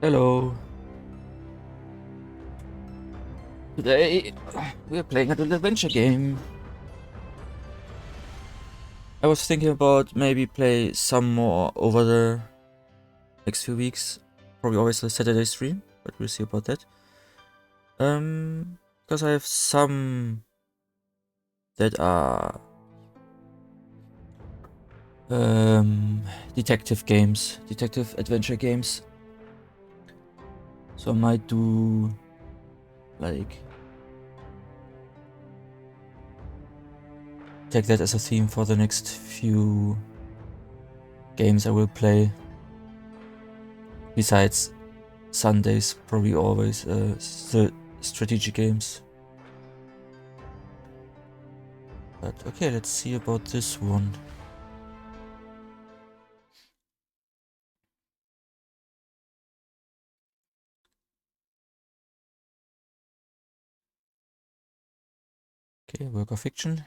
Hello. Today we are playing a little adventure game. I was thinking about maybe play some more over the next few weeks. Probably always a Saturday stream, but we'll see about that. Because I have some that are detective games, detective adventure games. So I might do like take that as a theme for the next few games I will play. Besides Sundays, probably always the strategic games. But okay, let's see about this one. Okay, work of fiction.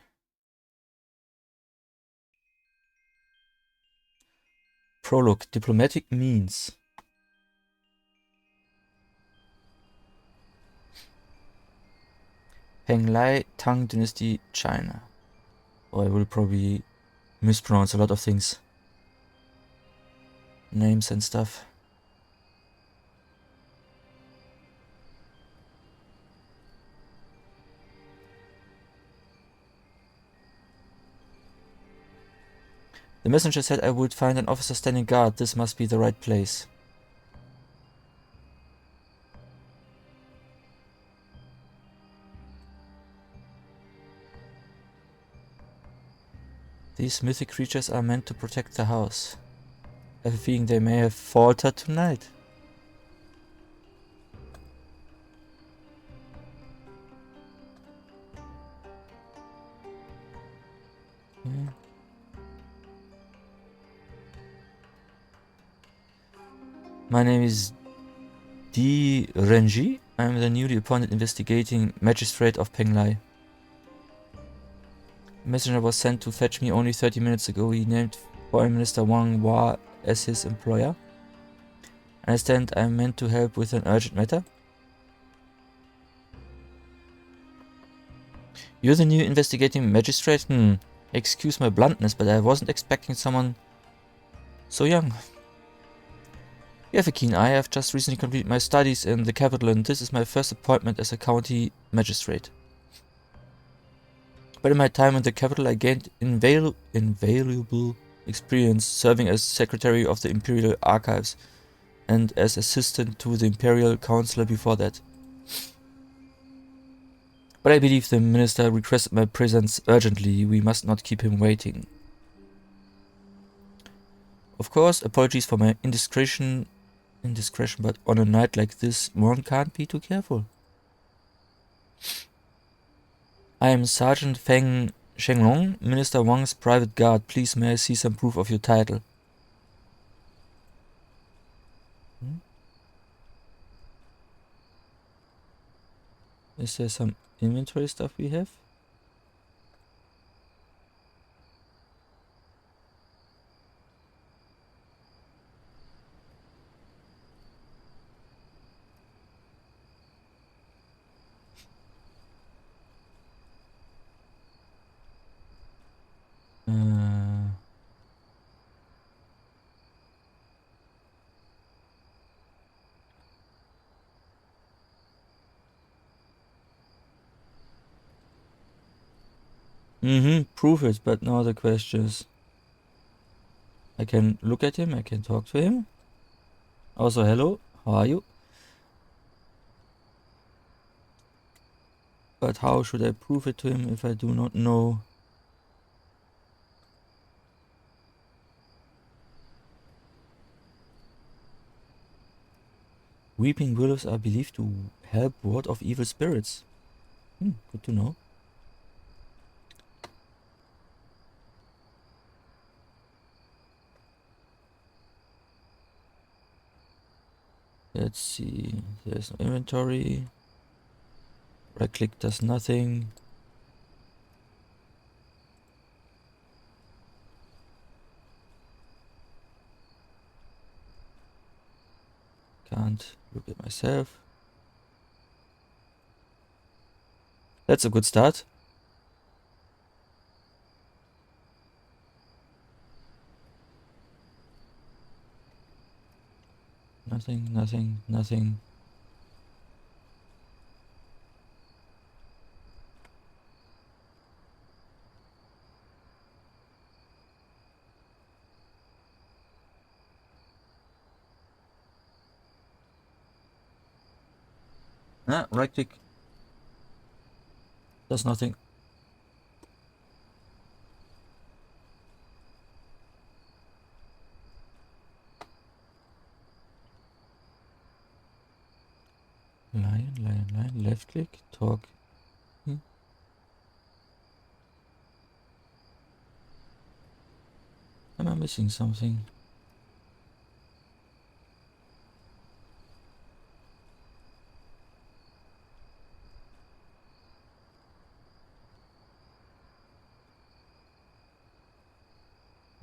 Prologue, diplomatic means. Penglai, Tang Dynasty, China. Or I will probably mispronounce a lot of things. Names and stuff. The messenger said I would find an officer standing guard. This must be the right place. These mythic creatures are meant to protect the house. I have a feeling they may have faltered tonight. Yeah. My name is Di Renji. I am the newly appointed investigating magistrate of Penglai. A messenger was sent to fetch me only 30 minutes ago. He named Foreign Minister Wang Hua as his employer. I understand I am meant to help with an urgent matter. You're the new investigating magistrate? Excuse my bluntness, but I wasn't expecting someone so young. You have a keen eye. I've just recently completed my studies in the capital and this is my first appointment as a county magistrate. But in my time in the capital I gained invaluable experience serving as secretary of the Imperial Archives and as assistant to the Imperial Counselor before that. But I believe the minister requested my presence urgently. We must not keep him waiting. Of course, apologies for my indiscretion, but on a night like this, one can't be too careful. I am Sergeant Feng Shenglong, Minister Wang's private guard. Please may I see some proof of your title? Is there some inventory stuff we have? Prove it, but now the question is, I can look at him, I can talk to him. Also, hello, how are you? But how should I prove it to him if I do not know? Weeping willows are believed to help ward off evil spirits. Good to know. Let's see, there's no inventory. Right click does nothing. Can't can't look at myself. That's a good start. Nothing, nothing, nothing. Ah, right click. Does nothing. Lion, lion, lion. Left click. Talk. Am I missing something?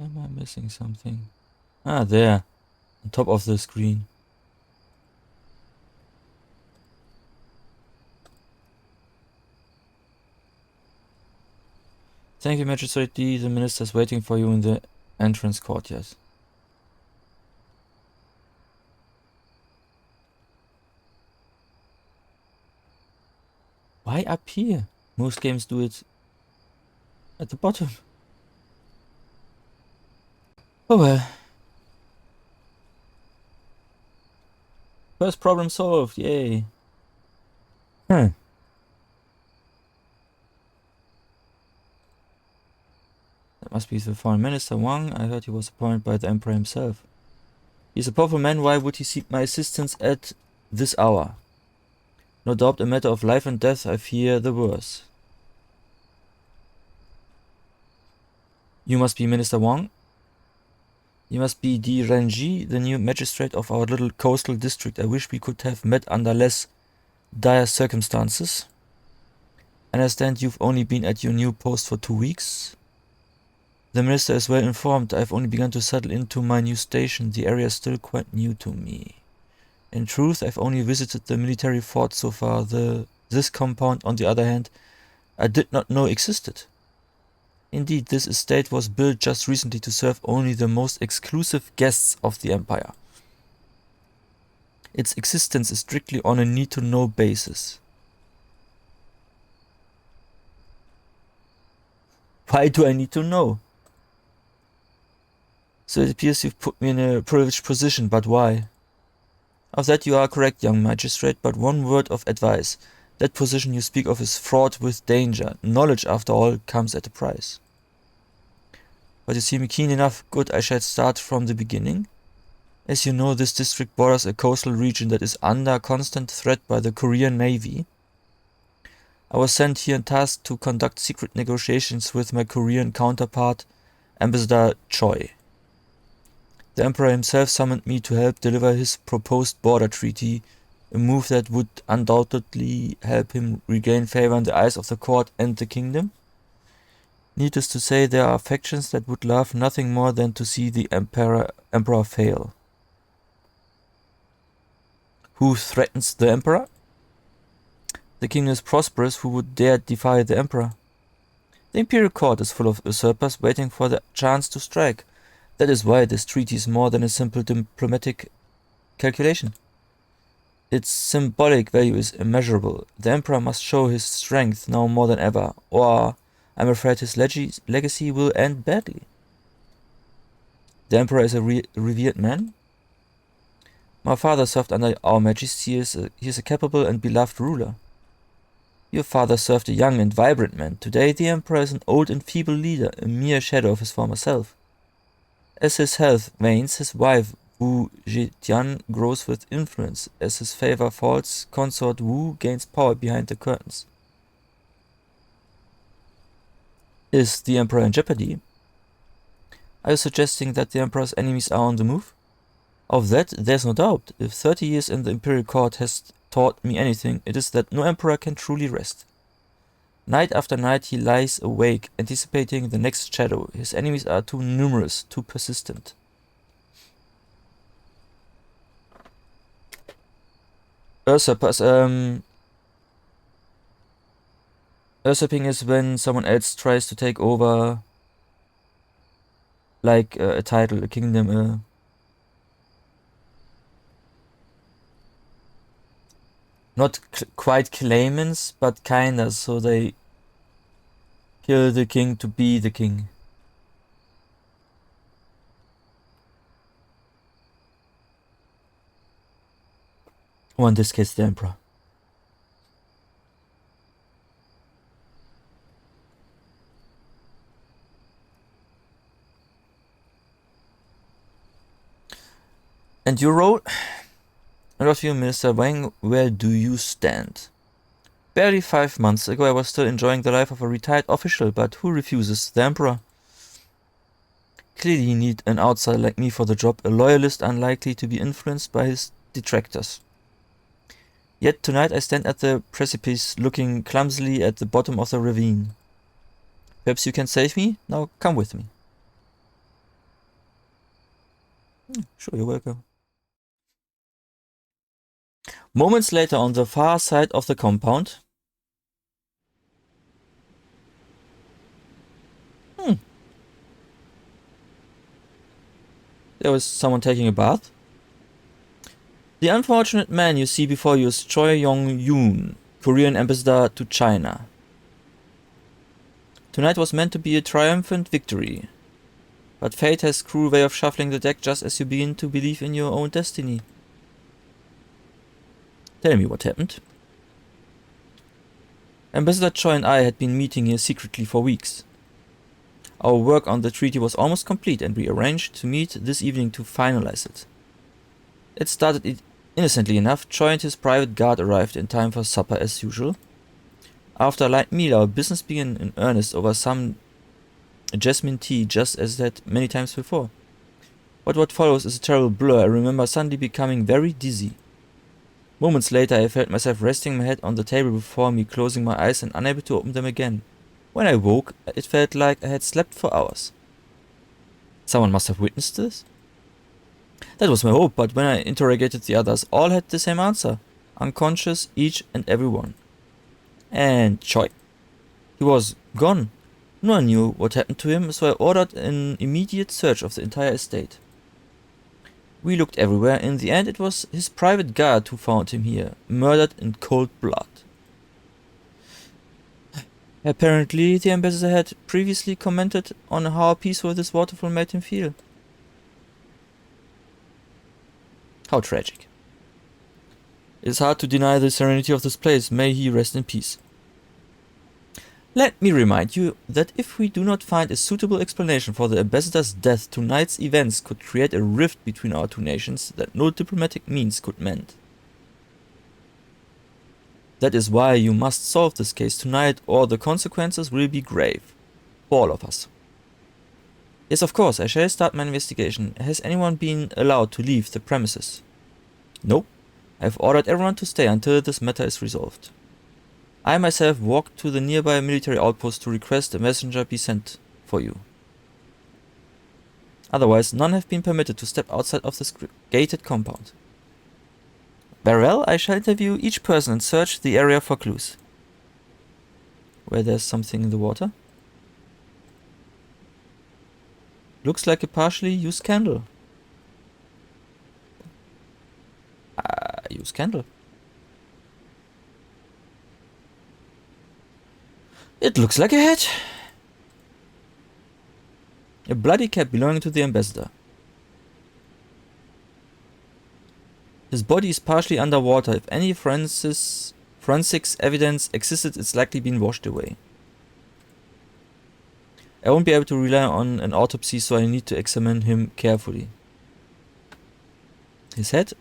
Am I missing something? Ah, there. On top of the screen. Thank you, Magistrate D. The minister is waiting for you in the entrance courtyard. Why up here? Most games do it at the bottom. Oh well. First problem solved, yay. That must be the foreign minister Wang. I heard he was appointed by the emperor himself. He's a powerful man, why would he seek my assistance at this hour? No doubt a matter of life and death, I fear the worst. You must be Minister Wang? You must be Di Renji, the new magistrate of our little coastal district. I wish we could have met under less dire circumstances. I understand you've only been at your new post for 2 weeks. The minister is well informed. I've only begun to settle into my new station. The area is still quite new to me. In truth, I've only visited the military fort so far. This compound, on the other hand, I did not know existed. Indeed, this estate was built just recently to serve only the most exclusive guests of the empire. Its existence is strictly on a need-to-know basis. Why do I need to know? So it appears you've put me in a privileged position, but why? Of that you are correct, young magistrate, but one word of advice. That position you speak of is fraught with danger. Knowledge, after all, comes at a price. But you seem keen enough. Good, I shall start from the beginning. As you know, this district borders a coastal region that is under constant threat by the Korean Navy. I was sent here and tasked to conduct secret negotiations with my Korean counterpart, Ambassador Choi. The Emperor himself summoned me to help deliver his proposed border treaty, a move that would undoubtedly help him regain favor in the eyes of the court and the kingdom. Needless to say, there are factions that would love nothing more than to see the Emperor fail. Who threatens the Emperor? The kingdom is prosperous. Who would dare defy the Emperor? The Imperial Court is full of usurpers waiting for the chance to strike. That is why this treaty is more than a simple diplomatic calculation. Its symbolic value is immeasurable. The Emperor must show his strength now more than ever, or I'm afraid his legacy will end badly. The Emperor is a revered man. My father served under our Majesty. He is a capable and beloved ruler. Your father served a young and vibrant man. Today the Emperor is an old and feeble leader, a mere shadow of his former self. As his health wanes, his wife, Wu Zetian, grows with influence. As his favor falls, consort Wu gains power behind the curtains. Is the Emperor in jeopardy? Are you suggesting that the Emperor's enemies are on the move? Of that, there's no doubt. If 30 years in the Imperial Court has taught me anything, it is that no Emperor can truly rest. Night after night he lies awake, anticipating the next shadow. His enemies are too numerous, too persistent. Usurping is when someone else tries to take over, like a title, a kingdom, not quite claimants, but kinda, so they kill the king to be the king. Or in this case, the emperor. And your role? And of you, Minister Wang, where do you stand? Barely 5 months ago I was still enjoying the life of a retired official, but who refuses? The Emperor. Clearly he needed an outsider like me for the job, a loyalist unlikely to be influenced by his detractors. Yet tonight I stand at the precipice, looking clumsily at the bottom of the ravine. Perhaps you can save me? Now come with me. Sure, you're welcome. Moments later, on the far side of the compound. There was someone taking a bath. The unfortunate man you see before you is Choi Yong-yoon, Korean ambassador to China. Tonight was meant to be a triumphant victory, but fate has cruel way of shuffling the deck just as you begin to believe in your own destiny. Tell me what happened. Ambassador Choi and I had been meeting here secretly for weeks. Our work on the treaty was almost complete and we arranged to meet this evening to finalize it. It started innocently enough. Choi and his private guard arrived in time for supper as usual. After a light meal, our business began in earnest over some jasmine tea, just as that many times before. But what follows is a terrible blur. I remember suddenly becoming very dizzy. Moments later I felt myself resting my head on the table before me, closing my eyes and unable to open them again. When I woke, it felt like I had slept for hours. Someone must have witnessed this? That was my hope, but when I interrogated the others, all had the same answer. Unconscious, each and every one. And Choi. He was gone. No one knew what happened to him, so I ordered an immediate search of the entire estate. We looked everywhere. In the end, it was his private guard who found him here, murdered in cold blood. Apparently, the ambassador had previously commented on how peaceful this waterfall made him feel. How tragic. It is hard to deny the serenity of this place. May he rest in peace. Let me remind you that if we do not find a suitable explanation for the ambassador's death, tonight's events could create a rift between our two nations that no diplomatic means could mend. That is why you must solve this case tonight, or the consequences will be grave. For all of us. Yes, of course, I shall start my investigation. Has anyone been allowed to leave the premises? Nope. I have ordered everyone to stay until this matter is resolved. I myself walked to the nearby military outpost to request a messenger be sent for you. Otherwise, none have been permitted to step outside of this gated compound. Very well, I shall interview each person and search the area for clues. Where there's something in the water. Looks like a partially used candle. Used candle. It looks like a hat. A bloody cap belonging to the ambassador. His body is partially underwater. If any forensics evidence existed, it's likely been washed away. I won't be able to rely on an autopsy, so I need to examine him carefully. His head?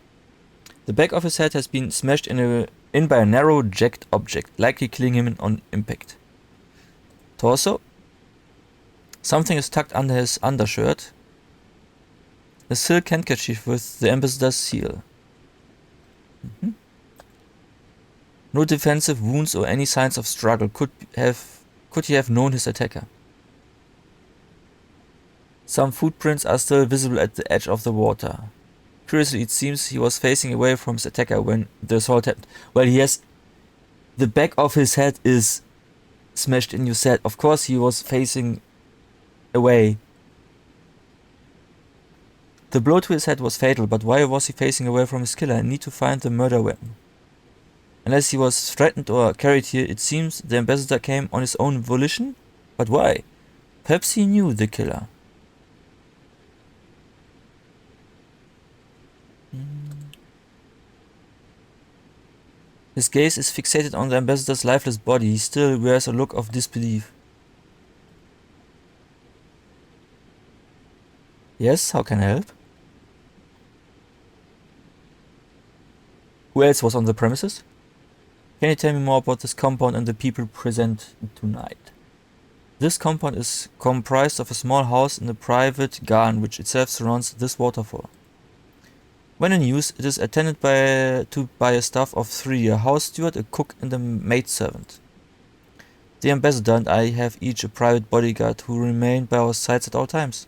The back of his head has been smashed in by a narrow jagged object, likely killing him on impact. Torso? Something is tucked under his undershirt. A silk handkerchief with the ambassador's seal. No defensive wounds or any signs of struggle. Could he have known his attacker? Some footprints are still visible at the edge of the water. Curiously, it seems he was facing away from his attacker when the assault happened. Well, he has... The back of his head is smashed in, you said. Of course he was facing away. The blow to his head was fatal, but why was he facing away from his killer? I need to find the murder weapon. Unless he was threatened or carried here, it seems the ambassador came on his own volition? But why? Perhaps he knew the killer. His gaze is fixated on the ambassador's lifeless body. He still wears a look of disbelief. Yes, how can I help? Who else was on the premises? Can you tell me more about this compound and the people present tonight? This compound is comprised of a small house and a private garden which itself surrounds this waterfall. When in use, it is attended by a staff of 3, a house steward, a cook and a maidservant. The ambassador and I have each a private bodyguard who remain by our sides at all times.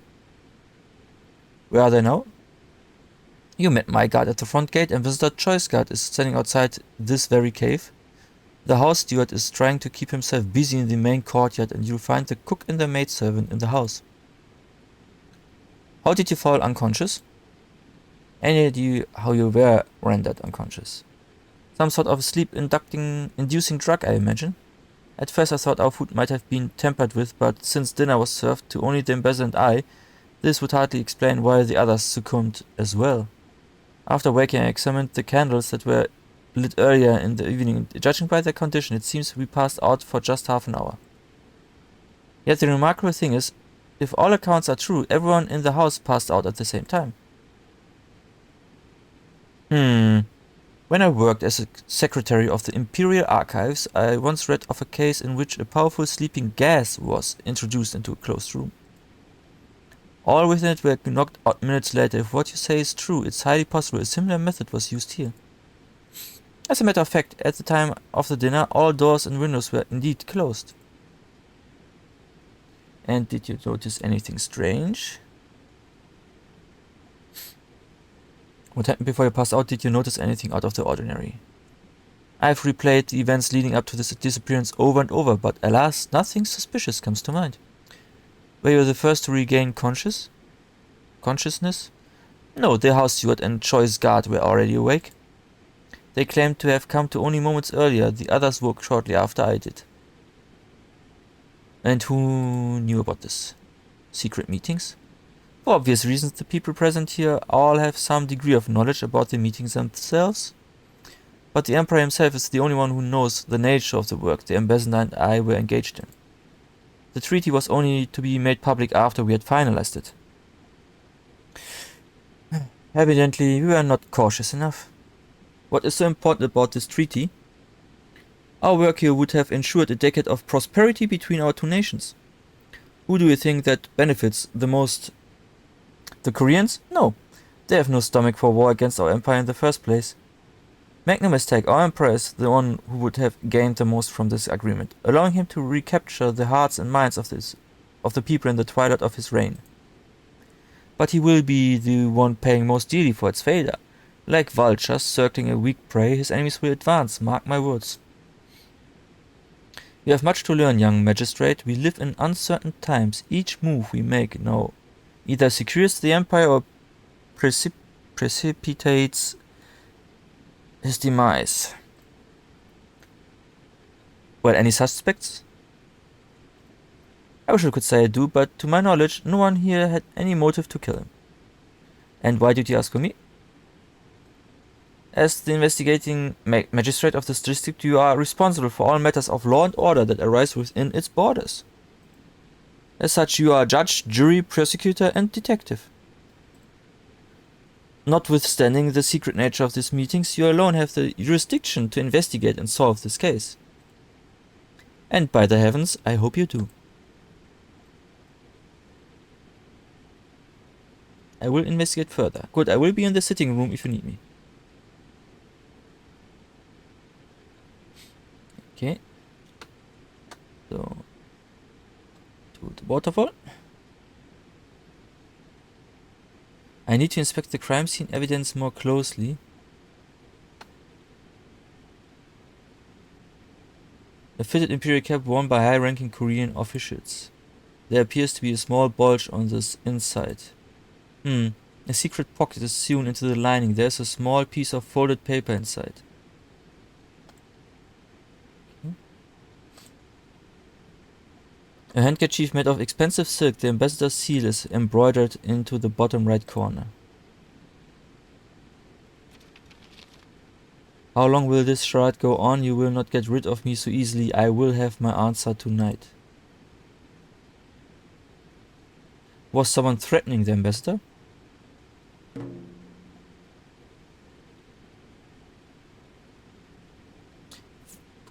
Where are they now? You met my guard at the front gate, and Visitor Choice Guard is standing outside this very cave. The house steward is trying to keep himself busy in the main courtyard, and you'll find the cook and the maidservant in the house. How did you fall unconscious? Any idea how you were rendered unconscious? Some sort of sleep-inducing drug, I imagine. At first I thought our food might have been tampered with, but since dinner was served to only the ambassador and I, this would hardly explain why the others succumbed as well. After waking, I examined the candles that were lit earlier in the evening, and judging by their condition, it seems we passed out for just half an hour. Yet the remarkable thing is, if all accounts are true, everyone in the house passed out at the same time. When I worked as a secretary of the Imperial Archives, I once read of a case in which a powerful sleeping gas was introduced into a closed room. All within it were knocked out minutes later. If what you say is true, it's highly possible a similar method was used here. As a matter of fact, at the time of the dinner, all doors and windows were indeed closed. And did you notice anything strange? What happened before you passed out? Did you notice anything out of the ordinary? I've replayed the events leading up to this disappearance over and over, but alas, nothing suspicious comes to mind. Were you the first to regain consciousness? No, the house steward and choice guard were already awake. They claimed to have come to only moments earlier. The others woke shortly after I did. And who knew about this? Secret meetings? For obvious reasons, the people present here all have some degree of knowledge about the meetings themselves. But the Emperor himself is the only one who knows the nature of the work the ambassador and I were engaged in. The treaty was only to be made public after we had finalized it. Evidently, we were not cautious enough. What is so important about this treaty? Our work here would have ensured a decade of prosperity between our two nations. Who do you think that benefits the most? The Koreans? No. They have no stomach for war against our empire in the first place. Make no mistake, our emperor is the one who would have gained the most from this agreement, allowing him to recapture the hearts and minds of the people in the twilight of his reign. But he will be the one paying most dearly for its failure. Like vultures circling a weak prey, his enemies will advance, mark my words. You have much to learn, young magistrate. We live in uncertain times. Each move we make now either secures the empire or precipitates his demise. Well, any suspects? I wish I could say I do, but to my knowledge, no one here had any motive to kill him. And why did you ask for me? As the investigating magistrate of this district, you are responsible for all matters of law and order that arise within its borders. As such, you are judge, jury, prosecutor, and detective. Notwithstanding the secret nature of these meetings, you alone have the jurisdiction to investigate and solve this case. And by the heavens, I hope you do. I will investigate further. Good, I will be in the sitting room if you need me. Okay. So, to the waterfall. I need to inspect the crime scene evidence more closely. A fitted imperial cap worn by high-ranking Korean officials. There appears to be a small bulge on this inside. A secret pocket is sewn into the lining. There's a small piece of folded paper inside. A handkerchief made of expensive silk. The ambassador's seal is embroidered into the bottom right corner. How long will this charade go on? You will not get rid of me so easily. I will have my answer tonight. Was someone threatening the ambassador?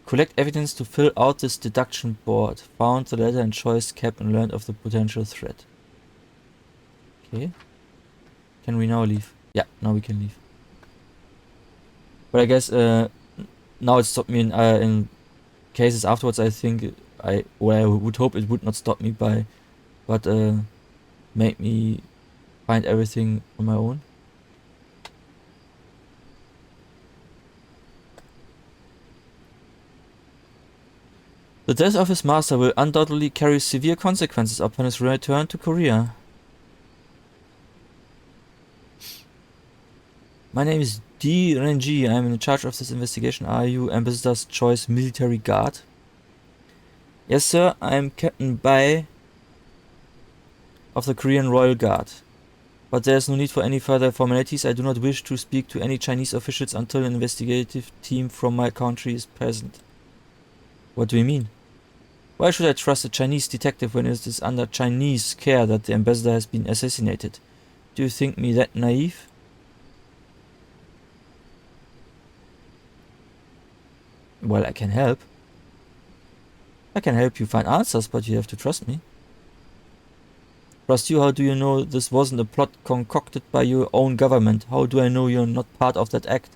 Collect evidence to fill out this deduction board. Found the letter and choice cap and learned of the potential threat. Okay. Can we now leave? Yeah, now we can leave. But I guess now it stopped me in cases afterwards. I think I would hope it would not stop me but make me find everything on my own. The death of his master will undoubtedly carry severe consequences upon his return to Korea. My name is D. Renji. I am in charge of this investigation. Are you Ambassador's Choice Military Guard? Yes, sir. I am Captain Bai of the Korean Royal Guard. But there is no need for any further formalities. I do not wish to speak to any Chinese officials until an investigative team from my country is present. What do you mean? Why should I trust a Chinese detective when it is under Chinese care that the ambassador has been assassinated? Do you think me that naive? Well, I can help. I can help you find answers, but you have to trust me. Trust you? How do you know this wasn't a plot concocted by your own government? How do I know you're not part of that act?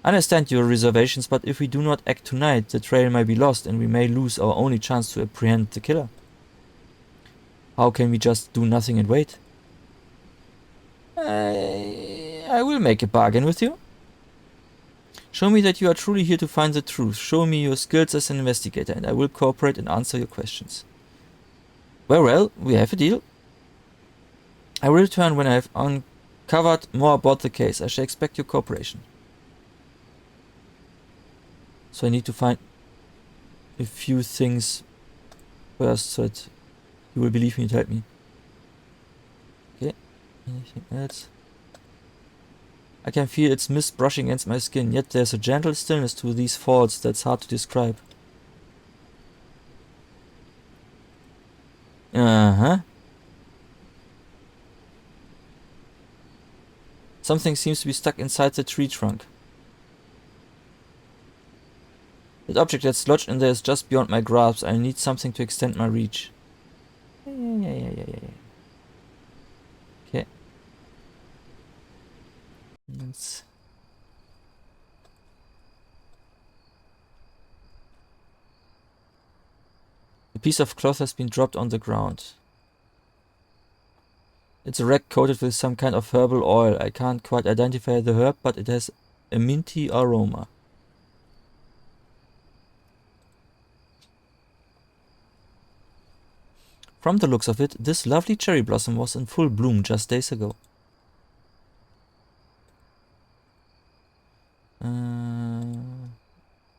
I understand your reservations, but if we do not act tonight, the trail may be lost and we may lose our only chance to apprehend the killer. How can we just do nothing and wait? I will make a bargain with you. Show me that you are truly here to find the truth. Show me your skills as an investigator, and I will cooperate and answer your questions. Well, we have a deal. I will return when I have uncovered more about the case. I shall expect your cooperation. So I need to find a few things first so that you will believe me and help me. Okay, anything else? I can feel its mist brushing against my skin, yet there's a gentle stillness to these falls that's hard to describe. Something seems to be stuck inside the tree trunk. That object that's lodged in there is just beyond my grasp. I need something to extend my reach. Yeah. Okay. Let's... A piece of cloth has been dropped on the ground. It's a rag coated with some kind of herbal oil. I can't quite identify the herb, but it has a minty aroma. From the looks of it, this lovely cherry blossom was in full bloom just days ago.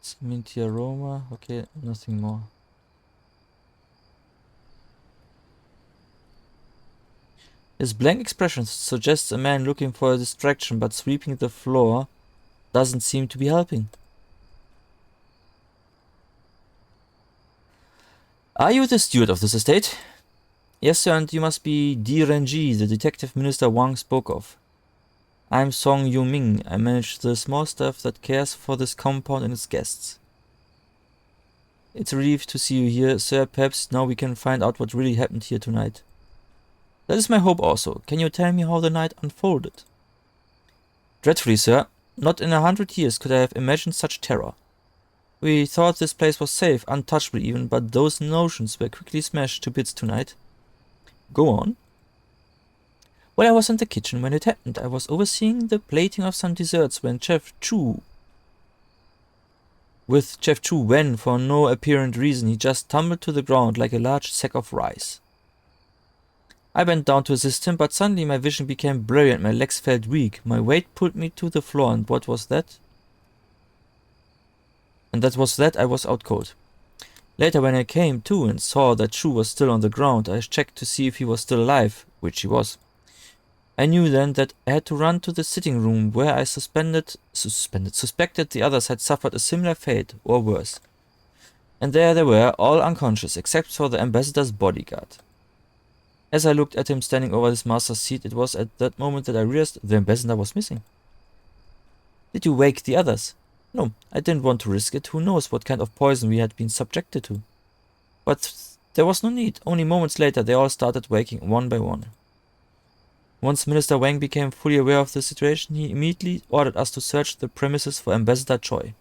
It's minty aroma. Okay, nothing more. His blank expression suggests a man looking for a distraction, but sweeping the floor doesn't seem to be helping. Are you the steward of this estate? Yes, sir, and you must be D. Renji, the detective Minister Wang spoke of. I'm Song Yu-ming. I manage the small staff that cares for this compound and its guests. It's a relief to see you here, sir. Perhaps now we can find out what really happened here tonight. That is my hope also. Can you tell me how the night unfolded? Dreadfully, sir. Not in 100 years could I have imagined such terror. We thought this place was safe, untouchable even, but those notions were quickly smashed to bits tonight. Go on. Well, I was in the kitchen when it happened. I was overseeing the plating of some desserts when Chef Chu, when, for no apparent reason, he just tumbled to the ground like a large sack of rice. I bent down to assist him, but suddenly my vision became blurry and my legs felt weak. My weight pulled me to the floor, and what was that? And that was that I was out cold. Later, when I came to and saw that Chu was still on the ground, I checked to see if he was still alive, which he was. I knew then that I had to run to the sitting room where I suspected the others had suffered a similar fate, or worse. And there they were, all unconscious, except for the ambassador's bodyguard. As I looked at him standing over his master's seat, it was at that moment that I realized the ambassador was missing. Did you wake the others? No, I didn't want to risk it. Who knows what kind of poison we had been subjected to. But there was no need. Only moments later they all started waking one by one. Once Minister Wang became fully aware of the situation, he immediately ordered us to search the premises for Ambassador Choi.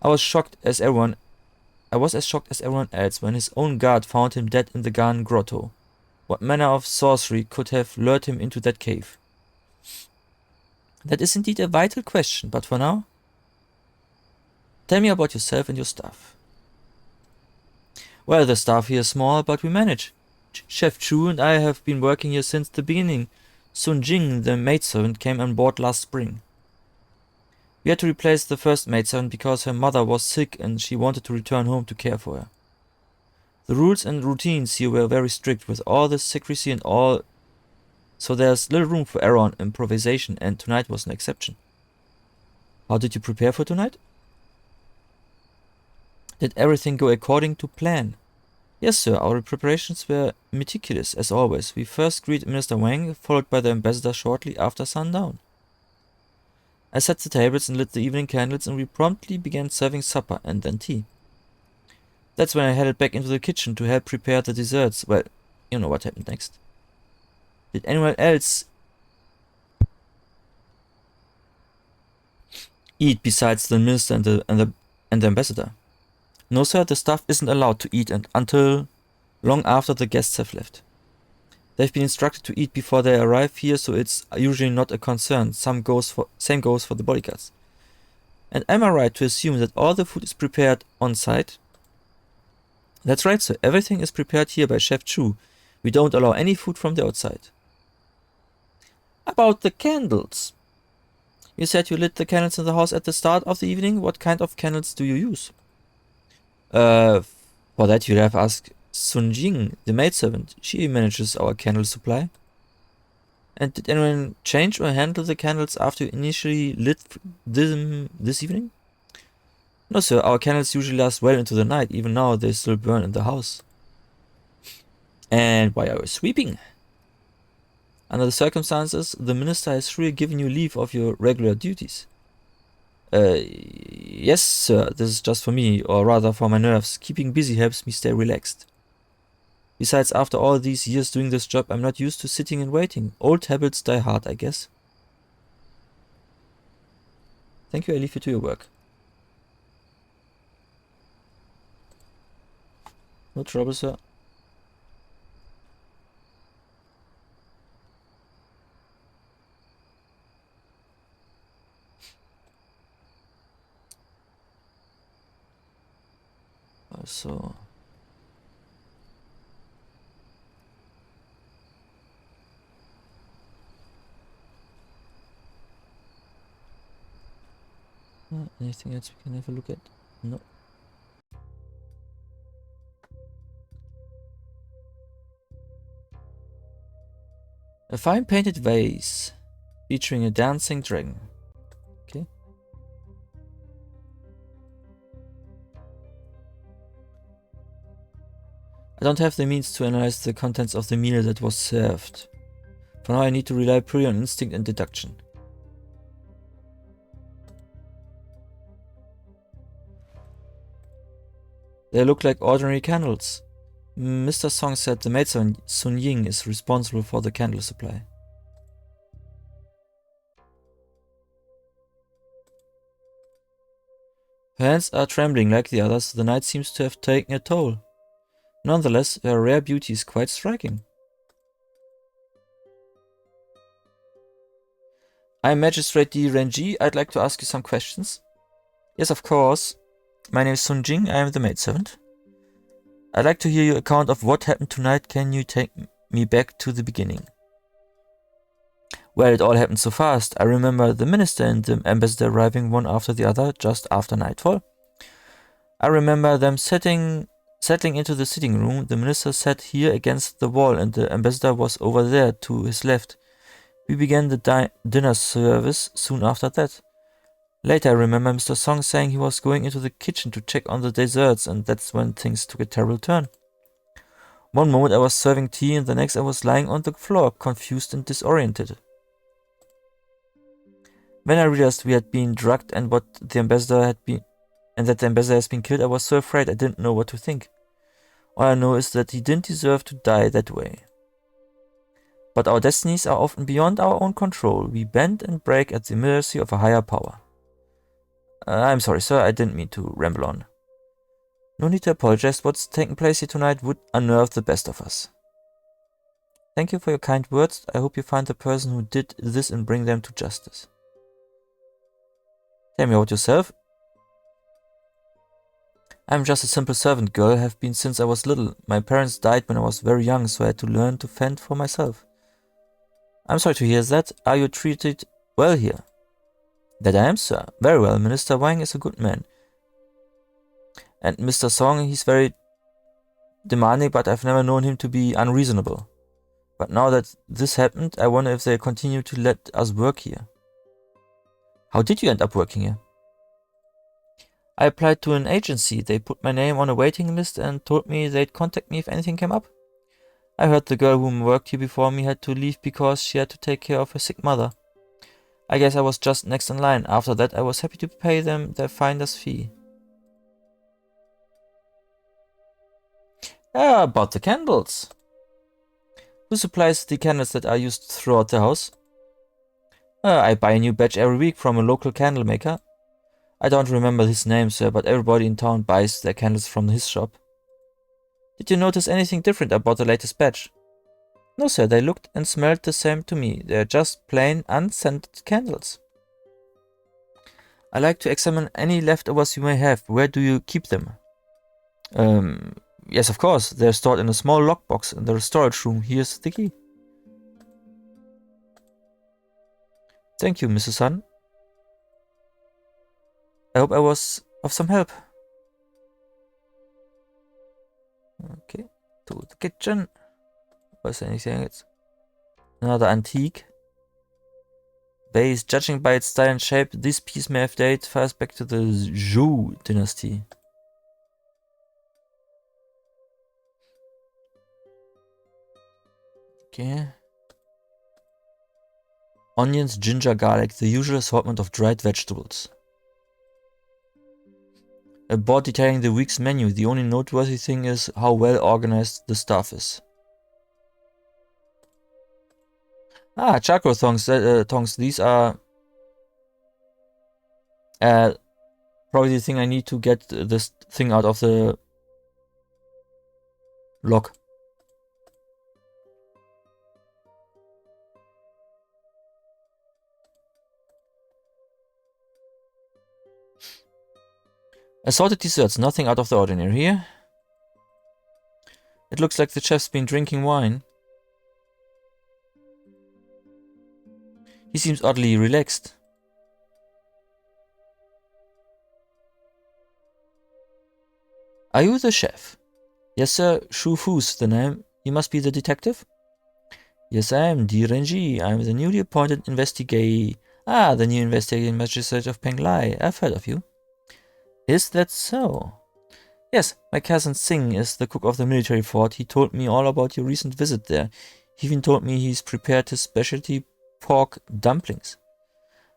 I was as shocked as everyone else when his own guard found him dead in the Garden Grotto. What manner of sorcery could have lured him into that cave? That is indeed a vital question, but for now, tell me about yourself and your staff. Well, the staff here is small, but we manage. Chef Chu and I have been working here since the beginning. Sun Jing, the maidservant, came on board last spring. We had to replace the first maidservant because her mother was sick and she wanted to return home to care for her. The rules and routines here were very strict with all the secrecy and all, so there's little room for error and improvisation, and tonight was an exception. How did you prepare for tonight? Did everything go according to plan? Yes, sir, our preparations were meticulous, as always. We first greeted Minister Wang, followed by the ambassador shortly after sundown. I set the tables and lit the evening candles, and we promptly began serving supper and then tea. That's when I headed back into the kitchen to help prepare the desserts. Well, you know what happened next. Did anyone else eat besides the minister and the ambassador? No, sir, the staff isn't allowed to eat until long after the guests have left. They've been instructed to eat before they arrive here, so it's usually not a concern. Same goes for the bodyguards. And am I right to assume that all the food is prepared on site? That's right, sir. Everything is prepared here by Chef Chu. We don't allow any food from the outside. About the candles. You said you lit the candles in the house at the start of the evening. What kind of candles do you use? For that you'd have asked Sun Jing, the maidservant. She manages our candle supply. And did anyone change or handle the candles after you initially lit them this evening? No, sir. Our candles usually last well into the night. Even now, they still burn in the house. And why are you sweeping? Under the circumstances, the minister has freely given you leave of your regular duties. Yes, sir. This is just for me, or rather for my nerves. Keeping busy helps me stay relaxed. Besides, after all these years doing this job, I'm not used to sitting and waiting. Old habits die hard, I guess. Thank you, I leave you to your work. No trouble, sir. So... anything else we can have a look at? No. A fine painted vase featuring a dancing dragon. Okay. I don't have the means to analyze the contents of the meal that was served. For now I need to rely purely on instinct and deduction. They look like ordinary candles. Mr. Song said the maidservant Sun Ying is responsible for the candle supply. Her hands are trembling like the others. The night seems to have taken a toll. Nonetheless, her rare beauty is quite striking. I'm Magistrate D. Renji. I'd like to ask you some questions. Yes, of course. My name is Sun Jing. I am the maidservant. I'd like to hear your account of what happened tonight. Can you take me back to the beginning? Well, it all happened so fast. I remember the minister and the ambassador arriving one after the other just after nightfall. I remember them settling into the sitting room. The minister sat here against the wall and the ambassador was over there to his left. We began the dinner service soon after that. Later I remember Mr. Song saying he was going into the kitchen to check on the desserts, and that's when things took a terrible turn. One moment I was serving tea and the next I was lying on the floor, confused and disoriented. When I realized we had been drugged and that the ambassador has been killed, I was so afraid I didn't know what to think. All I know is that he didn't deserve to die that way. But our destinies are often beyond our own control. We bend and break at the mercy of a higher power. I'm sorry, sir, I didn't mean to ramble on. No need to apologize. What's taking place here tonight would unnerve the best of us. Thank you for your kind words. I hope you find the person who did this and bring them to justice. Tell me about yourself. I'm just a simple servant girl, have been since I was little. My parents died when I was very young, so I had to learn to fend for myself. I'm sorry to hear that. Are you treated well here? That I am, sir. Very well. Minister Wang is a good man. And Mr. Song, he's very demanding, but I've never known him to be unreasonable. But now that this happened, I wonder if they continue to let us work here. How did you end up working here? I applied to an agency. They put my name on a waiting list and told me they'd contact me if anything came up. I heard the girl who worked here before me had to leave because she had to take care of her sick mother. I guess I was just next in line. After that, I was happy to pay them their finder's fee. About the candles. Who supplies the candles that are used throughout the house? I buy a new batch every week from a local candle maker. I don't remember his name, sir, but everybody in town buys their candles from his shop. Did you notice anything different about the latest batch? No, sir, they looked and smelled the same to me. They're just plain, unscented candles. I like to examine any leftovers you may have. Where do you keep them? Yes, of course. They're stored in a small lockbox in the storage room. Here's the key. Thank you, Mrs. Sun. I hope I was of some help. Okay, to the kitchen. Was anything? It's another antique base. Judging by its style and shape, this piece may have dated fast back to the Zhou dynasty. Okay. Onions, ginger, garlic, the usual assortment of dried vegetables. A board detailing the week's menu. The only noteworthy thing is how well organized the staff is. Charcoal tongs. These are probably the thing I need to get this thing out of the lock. Assorted desserts, nothing out of the ordinary here. It looks like the chef's been drinking wine. He seems oddly relaxed. Are you the chef? Yes, sir. Shu Fu's the name. You must be the detective? Yes, I am. D. Renji. I am the newly appointed the new investigating magistrate of Penglai. I've heard of you. Is that so? Yes, my cousin Singh is the cook of the military fort. He told me all about your recent visit there. He even told me he's prepared his specialty pork dumplings.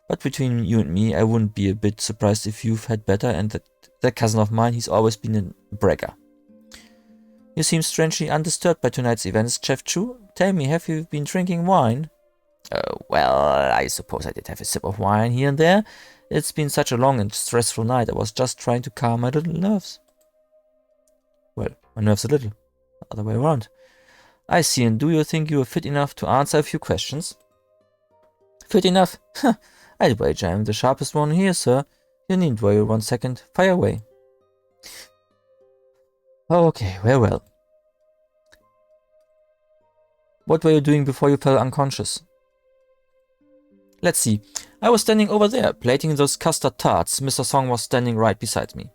But between you and me, I wouldn't be a bit surprised if you've had better, and that cousin of mine, he's always been a bragger. You seem strangely undisturbed by tonight's events, Chef Chu. Tell me, have you been drinking wine? Well, I suppose I did have a sip of wine here and there. It's been such a long and stressful night. I was just trying to calm my little nerves. Well, my nerves a little. The other way around. I see, and do you think you are fit enough to answer a few questions? Fit enough. I'd wager I'm the sharpest one here, sir. You needn't worry 1 second. Fire away. Okay, well. What were you doing before you fell unconscious? Let's see. I was standing over there, plating those custard tarts. Mr. Song was standing right beside me.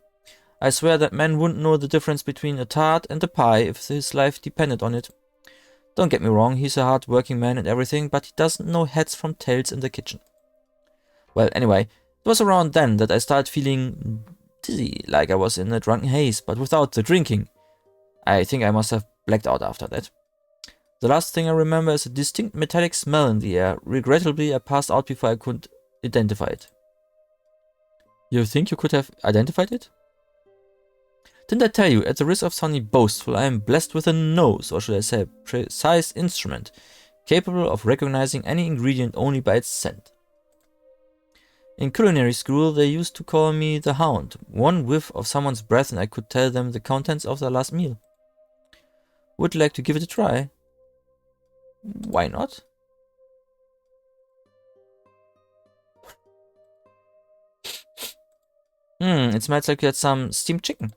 I swear that man wouldn't know the difference between a tart and a pie if his life depended on it. Don't get me wrong, he's a hard-working man and everything, but he doesn't know heads from tails in the kitchen. Well, anyway, it was around then that I started feeling dizzy, like I was in a drunken haze, but without the drinking. I think I must have blacked out after that. The last thing I remember is a distinct metallic smell in the air. Regrettably, I passed out before I could identify it. You think you could have identified it? Didn't I tell you, at the risk of sounding boastful, I am blessed with a nose, or should I say a precise instrument, capable of recognizing any ingredient only by its scent. In culinary school, they used to call me the Hound. One whiff of someone's breath and I could tell them the contents of their last meal. Would you like to give it a try? Why not? It smells like you had some steamed chicken.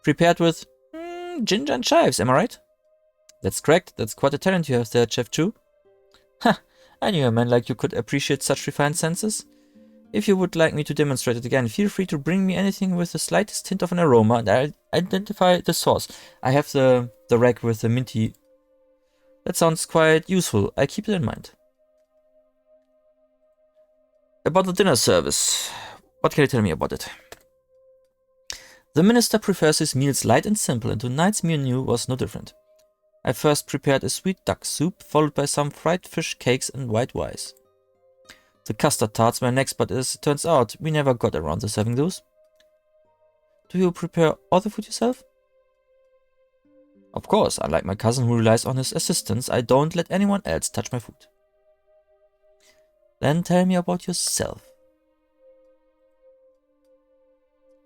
Prepared with ginger and chives, am I right? That's correct. That's quite a talent you have there, Chef Chu. Ha! I knew a man like you could appreciate such refined senses. If you would like me to demonstrate it again, feel free to bring me anything with the slightest hint of an aroma and I'll identify the source. I have the rack with the minty. That sounds quite useful. I keep it in mind. About the dinner service. What can you tell me about it? The minister prefers his meals light and simple, and tonight's menu was no different. I first prepared a sweet duck soup, followed by some fried fish cakes and white rice. The custard tarts were next, but as it turns out, we never got around to serving those. Do you prepare all the food yourself? Of course, unlike my cousin who relies on his assistants, I don't let anyone else touch my food. Then tell me about yourself.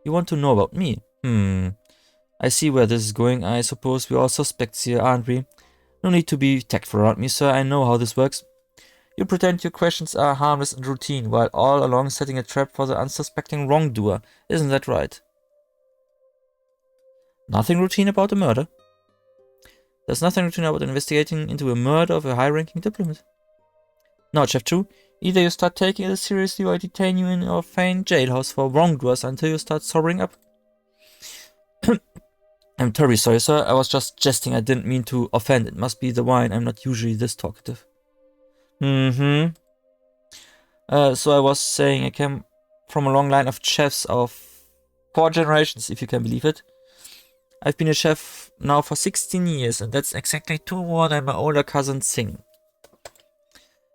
You want to know about me? I see where this is going. I suppose we're all suspects here, aren't we? No need to be tactful around me, sir. I know how this works. You pretend your questions are harmless and routine, while all along setting a trap for the unsuspecting wrongdoer. Isn't that right? Nothing routine about a murder. There's nothing routine about investigating into a murder of a high-ranking diplomat. Now, Chef Chu, either you start taking it seriously or I detain you in your feigned jailhouse for wrongdoers until you start sobering up. I'm terribly sorry, sir. I was just jesting. I didn't mean to offend. It must be the wine. I'm not usually this talkative. So I was saying I came from a long line of chefs of 4 generations, if you can believe it. I've been a chef now for 16 years, and that's exactly 2 more than my older cousin Singh.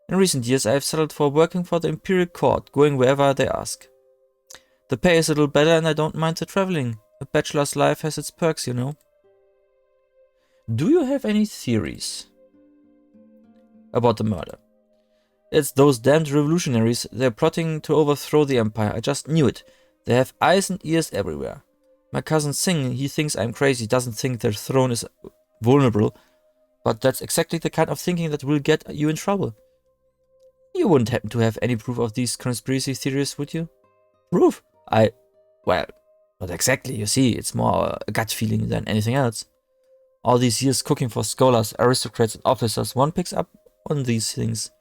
In recent years, I have settled for working for the Imperial Court, going wherever they ask. The pay is a little better, and I don't mind the traveling. A bachelor's life has its perks, you know. Do you have any theories about the murder? It's those damned revolutionaries. They're plotting to overthrow the empire. I just knew it. They have eyes and ears everywhere. My cousin Singh, he thinks I'm crazy, doesn't think their throne is vulnerable. But that's exactly the kind of thinking that will get you in trouble. You wouldn't happen to have any proof of these conspiracy theories, would you? Proof? Well, not exactly, you see. It's more a gut feeling than anything else. All these years cooking for scholars, aristocrats, and officers, one picks up on these things.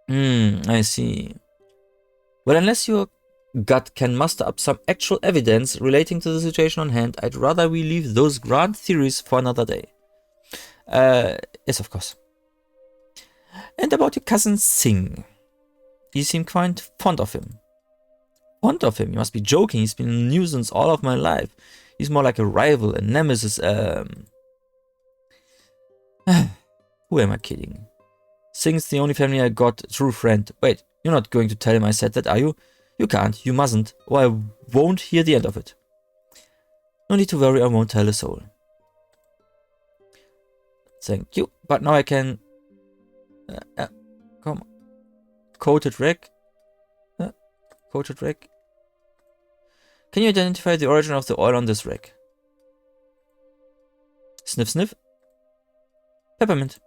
I see. Well, unless your gut can muster up some actual evidence relating to the situation on hand, I'd rather we leave those grand theories for another day. Yes, of course. And about your cousin Singh. You seem quite fond of him. Fond of him? You must be joking. He's been a nuisance all of my life. He's more like a rival, a nemesis, Who am I kidding? Singh's the only family I got a true friend. Wait, you're not going to tell him I said that, are you? You can't, you mustn't, or I won't hear the end of it. No need to worry, I won't tell a soul. Thank you, but now I can... come on. Coated rack. Coated rack. Can you identify the origin of the oil on this rack? Sniff, sniff. Peppermint.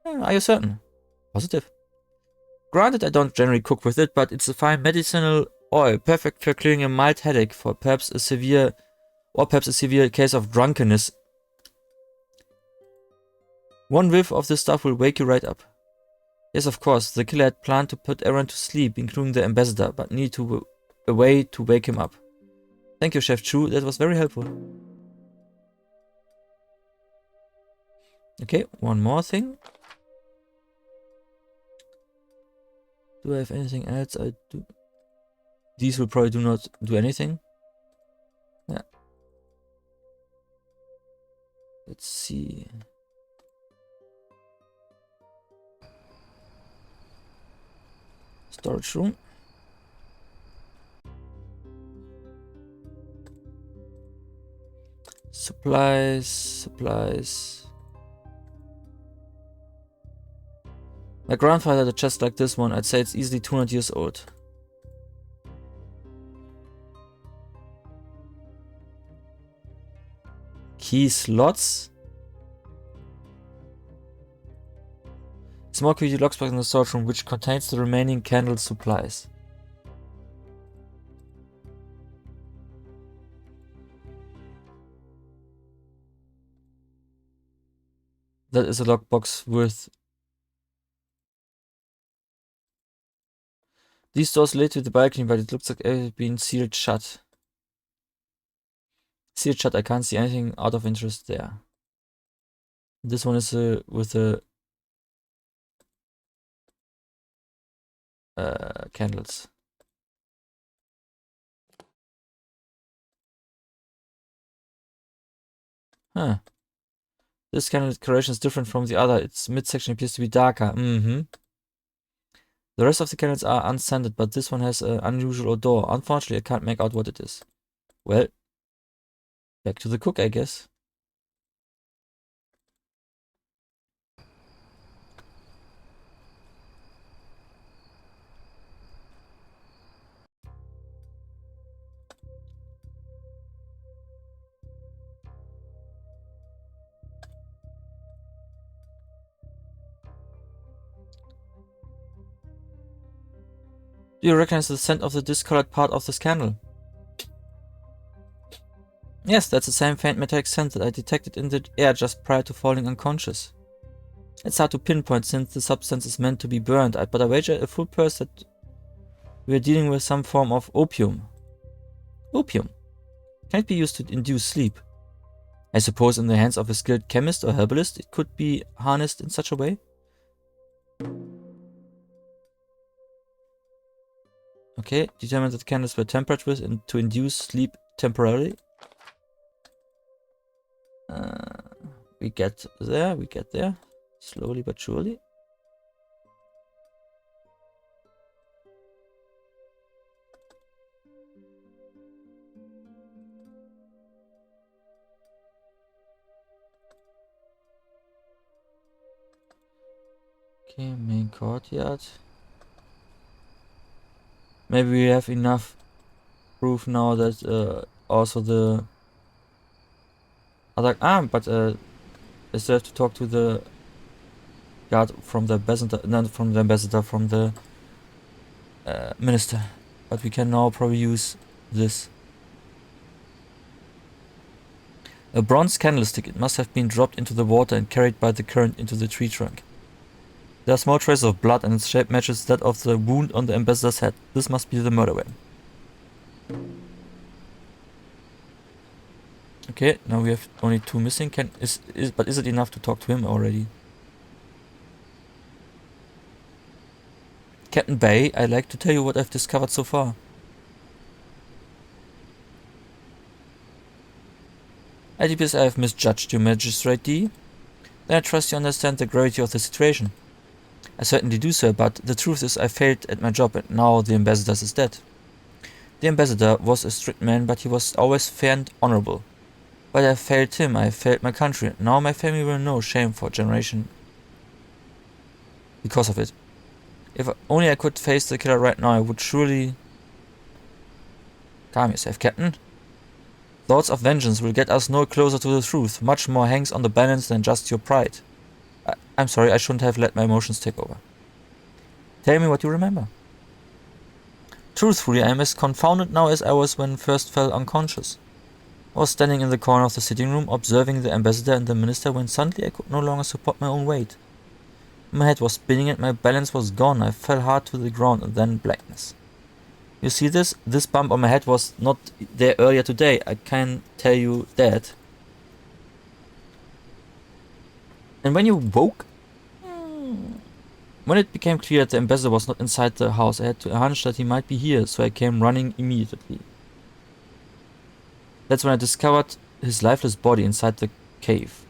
Are you certain? Positive. Granted, I don't generally cook with it, but it's a fine medicinal oil, perfect for clearing a mild headache, for perhaps a severe case of drunkenness. One whiff of this stuff will wake you right up. Yes, of course, the killer had planned to put everyone to sleep, including the ambassador, but needed a way to wake him up. Thank you, Chef Chu, that was very helpful. Okay, one more thing. Do I have anything else I do? These will probably do not do anything. Yeah. Let's see. Storage room. Supplies. My grandfather had a chest like this one. I'd say it's easily 200 years old. Key slots. Small QD lockbox in the storage room, which contains the remaining candle supplies. That is a lockbox with... These doors lead to the balcony, but it looks like it's been sealed shut. Sealed shut, I can't see anything out of interest there. This one is with the candles. Huh. This candle decoration is different from the other. Its midsection appears to be darker. The rest of the candles are unscented, but this one has an unusual odor. Unfortunately, I can't make out what it is. Well, back to the cook, I guess. Do you recognize the scent of the discolored part of this candle? Yes, that's the same faint metallic scent that I detected in the air just prior to falling unconscious. It's hard to pinpoint since the substance is meant to be burned, but I wager a full purse that we're dealing with some form of opium. Opium? Can it be used to induce sleep? I suppose in the hands of a skilled chemist or herbalist it could be harnessed in such a way? Okay, determine that the candles were tempered with and to induce sleep temporarily. We get there. Slowly but surely. Okay, main courtyard. Maybe we have enough proof now that also the other I still have to talk to the guard from the ambassador, not from the ambassador, from the minister. But we can now probably use this. A bronze candlestick. It must have been dropped into the water and carried by the current into the tree trunk. There are small traces of blood and its shape matches that of the wound on the ambassador's head. This must be the murder weapon. Okay, now we have only 2 missing. But is it enough to talk to him already? Captain Bay, I'd like to tell you what I've discovered so far. I suppose I have misjudged you, Magistrate D. Then I trust you understand the gravity of the situation. I certainly do, sir, but the truth is I failed at my job and now the ambassador is dead. The ambassador was a strict man, but he was always fair and honorable. But I failed him, I failed my country. Now my family will know shame for a generation because of it. If only I could face the killer right now, I would surely... Calm yourself, Captain. Thoughts of vengeance will get us no closer to the truth. Much more hangs on the balance than just your pride. I'm sorry, I shouldn't have let my emotions take over. Tell me what you remember. Truthfully, I am as confounded now as I was when first fell unconscious. I was standing in the corner of the sitting room, observing the ambassador and the minister, when suddenly I could no longer support my own weight. My head was spinning and my balance was gone. I fell hard to the ground and then blackness. You see this? This bump on my head was not there earlier today. I can tell you that. And when you woke? When it became clear that the ambassador was not inside the house, I had a hunch that he might be here, so I came running immediately. That's when I discovered his lifeless body inside the cave.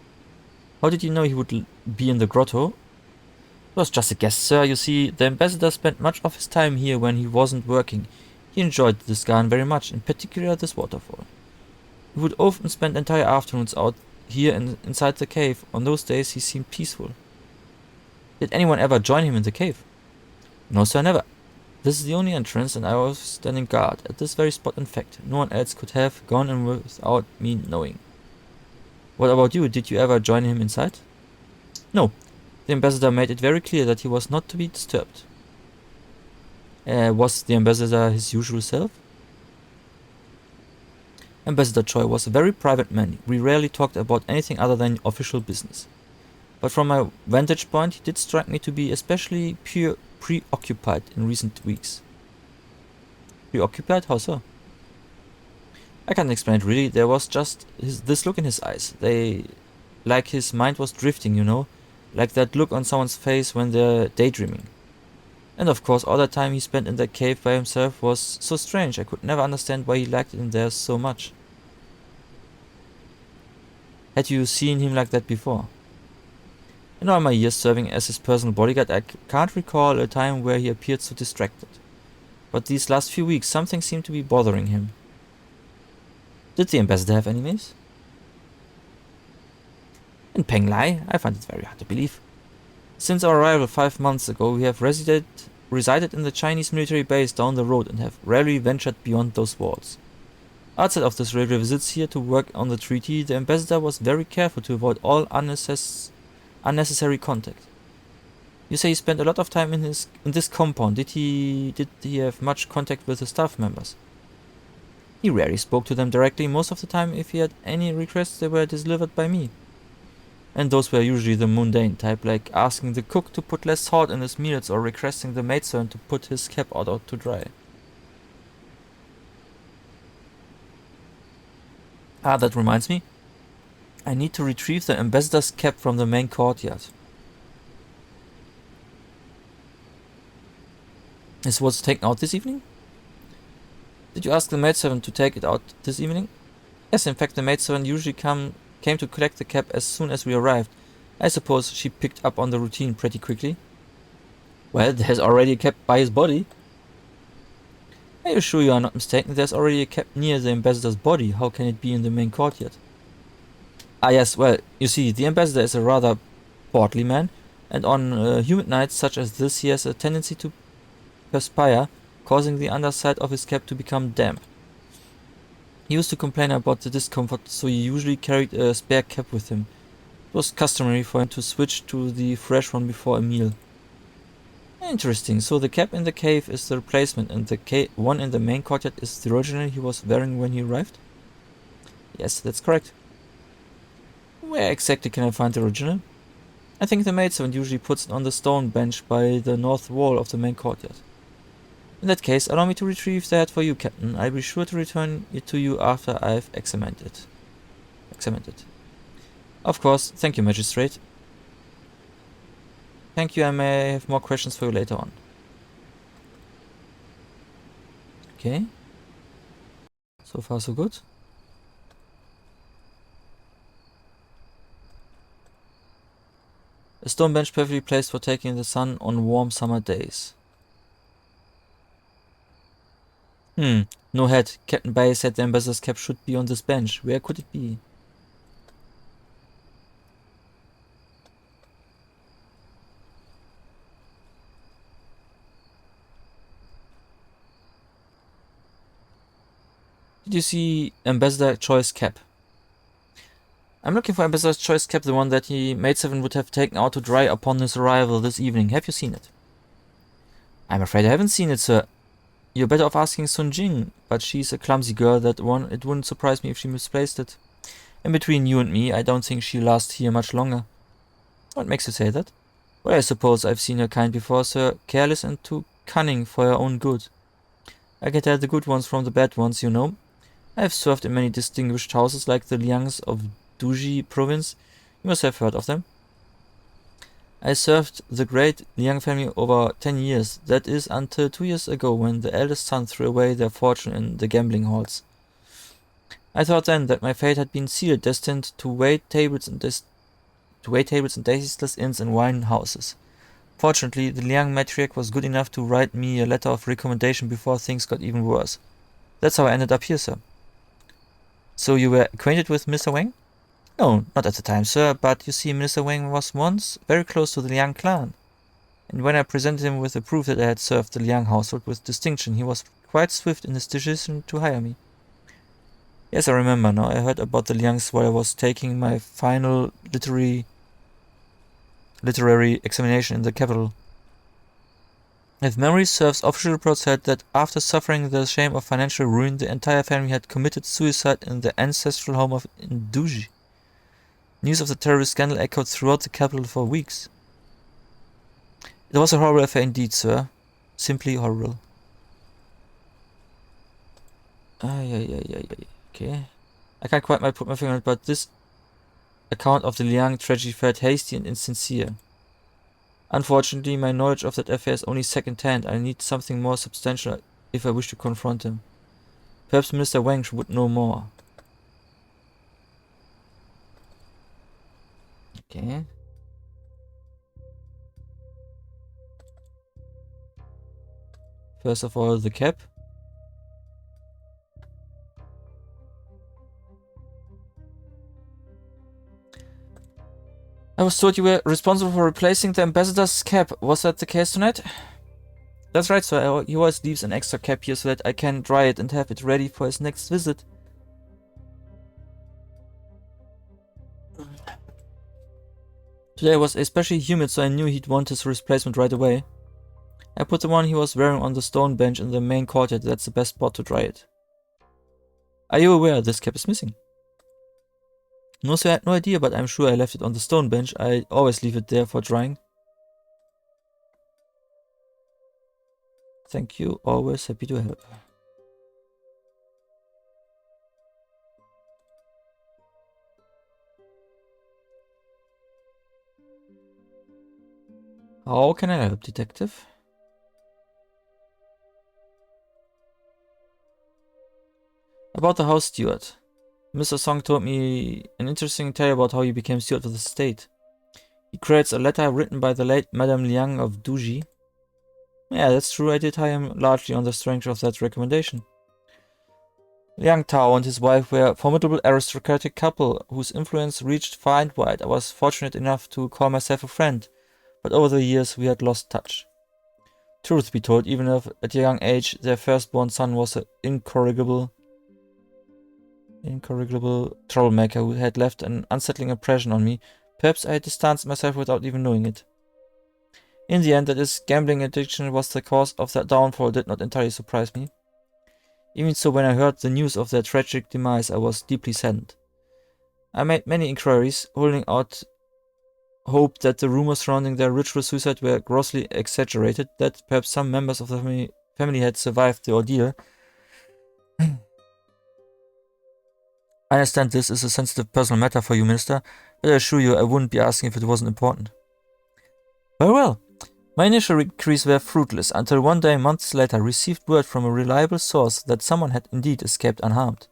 How did you know he would be in the grotto? It was just a guess, sir. You see, the ambassador spent much of his time here when he wasn't working. He enjoyed this garden very much, in particular this waterfall. He would often spend entire afternoons out here inside the cave. On those days he seemed peaceful. Did anyone ever join him in the cave? No, sir, never. This is the only entrance, and I was standing guard at this very spot. In fact, no one else could have gone in without me knowing. What about you? Did you ever join him inside? No. The ambassador made it very clear that he was not to be disturbed. Was the ambassador his usual self? Ambassador Choi was a very private man. We rarely talked about anything other than official business. But from my vantage point, he did strike me to be especially preoccupied in recent weeks. Preoccupied? How so? I can't explain it really. There was just this look in his eyes. Like his mind was drifting, you know? Like that look on someone's face when they're daydreaming. And of course, all the time he spent in that cave by himself was so strange. I could never understand why he liked it in there so much. Had you seen him like that before? In all my years serving as his personal bodyguard, I can't recall a time where he appeared so distracted. But these last few weeks, something seemed to be bothering him. Did the ambassador have enemies? In Penglai, I find it very hard to believe. Since our arrival 5 months ago, we have resided in the Chinese military base down the road and have rarely ventured beyond those walls. Outside of this regular visits here to work on the treaty, the ambassador was very careful to avoid all unnecessary contact. You say he spent a lot of time in this compound. Did he have much contact with the staff members? He rarely spoke to them directly. Most of the time, if he had any requests, they were delivered by me. And those were usually the mundane type, like asking the cook to put less salt in his meals or requesting the maidservant to put his cap out to dry. Ah, that reminds me. I need to retrieve the ambassador's cap from the main courtyard. This was taken out this evening? Did you ask the maidservant to take it out this evening? Yes, in fact, the maidservant usually came to collect the cap as soon as we arrived. I suppose she picked up on the routine pretty quickly. Well, there's already a cap by his body. Are you sure you are not mistaken? There's already a cap near the ambassador's body. How can it be in the main courtyard? Ah yes, well, you see, the ambassador is a rather portly man, and on humid nights such as this he has a tendency to perspire, causing the underside of his cap to become damp. He used to complain about the discomfort, so he usually carried a spare cap with him. It was customary for him to switch to the fresh one before a meal. Interesting, so the cap in the cave is the replacement, and the one in the main courtyard is the original he was wearing when he arrived? Yes, that's correct. Where exactly can I find the original? I think the maidservant usually puts it on the stone bench by the north wall of the main courtyard. In that case, allow me to retrieve that for you, Captain. I'll be sure to return it to you after I've examined it. Of course, thank you, Magistrate. Thank you, I may have more questions for you later on. Okay. So far so good. A stone bench perfectly placed for taking the sun on warm summer days. No head. Captain Baye said the ambassador's cap should be on this bench. Where could it be? Did you see Ambassador Choi's cap? I'm looking for Ambassador's choice cap, the one that Maid 7 would have taken out to dry upon his arrival this evening. Have you seen it? I'm afraid I haven't seen it, sir. You're better off asking Sun Jing, but she's a clumsy girl, that one. It wouldn't surprise me if she misplaced it. And between you and me, I don't think she'll last here much longer. What makes you say that? Well, I suppose I've seen her kind before, sir. Careless and too cunning for her own good. I can tell the good ones from the bad ones, you know. I've served in many distinguished houses like the Liangs of Duji province. You must have heard of them. I served the great Liang family over 10 years. That is until 2 years ago, when the eldest son threw away their fortune in the gambling halls. I thought then that my fate had been sealed, destined to wait tables in tasteless inns and wine houses. Fortunately, the Liang matriarch was good enough to write me a letter of recommendation before things got even worse. That's how I ended up here, sir. So you were acquainted with Mr. Wang? No, not at the time, sir, but you see, Mr. Wang was once very close to the Liang clan. And when I presented him with the proof that I had served the Liang household with distinction, he was quite swift in his decision to hire me. Yes, I remember now. I heard about the Liangs while I was taking my final literary examination in the capital. If memory serves, official reports said that after suffering the shame of financial ruin, the entire family had committed suicide in their ancestral home of Induji. News of the terrorist scandal echoed throughout the capital for weeks. It was a horrible affair indeed, sir. Simply horrible. Okay. I can't quite put my finger on it, but this account of the Liang tragedy felt hasty and insincere. Unfortunately, my knowledge of that affair is only second-hand. I need something more substantial if I wish to confront him. Perhaps Mr. Wang would know more. Okay. First of all, the cap. I was told you were responsible for replacing the ambassador's cap. Was that the case tonight? That's right, sir. He always leaves an extra cap here so that I can dry it and have it ready for his next visit. Today was especially humid, so I knew he'd want his replacement right away. I put the one he was wearing on the stone bench in the main courtyard. That's the best spot to dry it. Are you aware this cap is missing? No, sir, I had no idea, but I'm sure I left it on the stone bench. I always leave it there for drying. Thank you, always happy to help. How can I help, detective? About the house steward. Mr. Song told me an interesting tale about how he became steward of the state. He credits a letter written by the late Madame Liang of Duji. Yeah, that's true. I did hire him largely on the strength of that recommendation. Liang Tao and his wife were a formidable aristocratic couple whose influence reached far and wide. I was fortunate enough to call myself a friend, but over the years we had lost touch. Truth be told, even if at a young age their firstborn son was an incorrigible troublemaker who had left an unsettling impression on me, perhaps I distanced myself without even knowing it. In the end, that his gambling addiction was the cause of their downfall did not entirely surprise me. Even so, when I heard the news of their tragic demise, I was deeply saddened. I made many inquiries, holding out hope that the rumors surrounding their ritual suicide were grossly exaggerated, that perhaps some members of the family had survived the ordeal. I understand this is a sensitive personal matter for you, Minister, but I assure you I wouldn't be asking if it wasn't important. Very well. My initial inquiries were fruitless, until one day, months later, I received word from a reliable source that someone had indeed escaped unharmed.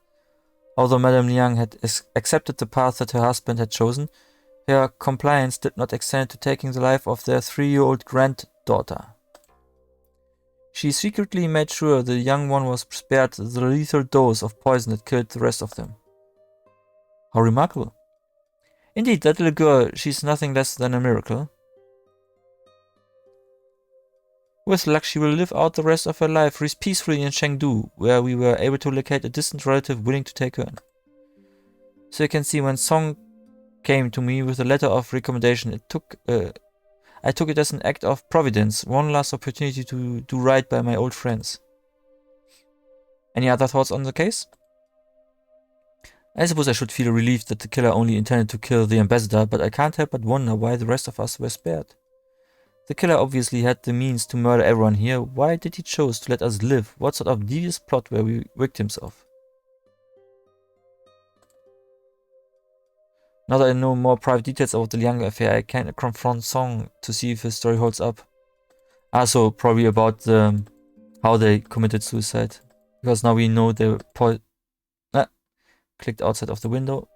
Although Madame Liang had accepted the path that her husband had chosen, her compliance did not extend to taking the life of their 3-year-old granddaughter. She secretly made sure the young one was spared the lethal dose of poison that killed the rest of them. How remarkable. Indeed, that little girl, she's nothing less than a miracle. With luck, she will live out the rest of her life peacefully in Chengdu, where we were able to locate a distant relative willing to take her in. So you can see, when Song came to me with a letter of recommendation. I took it as an act of providence, one last opportunity to do right by my old friends. Any other thoughts on the case? I suppose I should feel relieved that the killer only intended to kill the ambassador, but I can't help but wonder why the rest of us were spared. The killer obviously had the means to murder everyone here. Why did he choose to let us live? What sort of devious plot were we victims of? Now that I know more private details about the Liang affair, I can confront Song to see if his story holds up. Also, probably about how they committed suicide. Because now we know they were clicked outside of the window.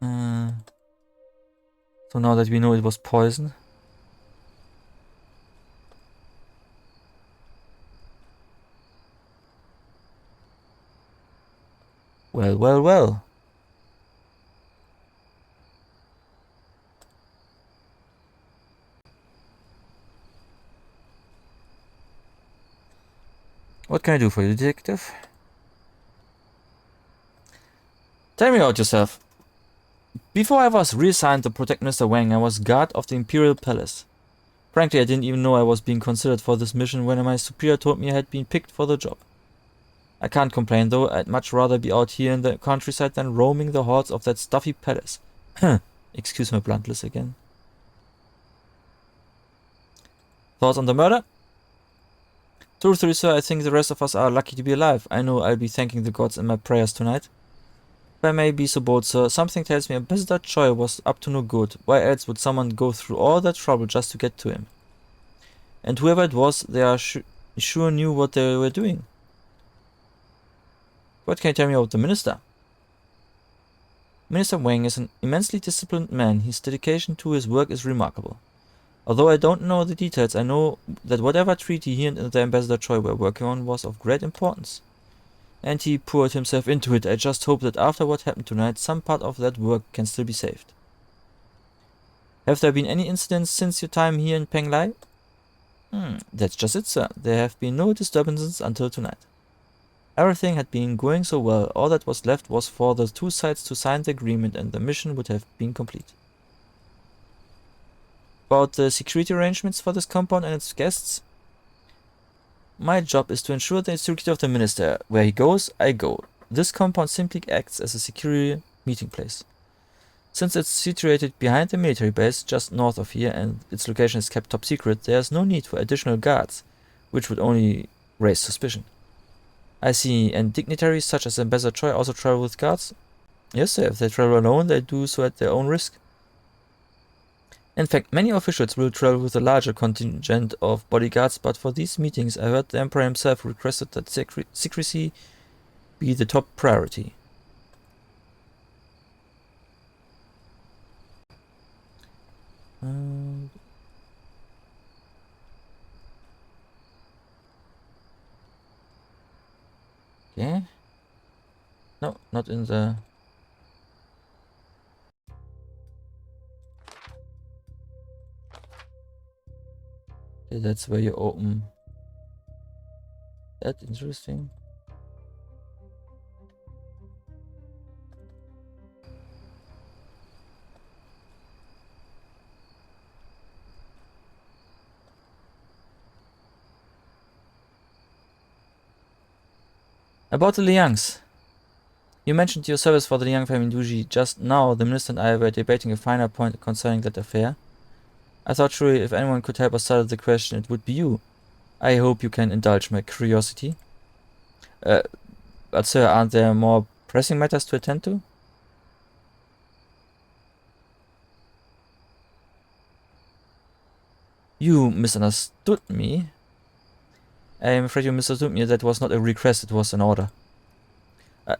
So now that we know it was poison. Well, well, well. What can I do for you, detective? Tell me about yourself. Before I was reassigned to protect Mr. Wang, I was guard of the Imperial Palace. Frankly, I didn't even know I was being considered for this mission when my superior told me I had been picked for the job. I can't complain though, I'd much rather be out here in the countryside than roaming the halls of that stuffy palace. Excuse my bluntness again. Thoughts on the murder? Truthfully, sir, I think the rest of us are lucky to be alive. I know I'll be thanking the gods in my prayers tonight. If I may be so bold, sir, something tells me Ambassador Choi was up to no good. Why else would someone go through all that trouble just to get to him? And whoever it was, they are sure knew what they were doing. What can you tell me about the minister? Minister Wang is an immensely disciplined man. His dedication to his work is remarkable. Although I don't know the details, I know that whatever treaty he and the Ambassador Choi were working on was of great importance. And he poured himself into it. I just hope that after what happened tonight, some part of that work can still be saved. Have there been any incidents since your time here in Penglai? That's just it, sir. There have been no disturbances until tonight. Everything had been going so well. All that was left was for the two sides to sign the agreement and the mission would have been complete. About the security arrangements for this compound and its guests? My job is to ensure the security of the minister. Where he goes, I go. This compound simply acts as a security meeting place. Since it's situated behind the military base just north of here and its location is kept top secret, there's no need for additional guards, which would only raise suspicion. I see, and dignitaries such as Ambassador Choi also travel with guards? Yes, sir. If they travel alone, they do so at their own risk. In fact, many officials will travel with a larger contingent of bodyguards, but for these meetings I heard the Emperor himself requested that secrecy be the top priority. Okay. No, not in the... Okay, that's where you open. That's interesting. About the Liangs. You mentioned your service for the Liang family in Duji. Just now, the minister and I were debating a finer point concerning that affair. I thought surely if anyone could help us settle the question, it would be you. I hope you can indulge my curiosity. But sir, aren't there more pressing matters to attend to? You misunderstood me. I am afraid you misunderstood me. That was not a request, it was an order.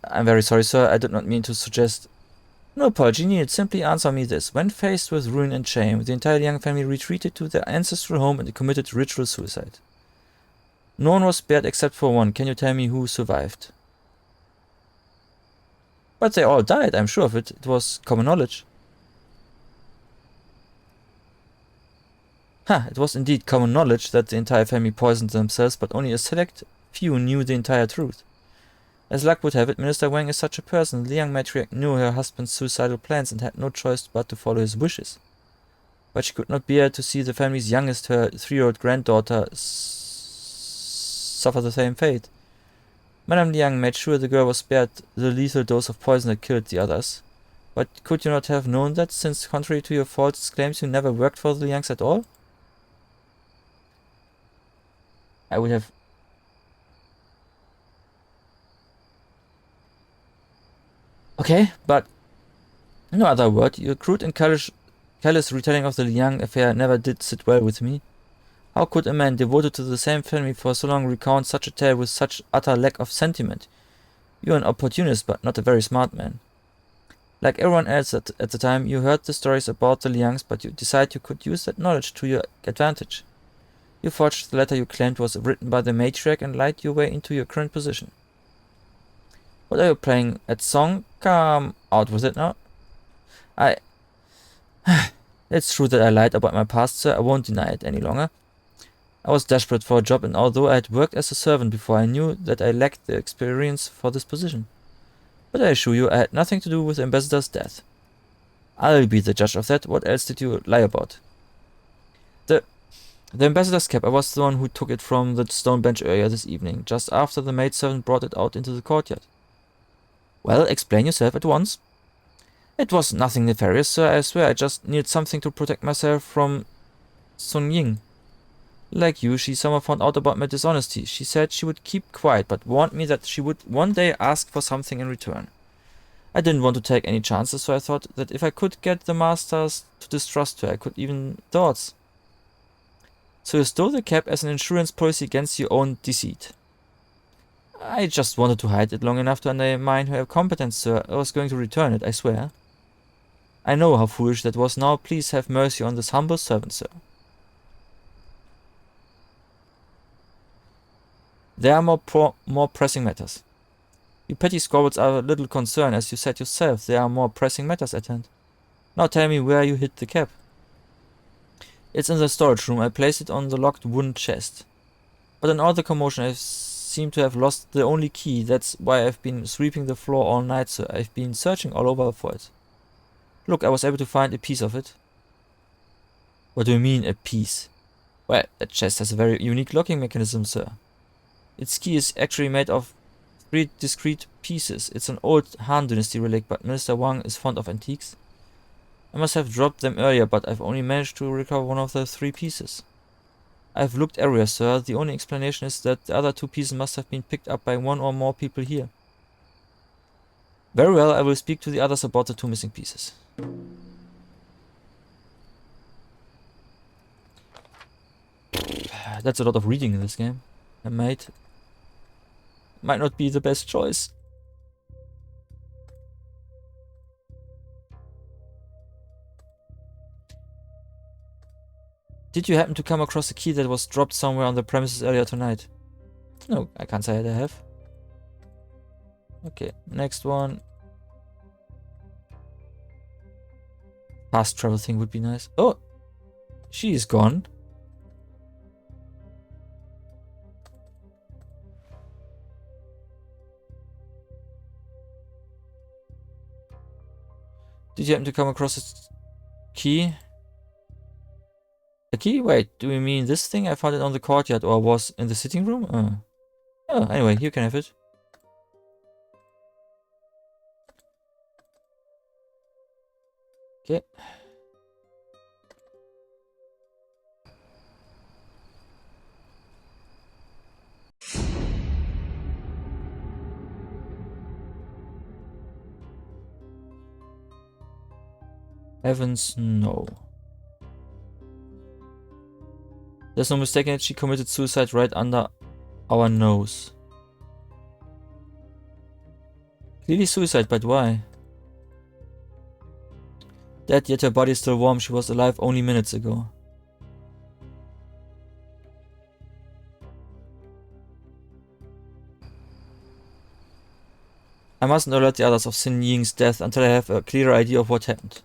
I'm very sorry, sir. I did not mean to suggest... No apology needed. Simply answer me this. When faced with ruin and shame, the entire Liang family retreated to their ancestral home and committed ritual suicide. No one was spared except for one. Can you tell me who survived? But they all died, I'm sure of it. It was common knowledge. It was indeed common knowledge that the entire family poisoned themselves, but only a select few knew the entire truth. As luck would have it, Minister Wang is such a person. The young matriarch knew her husband's suicidal plans and had no choice but to follow his wishes. But she could not bear to see the family's youngest, her 3-year-old granddaughter, suffer the same fate. Madame Liang made sure the girl was spared the lethal dose of poison that killed the others. But could you not have known that, since contrary to your false claims you never worked for the Liangs at all? I would have... Okay, but... no other word. Your crude and careless retelling of the Liang affair never did sit well with me. How could a man devoted to the same family for so long recount such a tale with such utter lack of sentiment? You're an opportunist, but not a very smart man. Like everyone else at the time, you heard the stories about the Liangs, but you decided you could use that knowledge to your advantage. You forged the letter you claimed was written by the matriarch and lied your way into your current position. What are you playing at song? Come out with it now. It's true that I lied about my past, sir. I won't deny it any longer. I was desperate for a job, and although I had worked as a servant before, I knew that I lacked the experience for this position. But I assure you, I had nothing to do with the ambassador's death. I'll be the judge of that. What else did you lie about? The ambassador's cap. I was the one who took it from the stone bench earlier this evening, just after the maidservant brought it out into the courtyard. Well, explain yourself at once. It was nothing nefarious, sir. I swear I just needed something to protect myself from Sun Ying. Like you, she somehow found out about my dishonesty. She said she would keep quiet, but warned me that she would one day ask for something in return. I didn't want to take any chances, so I thought that if I could get the masters to distrust her, I could even thoughts. So you stole the cap as an insurance policy against your own deceit. I just wanted to hide it long enough to undermine her competence, sir. I was going to return it, I swear. I know how foolish that was. Now please have mercy on this humble servant, sir. There are more pressing matters. You petty squabbles are a little concern, as you said yourself. There are more pressing matters at hand. Now tell me where you hid the cap. It's in the storage room. I placed it on the locked wooden chest. But in all the commotion I seem to have lost the only key. That's why I've been sweeping the floor all night, sir. I've been searching all over for it. Look, I was able to find a piece of it. What do you mean, a piece? Well, that chest has a very unique locking mechanism, sir. Its key is actually made of 3 discrete pieces. It's an old Han Dynasty relic, but Minister Wang is fond of antiques. I must have dropped them earlier, but I've only managed to recover one of the 3 pieces. I've looked everywhere, sir. The only explanation is that the other 2 pieces must have been picked up by one or more people here. Very well, I will speak to the others about the 2 missing pieces. That's a lot of reading in this game. I might not be the best choice. Did you happen to come across a key that was dropped somewhere on the premises earlier tonight? No, I can't say that I have. Okay, next one. Fast travel thing would be nice. Oh! She is gone. Did you happen to come across a key? A key? Wait, do you mean this thing? I found it on the courtyard, or was in the sitting room? Oh, anyway, you can have it. Okay. Heavens, no. There's no mistaking it, she committed suicide right under our nose. Clearly suicide, but why? Dead, yet her body is still warm. She was alive only minutes ago. I mustn't alert the others of Sin Ying's death until I have a clearer idea of what happened.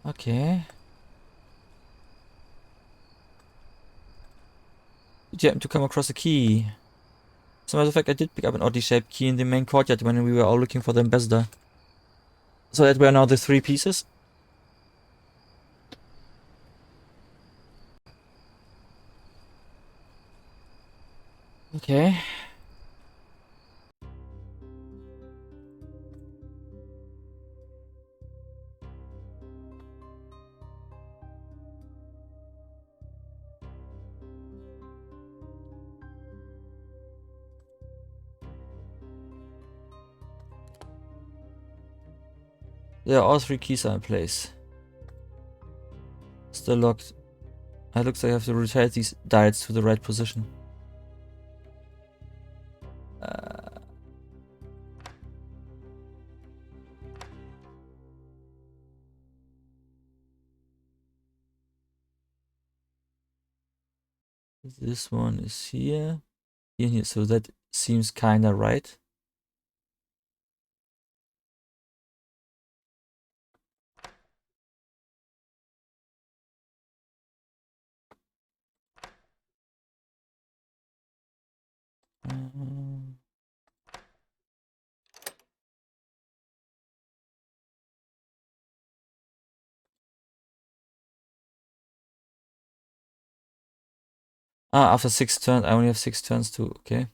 Okay. Did you happen to come across a key? As a matter of fact, I did pick up an oddly shaped key in the main courtyard when we were all looking for the ambassador. So that were now the 3 pieces? Okay. Yeah, all 3 keys are in place. Still locked. It looks like I have to rotate these dials to the right position. This one is here. Here, so that seems kinda right. After 6 turns, I only have 6 turns too, okay.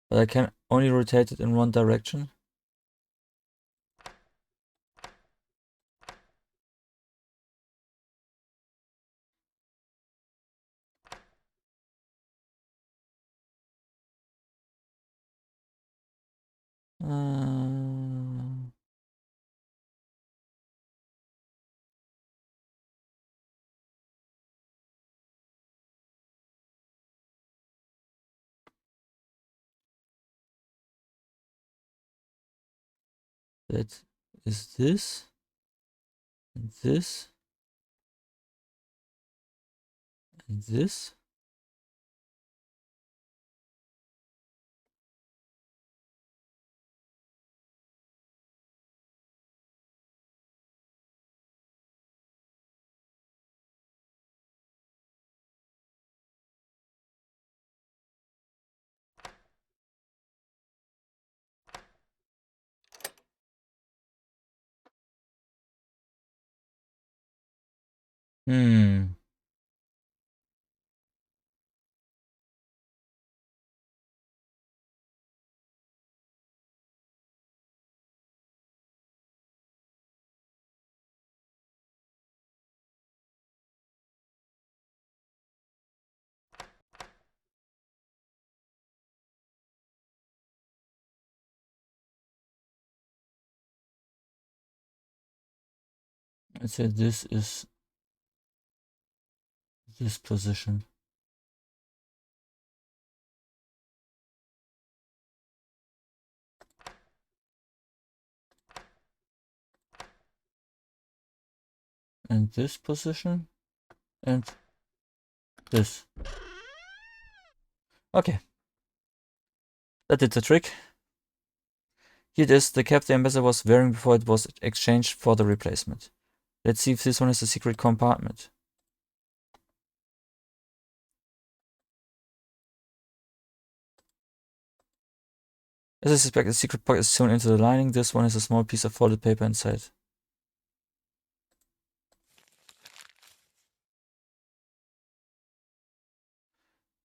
But I can only rotate it in one direction. That is this, and this, and this. Hmm. Let's say this is this position. And this position. And this. Okay. That did the trick. Here it is, the cap the ambassador was wearing before it was exchanged for the replacement. Let's see if this one is a secret compartment. As I suspect, the secret pocket is sewn into the lining. This one has a small piece of folded paper inside.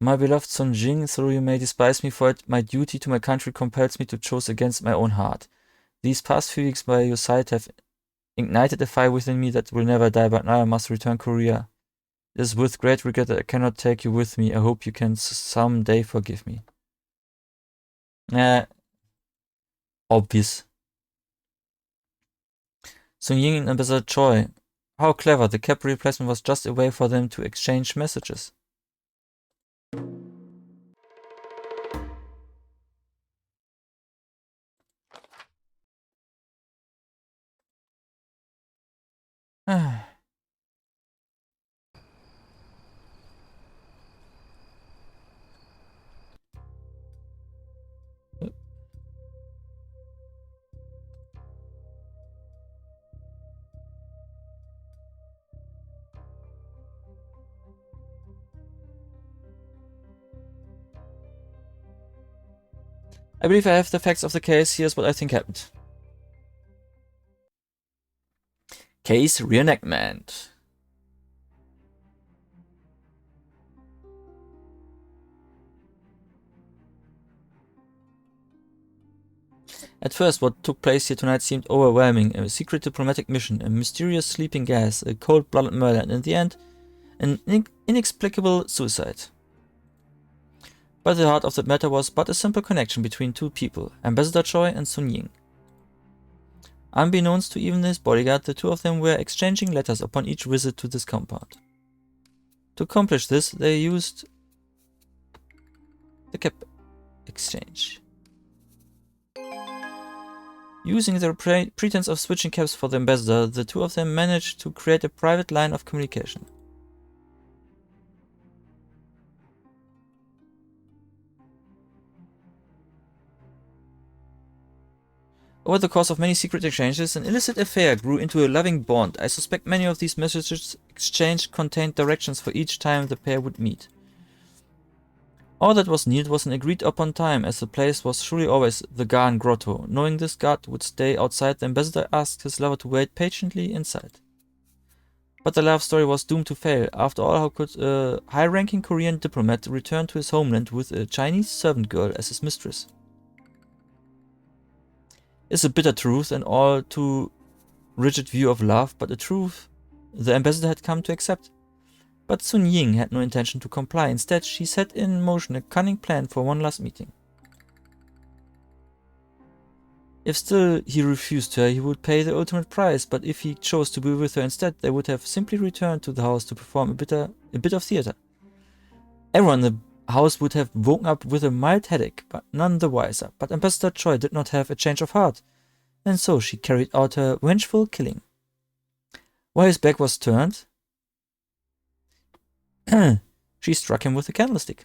My beloved Sun Jing, though you may despise me for it, my duty to my country compels me to choose against my own heart. These past few weeks by your side have ignited a fire within me that will never die, but now I must return Korea. It is with great regret that I cannot take you with me. I hope you can someday forgive me. Obvious. Sun Ying and Ambassador Choi. How clever, the cap replacement was just a way for them to exchange messages. I believe I have the facts of the case. Here's what I think happened. Case Reenactment. At first, what took place here tonight seemed overwhelming. A secret diplomatic mission, a mysterious sleeping gas, a cold-blooded murder, and in the end, an inexplicable suicide. But the heart of that matter was but a simple connection between two people, Ambassador Choi and Sun Ying. Unbeknownst to even his bodyguard, the two of them were exchanging letters upon each visit to this compound. To accomplish this, they used the cap exchange. Using their pretense of switching caps for the ambassador, the two of them managed to create a private line of communication. Over the course of many secret exchanges, an illicit affair grew into a loving bond. I suspect many of these messages exchanged contained directions for each time the pair would meet. All that was needed was an agreed-upon time, as the place was surely always the Garn Grotto. Knowing this guard would stay outside, the ambassador asked his lover to wait patiently inside. But the love story was doomed to fail. After all, how could a high-ranking Korean diplomat return to his homeland with a Chinese servant girl as his mistress? It's a bitter truth, an all too rigid view of love, but a truth the ambassador had come to accept. But Sun Ying had no intention to comply. Instead, she set in motion a cunning plan for one last meeting. If still he refused her, he would pay the ultimate price, but if he chose to be with her instead, they would have simply returned to the house to perform a bit of theater. Everyone in the house would have woken up with a mild headache, but none the wiser. But Ambassador Choi did not have a change of heart, and so she carried out her vengeful killing. While his back was turned, she struck him with a candlestick.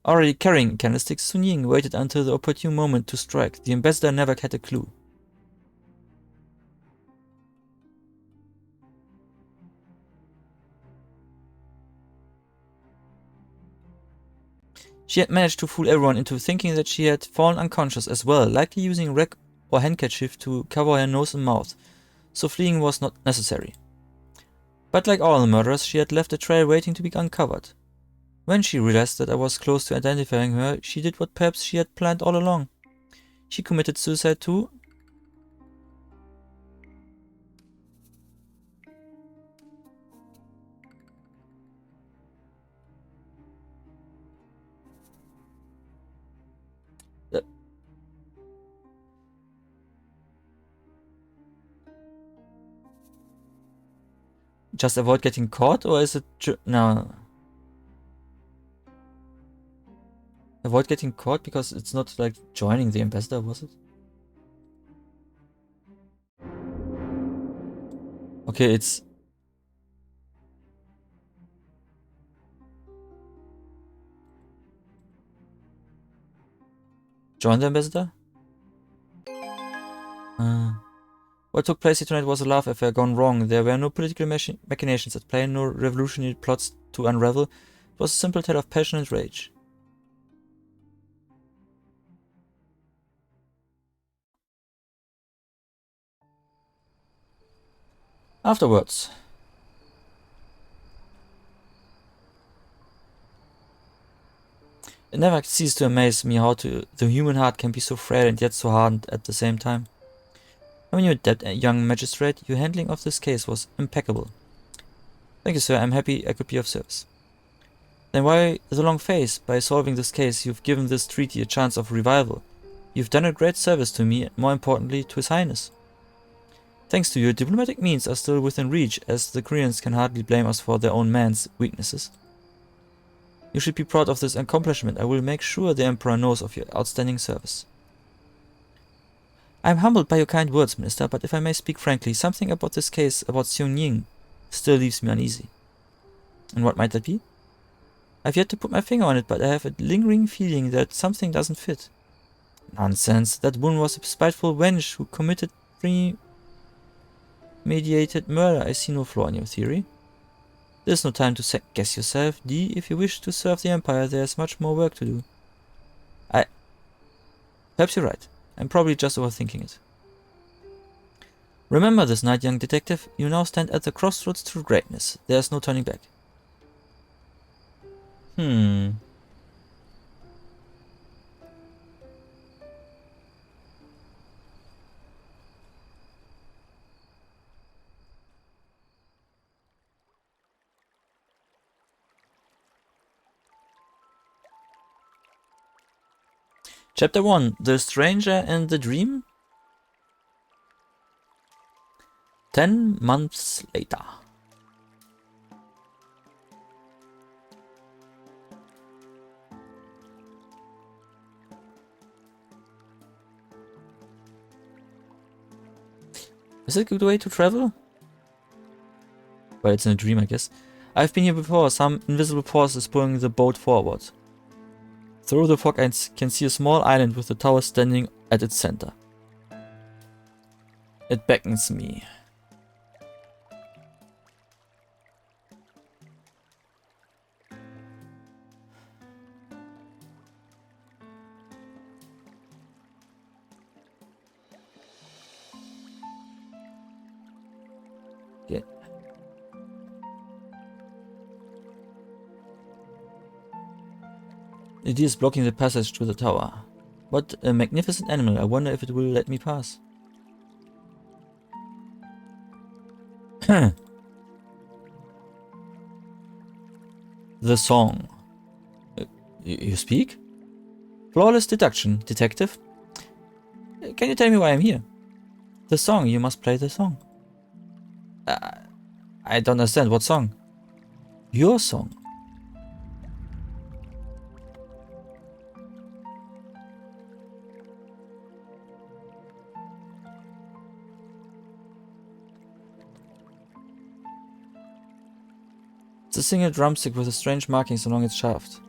Already carrying a candlestick, Sun Ying waited until the opportune moment to strike. The ambassador never had a clue. She had managed to fool everyone into thinking that she had fallen unconscious as well, likely using a rag or handkerchief to cover her nose and mouth, so fleeing was not necessary. But like all the murderers, she had left a trail waiting to be uncovered. When she realized that I was close to identifying her, she did what perhaps she had planned all along. She committed suicide too. Just avoid getting caught, or is it... No. Avoid getting caught because it's not like joining the ambassador, was it? Okay, it's... Join the ambassador? What took place here tonight was a love affair gone wrong. There were no political machinations at play, no revolutionary plots to unravel. It was a simple tale of passion and rage. Afterwards. It never ceased to amaze me how the human heart can be so frail and yet so hardened at the same time. When you adept young magistrate, your handling of this case was impeccable. Thank you, sir. I'm happy I could be of service. Then why the long face? By solving this case, you've given this treaty a chance of revival. You've done a great service to me, and more importantly, to His Highness. Thanks to you, diplomatic means are still within reach, as the Koreans can hardly blame us for their own man's weaknesses. You should be proud of this accomplishment. I will make sure the Emperor knows of your outstanding service. I am humbled by your kind words, Minister, but if I may speak frankly, something about this case, about Sun Ying, still leaves me uneasy. And what might that be? I've yet to put my finger on it, but I have a lingering feeling that something doesn't fit. Nonsense. That woman was a spiteful wench who committed premeditated murder. I see no flaw in your theory. There's no time to second-guess yourself, D. If you wish to serve the Empire, there's much more work to do. Perhaps you're right. I'm probably just overthinking it. Remember this night, young detective. You now stand at the crossroads to greatness. There's no turning back. Chapter 1. The Stranger and the Dream. 10 months later. Is it a good way to travel? Well, it's in a dream, I guess. I've been here before. Some invisible force is pulling the boat forward. Through the fog, I can see a small island with the tower standing at its center. It beckons me. Okay. It is blocking the passage to the tower. What a magnificent animal. I wonder if it will let me pass. The song. You speak? Flawless deduction, detective. Can you tell me why I'm here? The song. You must play the song. I don't understand. What song? Your song. It's a single drumstick with a strange markings along its shaft.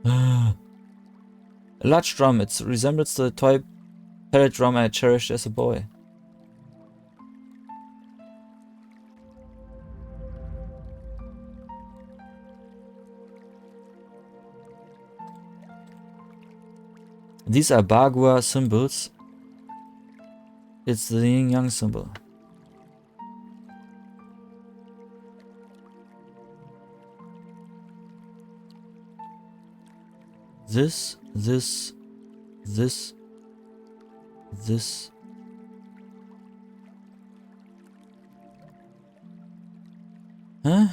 A large drum. It resembles the toy pellet drum I cherished as a boy. These are Bagua symbols. It's the yin-yang symbol. This. Huh?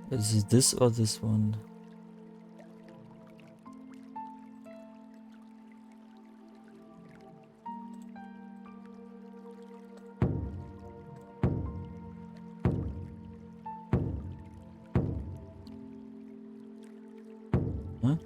Is it this or this one? Huh?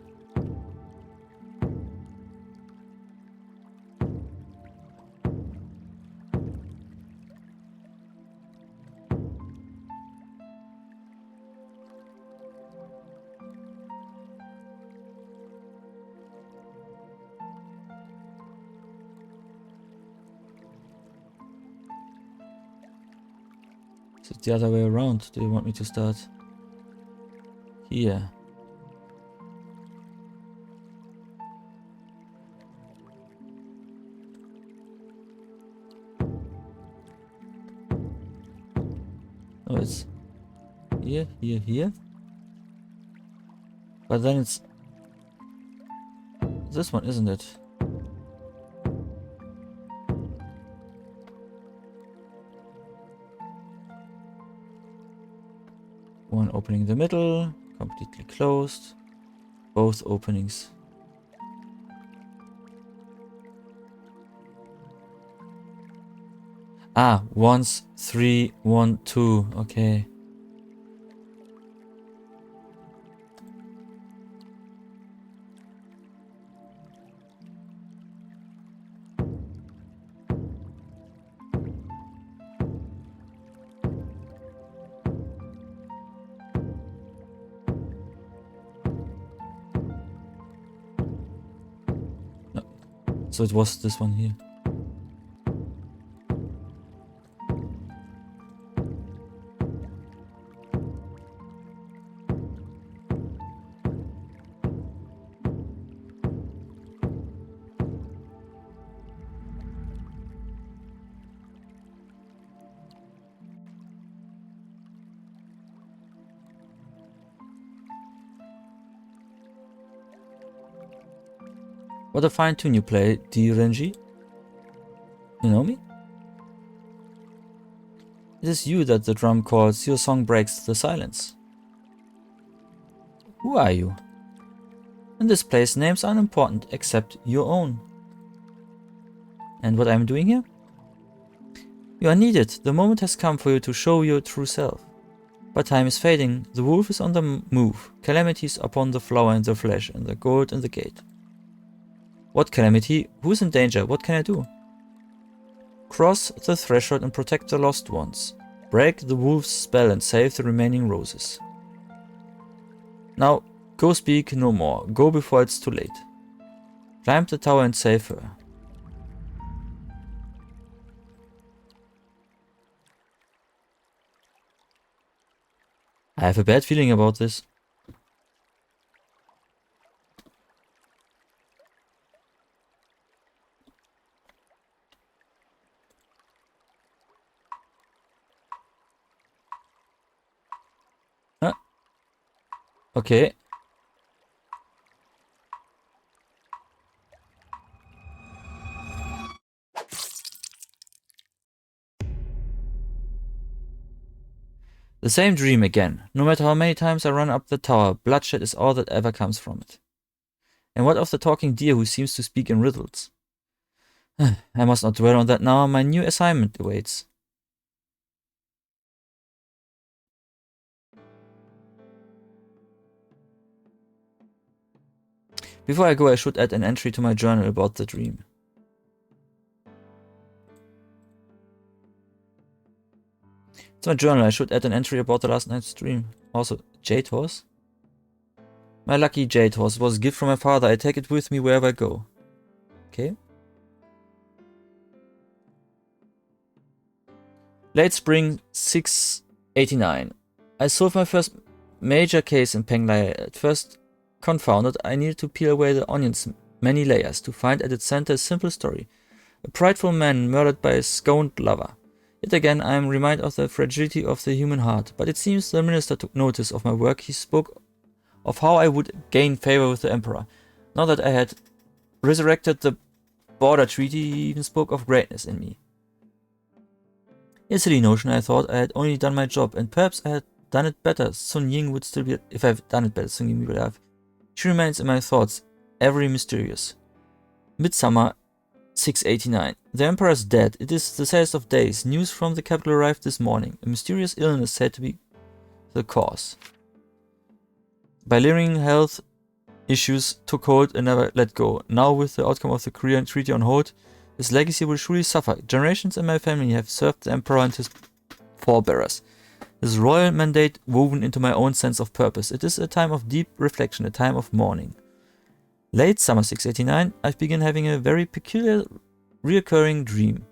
Is it the other way around? Do you want me to start here? Oh, it's here. But then it's this one, isn't it? One opening in the middle, completely closed. Both openings. Ah, 1, 3, 1, 2. Okay. so it was this one here. What a fine tune you play, D. Renji. You know me? It is you that the drum calls, your song breaks the silence. Who are you? In this place, names are unimportant except your own. And what I'm doing here? You are needed. The moment has come for you to show your true self. But time is fading. The wolf is on the move. Calamities upon the flower and the flesh, and the gold in the gate. What calamity? Who's in danger? What can I do? Cross the threshold and protect the lost ones. Break the wolf's spell and save the remaining roses. Now, go speak no more. Go before it's too late. Climb the tower and save her. I have a bad feeling about this. Huh? Okay. The same dream again. No matter how many times I run up the tower, bloodshed is all that ever comes from it. And what of the talking deer who seems to speak in riddles? I must not dwell on that now. My new assignment awaits. Before I go, I should add an entry to my journal about the dream. It's my journal. I should add an entry about the last night's dream. Also, jade horse? My lucky jade horse was a gift from my father. I take it with me wherever I go. Okay. Late spring 689. I solved my first major case in Penglai. At first confounded, I needed to peel away the onion's many layers to find at its center a simple story. A prideful man murdered by a scorned lover. Yet again I am reminded of the fragility of the human heart, but it seems the minister took notice of my work. He spoke of how I would gain favor with the emperor. Now that I had resurrected the border treaty, he even spoke of greatness in me. A silly notion, I thought. I had only done my job, and perhaps I had done it better. Sun Ying would still be... If I had done it better, Sun Ying would be alive. She remains in my thoughts, every mysterious. Midsummer 689. The emperor is dead. It is the saddest of days. News from the capital arrived this morning. A mysterious illness said to be the cause. Balerian health issues took hold and never let go. Now, with the outcome of the Korean treaty on hold, his legacy will surely suffer. Generations in my family have served the emperor and his forebearers. His royal mandate woven into my own sense of purpose. It is a time of deep reflection, a time of mourning. Late summer 689, I begin having a very peculiar, recurring dream.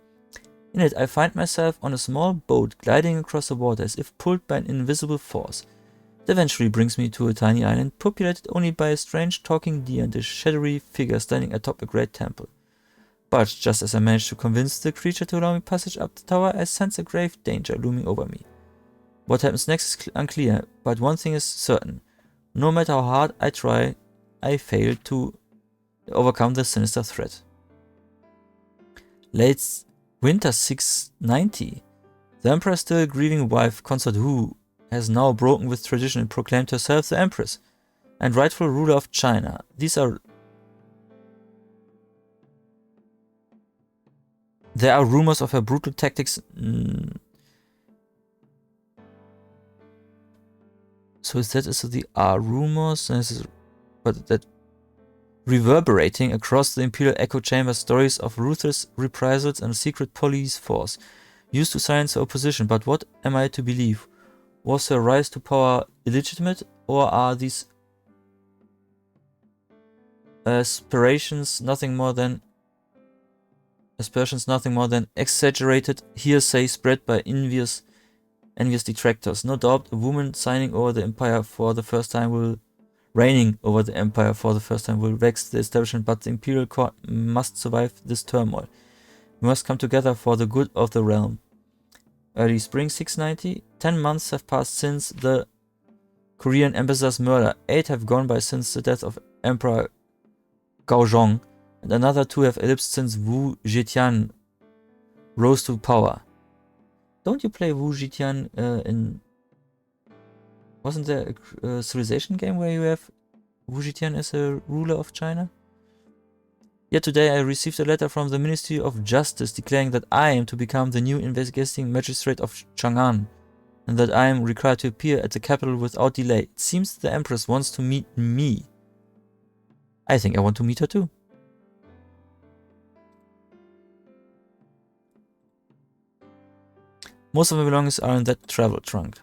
In it, I find myself on a small boat gliding across the water as if pulled by an invisible force. It eventually brings me to a tiny island populated only by a strange talking deer and a shadowy figure standing atop a great temple. But just as I manage to convince the creature to allow me passage up the tower, I sense a grave danger looming over me. What happens next is unclear, but one thing is certain. No matter how hard I try, I fail to overcome the sinister threat. Late winter 690. The emperor's still grieving wife, consort Hu, has now broken with tradition and proclaimed herself the empress and rightful ruler of China. There are rumors of her brutal tactics. So there are rumors, but that reverberating across the imperial echo chamber, stories of ruthless reprisals and a secret police force used to silence her opposition. But what am I to believe? Was her rise to power illegitimate, or are these aspirations nothing more than aspersions nothing more than exaggerated hearsay spread by envious detractors. No doubt a woman reigning over the empire for the first time will vex the establishment, but the imperial court must survive this turmoil. We must come together for the good of the realm. Early spring 690. 10 months have passed since the Korean ambassador's murder. 8 have gone by since the death of Emperor Gaozong, and another 2 have elapsed since Wu Zetian rose to power. Don't you play Wu Zetian in... Wasn't there a civilization game where you have Wu Zetian as a ruler of China? Yet today I received a letter from the Ministry of Justice declaring that I am to become the new investigating magistrate of Chang'an, and that I am required to appear at the capital without delay. It seems the Empress wants to meet me. I think I want to meet her too. Most of my belongings are in that travel trunk.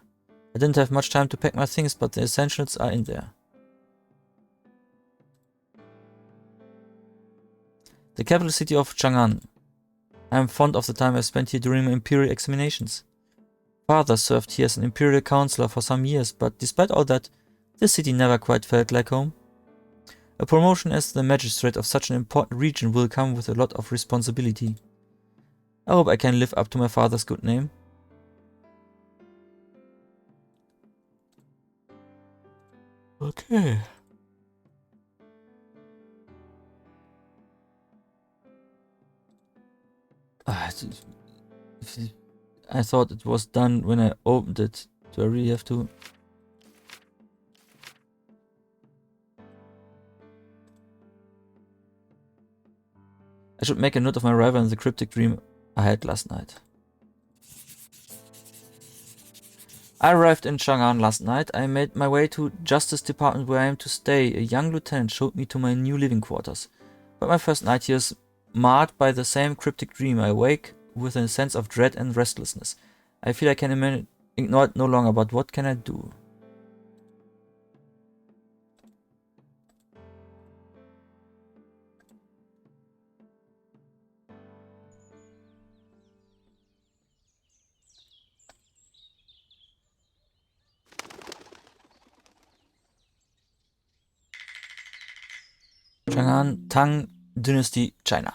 I didn't have much time to pack my things, but the essentials are in there. The capital city of Chang'an. I am fond of the time I spent here during my imperial examinations. Father served here as an imperial counselor for some years, but despite all that, this city never quite felt like home. A promotion as the magistrate of such an important region will come with a lot of responsibility. I hope I can live up to my father's good name. Okay. I thought it was done when I opened it. Do I really have to? I should make a note of my arrival and the cryptic dream I had last night. I arrived in Chang'an last night. I made my way to Justice Department where I am to stay. A young lieutenant showed me to my new living quarters. But my first night here is marred by the same cryptic dream. I wake with a sense of dread and restlessness. I feel I can ignore it no longer, but what can I do? Chang'an, Tang Dynasty, China.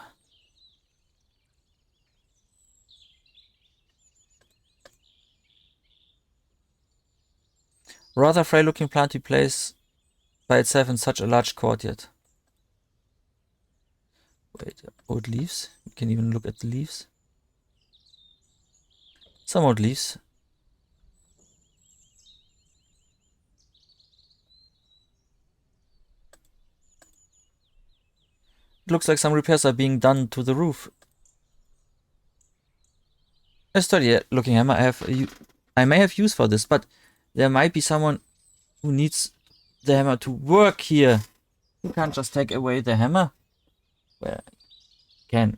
Rather frail looking plant we place by itself in such a large courtyard. Wait, old leaves? We can even look at the leaves. Some old leaves. It looks like some repairs are being done to the roof. A sturdy looking hammer I may have use for this, but there might be someone who needs the hammer to work here. You can't just take away the hammer. Well, can.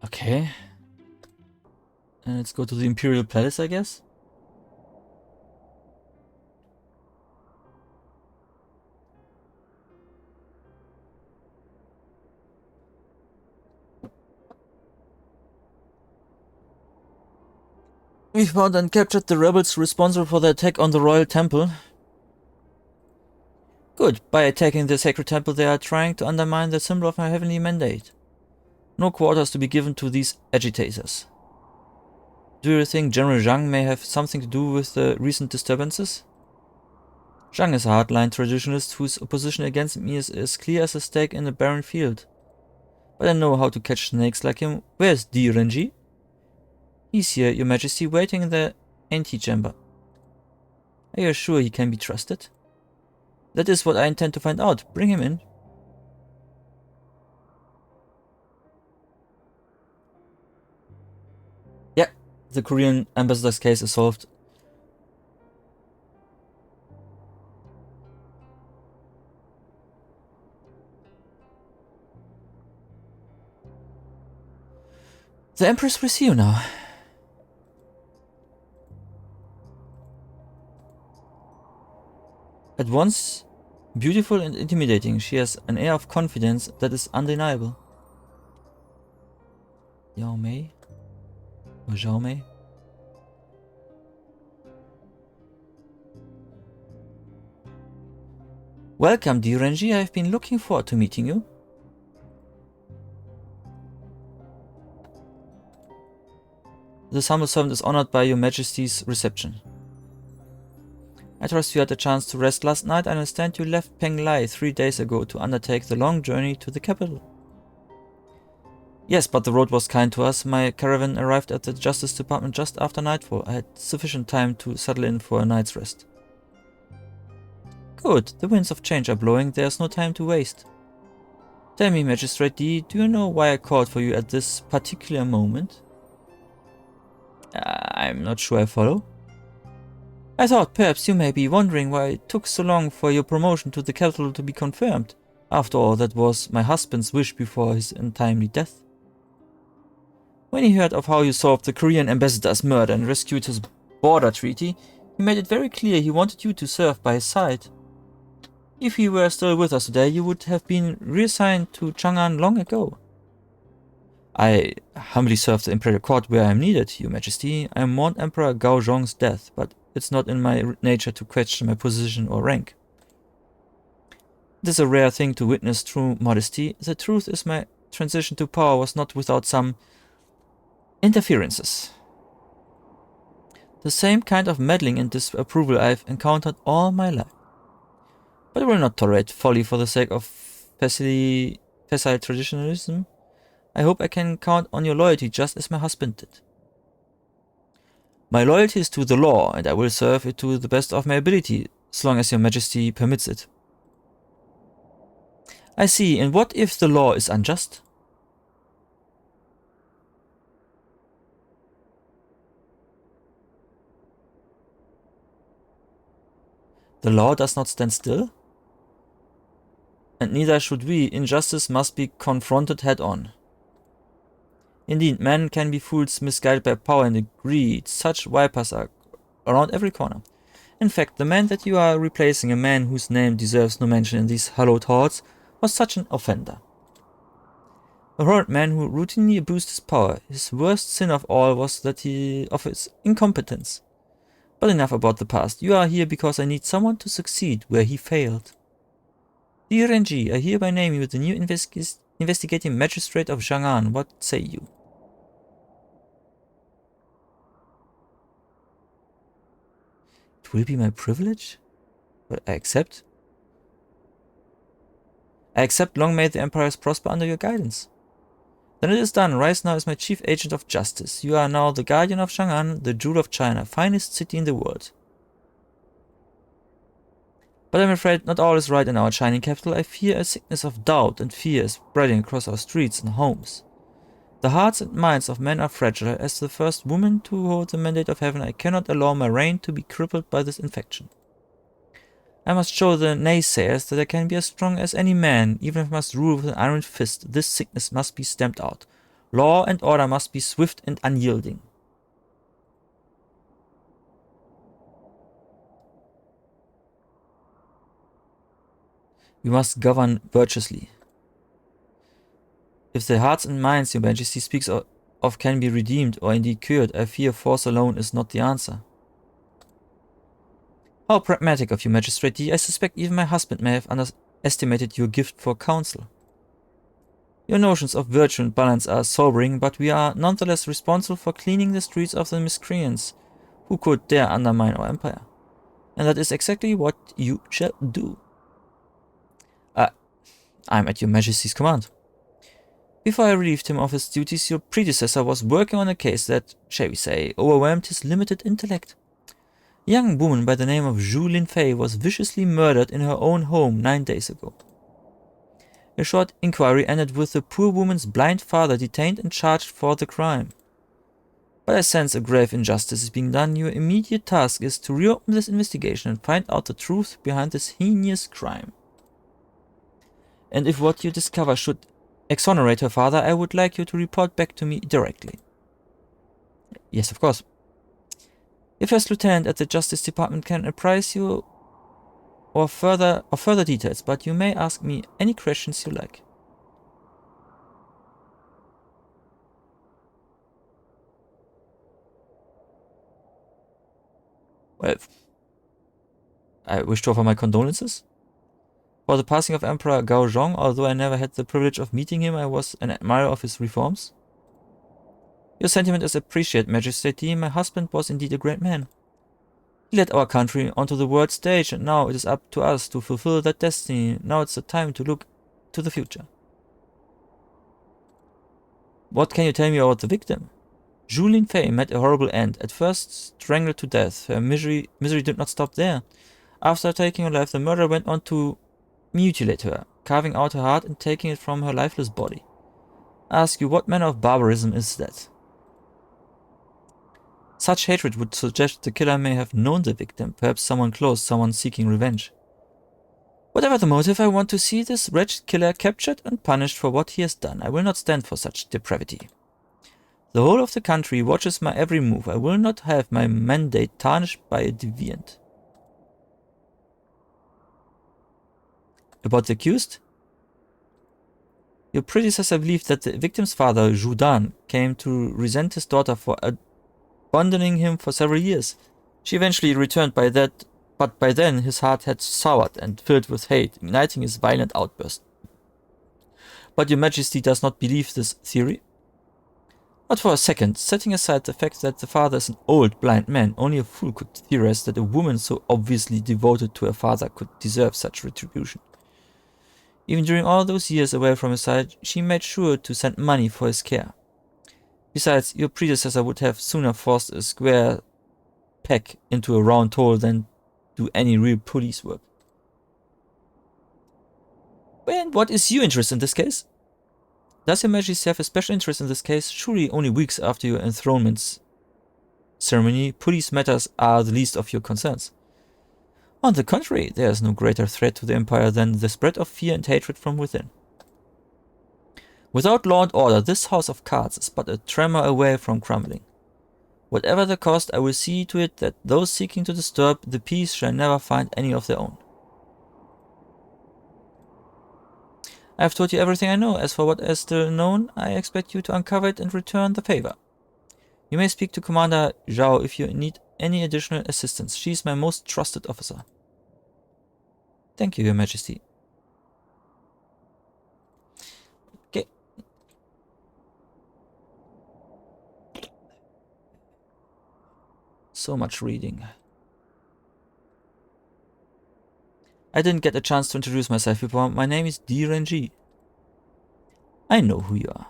Okay. And let's go to the Imperial Palace, I guess. We found and captured the rebels responsible for the attack on the royal temple. Good. By attacking the sacred temple, they are trying to undermine the symbol of my heavenly mandate. No quarters to be given to these agitators. Do you think General Zhang may have something to do with the recent disturbances? Zhang is a hardline traditionalist whose opposition against me is as clear as a stake in a barren field. But I know how to catch snakes like him. Where's Di Renji? He's here, Your Majesty, waiting in the antechamber. Are you sure he can be trusted? That is what I intend to find out. Bring him in. Yeah, the Korean ambassador's case is solved. The Empress will see you now. At once beautiful and intimidating, she has an air of confidence that is undeniable. Yao Mei? Or Zhao Mei? Welcome, dear Renji. I have been looking forward to meeting you. This humble servant is honored by your Majesty's reception. I trust you had a chance to rest last night. I understand you left Penglai 3 days ago to undertake the long journey to the capital. Yes, but the road was kind to us. My caravan arrived at the Justice Department just after nightfall. I had sufficient time to settle in for a night's rest. Good. The winds of change are blowing. There's no time to waste. Tell me, Magistrate D, do you know why I called for you at this particular moment? I'm not sure I follow. I thought perhaps you may be wondering why it took so long for your promotion to the capital to be confirmed. After all, that was my husband's wish before his untimely death. When he heard of how you solved the Korean ambassador's murder and rescued his border treaty, he made it very clear he wanted you to serve by his side. If he were still with us today, you would have been reassigned to Chang'an long ago. I humbly serve the Imperial Court where I am needed, Your Majesty. I mourned Emperor Gao Zhong's death, but it's not in my nature to question my position or rank. It is a rare thing to witness true modesty. The truth is my transition to power was not without some interferences. The same kind of meddling and disapproval I've encountered all my life. But I will not tolerate folly for the sake of facile traditionalism. I hope I can count on your loyalty just as my husband did. My loyalty is to the law, and I will serve it to the best of my ability, as long as your Majesty permits it. I see, and what if the law is unjust? The law does not stand still? And neither should we. Injustice must be confronted head-on. Indeed, men can be fools misguided by power and greed. Such vipers are around every corner. In fact, the man that you are replacing, a man whose name deserves no mention in these hallowed halls, was such an offender. A horrid man who routinely abused his power. His worst sin of all was of his incompetence. But enough about the past. You are here because I need someone to succeed where he failed. Dear Renji, I hereby name you the new investigating magistrate of Chang'an. What say you? It will be my privilege, but I accept. I accept. Long may the empires prosper under your guidance. Then it is done. Rise now as my chief agent of justice. You are now the guardian of Chang'an, the jewel of China, finest city in the world. But I'm afraid not all is right in our shining capital. I fear a sickness of doubt and fear is spreading across our streets and homes. The hearts and minds of men are fragile. As the first woman to hold the mandate of heaven, I cannot allow my reign to be crippled by this infection. I must show the naysayers that I can be as strong as any man, even if I must rule with an iron fist. This sickness must be stamped out. Law and order must be swift and unyielding. We must govern virtuously. If the hearts and minds your Majesty speaks of can be redeemed or indeed cured, I fear force alone is not the answer. How pragmatic of you, Magistrate. I suspect even my husband may have underestimated your gift for counsel. Your notions of virtue and balance are sobering, but we are nonetheless responsible for cleaning the streets of the miscreants who could dare undermine our empire. And that is exactly what you shall do. I'm at your Majesty's command. Before I relieved him of his duties, your predecessor was working on a case that, shall we say, overwhelmed his limited intellect. A young woman by the name of Zhu Linfei was viciously murdered in her own home 9 days ago. A short inquiry ended with the poor woman's blind father detained and charged for the crime. But I sense a grave injustice is being done. Your immediate task is to reopen this investigation and find out the truth behind this heinous crime. And if what you discover should exonerate her father, I would like you to report back to me directly. Yes, of course. If First Lieutenant at the Justice Department can apprise you or further details, but you may ask me any questions you like. Well, I wish to offer my condolences. For the passing of Emperor Gaozhong, although I never had the privilege of meeting him, I was an admirer of his reforms. Your sentiment is appreciated, Majesty. My husband was indeed a great man. He led our country onto the world stage, and now it is up to us to fulfill that destiny. Now it's the time to look to the future. What can you tell me about the victim? Julin Fei met a horrible end. At first strangled to death. Her misery did not stop there. After taking her life, the murderer went on to mutilate her, carving out her heart and taking it from her lifeless body. I ask you, what manner of barbarism is that? Such hatred would suggest the killer may have known the victim, perhaps someone close, someone seeking revenge. Whatever the motive, I want to see this wretched killer captured and punished for what he has done. I will not stand for such depravity. The whole of the country watches my every move. I will not have my mandate tarnished by a deviant. About the accused? Your predecessor believed that the victim's father, Zhu Dan, came to resent his daughter for abandoning him for several years. She eventually returned but by then his heart had soured and filled with hate, igniting his violent outburst. But your Majesty does not believe this theory? Not for a second. Setting aside the fact that the father is an old, blind man, only a fool could theorize that a woman so obviously devoted to her father could deserve such retribution. Even during all those years away from his side, she made sure to send money for his care. Besides, your predecessor would have sooner forced a square peg into a round hole than do any real police work. And what is your interest in this case? Does your Majesty have a special interest in this case? Surely only weeks after your enthronement ceremony, police matters are the least of your concerns. On the contrary, there is no greater threat to the Empire than the spread of fear and hatred from within. Without law and order, this house of cards is but a tremor away from crumbling. Whatever the cost, I will see to it that those seeking to disturb the peace shall never find any of their own. I have told you everything I know. As for what is still known, I expect you to uncover it and return the favor. You may speak to Commander Zhao if you need any additional assistance. She is my most trusted officer. Thank you, Your Majesty. Okay. So much reading. I didn't get a chance to introduce myself before. My name is Reenactment. I know who you are.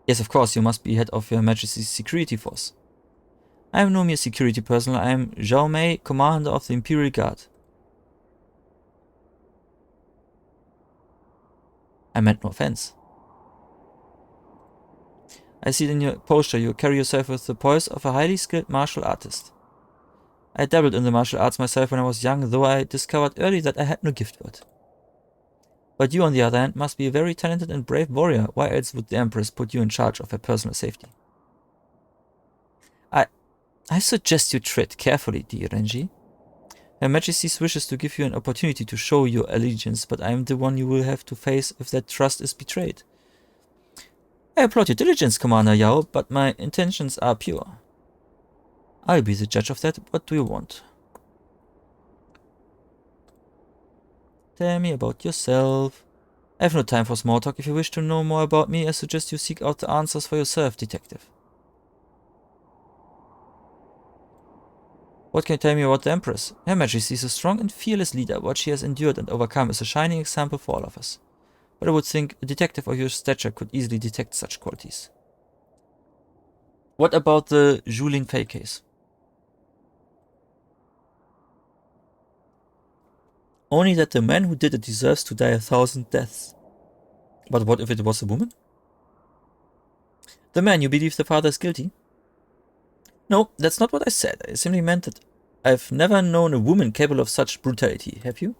Yes, of course, you must be head of Your Majesty's security force. I am no mere security personnel. I am Zhao Mei, commander of the Imperial Guard. I meant no offense. I see it in your posture. You carry yourself with the poise of a highly skilled martial artist. I dabbled in the martial arts myself when I was young, though I discovered early that I had no gift for it. But you, on the other hand, must be a very talented and brave warrior. Why else would the Empress put you in charge of her personal safety? I suggest you tread carefully, dear Renji. Her Majesty's wishes to give you an opportunity to show your allegiance, but I am the one you will have to face if that trust is betrayed. I applaud your diligence, Commander Yao, but my intentions are pure. I'll be the judge of that. What do you want? Tell me about yourself. I have no time for small talk. If you wish to know more about me, I suggest you seek out the answers for yourself, detective. What can you tell me about the Empress? Her Majesty is a strong and fearless leader. What she has endured and overcome is a shining example for all of us. But I would think a detective of your stature could easily detect such qualities. What about the Julin Fei case? Only that the man who did it deserves to die 1,000 deaths. But what if it was a woman? The man, you believe the father is guilty? No, that's not what I said. I simply meant that I've never known a woman capable of such brutality. Have you?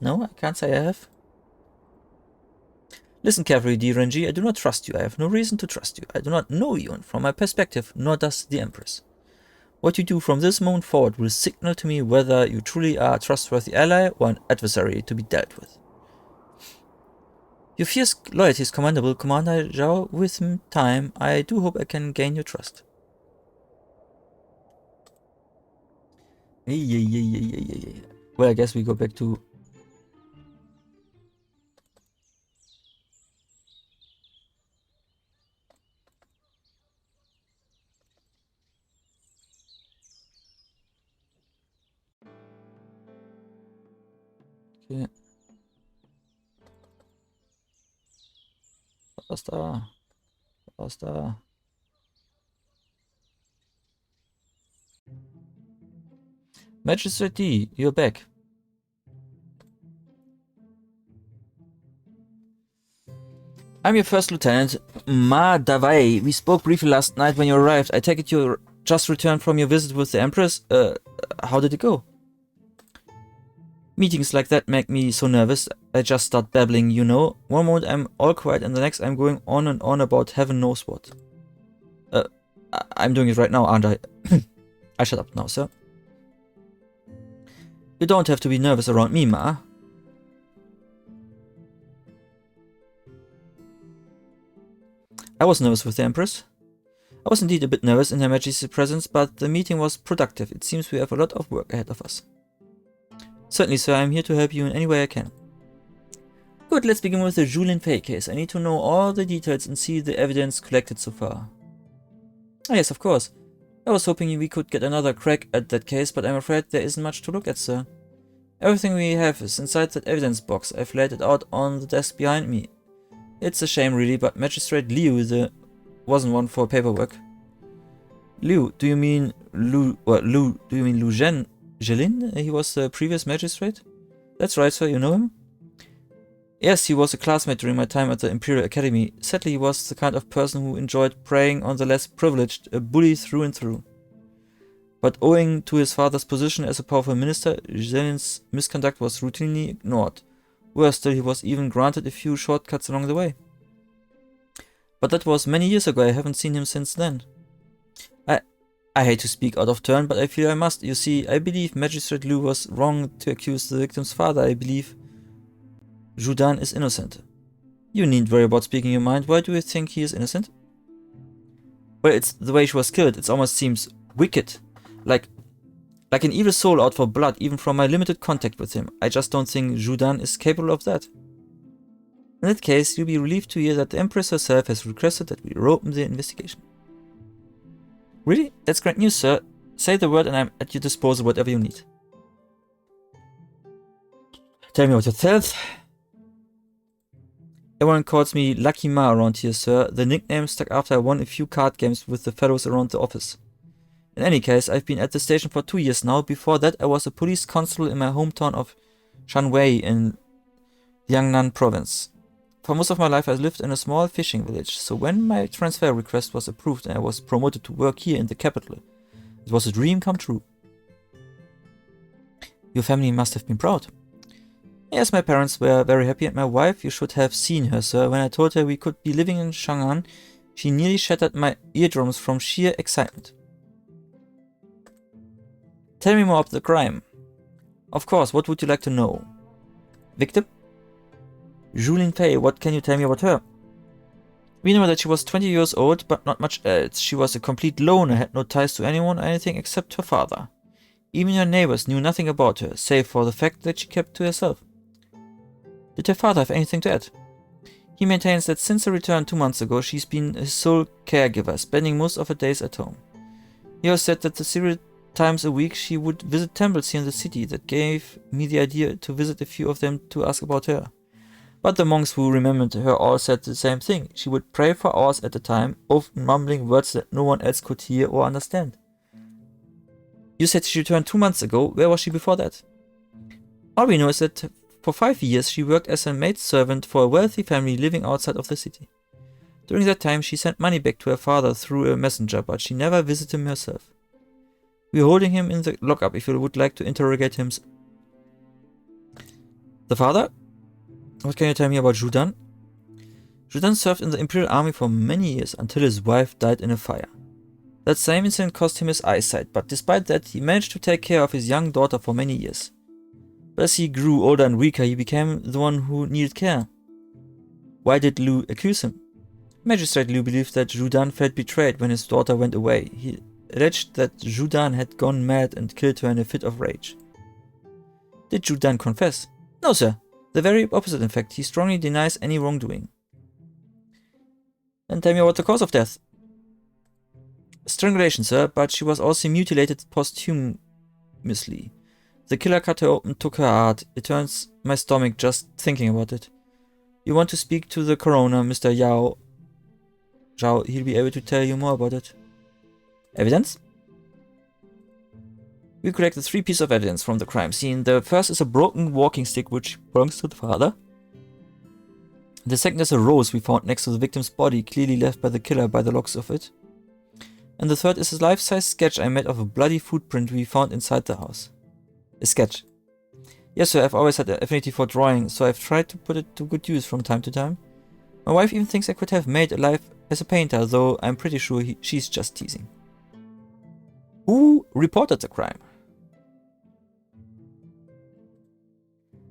No, I can't say I have. Listen carefully, dear Renji. I do not trust you. I have no reason to trust you. I do not know you, and from my perspective, nor does the Empress. What you do from this moment forward will signal to me whether you truly are a trustworthy ally or an adversary to be dealt with. Your fierce loyalty is commendable, Commander Zhao. With time, I do hope I can gain your trust. Well, I guess we go back to... Okay. Was da? Was da? Magistrate D, you're back. I'm your first lieutenant, Ma Davai. We spoke briefly last night when you arrived. I take it you just returned from your visit with the Empress. How did it go? Meetings like that make me so nervous. I just start babbling, you know. One moment I'm all quiet and the next I'm going on and on about heaven knows what. I'm doing it right now, aren't I? I shut up now, sir. You don't have to be nervous around me, Ma. I was nervous with the Empress. I was indeed a bit nervous in Her Majesty's presence, but the meeting was productive. It seems we have a lot of work ahead of us. Certainly, sir, I'm here to help you in any way I can. Good, let's begin with the Julien Fay case. I need to know all the details and see the evidence collected so far. Ah, yes, of course. I was hoping we could get another crack at that case, but I'm afraid there isn't much to look at, sir. Everything we have is inside that evidence box. I've laid it out on the desk behind me. It's a shame, really, but Magistrate Liu wasn't one for paperwork. Liu, do you mean Lu Zhen Jilin? He was the previous magistrate? That's right, sir, you know him? Yes, he was a classmate during my time at the Imperial Academy. Sadly, he was the kind of person who enjoyed preying on the less privileged, a bully through and through. But owing to his father's position as a powerful minister, Jilin's misconduct was routinely ignored. Worse still, he was even granted a few shortcuts along the way. But that was many years ago. I haven't seen him since then. I hate to speak out of turn, but I feel I must. You see, I believe Magistrate Liu was wrong to accuse the victim's father. I believe Zhu Dan is innocent. You needn't worry about speaking your mind. Why do you think he is innocent? Well, it's the way she was killed. It almost seems wicked. Like an evil soul out for blood, even from my limited contact with him. I just don't think Zhu Dan is capable of that. In that case, you'll be relieved to hear that the Empress herself has requested that we reopen the investigation. Really? That's great news, sir. Say the word and I'm at your disposal, whatever you need. Tell me about yourself. Everyone calls me Lucky Ma around here, sir. The nickname stuck after I won a few card games with the fellows around the office. In any case, I've been at the station for 2 years now. Before that, I was a police constable in my hometown of Shanwei in Jiangnan province. For most of my life, I lived in a small fishing village, so when my transfer request was approved and I was promoted to work here in the capital, it was a dream come true. Your family must have been proud. Yes, my parents were very happy, and my wife, you should have seen her, sir. When I told her we could be living in Chang'an, she nearly shattered my eardrums from sheer excitement. Tell me more about the crime. Of course, what would you like to know? Victim? Julien Fay, what can you tell me about her? We know that she was 20 years old, but not much else. She was a complete loner, had no ties to anyone or anything except her father. Even her neighbors knew nothing about her, save for the fact that she kept to herself. Did her father have anything to add? He maintains that since her return 2 months ago, she's been his sole caregiver, spending most of her days at home. He has said that several times a week she would visit temples here in the city. That gave me the idea to visit a few of them to ask about her. But the monks who remembered her all said the same thing. She would pray for hours at a time, often mumbling words that no one else could hear or understand. You said she returned 2 months ago. Where was she before that? All we know is that for 5 years she worked as a maidservant for a wealthy family living outside of the city. During that time she sent money back to her father through a messenger, but she never visited him herself. We're holding him in the lockup if you would like to interrogate him. The father? What can you tell me about Zhu Dan? Zhu Dan served in the Imperial Army for many years until his wife died in a fire. That same incident cost him his eyesight, but despite that, he managed to take care of his young daughter for many years. But as he grew older and weaker, he became the one who needed care. Why did Liu accuse him? Magistrate Liu believed that Zhu Dan felt betrayed when his daughter went away. He alleged that Zhu Dan had gone mad and killed her in a fit of rage. Did Zhu Dan confess? No, sir. The very opposite, in fact. He strongly denies any wrongdoing. Then tell me about the cause of death. Strangulation, sir, but she was also mutilated posthumously. The killer cut her open, took her heart. It turns my stomach just thinking about it. You want to speak to the coroner, Mr. Yao? Zhao, he'll be able to tell you more about it. Evidence? We collected 3 pieces of evidence from the crime scene. The first is a broken walking stick which belongs to the father. The second is a rose we found next to the victim's body, clearly left by the killer by the looks of it. And the third is a life-size sketch I made of a bloody footprint we found inside the house. A sketch. Yes, sir, I've always had an affinity for drawing, so I've tried to put it to good use from time to time. My wife even thinks I could have made a life as a painter, though I'm pretty sure she's just teasing. Who reported the crime?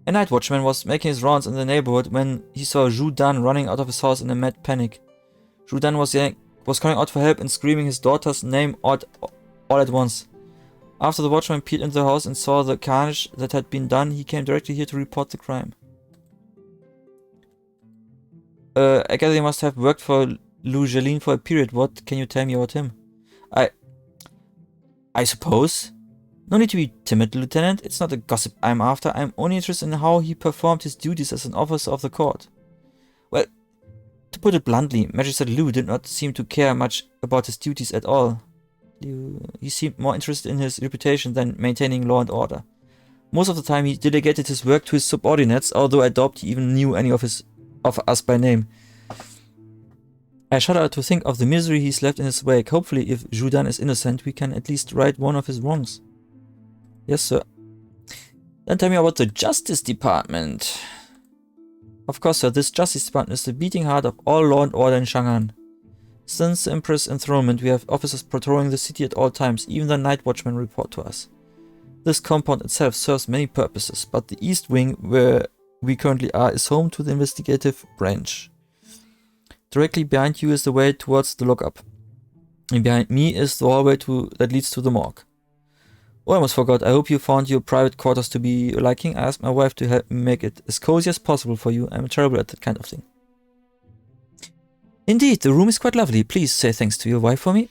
A night watchman was making his rounds in the neighborhood when he saw Zhu Dan running out of his house in a mad panic. Zhu Dan was calling out for help and screaming his daughter's name all at once. After the watchman peered into the house and saw the carnage that had been done, he came directly here to report the crime. I gather you must have worked for Lu Zhelin for a period. What can you tell me about him? I suppose. No need to be timid, Lieutenant. It's not a gossip I'm after. I'm only interested in how he performed his duties as an officer of the court. Well, to put it bluntly, Magistrate Liu did not seem to care much about his duties at all. He seemed more interested in his reputation than maintaining law and order. Most of the time he delegated his work to his subordinates, although I doubt he even knew any of us by name. I shudder to think of the misery he's left in his wake. Hopefully, if Zhu Dan is innocent, we can at least right one of his wrongs. Yes, sir. Then tell me about the Justice Department. Of course, sir, this Justice Department is the beating heart of all law and order in Chang'an. Since the Emperor's enthronement, we have officers patrolling the city at all times. Even the night watchmen report to us. This compound itself serves many purposes, but the East Wing, where we currently are, is home to the investigative branch. Directly behind you is the way towards the lockup. And behind me is the hallway that leads to the morgue. Oh, I almost forgot. I hope you found your private quarters to be liking. I asked my wife to help me make it as cozy as possible for you. I'm terrible at that kind of thing. Indeed, the room is quite lovely. Please say thanks to your wife for me.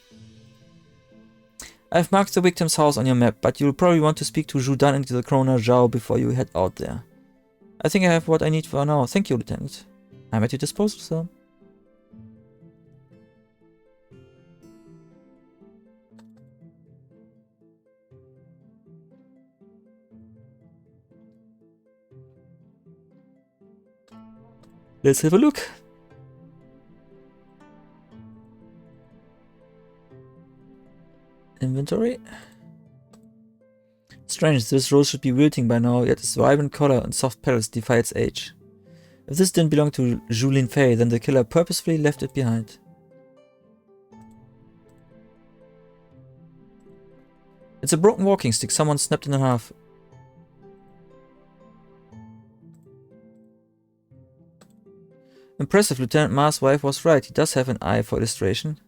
I've marked the victim's house on your map, but you'll probably want to speak to Zhu Dan and the coroner Zhao before you head out there. I think I have what I need for now. Thank you, Lieutenant. I'm at your disposal, sir. Let's have a look. Inventory. Strange, this rose should be wilting by now, yet its vibrant color and soft petals defy its age. If this didn't belong to Zhu Linfei, then the killer purposefully left it behind. It's a broken walking stick, someone snapped it in half. Impressive, Lieutenant Ma's wife was right, he does have an eye for illustration.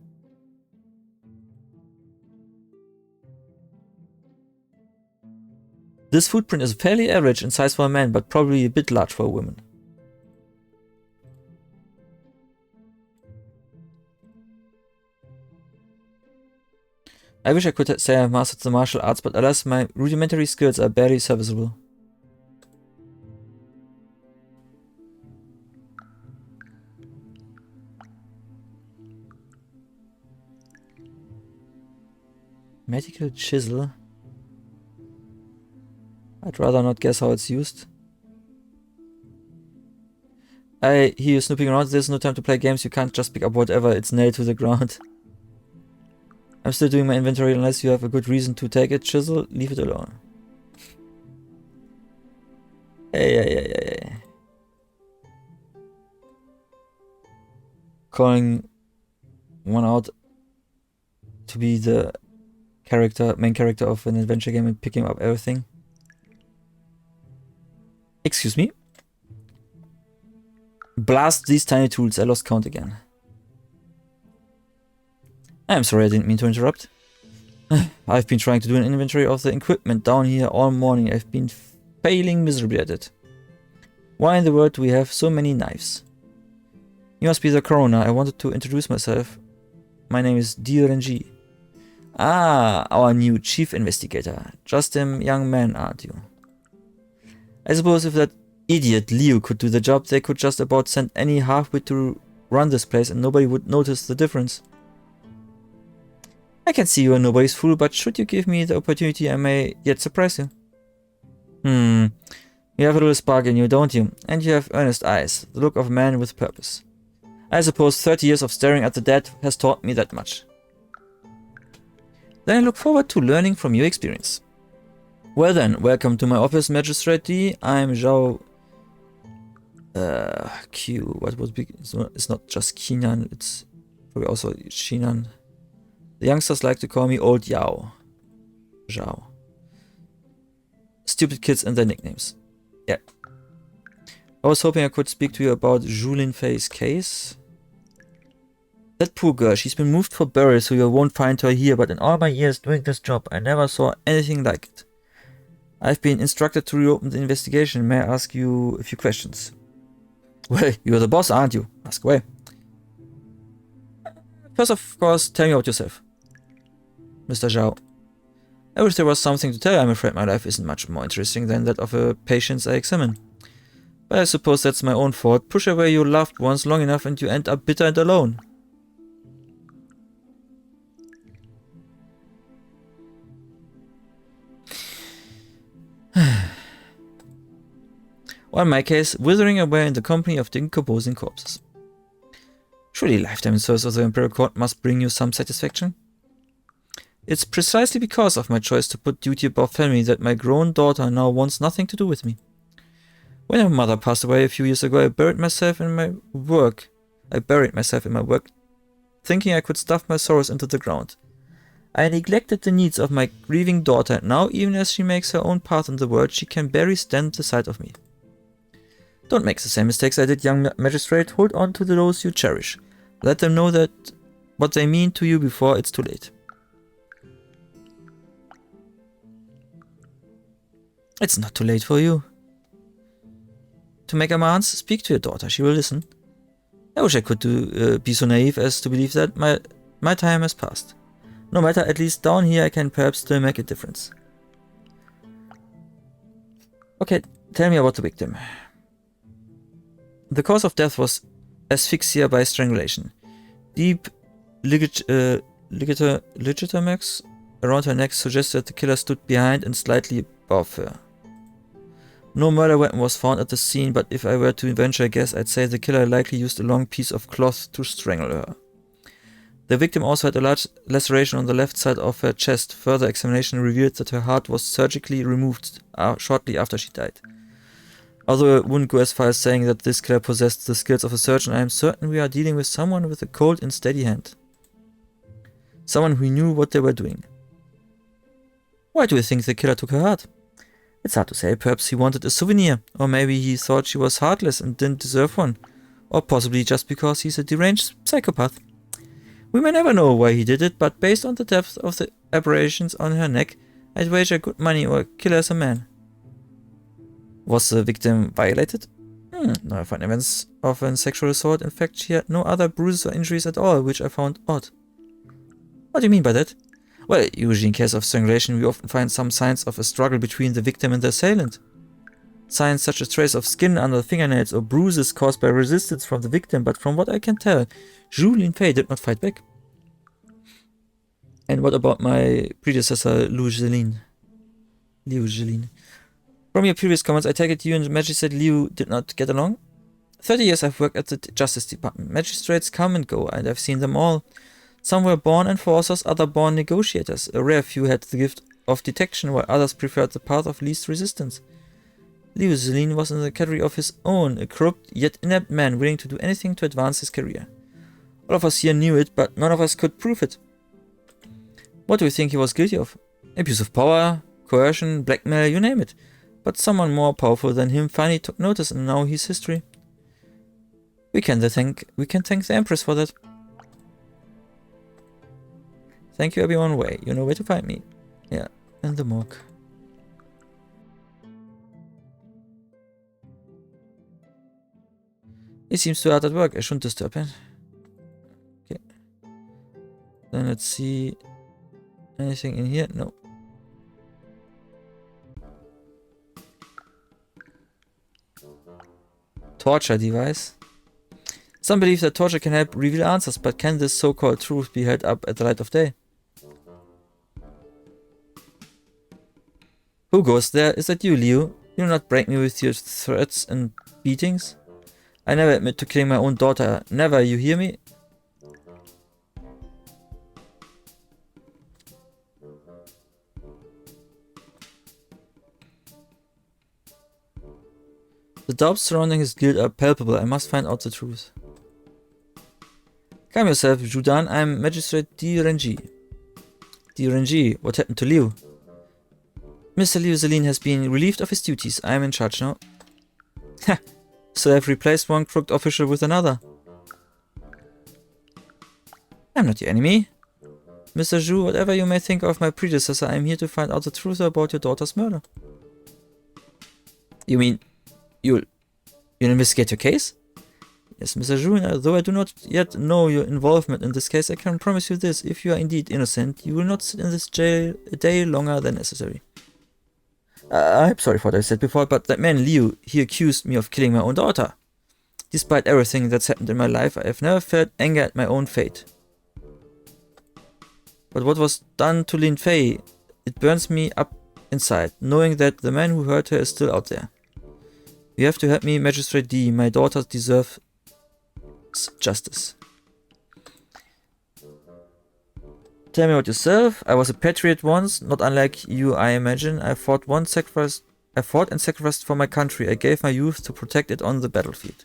This footprint is fairly average in size for a man, but probably a bit large for a woman. I wish I could say I've mastered the martial arts, but alas, my rudimentary skills are barely serviceable. Medical chisel. I'd rather not guess how it's used. I hear you snooping around. There's no time to play games. You can't just pick up whatever. It's nailed to the ground. I'm still doing my inventory unless you have a good reason to take it. Chisel, leave it alone. Hey. Calling one out to be the main character of an adventure game and picking up everything. Excuse me. Blast these tiny tools, I lost count again. I'm sorry, I didn't mean to interrupt. I've been trying to do an inventory of the equipment down here all morning. I've been failing miserably at it. Why in the world do we have so many knives? You must be the coroner. I wanted to introduce myself. My name is DRNG. Ah, our new chief investigator. Just a young man, aren't you? I suppose if that idiot Leo could do the job, they could just about send any half-wit to run this place and nobody would notice the difference. I can see you are nobody's fool, but should you give me the opportunity, I may yet surprise you. You have a little spark in you, don't you? And you have earnest eyes, the look of a man with purpose. I suppose 30 years of staring at the dead has taught me that much. Then I look forward to learning from your experience. Well then, welcome to my office, Magistrate D. I'm Zhao... Q... What would be... It's not just Kinan, it's probably also Shinan. The youngsters like to call me Old Yao. Zhao. Stupid kids and their nicknames. Yeah. I was hoping I could speak to you about Julin Fei's case. That poor girl, she's been moved for burial, so you won't find her here, but in all my years doing this job, I never saw anything like it. I've been instructed to reopen the investigation. May I ask you a few questions? Well, you're the boss, aren't you? Ask away. First, of course, tell me about yourself. Mr. Zhao. I wish there was something to tell. I'm afraid my life isn't much more interesting than that of a patient I examine. But I suppose that's my own fault. Push away your loved ones long enough and you end up bitter and alone. Or in my case, withering away in the company of decomposing corpses. Surely lifetime in service of the Imperial Court must bring you some satisfaction? It's precisely because of my choice to put duty above family that my grown daughter now wants nothing to do with me. When my mother passed away a few years ago, I buried myself in my work, thinking I could stuff my sorrows into the ground. I neglected the needs of my grieving daughter, and now even as she makes her own path in the world, she can barely stand the sight of me. Don't make the same mistakes I did, young magistrate. Hold on to those you cherish. Let them know that what they mean to you before it's too late. It's not too late for you. To make amends, speak to your daughter. She will listen. I wish I could be so naive as to believe that my time has passed. No matter, at least down here I can perhaps still make a difference. Okay, tell me about the victim. The cause of death was asphyxia by strangulation. Deep ligature marks around her neck suggested that the killer stood behind and slightly above her. No murder weapon was found at the scene, but if I were to venture a guess, I'd say the killer likely used a long piece of cloth to strangle her. The victim also had a large laceration on the left side of her chest. Further examination revealed that her heart was surgically removed shortly after she died. Although I wouldn't go as far as saying that this killer possessed the skills of a surgeon, I am certain we are dealing with someone with a cold and steady hand. Someone who knew what they were doing. Why do you think the killer took her heart? It's hard to say. Perhaps he wanted a souvenir, or maybe he thought she was heartless and didn't deserve one, or possibly just because he's a deranged psychopath. We may never know why he did it, but based on the depth of the aberrations on her neck, I'd wager good money or kill her as a man. Was the victim violated? No, I find evidence of a sexual assault. In fact, she had no other bruises or injuries at all, which I found odd. What do you mean by that? Well, usually in case of strangulation, we often find some signs of a struggle between the victim and the assailant. Signs such as traces of skin under the fingernails or bruises caused by resistance from the victim, but from what I can tell, Julin Fei did not fight back. And what about my predecessor, Liu Zhelin? From your previous comments, I take it you and Magistrate Liu did not get along? 30 years I've worked at the Justice Department. Magistrates come and go, and I've seen them all. Some were born enforcers, others born negotiators. A rare few had the gift of detection, while others preferred the path of least resistance. Liu Zhelin was in the category of his own, a corrupt yet inept man willing to do anything to advance his career. All of us here knew it, but none of us could prove it. What do you think he was guilty of? Abuse of power, coercion, blackmail, you name it. But someone more powerful than him finally took notice, and now he's history. We can thank the Empress for that. Thank you, everyone. Way. You know where to find me. Yeah, in the morgue. He seems too hard at work. I shouldn't disturb him. Okay. Then let's see. Anything in here? No. Torture device. Some believe that torture can help reveal answers, but can this so-called truth be held up at the light of day? Who goes there? Is that you, Leo? You do not break me with your threats and beatings. I never admit to killing my own daughter. Never, you hear me? The doubts surrounding his guilt are palpable. I must find out the truth. Calm yourself, Judan. I'm Magistrate D. Renji. D. Renji, what happened to Liu? Mr. Liu Zelin has been relieved of his duties. I am in charge now. Ha! So I've replaced one crooked official with another. I'm not your enemy. Mr. Zhu, whatever you may think of my predecessor, I'm here to find out the truth about your daughter's murder. You mean you'll investigate your case? Yes, Mr. Zhu, though I do not yet know your involvement in this case, I can promise you this. If you are indeed innocent, you will not sit in this jail a day longer than necessary. I'm sorry for what I said before, but that man Liu, he accused me of killing my own daughter. Despite everything that's happened in my life, I have never felt anger at my own fate. But what was done to Lin Fei, it burns me up inside, knowing that the man who hurt her is still out there. You have to help me, Magistrate D. My daughter deserves justice. Tell me about yourself. I was a patriot once, not unlike you, I imagine. I fought and sacrificed for my country. I gave my youth to protect it on the battlefield.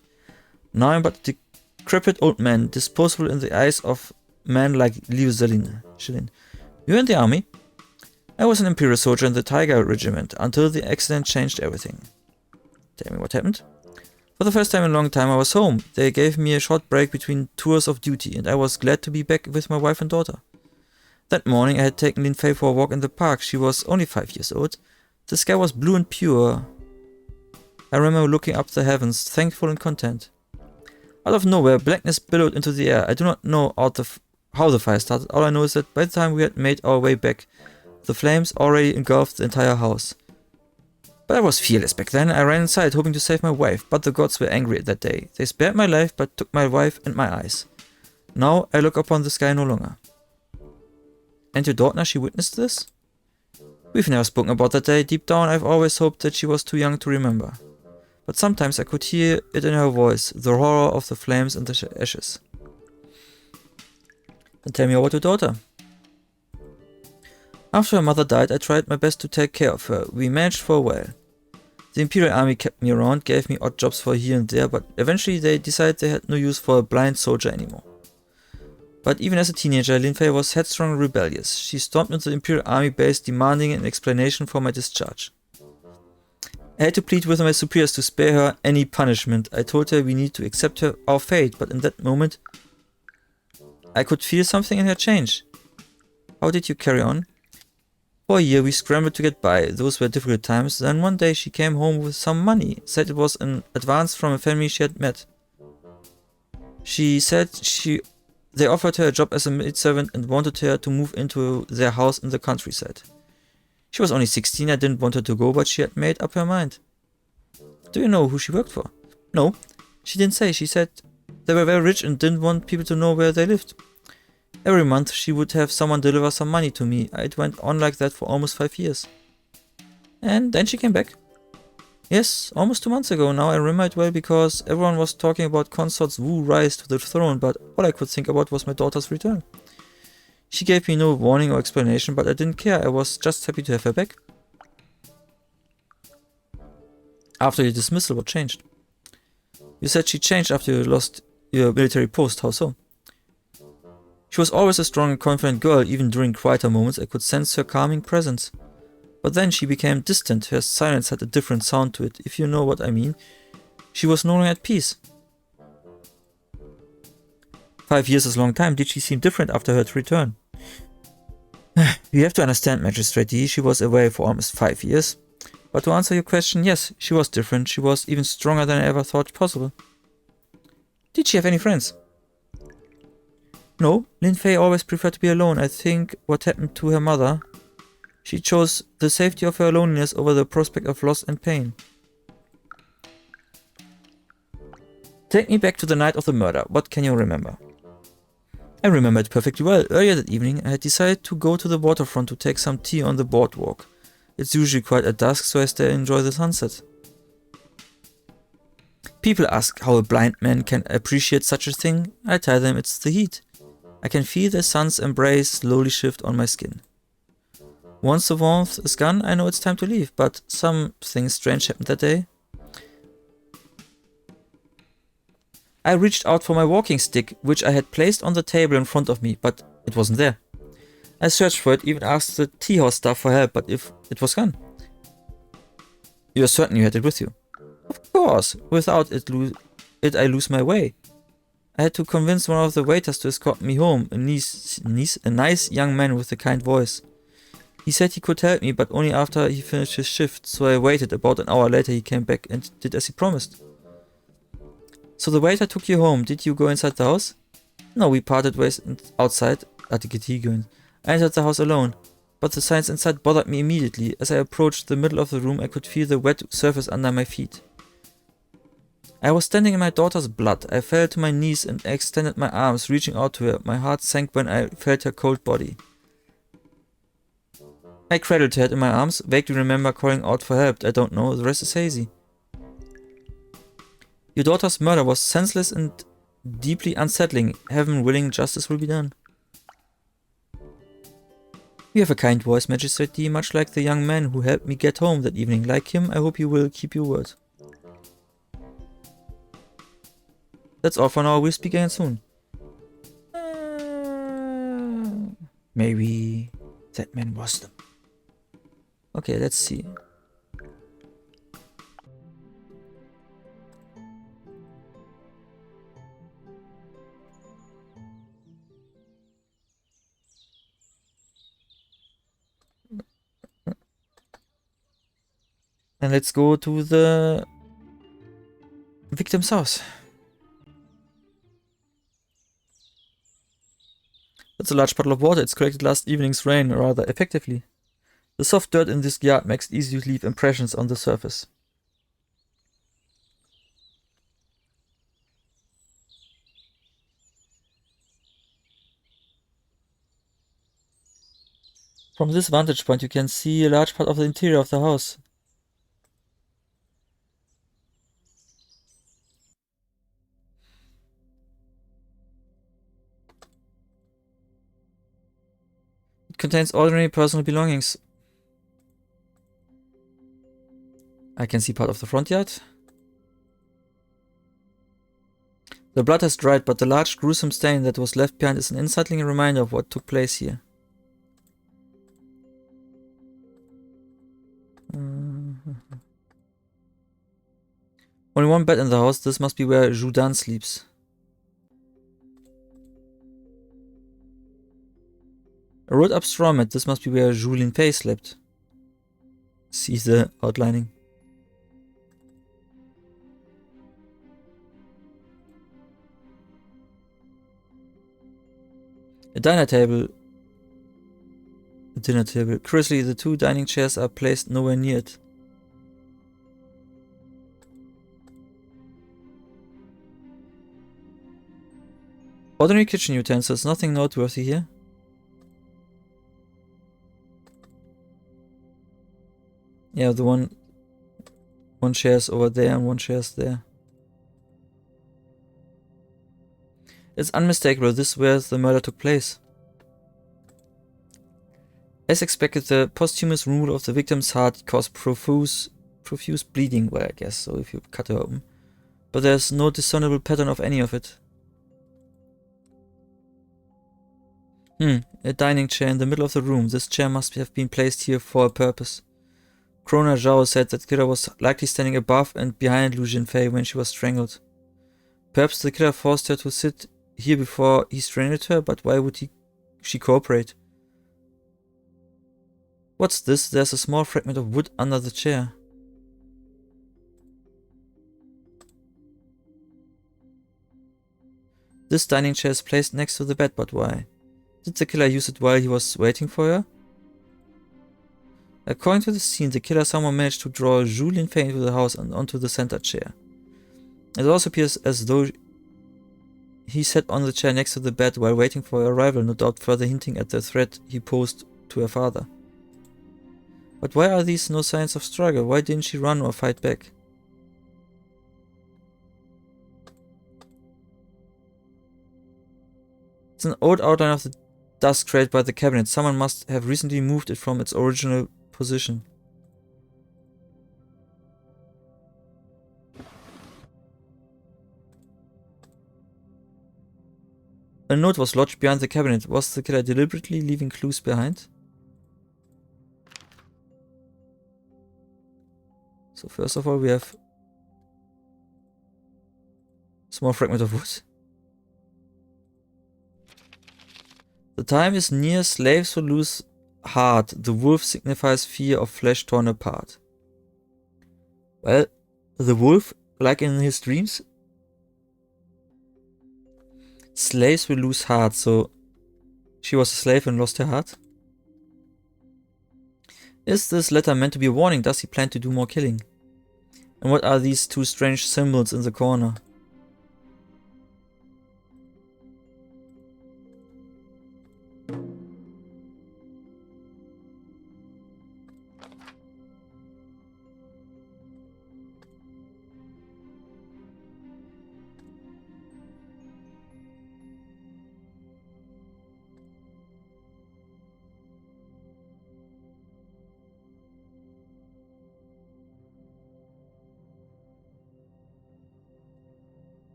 Now I'm but a decrepit old man, disposable in the eyes of men like Liu Zelin. You're in the army? I was an Imperial soldier in the Tiger Regiment, until the accident changed everything. Tell me what happened. For the first time in a long time I was home. They gave me a short break between tours of duty, and I was glad to be back with my wife and daughter. That morning I had taken Lin Fei for a walk in the park. She was only 5 years old. The sky was blue and pure. I remember looking up the heavens, thankful and content. Out of nowhere, blackness billowed into the air. I do not know how the fire started. All I know is that by the time we had made our way back, the flames already engulfed the entire house. But I was fearless back then. I ran inside, hoping to save my wife, but the gods were angry that day. They spared my life, but took my wife and my eyes. Now I look upon the sky no longer. And your daughter, she witnessed this? We've never spoken about that day. Deep down, I've always hoped that she was too young to remember. But sometimes I could hear it in her voice, the horror of the flames and the ashes. Then tell me about your daughter. After her mother died, I tried my best to take care of her. We managed for a while. The Imperial Army kept me around, gave me odd jobs for here and there, but eventually they decided they had no use for a blind soldier anymore. But even as a teenager, Lin Fei was headstrong and rebellious. She stormed into the Imperial Army base demanding an explanation for my discharge. I had to plead with my superiors to spare her any punishment. I told her we need to accept our fate, but in that moment, I could feel something in her change. How did you carry on? For a year we scrambled to get by. Those were difficult times. Then one day she came home with some money, said it was an advance from a family she had met. She said they offered her a job as a maidservant and wanted her to move into their house in the countryside. She was only 16, I didn't want her to go, but she had made up her mind. Do you know who she worked for? No, she didn't say. She said they were very rich and didn't want people to know where they lived. Every month she would have someone deliver some money to me. It went on like that for almost 5 years. And then she came back. Yes, almost 2 months ago now. I remember it well because everyone was talking about Consort's Wu rise to the throne, but all I could think about was my daughter's return. She gave me no warning or explanation, but I didn't care. I was just happy to have her back. After your dismissal, what changed? You said she changed after you lost your military post. How so? She was always a strong and confident girl. Even during quieter moments I could sense her calming presence. But then she became distant. Her silence had a different sound to it, if you know what I mean. She was no longer at peace. 5 years is a long time. Did she seem different after her return? You have to understand, Magistrate D, she was away for almost 5 years. But to answer your question, yes, she was different. She was even stronger than I ever thought possible. Did she have any friends? No, Lin Fei always preferred to be alone. I think what happened to her mother. She chose the safety of her loneliness over the prospect of loss and pain. Take me back to the night of the murder. What can you remember? I remember it perfectly well. Earlier that evening, I had decided to go to the waterfront to take some tea on the boardwalk. It's usually quite at dusk, so I stay and enjoy the sunset. People ask how a blind man can appreciate such a thing. I tell them it's the heat. I can feel the sun's embrace slowly shift on my skin. Once the warmth is gone, I know it's time to leave, but something strange happened that day. I reached out for my walking stick, which I had placed on the table in front of me, but it wasn't there. I searched for it, even asked the tea house staff for help, but it was gone. You're certain you had it with you? Of course, without it I lose my way. I had to convince one of the waiters to escort me home, a nice young man with a kind voice. He said he could help me, but only after he finished his shift, so I waited. About an hour later he came back and did as he promised. So the waiter took you home. Did you go inside the house? No, we parted ways outside. I entered the house alone, but the silence inside bothered me immediately. As I approached the middle of the room, I could feel the wet surface under my feet. I was standing in my daughter's blood. I fell to my knees and extended my arms, reaching out to her. My heart sank when I felt her cold body. I cradled her head in my arms, vaguely remember calling out for help. I don't know, the rest is hazy. Your daughter's murder was senseless and deeply unsettling. Heaven willing, justice will be done. You have a kind voice, Magistrate D, much like the young man who helped me get home that evening. Like him, I hope you will keep your word. That's all for now. We'll speak again soon. Maybe that man was them. Okay, let's see. And let's go to the victim's house. That's a large puddle of water. It's collected last evening's rain rather effectively. The soft dirt in this yard makes it easy to leave impressions on the surface. From this vantage point you can see a large part of the interior of the house. It contains ordinary personal belongings. I can see part of the front yard. The blood has dried, but the large gruesome stain that was left behind is an unsettling reminder of what took place here. Only one bed in the house. This must be where Judan sleeps. A rolled up straw mat. This must be where Julien Fay slept. See the outlining. A dinner table. A dinner table. Curiously, the two dining chairs are placed nowhere near it. Ordinary kitchen utensils, nothing noteworthy here. Yeah, the one chair's over there and one chair's there. It's unmistakable, this is where the murder took place. As expected, the posthumous removal of the victim's heart caused profuse bleeding, well, I guess, so if you cut her open. But there's no discernible pattern of any of it. A dining chair in the middle of the room. This chair must have been placed here for a purpose. Krona Zhao said that killer was likely standing above and behind Lu Jinfei when she was strangled. Perhaps the killer forced her to sit here before he strangled her, but why would she cooperate? What's this? There's a small fragment of wood under the chair. This dining chair is placed next to the bed, but why? Did the killer use it while he was waiting for her? According to the scene, the killer somehow managed to draw Zhu Linfei into the house and onto the center chair. It also appears as though he sat on the chair next to the bed while waiting for her arrival, no doubt further hinting at the threat he posed to her father. But why are these no signs of struggle? Why didn't she run or fight back? It's an old outline of the dust created by the cabinet. Someone must have recently moved it from its original position. A note was lodged behind the cabinet. Was the killer deliberately leaving clues behind? So first of all, we have a small fragment of wood. The time is near. Slaves will lose heart. The wolf signifies fear of flesh torn apart. Well, the wolf, like in his dreams, slaves will lose heart, so she was a slave and lost her heart. Is this letter meant to be a warning? Does he plan to do more killing? And what are these two strange symbols in the corner?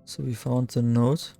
So we found the note.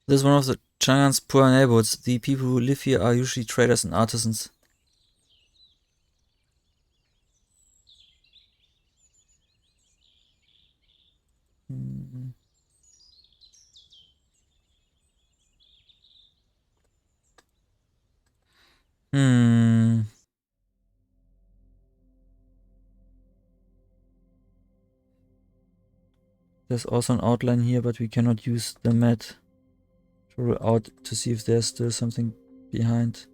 This is one of the Chang'an's poor neighborhoods. The people who live here are usually traders and artisans. There's also an outline here, but we cannot use the mat to rule out to see if there's still something behind.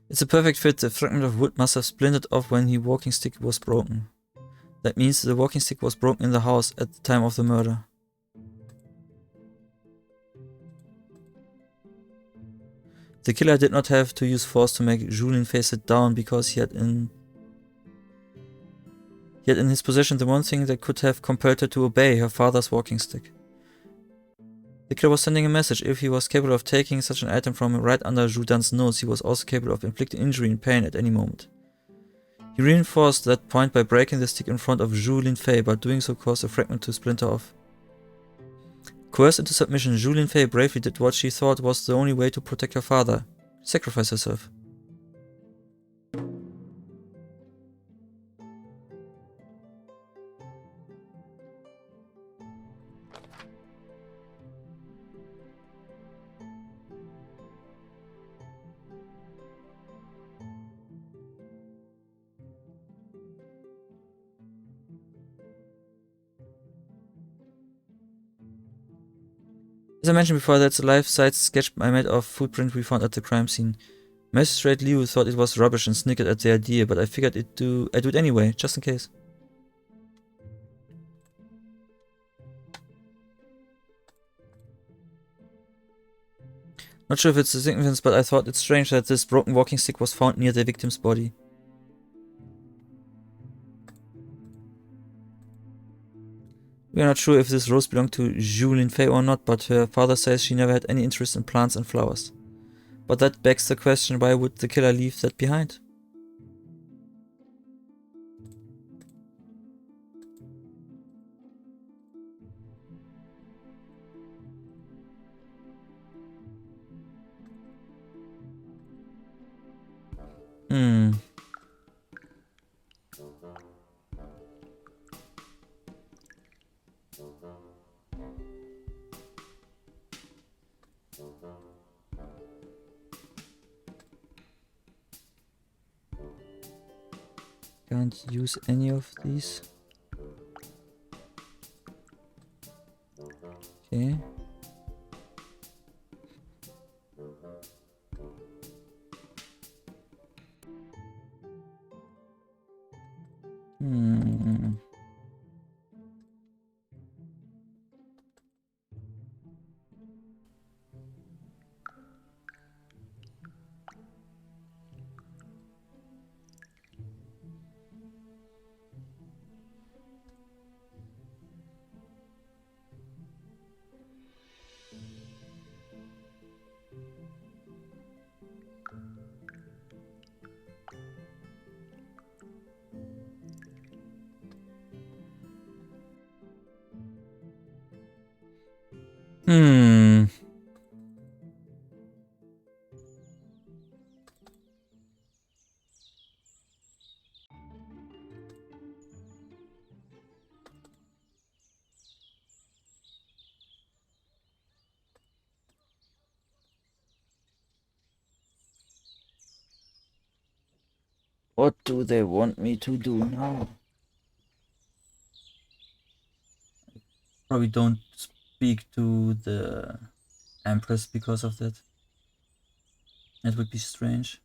It's a perfect fit. The fragment of wood must have splintered off when the walking stick was broken. That means the walking stick was broken in the house at the time of the murder. The killer did not have to use force to make Julien Fay sit down because he had in his possession the one thing that could have compelled her to obey, her father's walking stick. The killer was sending a message. If he was capable of taking such an item from right under Jourdan's nose, he was also capable of inflicting injury and pain at any moment. He reinforced that point by breaking the stick in front of Julien Fay, but doing so caused the fragment to splinter off. Coerced into submission, Julien Fay bravely did what she thought was the only way to protect her father: sacrifice herself. As I mentioned before, that's a life-size sketch I made of footprint we found at the crime scene. Magistrate Liu thought it was rubbish and snickered at the idea, but I figured I'd do it anyway, just in case. Not sure if it's a significance, but I thought it's strange that this broken walking stick was found near the victim's body. We are not sure if this rose belonged to Julien Fay or not, but her father says she never had any interest in plants and flowers. But that begs the question, why would the killer leave that behind? Can't use any of these. Okay. What do they want me to do now? Probably don't speak to the Empress because of that. That would be strange.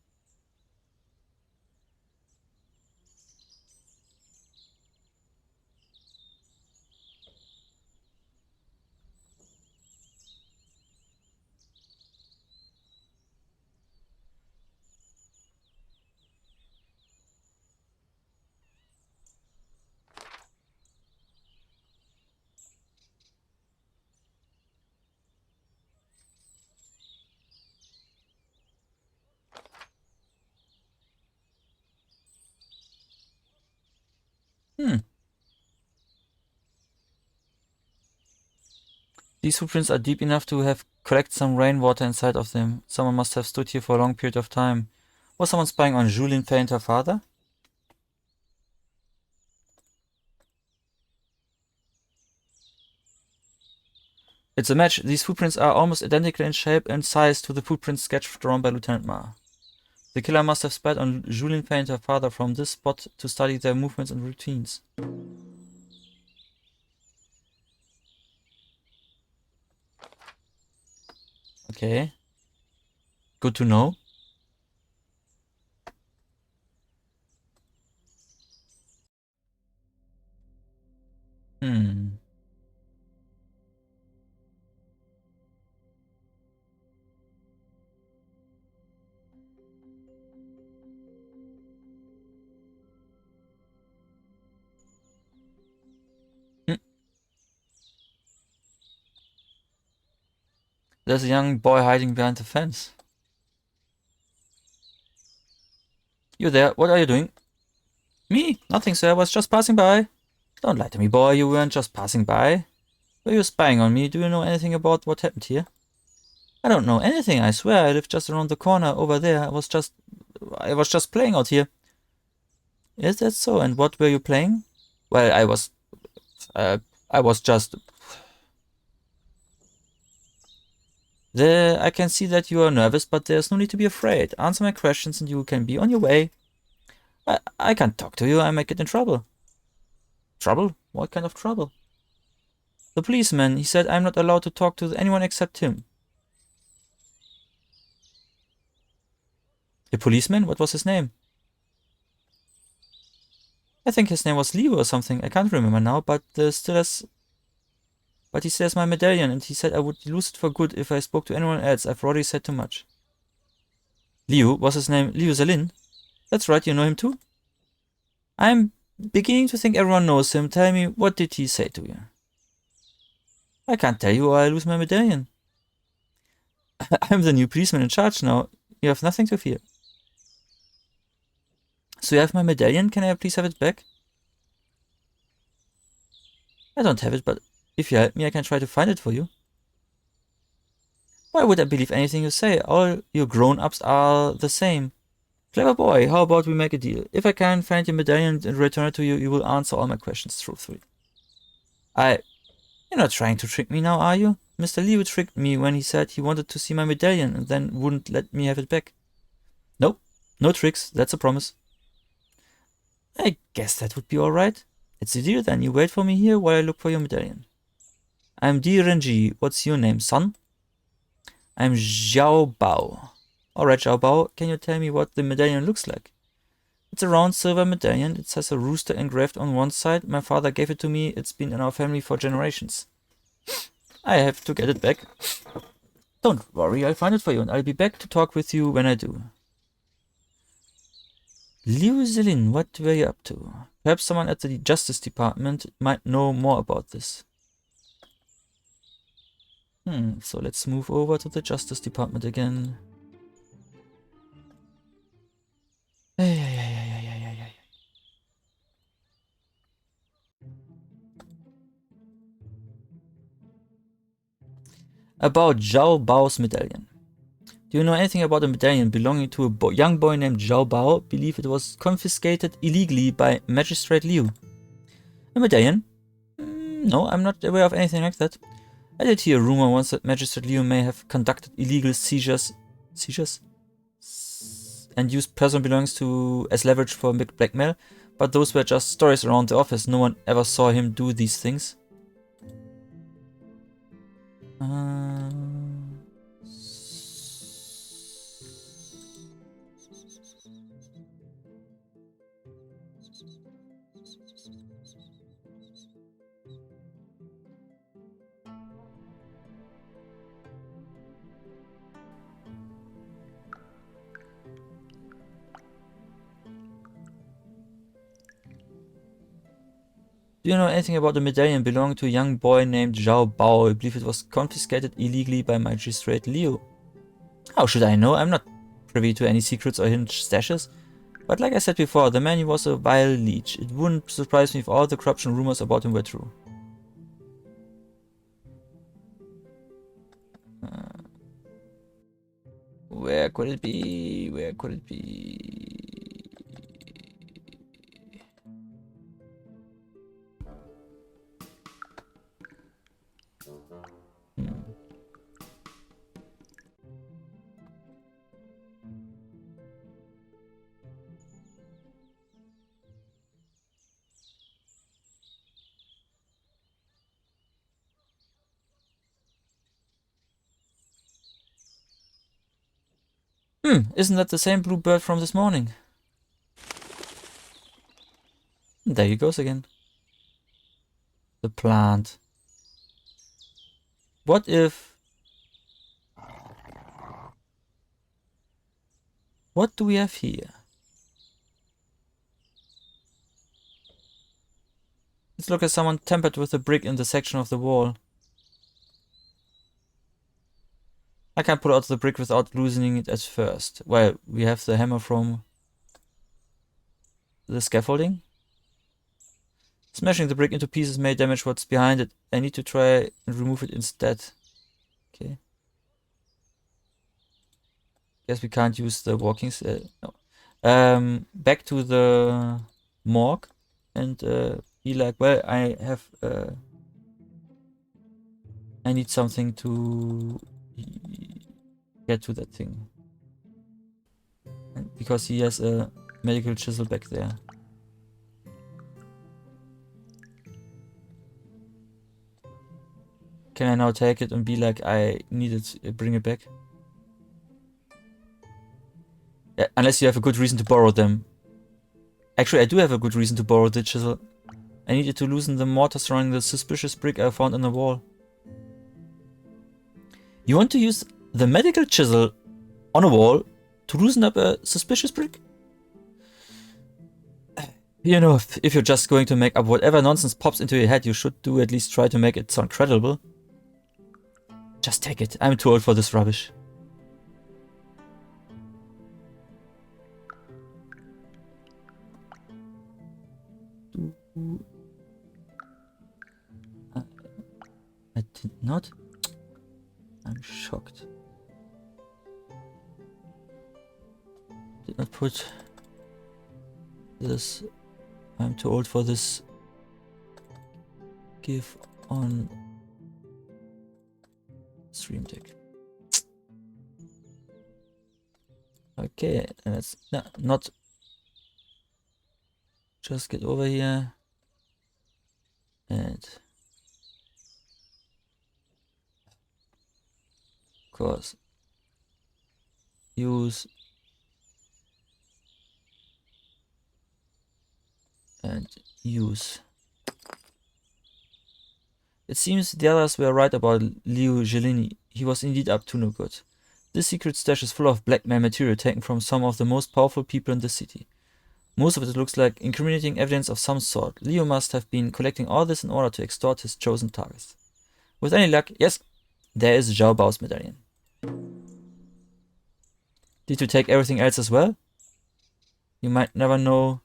These footprints are deep enough to have collect some rainwater inside of them. Someone must have stood here for a long period of time. Was someone spying on Julien Fay and her father? It's a match. These footprints are almost identical in shape and size to the footprints sketch drawn by Lieutenant Ma. The killer must have spied on Julien Fay and her father from this spot to study their movements and routines. Okay. Good to know. There's a young boy hiding behind the fence. You there? What are you doing? Me? Nothing, sir. I was just passing by. Don't lie to me, boy. You weren't just passing by. Were you spying on me? Do you know anything about what happened here? I don't know anything, I swear. I live just around the corner over there. I was just playing out here. Is that so? And what were you playing? Well, I was just... I can see that you are nervous, but there's no need to be afraid. Answer my questions and you can be on your way. I can't talk to you. I might get in trouble. Trouble? What kind of trouble? The policeman, he said I'm not allowed to talk to anyone except him. A policeman? What was his name? I think his name was Leo or something. I can't remember now, but he still has my medallion, and he said I would lose it for good if I spoke to anyone else. I've already said too much. Leo? Was his name Leo Zalin? That's right, you know him too? I'm beginning to think everyone knows him. Tell me, what did he say to you? I can't tell you or I lose my medallion. I'm the new policeman in charge now. You have nothing to fear. So you have my medallion? Can I please have it back? I don't have it, but if you help me, I can try to find it for you. Why would I believe anything you say? All you grown-ups are the same. Clever boy, how about we make a deal? If I can find your medallion and return it to you, you will answer all my questions truthfully. You're not trying to trick me now, are you? Mr. Leo tricked me when he said he wanted to see my medallion and then wouldn't let me have it back. Nope, no tricks, that's a promise. I guess that would be alright. It's a deal then. You wait for me here while I look for your medallion. I'm Di Renji. What's your name, son? I'm Xiao Bao. Alright, Xiao Bao, can you tell me what the medallion looks like? It's a round silver medallion. It has a rooster engraved on one side. My father gave it to me. It's been in our family for generations. I have to get it back. Don't worry, I'll find it for you and I'll be back to talk with you when I do. Liu Zilin, what were you up to? Perhaps someone at the Justice Department might know more about this. So let's move over to the Justice Department again. About Zhao Bao's medallion. Do you know anything about a medallion belonging to a young boy named Zhao Bao? Believe it was confiscated illegally by Magistrate Liu. A medallion? No, I'm not aware of anything like that. I did hear a rumor once that Magistrate Liu may have conducted illegal seizures? And used personal belongings as leverage for blackmail, but those were just stories around the office. No one ever saw him do these things. Do you know anything about the medallion belonging to a young boy named Zhao Bao? I believe it was confiscated illegally by Magistrate Liu. How should I know? I'm not privy to any secrets or hidden stashes. But like I said before, the man was a vile leech. It wouldn't surprise me if all the corruption rumors about him were true. Where could it be? Where could it be? Isn't that the same blue bird from this morning? There he goes again. The plant. What if... What do we have here? Let's look at someone tampered with a brick in the section of the wall. I can't pull out the brick without loosening it at first. Well, we have the hammer from the scaffolding. Smashing the brick into pieces may damage what's behind it. I need to try and remove it instead. Okay. Guess we can't use the walking... no. Back to the morgue and be like, well, I have... I need something to get to that thing. And because he has a medical chisel back there. Can I now take it and be like, I need it, bring it back? Yeah, unless you have a good reason to borrow them. Actually, I do have a good reason to borrow the chisel. I needed to loosen the mortar surrounding the suspicious brick I found on the wall. You want to use the medical chisel on a wall to loosen up a suspicious brick? You know, if you're just going to make up whatever nonsense pops into your head, you should at least try to make it sound credible. Just take it. I'm too old for this rubbish. I did not. I'm shocked. Did not put this. I'm too old for this. Give on stream deck. Okay, and let's not just get over here and of course use and use. It seems the others were right about Leo Gelini. He was indeed up to no good. This secret stash is full of blackmail material taken from some of the most powerful people in the city. Most of it looks like incriminating evidence of some sort. Leo must have been collecting all this in order to extort his chosen targets. With any luck, yes, there is Zhao Bao's medallion. Did you take everything else as well? You might never know.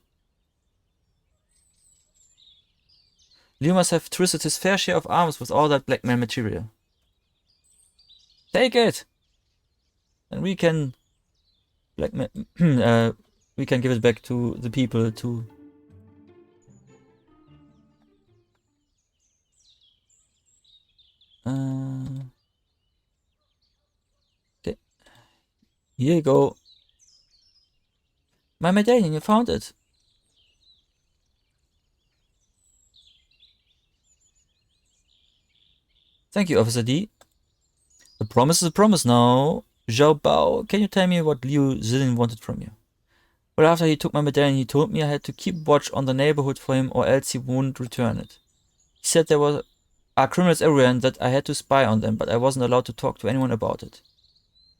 Leo must have twisted his fair share of arms with all that blackmail material. Take it! And we can blackmail we can give it back to the people to okay. Here you go. My medallion, you found it. Thank you, Officer D. A promise is a promise now. Zhao Bao, can you tell me what Liu Zilin wanted from you? Well, after he took my medallion, he told me I had to keep watch on the neighborhood for him or else he wouldn't return it. He said there are criminals everywhere and that I had to spy on them, but I wasn't allowed to talk to anyone about it.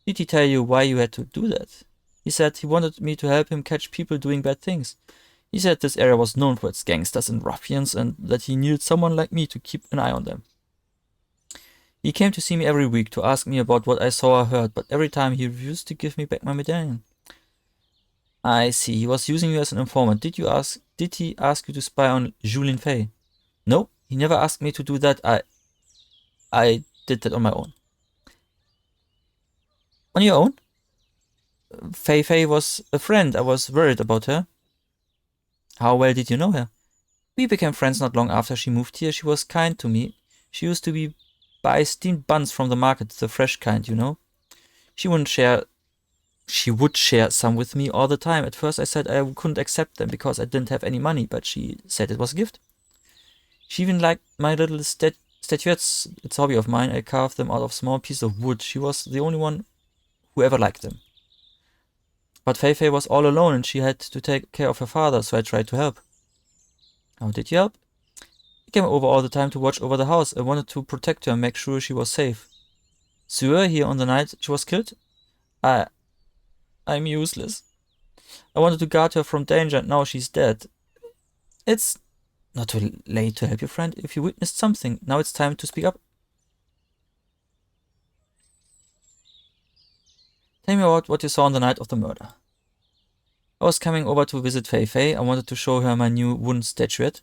Did he tell you why you had to do that? He said he wanted me to help him catch people doing bad things. He said this area was known for its gangsters and ruffians and that he needed someone like me to keep an eye on them. He came to see me every week to ask me about what I saw or heard, but every time he refused to give me back my medallion. I see, he was using you as an informant. Did he ask you to spy on Julien Fei? No, he never asked me to do that. I did that on my own. On your own? Fei was a friend. I was worried about her. How well did you know her? We became friends not long after she moved here. She was kind to me. She used to buy steamed buns from the market, the fresh kind, you know. She would share some with me all the time. At first I said I couldn't accept them because I didn't have any money, but she said it was a gift. She even liked my little statuettes. It's a hobby of mine. I carved them out of small pieces of wood. She was the only one who ever liked them. But Fei was all alone and she had to take care of her father, so I tried to help. How did you help? He came over all the time to watch over the house. I wanted to protect her and make sure she was safe. So you were here on the night she was killed? I'm useless. I wanted to guard her from danger and now she's dead. It's not too late to help your friend if you witnessed something. Now it's time to speak up. Tell me about what you saw on the night of the murder. I was coming over to visit Fei Fei. I wanted to show her my new wooden statuette.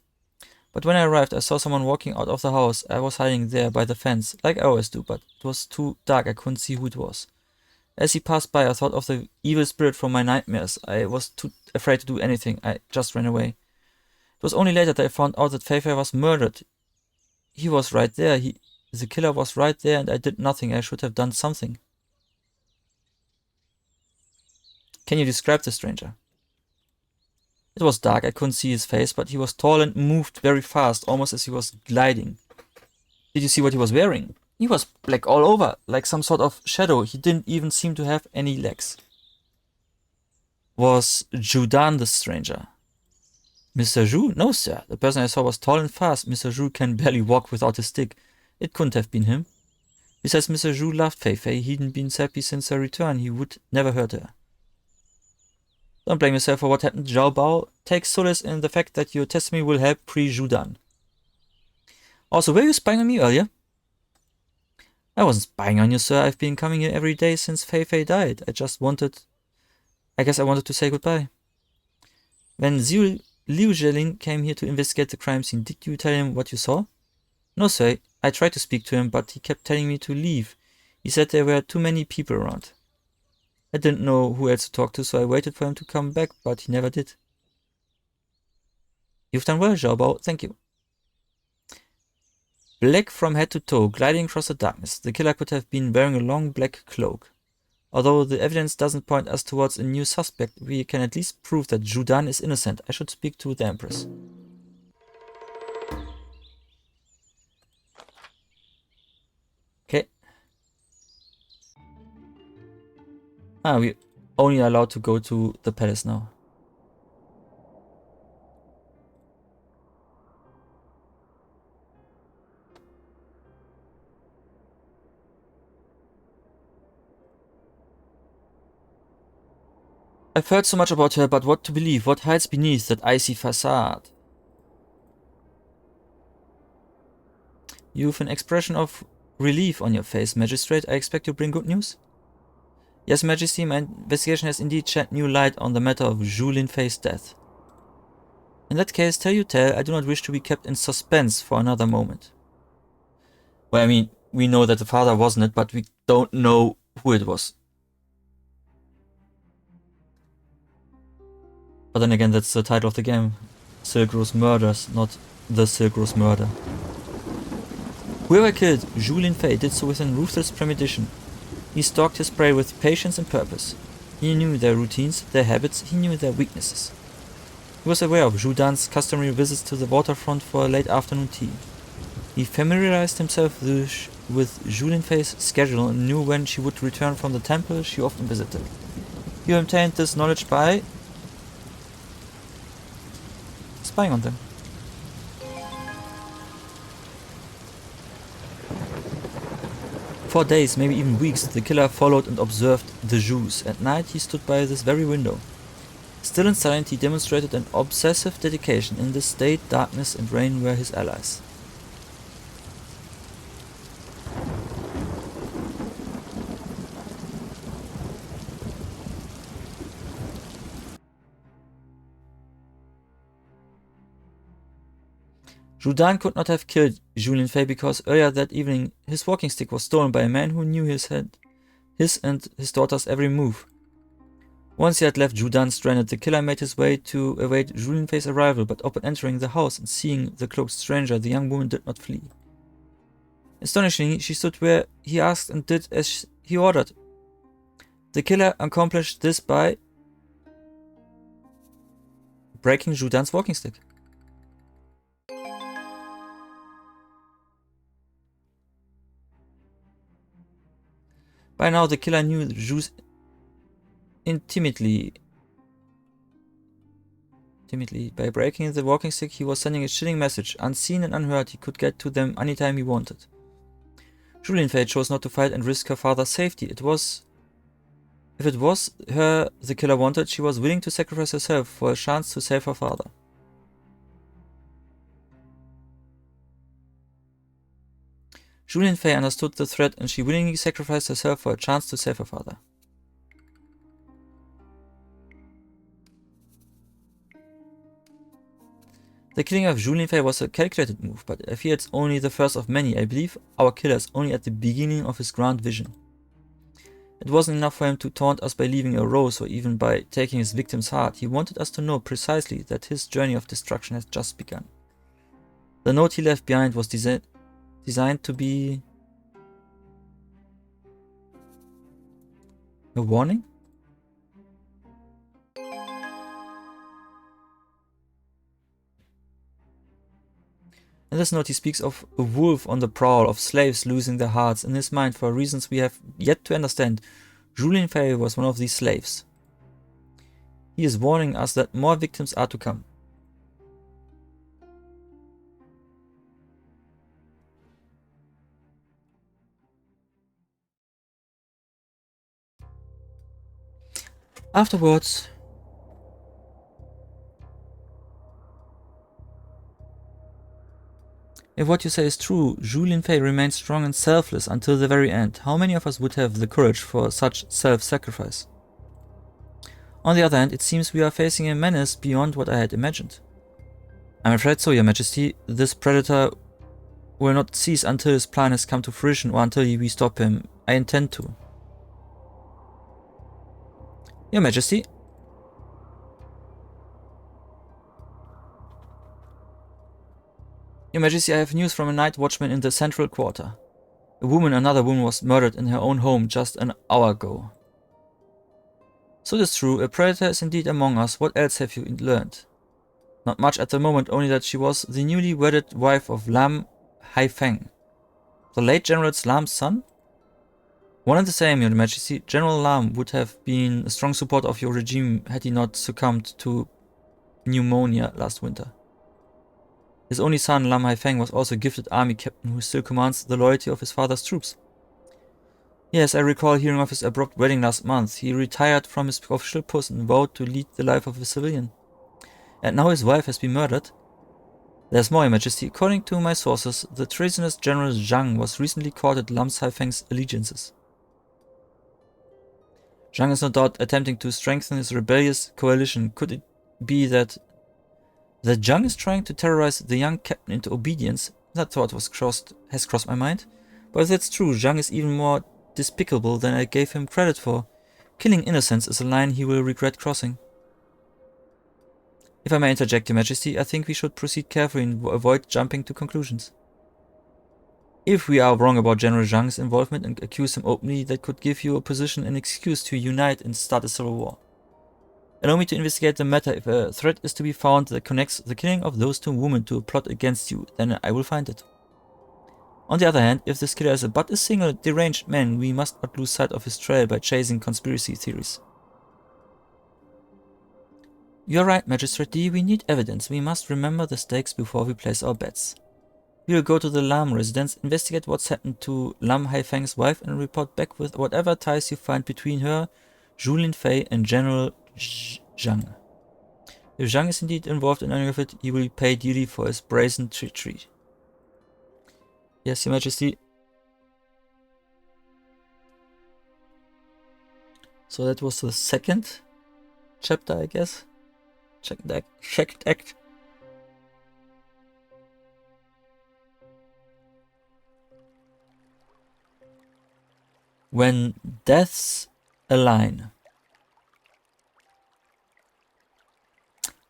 But when I arrived, I saw someone walking out of the house. I was hiding there by the fence, like I always do, but it was too dark. I couldn't see who it was. As he passed by, I thought of the evil spirit from my nightmares. I was too afraid to do anything. I just ran away. It was only later that I found out that Fei Fei was murdered. He was right there. The killer was right there, and I did nothing. I should have done something. Can you describe the stranger? It was dark. I couldn't see his face, but he was tall and moved very fast, almost as he was gliding. Did you see what he was wearing? He was black all over, like some sort of shadow. He didn't even seem to have any legs. Was Judan the stranger? Mr. Zhu? No, sir. The person I saw was tall and fast. Mr. Zhu can barely walk without a stick. It couldn't have been him. Besides, Mr. Zhu loved Fei Fei. He hadn't been happy since her return. He would never hurt her. Don't blame yourself for what happened, Zhao Bao. Take solace in the fact that your testimony will help pre-Judan. Also, were you spying on me earlier? I wasn't spying on you, sir. I've been coming here every day since Fei Fei died. I guess I wanted to say goodbye. When Liu Zheling came here to investigate the crime scene, did you tell him what you saw? No, sir. I tried to speak to him, but he kept telling me to leave. He said there were too many people around. I didn't know who else to talk to, so I waited for him to come back, but he never did. You've done well, Zhao Bao. Thank you. Black from head to toe, gliding across the darkness. The killer could have been wearing a long black cloak. Although the evidence doesn't point us towards a new suspect, we can at least prove that Judan is innocent. I should speak to the Empress. Okay. We're only allowed to go to the palace now. I've heard so much about her, but what to believe? What hides beneath that icy facade? You've an expression of relief on your face, Magistrate. I expect you bring good news? Yes, Majesty, my investigation has indeed shed new light on the matter of Zhu Linfei's death. In that case, tell, I do not wish to be kept in suspense for another moment. Well, I mean, we know that the father wasn't it, but we don't know who it was. But then again, that's the title of the game. Silk Rose Murders, not The Silk Rose Murder. Whoever killed Zhu Linfei did so with a ruthless premeditation. He stalked his prey with patience and purpose. He knew their routines, their habits, he knew their weaknesses. He was aware of Zhudan's customary visits to the waterfront for a late afternoon tea. He familiarized himself with Zhu Linfei's schedule and knew when she would return from the temple she often visited. He obtained this knowledge by spying on them. For days, maybe even weeks, the killer followed and observed the Zhus. At night, he stood by this very window. Still and silent, he demonstrated an obsessive dedication. In this state, darkness and rain were his allies. Judan could not have killed Zhu Linfei because earlier that evening his walking stick was stolen by a man who knew his and his daughter's every move. Once he had left Judan stranded, the killer made his way to await Zhu Linfei's arrival, but upon entering the house and seeing the cloaked stranger, the young woman did not flee. Astonishingly, she stood where he asked and did as he ordered. The killer accomplished this by breaking Judan's walking stick. By now, the killer knew the Zhus intimately. By breaking the walking stick, he was sending a chilling message. Unseen and unheard, he could get to them anytime he wanted. Zhu Linfei chose not to fight and risk her father's safety. If it was her the killer wanted, she was willing to sacrifice herself for a chance to save her father. Zhu Linfei understood the threat and she willingly sacrificed herself for a chance to save her father. The killing of Julien Fay was a calculated move, but I fear it's only the first of many. I believe our killer is only at the beginning of his grand vision. It wasn't enough for him to taunt us by leaving a rose or even by taking his victim's heart. He wanted us to know precisely that his journey of destruction has just begun. The note he left behind was designed to be a warning? In this note he speaks of a wolf on the prowl, of slaves losing their hearts. In his mind, for reasons we have yet to understand, Julien Fay was one of these slaves. He is warning us that more victims are to come. Afterwards, if what you say is true, Julien Fay remained strong and selfless until the very end. How many of us would have the courage for such self-sacrifice? On the other hand, it seems we are facing a menace beyond what I had imagined. I'm afraid so, Your Majesty. This predator will not cease until his plan has come to fruition or until we stop him. I intend to. Your Majesty. Your Majesty, I have news from a night watchman in the central quarter. Another woman was murdered in her own home just an hour ago. So it is true, a predator is indeed among us. What else have you learned? Not much at the moment, only that she was the newly wedded wife of Lam Haifeng, the late General Lam's son? One and the same, Your Majesty. General Lam would have been a strong supporter of your regime had he not succumbed to pneumonia last winter. His only son, Lam Haifeng, was also a gifted army captain who still commands the loyalty of his father's troops. Yes, I recall hearing of his abrupt wedding last month. He retired from his official post and vowed to lead the life of a civilian. And now his wife has been murdered. There's more, Your Majesty. According to my sources, the treasonous General Zhang was recently courted Lam Haifeng's allegiances. Zhang is no doubt attempting to strengthen his rebellious coalition. Could it be that Zhang is trying to terrorize the young captain into obedience? That thought has crossed my mind. But if that's true, Zhang is even more despicable than I gave him credit for. Killing innocents is a line he will regret crossing. If I may interject, Your Majesty, I think we should proceed carefully and avoid jumping to conclusions. If we are wrong about General Zhang's involvement and accuse him openly, that could give you a position and excuse to unite and start a civil war. Allow me to investigate the matter. If a thread is to be found that connects the killing of those two women to a plot against you, then I will find it. On the other hand, if this killer is but a single deranged man, we must not lose sight of his trail by chasing conspiracy theories. You are right, Magistrate D. We need evidence. We must remember the stakes before we place our bets. We will go to the Lam residence, investigate what's happened to Lam Haifeng's wife, and report back with whatever ties you find between her, Julien Fay, and General Zhang. If Zhang is indeed involved in any of it, he will pay dearly for his brazen treachery. Yes, Your Majesty. So that was the second chapter, I guess. Checked act. When deaths align.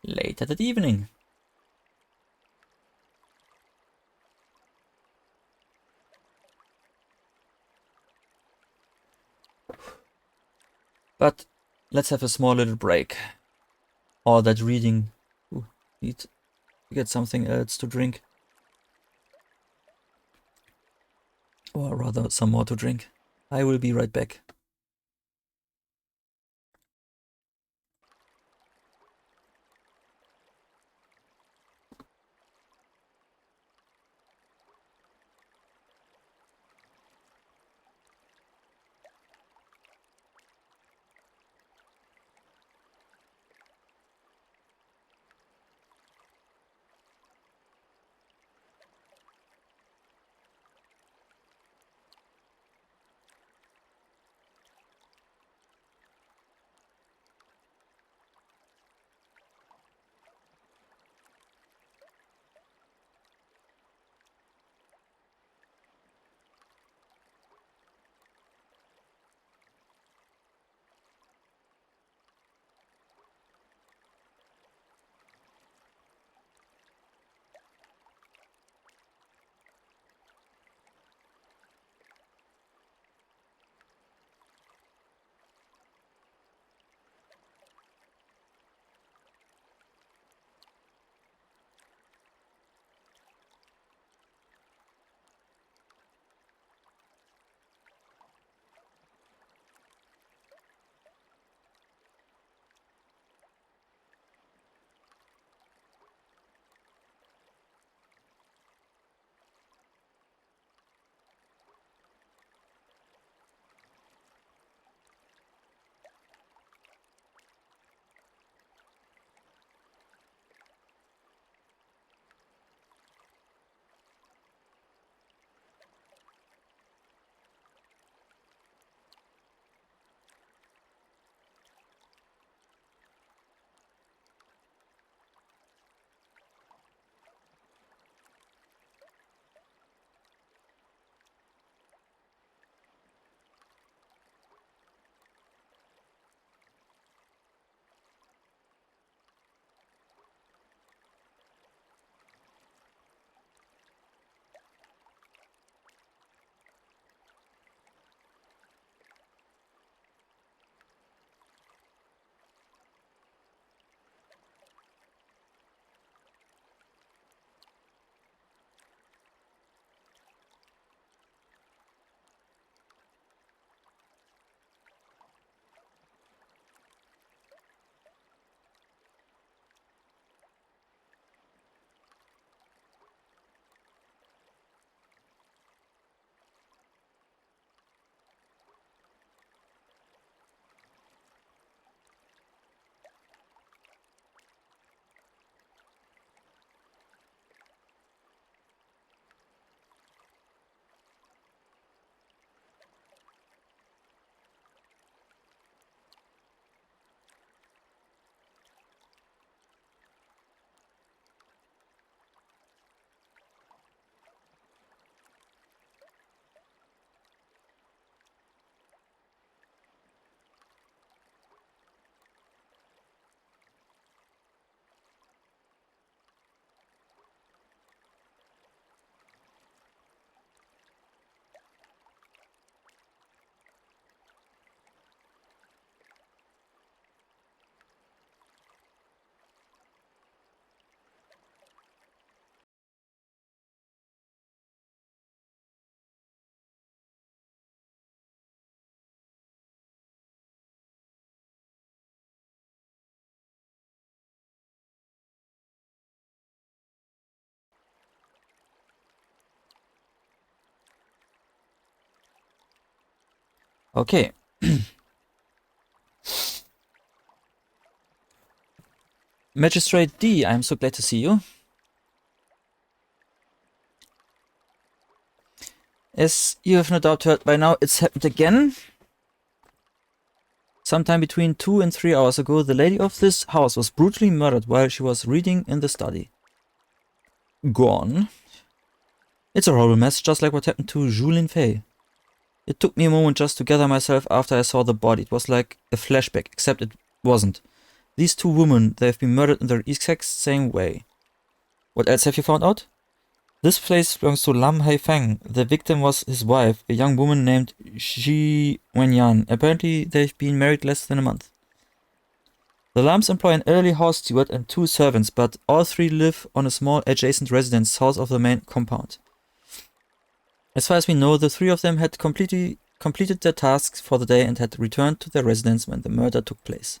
Later that evening. But let's have a small little break. All that reading. Need to get something else to drink. Or rather, some more to drink. I will be right back. Okay. Magistrate D, I'm so glad to see you. As you have no doubt heard by now, it's happened again. Sometime between 2 and 3 hours ago, the lady of this house was brutally murdered while she was reading in the study. Gone. It's a horrible mess, just like what happened to Julien Fay. It took me a moment just to gather myself after I saw the body. It was like a flashback, except it wasn't. These two women, they have been murdered in the exact same way. What else have you found out? This place belongs to Lam Haifeng. The victim was his wife, a young woman named Ji Wenyan. Apparently, they've been married less than a month. The Lams employ an elderly house steward and 2 servants, but all 3 live on a small adjacent residence south of the main compound. As far as we know, the 3 of them had completed their tasks for the day and had returned to their residence when the murder took place.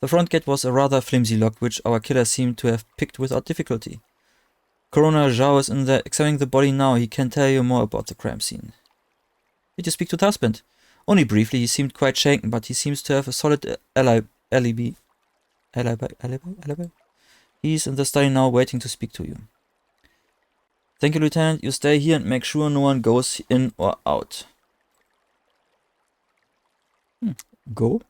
The front gate was a rather flimsy lock, which our killer seemed to have picked without difficulty. Coroner Zhao is in there examining the body now. He can tell you more about the crime scene. Did you speak to the husband? Only briefly. He seemed quite shaken, but he seems to have a solid alibi. He's in the study now, waiting to speak to you. Thank you, Lieutenant. You stay here and make sure no one goes in or out. Go?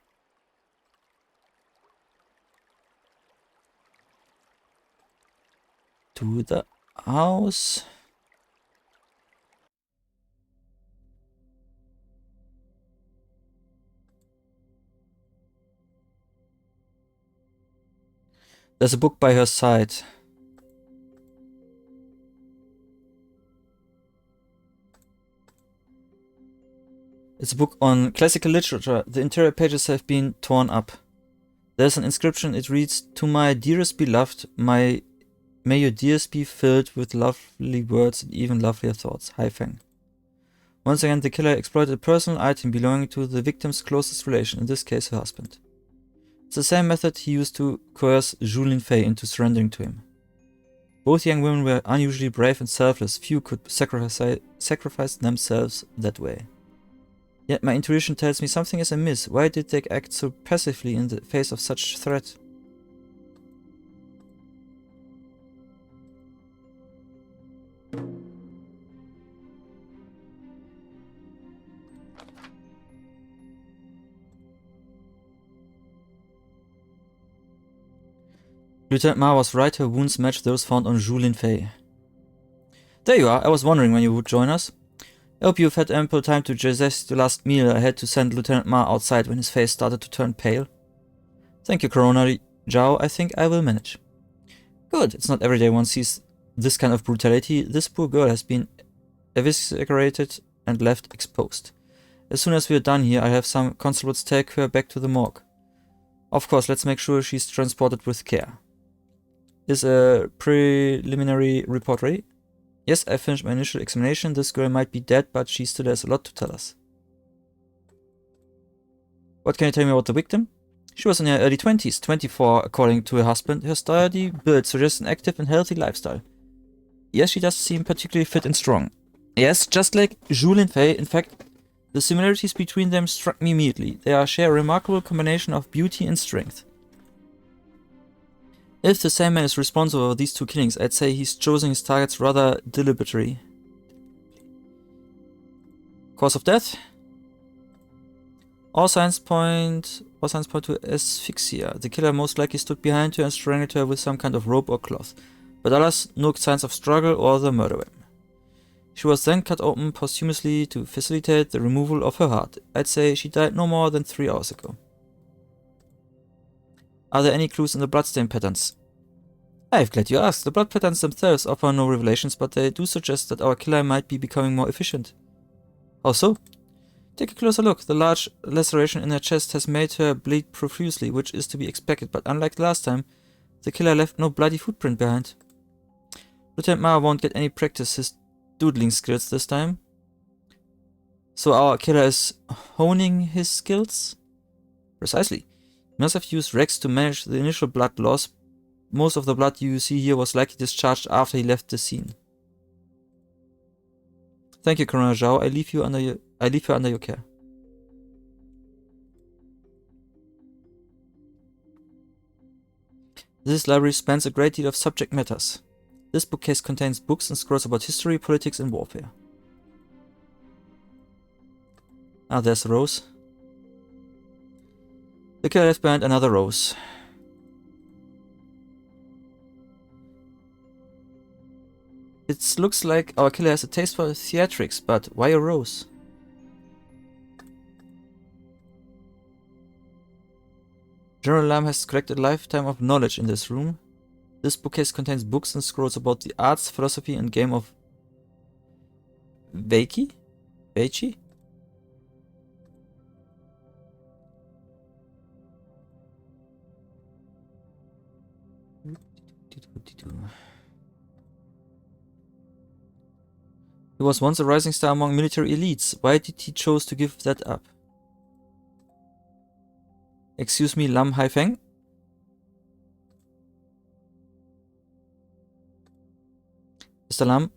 To the house. There's a book by her side. It's a book on classical literature. The interior pages have been torn up. There's an inscription. It reads, "To my dearest beloved, may your dears be filled with lovely words and even lovelier thoughts. Haifeng." Once again, the killer exploited a personal item belonging to the victim's closest relation, in this case her husband. It's the same method he used to coerce Julien Fay into surrendering to him. Both young women were unusually brave and selfless. Few could sacrifice themselves that way. Yet my intuition tells me something is amiss. Why did they act so passively in the face of such threat? Lieutenant Ma was right, her wounds match those found on Julien Fay. There you are. I was wondering when you would join us. I hope you've had ample time to digest your last meal. I had to send Lieutenant Ma outside when his face started to turn pale. Thank you, Coroner Zhao. I think I will manage. Good. It's not every day one sees this kind of brutality. This poor girl has been eviscerated and left exposed. As soon as we are done here, I have some constables take her back to the morgue. Of course, let's make sure she's transported with care. Is a preliminary report ready? Yes, I finished my initial examination. This girl might be dead, but she still has a lot to tell us. What can you tell me about the victim? She was in her early 20s, 24 according to her husband. Her sturdy build suggests an active and healthy lifestyle. Yes, she does seem particularly fit and strong. Yes, just like Julien Fay. In fact, the similarities between them struck me immediately. They share a remarkable combination of beauty and strength. If the same man is responsible for these 2 killings, I'd say he's choosing his targets rather deliberately. Cause of death? All signs point to asphyxia. The killer most likely stood behind her and strangled her with some kind of rope or cloth. But alas, no signs of struggle or the murder weapon. She was then cut open posthumously to facilitate the removal of her heart. I'd say she died no more than 3 hours ago. Are there any clues in the bloodstain patterns? I'm glad you asked. The blood patterns themselves offer no revelations, but they do suggest that our killer might be becoming more efficient. How so? Take a closer look. The large laceration in her chest has made her bleed profusely, which is to be expected, but unlike last time, the killer left no bloody footprint behind. Lieutenant Ma won't get any practice his doodling skills this time. So our killer is honing his skills? Precisely. He must have used Rex to manage the initial blood loss. Most of the blood you see here was likely discharged after he left the scene. Thank you, Coroner Zhao. I leave her under your care. This library spans a great deal of subject matters. This bookcase contains books and scrolls about history, politics, and warfare. Ah, there's a rose. The killer left behind another rose. It looks like our killer has a taste for theatrics, but why a rose? General Lam has collected a lifetime of knowledge in this room. This bookcase contains books and scrolls about the arts, philosophy, and game of Weiqi? Weiqi? He was once a rising star among military elites. Why did he choose to give that up? Excuse me, Lam Haifeng? Mr. Lam?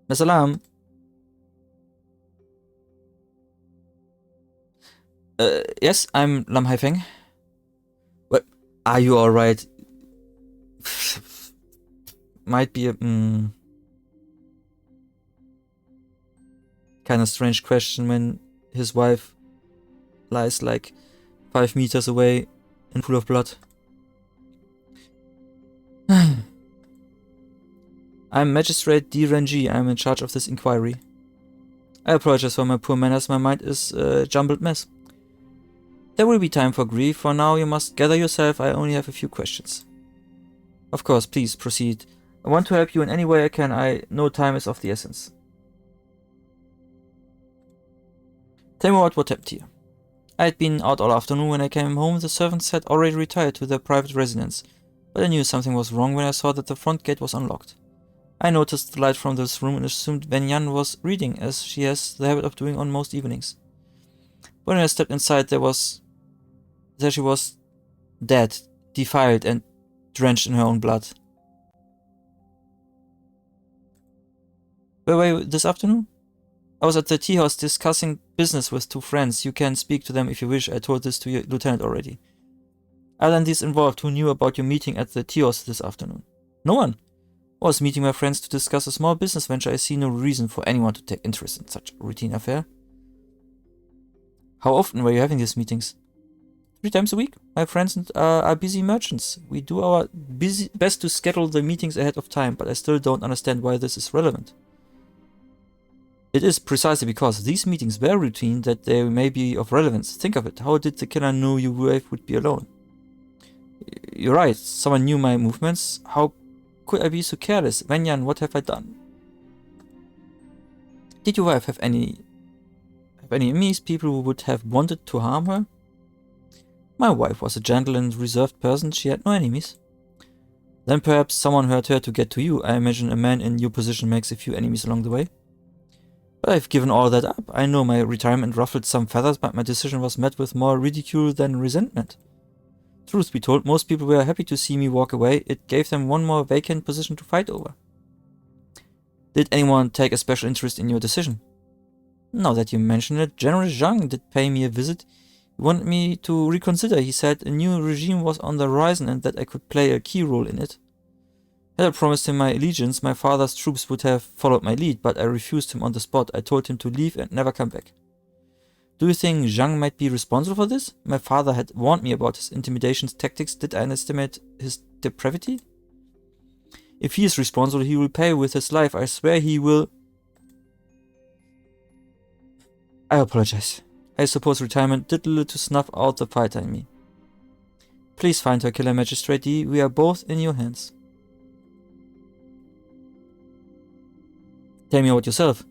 Mr. Lam? Yes, I'm Lam Haifeng. What? Are you alright? Might be a... kind of strange question when his wife lies like 5 meters away in a pool of blood. I'm Magistrate D. Renji. I'm in charge of this inquiry. I apologize for my poor manners. My mind is a jumbled mess. There will be time for grief. For now, you must gather yourself. I only have a few questions. Of course, please proceed. I want to help you in any way I can. I know time is of the essence. Tell me what happened here. I had been out all afternoon. When I came home, the servants had already retired to their private residence, but I knew something was wrong when I saw that the front gate was unlocked. I noticed the light from this room and assumed Wenyan was reading, as she has the habit of doing on most evenings. When I stepped inside, there she was dead, defiled, and drenched in her own blood. Where were you this afternoon? I was at the tea house discussing business with 2 friends. You can speak to them if you wish. I told this to your lieutenant already. Other than these involved, who knew about your meeting at the tea house this afternoon? No one. I was meeting my friends to discuss a small business venture. I see no reason for anyone to take interest in such a routine affair. How often were you having these meetings? 3 times a week. My friends are busy merchants. We do our best to schedule the meetings ahead of time, but I still don't understand why this is relevant. It is precisely because these meetings were routine that they may be of relevance. Think of it. How did the killer know your wife would be alone? You're right. Someone knew my movements. How could I be so careless? Wenyan, what have I done? Did your wife have any enemies, people who would have wanted to harm her? My wife was a gentle and reserved person. She had no enemies. Then perhaps someone hurt her to get to you. I imagine a man in your position makes a few enemies along the way. But I've given all that up. I know my retirement ruffled some feathers, but my decision was met with more ridicule than resentment. Truth be told, most people were happy to see me walk away. It gave them one more vacant position to fight over. Did anyone take a special interest in your decision? Now that you mention it, General Zhang did pay me a visit. He wanted me to reconsider. He said a new regime was on the horizon and that I could play a key role in it. Had I promised him my allegiance, my father's troops would have followed my lead, but I refused him on the spot. I told him to leave and never come back. Do you think Zhang might be responsible for this? My father had warned me about his intimidation tactics. Did I underestimate his depravity? If he is responsible, he will pay with his life. I swear he will. I apologize. I suppose retirement did little to snuff out the fighter in me. Please find her, Killer Magistrate D. We are both in your hands. Tell me about yourself.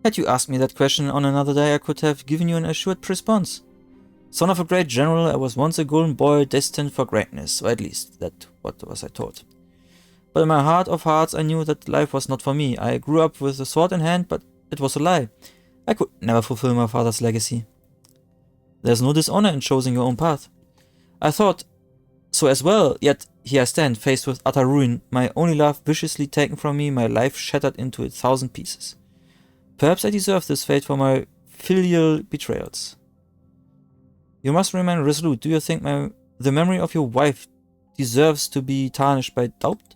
Had you asked me that question on another day, I could have given you an assured response. Son of a great general, I was once a golden boy destined for greatness, or at least that what was I taught. But in my heart of hearts, I knew that life was not for me. I grew up with a sword in hand, but it was a lie. I could never fulfill my father's legacy. There's no dishonor in choosing your own path. I thought so as well, yet here I stand, faced with utter ruin, my only love viciously taken from me, my life shattered into 1,000 pieces. Perhaps I deserve this fate for my filial betrayals. You must remain resolute. Do you think my the memory of your wife deserves to be tarnished by doubt?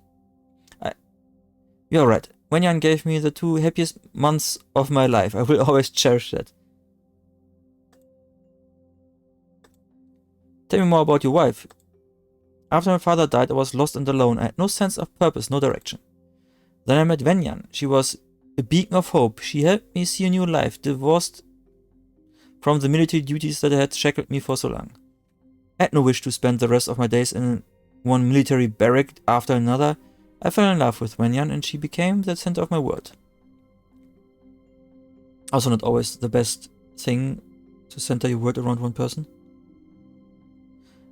You're right. Wenyan gave me the 2 happiest months of my life. I will always cherish that. Tell me more about your wife. After my father died, I was lost and alone. I had no sense of purpose, no direction. Then I met Wenyan. She was a beacon of hope. She helped me see a new life, divorced from the military duties that had shackled me for so long. I had no wish to spend the rest of my days in one military barrack after another. I fell in love with Wenyan and she became the center of my world. Also not always the best thing to center your world around one person.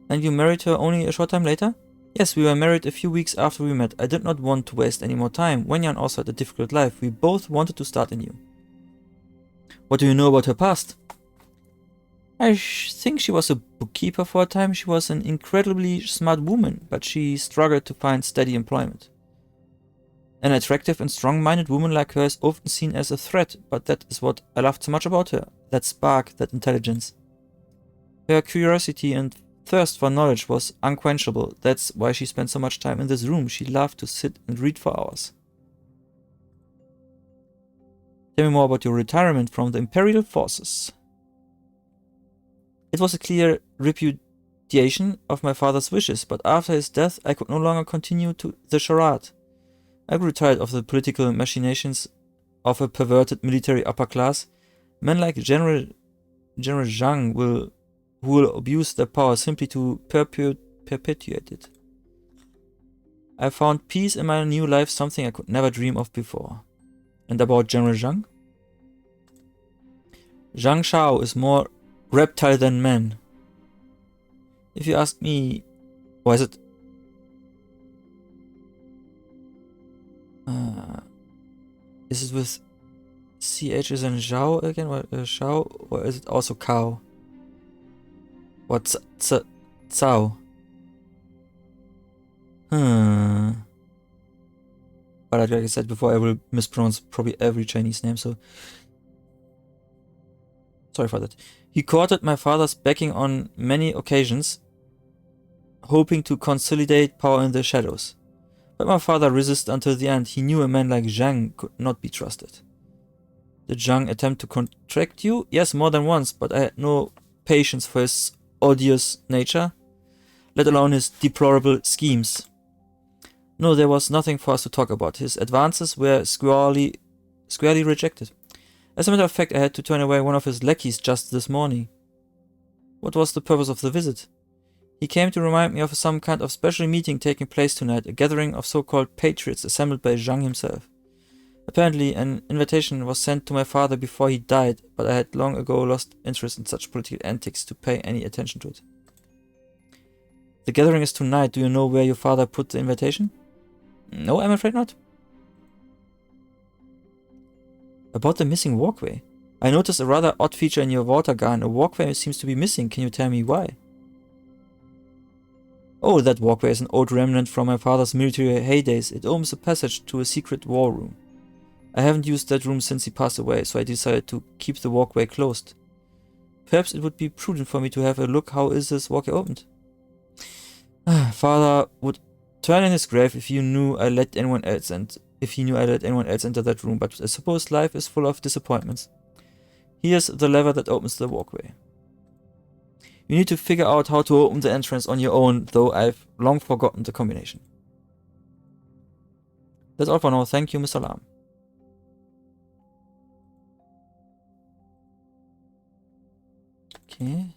And you married her only a short time later? Yes, we were married a few weeks after we met. I did not want to waste any more time. Wenyan also had a difficult life. We both wanted to start anew. What do you know about her past? I think she was a bookkeeper for a time. She was an incredibly smart woman, but she struggled to find steady employment. An attractive and strong-minded woman like her is often seen as a threat, but that is what I loved so much about her. That spark, that intelligence. Her curiosity and thirst for knowledge was unquenchable. That's why she spent so much time in this room. She loved to sit and read for hours. Tell me more about your retirement from the Imperial forces. It was a clear repudiation of my father's wishes, but after his death I could no longer continue to the charade. I grew tired of the political machinations of a perverted military upper class. Men like General Zhang who will abuse their power simply to perpetuate it. I found peace in my new life, something I could never dream of before. And about General Zhang? Zhang Shao is more reptile than man. If you ask me, why is it? Is it with CH is in Zhao again? Or Shao? Or is it also cow? Or Cao? But like I said before, I will mispronounce probably every Chinese name, so sorry for that. He courted my father's backing on many occasions, hoping to consolidate power in the shadows. But my father resisted until the end. He knew a man like Zhang could not be trusted. Did Zhang attempt to contract you? Yes, more than once, but I had no patience for his odious nature, let alone his deplorable schemes. No, there was nothing for us to talk about. His advances were squarely rejected. As a matter of fact, I had to turn away one of his lackeys just this morning. What was the purpose of the visit? He came to remind me of some kind of special meeting taking place tonight, a gathering of so-called patriots assembled by Zhang himself. Apparently, an invitation was sent to my father before he died, but I had long ago lost interest in such political antics to pay any attention to it. The gathering is tonight. Do you know where your father put the invitation? No, I'm afraid not. About the missing walkway. I noticed a rather odd feature in your water garden. A walkway seems to be missing. Can you tell me why? Oh, that walkway is an old remnant from my father's military heydays. It opens a passage to a secret war room. I haven't used that room since he passed away, so I decided to keep the walkway closed. Perhaps it would be prudent for me to have a look how is this walkway opened. Father would turn in his grave if he knew I let anyone else enter that room, but I suppose life is full of disappointments. Here's the lever that opens the walkway. You need to figure out how to open the entrance on your own, though I've long forgotten the combination. That's all for now. Thank you, Mr. Lam. Okay.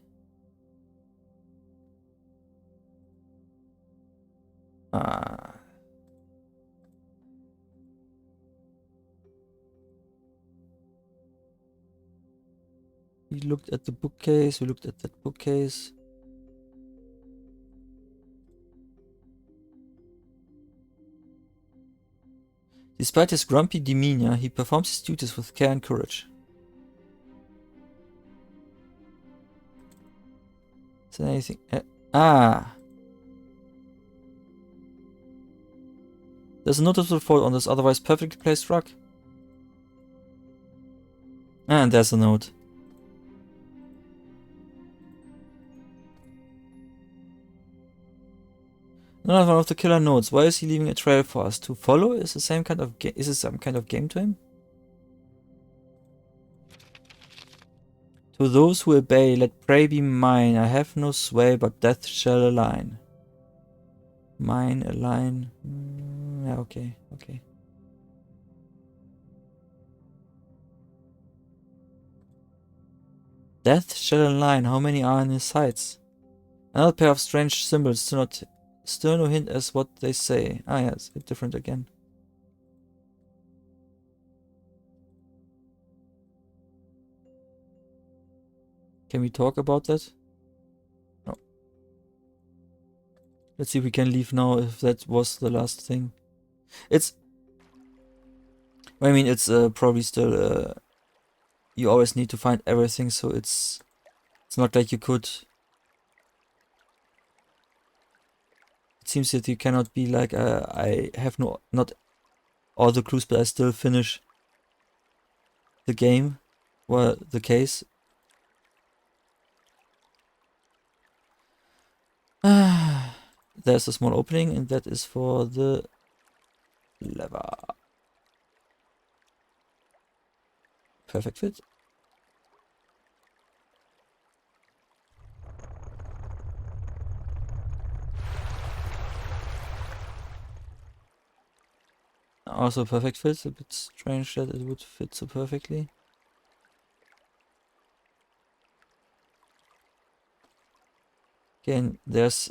We looked at the bookcase, we looked at that bookcase. Despite his grumpy demeanor, he performs his duties with care and courage. Is there anything? There's a noticeable fault on this otherwise perfectly placed rug. And there's a note. Another one of the killer notes. Why is he leaving a trail for us to follow? Is the same kind of is it some kind of game to him? To those who obey, let prey be mine. I have no sway, but death shall align. Mine, align. Yeah, okay, okay. Death shall align. How many are in his sights? Another pair of strange symbols. Still no hint as what they say. Ah, yeah, it's a bit different again. Can we talk about that? No. Let's see if we can leave now, if that was the last thing. It's... I mean, it's probably still... you always need to find everything, so it's not like you could... It seems that you cannot be like, I have not all the clues, but I still finish the game. Well, the case. There's a small opening, and that is for the lever. Perfect fit. Also perfect fit. A bit strange that it would fit so perfectly. Again, there's...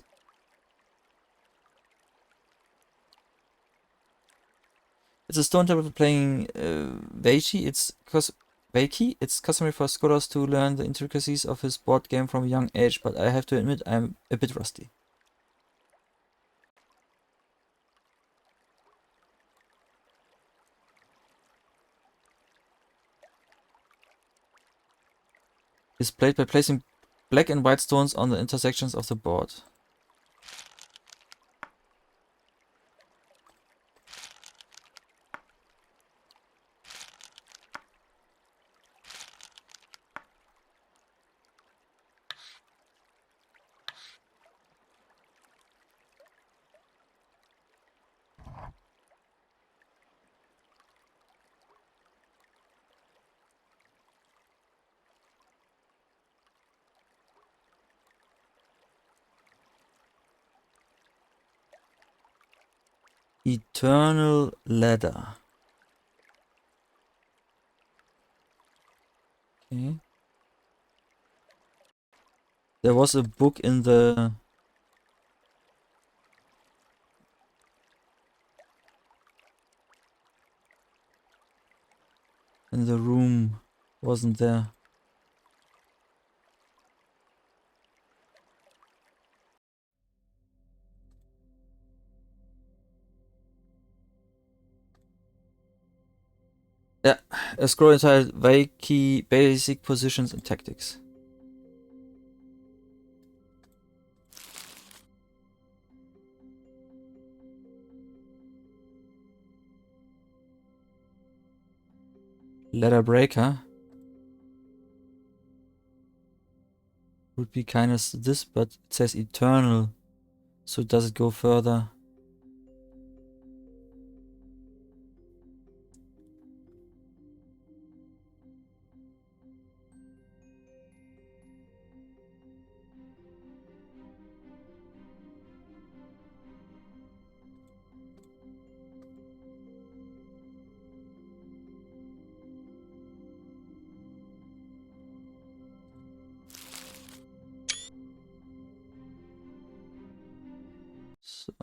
It's a stone temple playing Veiki. It's customary for scholars to learn the intricacies of his board game from a young age, but I have to admit I'm a bit rusty. Is played by placing black and white stones on the intersections of the board. Eternal Ladder. Okay. There was a book in the... room, wasn't there? Yeah, a scroll entitled Veiki Basic Positions and Tactics. Ladder Breaker would be kind of this, but it says Eternal, so does it go further? So,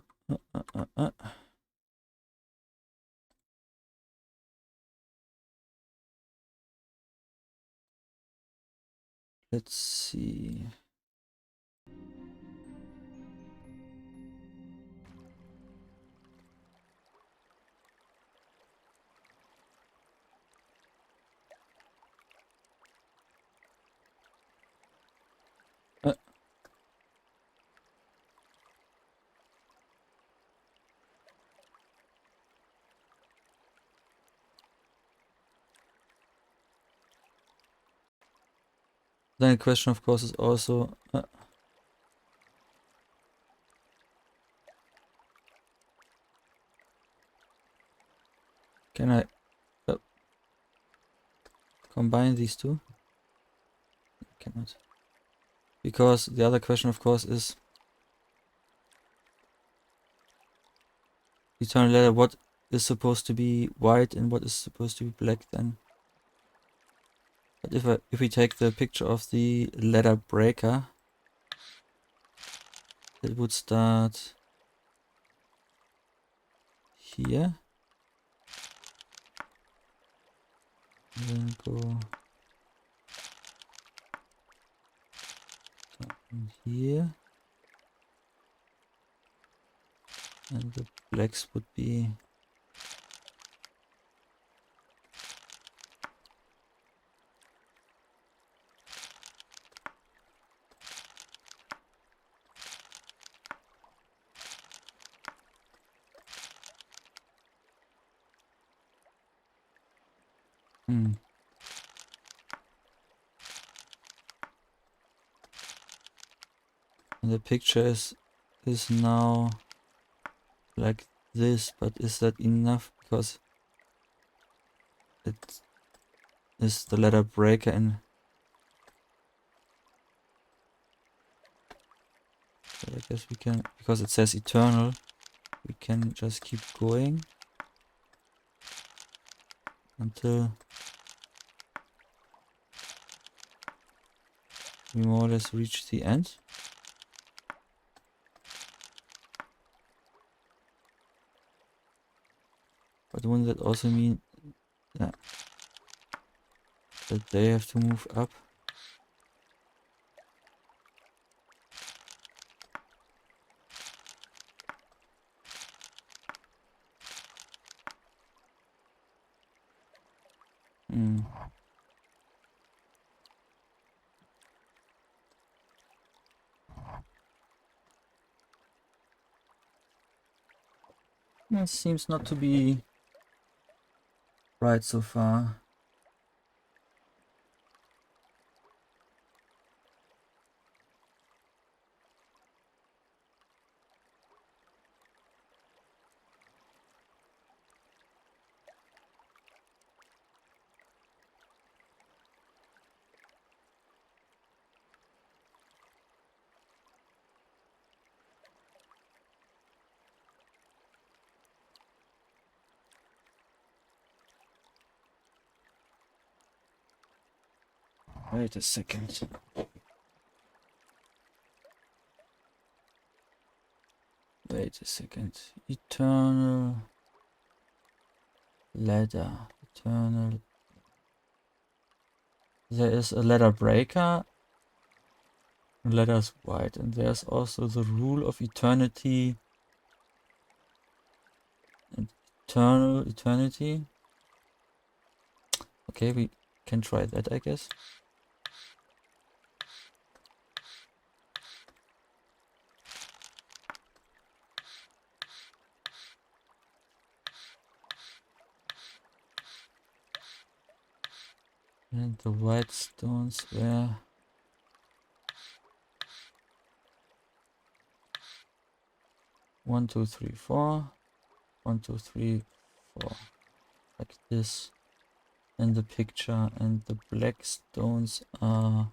let's see. Then the question, of course, is also... Can I combine these two? Cannot. Because the other question, of course, is eternal ladder, what is supposed to be white and what is supposed to be black then? But if we take the picture of the ladder breaker, it would start here and then go down here, and the blacks would be and the picture is now like this, but is that enough? Because it is the ladder breaker, and so I guess we can, because it says eternal, we can just keep going until we more or less reach the end. But wouldn't that also mean that they have to move up? Hmm. That seems not to be right so far. Wait a second. Wait a second. Eternal ladder. Eternal. There is a ladder breaker. Ladder is white, and there's also the rule of eternity. And eternity. Okay, we can try that, I guess. And the white stones were 1, 2, 3, 4. 1, 2, 3, 4. Like this in the picture, and the black stones are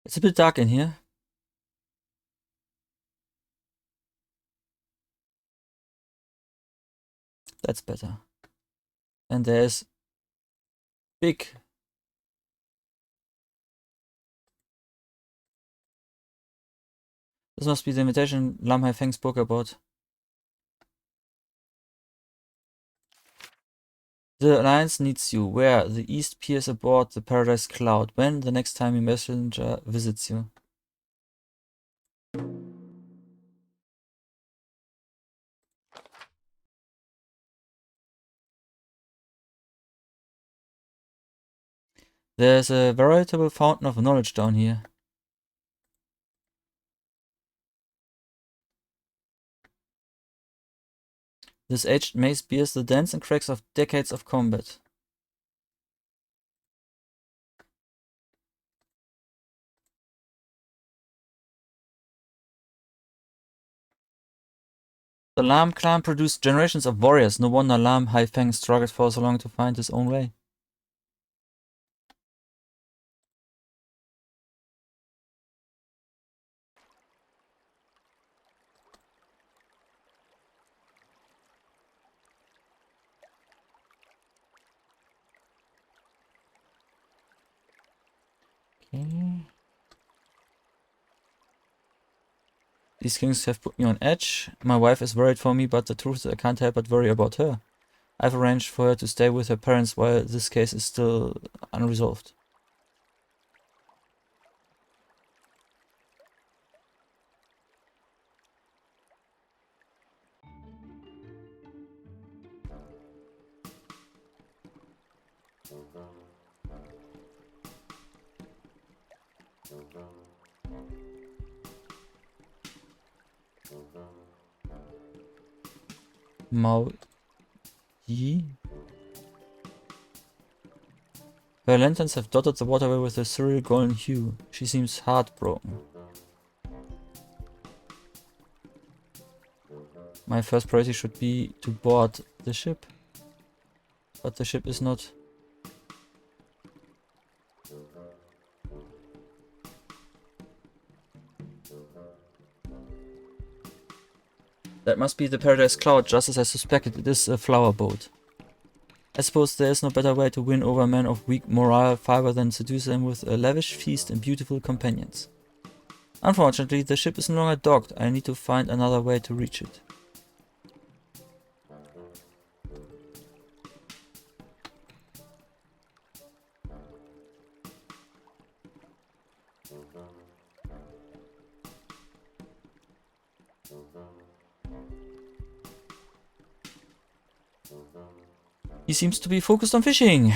it's a bit dark in here. That's better. And there's big. This must be the invitation Lam Haifeng spoke about. The Alliance needs you. Where? The East peers aboard the Paradise Cloud. When? The next time your messenger visits you. There's a veritable fountain of knowledge down here. This aged maze bears the dents and cracks of decades of combat. The Lam clan produced generations of warriors. No wonder Lam Haifeng struggled for so long to find his own way. Okay. These kings have put me on edge. My wife is worried for me, but the truth is I can't help but worry about her. I've arranged for her to stay with her parents while this case is still unresolved. Mao Yi? Her lanterns have dotted the waterway with a surreal golden hue. She seems heartbroken. My first priority should be to board the ship. But the ship is not. That must be the Paradise Cloud, just as I suspected. It is a flower boat. I suppose there is no better way to win over men of weak moral fiber than seduce them with a lavish feast and beautiful companions. Unfortunately, the ship is no longer docked. I need to find another way to reach it. He seems to be focused on fishing.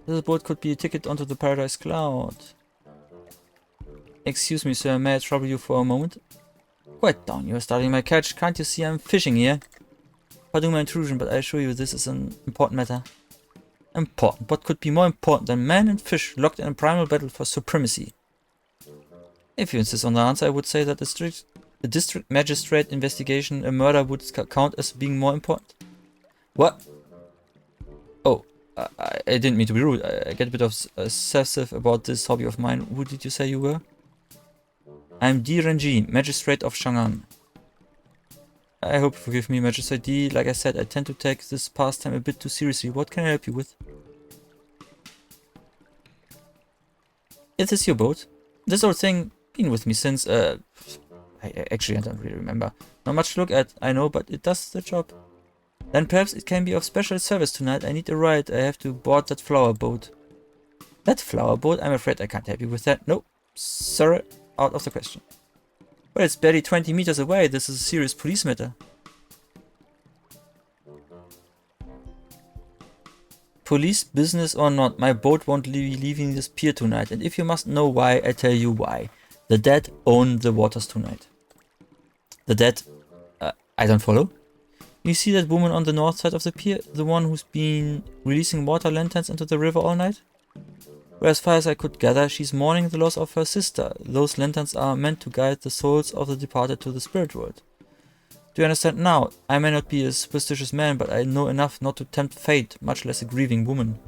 This boat could be a ticket onto the Paradise Cloud. Excuse me, sir, may I trouble you for a moment? Quiet down, you are starting my catch. Can't you see I'm fishing here? Pardon my intrusion, but I assure you this is an important matter. Important? What could be more important than man and fish locked in a primal battle for supremacy? If you insist on the answer, I would say that a district magistrate investigation a murder would count as being more important. What? Oh, I didn't mean to be rude. I get a bit obsessive about this hobby of mine. Who did you say you were? I'm D. Renji, magistrate of Chang'an. I hope you forgive me, Magistrate D. Like I said, I tend to take this pastime a bit too seriously. What can I help you with? Is this your boat? This old thing been with me since, I don't really remember. Not much to look at, I know, but it does the job. Then perhaps it can be of special service tonight. I need a ride. I have to board that flower boat. That flower boat? I'm afraid I can't help you with that. No, sir, out of the question. Well, it's barely 20 meters away. This is a serious police matter. Police business or not, my boat won't be leaving this pier tonight. And if you must know why, I tell you why. The dead own the waters tonight. The dead? I don't follow. You see that woman on the north side of the pier? The one who's been releasing water lanterns into the river all night? Well, as far as I could gather, she's mourning the loss of her sister. Those lanterns are meant to guide the souls of the departed to the spirit world. Do you understand now? I may not be a superstitious man, but I know enough not to tempt fate, much less a grieving woman.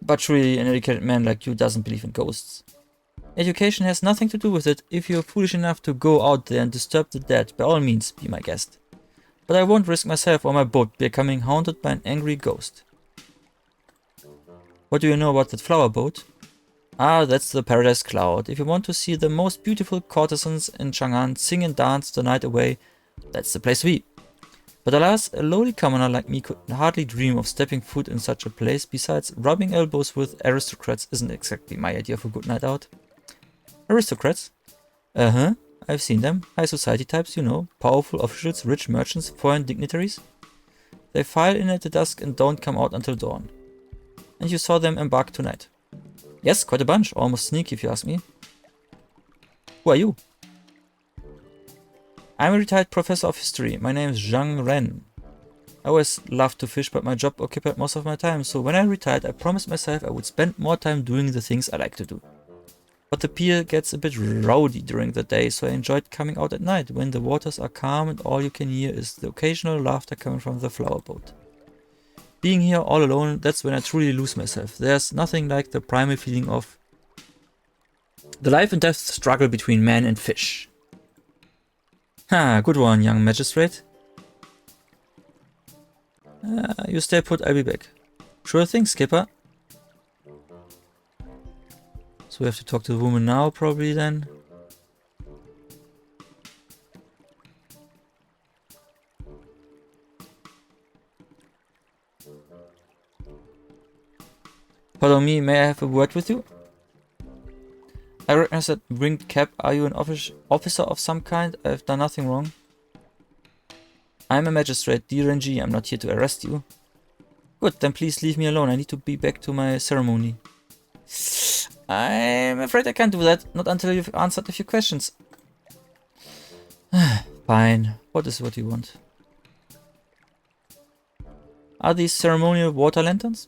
But surely an educated man like you doesn't believe in ghosts. Education has nothing to do with it. If you're foolish enough to go out there and disturb the dead, by all means, be my guest. But I won't risk myself or my boat becoming haunted by an angry ghost. What do you know about that flower boat? Ah, that's the Paradise Cloud. If you want to see the most beautiful courtesans in Chang'an sing and dance the night away, that's the place to be. But alas, a lowly commoner like me could hardly dream of stepping foot in such a place. Besides, rubbing elbows with aristocrats isn't exactly my idea of a good night out. Aristocrats? Uh-huh, I've seen them. High society types, you know. Powerful officials, rich merchants, foreign dignitaries. They file in at the dusk and don't come out until dawn. And you saw them embark tonight. Yes, quite a bunch. Almost sneaky if you ask me. Who are you? I'm a retired professor of history. My name is Zhang Ren. I always loved to fish, but my job occupied most of my time, so when I retired I promised myself I would spend more time doing the things I like to do. But the pier gets a bit rowdy during the day, so I enjoyed coming out at night, when the waters are calm and all you can hear is the occasional laughter coming from the flower boat. Being here all alone, that's when I truly lose myself. There's nothing like the primal feeling of the life and death struggle between man and fish. Ha, good one, young magistrate. You stay put, I'll be back. Sure thing, Skipper. So we have to talk to the woman now, probably then. Pardon me, may I have a word with you? I recognize that winged cap. Are you an officer of some kind? I've done nothing wrong. I'm a magistrate, DRNG. I'm not here to arrest you. Good, then please leave me alone. I need to be back to my ceremony. I'm afraid I can't do that. Not until you've answered a few questions. Fine. What is what you want? Are these ceremonial water lanterns?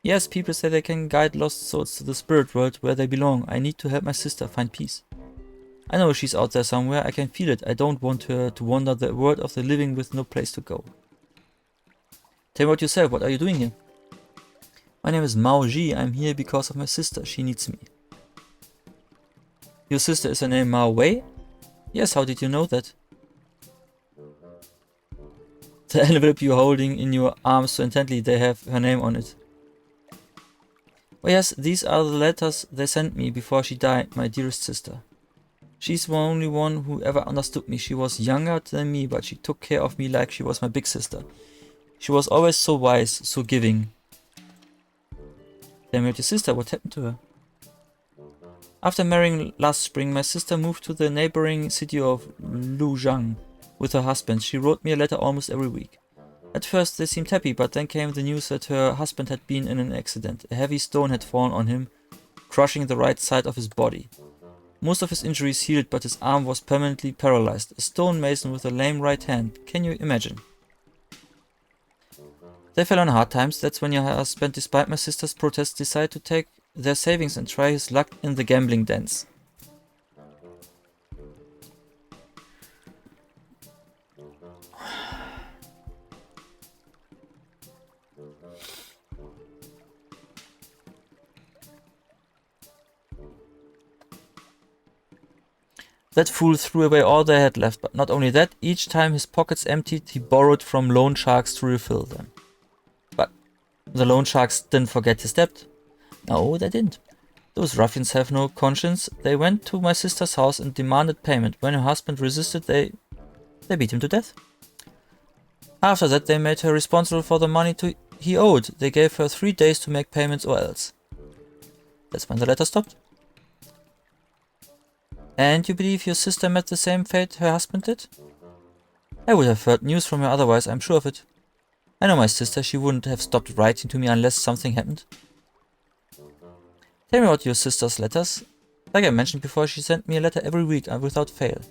Yes, people say they can guide lost souls to the spirit world where they belong. I need to help my sister find peace. I know she's out there somewhere. I can feel it. I don't want her to wander the world of the living with no place to go. Tell me about yourself. What are you doing here? My name is Mao Ji. I'm here because of my sister. She needs me. Your sister is her name Mao Wei? Yes, how did you know that? The envelope you're holding in your arms so intently, they have her name on it. Oh yes, these are the letters they sent me before she died, my dearest sister. She's the only one who ever understood me. She was younger than me, but she took care of me like she was my big sister. She was always so wise, so giving. Tell me about your sister, what happened to her? After marrying last spring, my sister moved to the neighboring city of Luzhang with her husband. She wrote me a letter almost every week. At first they seemed happy, but then came the news that her husband had been in an accident. A heavy stone had fallen on him, crushing the right side of his body. Most of his injuries healed, but his arm was permanently paralyzed. A stonemason with a lame right hand. Can you imagine? They fell on hard times. That's when your husband, despite my sister's protests, decided to take their savings and try his luck in the gambling dens. That fool threw away all they had left, but not only that, each time his pockets emptied, he borrowed from loan sharks to refill them. But the loan sharks didn't forget his debt. No, they didn't. Those ruffians have no conscience. They went to my sister's house and demanded payment. When her husband resisted, they beat him to death. After that, they made her responsible for the money he owed. They gave her 3 days to make payments or else. That's when the letter stopped. And you believe your sister met the same fate her husband did? I would have heard news from her otherwise, I'm sure of it. I know my sister, she wouldn't have stopped writing to me unless something happened. Tell me about your sister's letters. Like I mentioned before, she sent me a letter every week without fail.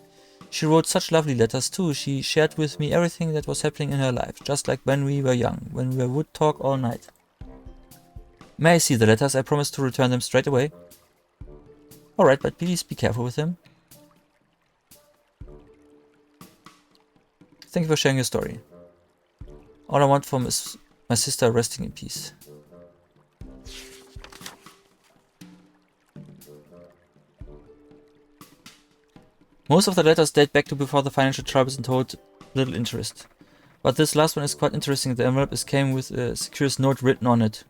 She wrote such lovely letters too. She shared with me everything that was happening in her life, just like when we were young, when we would talk all night. May I see the letters? I promise to return them straight away. Alright, but please be careful with him. Thank you for sharing your story. All I want from is my sister resting in peace. Most of the letters date back to before the financial troubles and hold little interest. But this last one is quite interesting. The envelope came with a secure note written on it.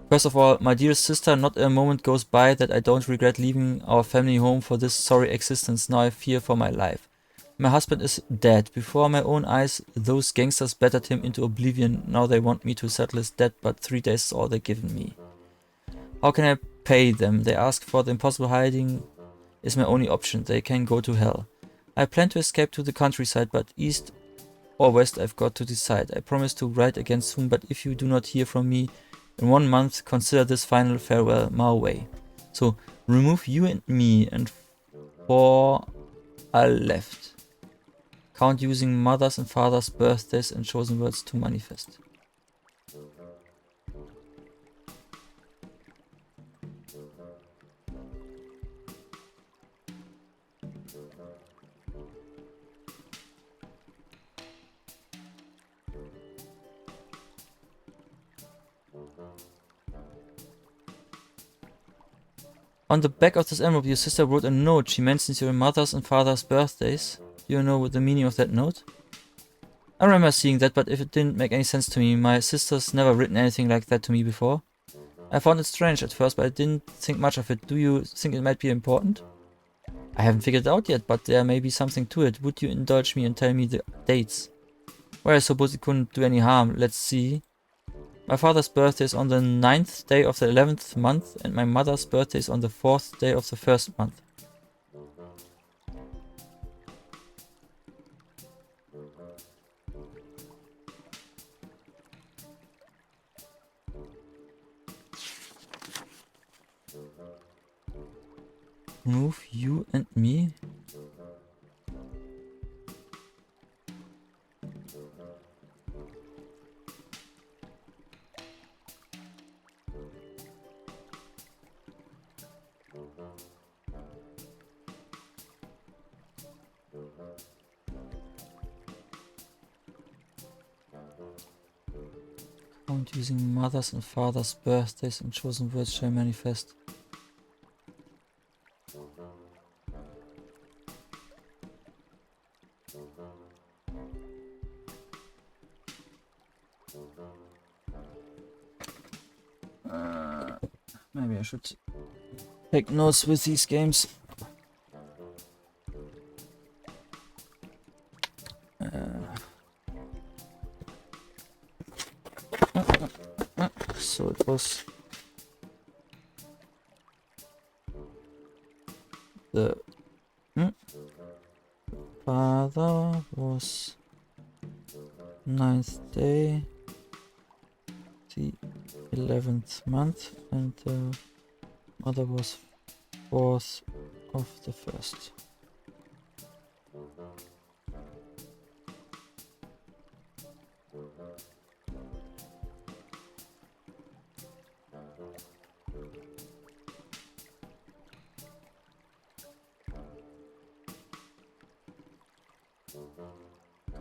First of all, my dearest sister, not a moment goes by that I don't regret leaving our family home for this sorry existence. Now I fear for my life. My husband is dead. Before my own eyes, those gangsters battered him into oblivion. Now they want me to settle his debt, but 3 days is all they've given me. How can I pay them? They ask for the impossible. Hiding is my only option. They can go to hell. I plan to escape to the countryside, but east or west, I've got to decide. I promise to write again soon, but if you do not hear from me in 1 month, consider this final farewell my way. So, remove you and me, and 4 are left. Count using mother's and father's birthdays and chosen words to manifest. On the back of this envelope, your sister wrote a note. She mentions your mother's and father's birthdays. Do you know the meaning of that note? I remember seeing that, but if it didn't make any sense to me. My sister's never written anything like that to me before. I found it strange at first, but I didn't think much of it. Do you think it might be important? I haven't figured it out yet, but there may be something to it. Would you indulge me and tell me the dates? Well, I suppose it couldn't do any harm. Let's see. My father's birthday is on the 9th day of the 11th month, and my mother's birthday is on the 4th day of the 1st month. Move you and me. Count using mother's and father's birthdays and chosen words shall manifest. Maybe I should take notes with these games. So it was the father was 9th day, the 11th month, and the mother was 4th of the 1st.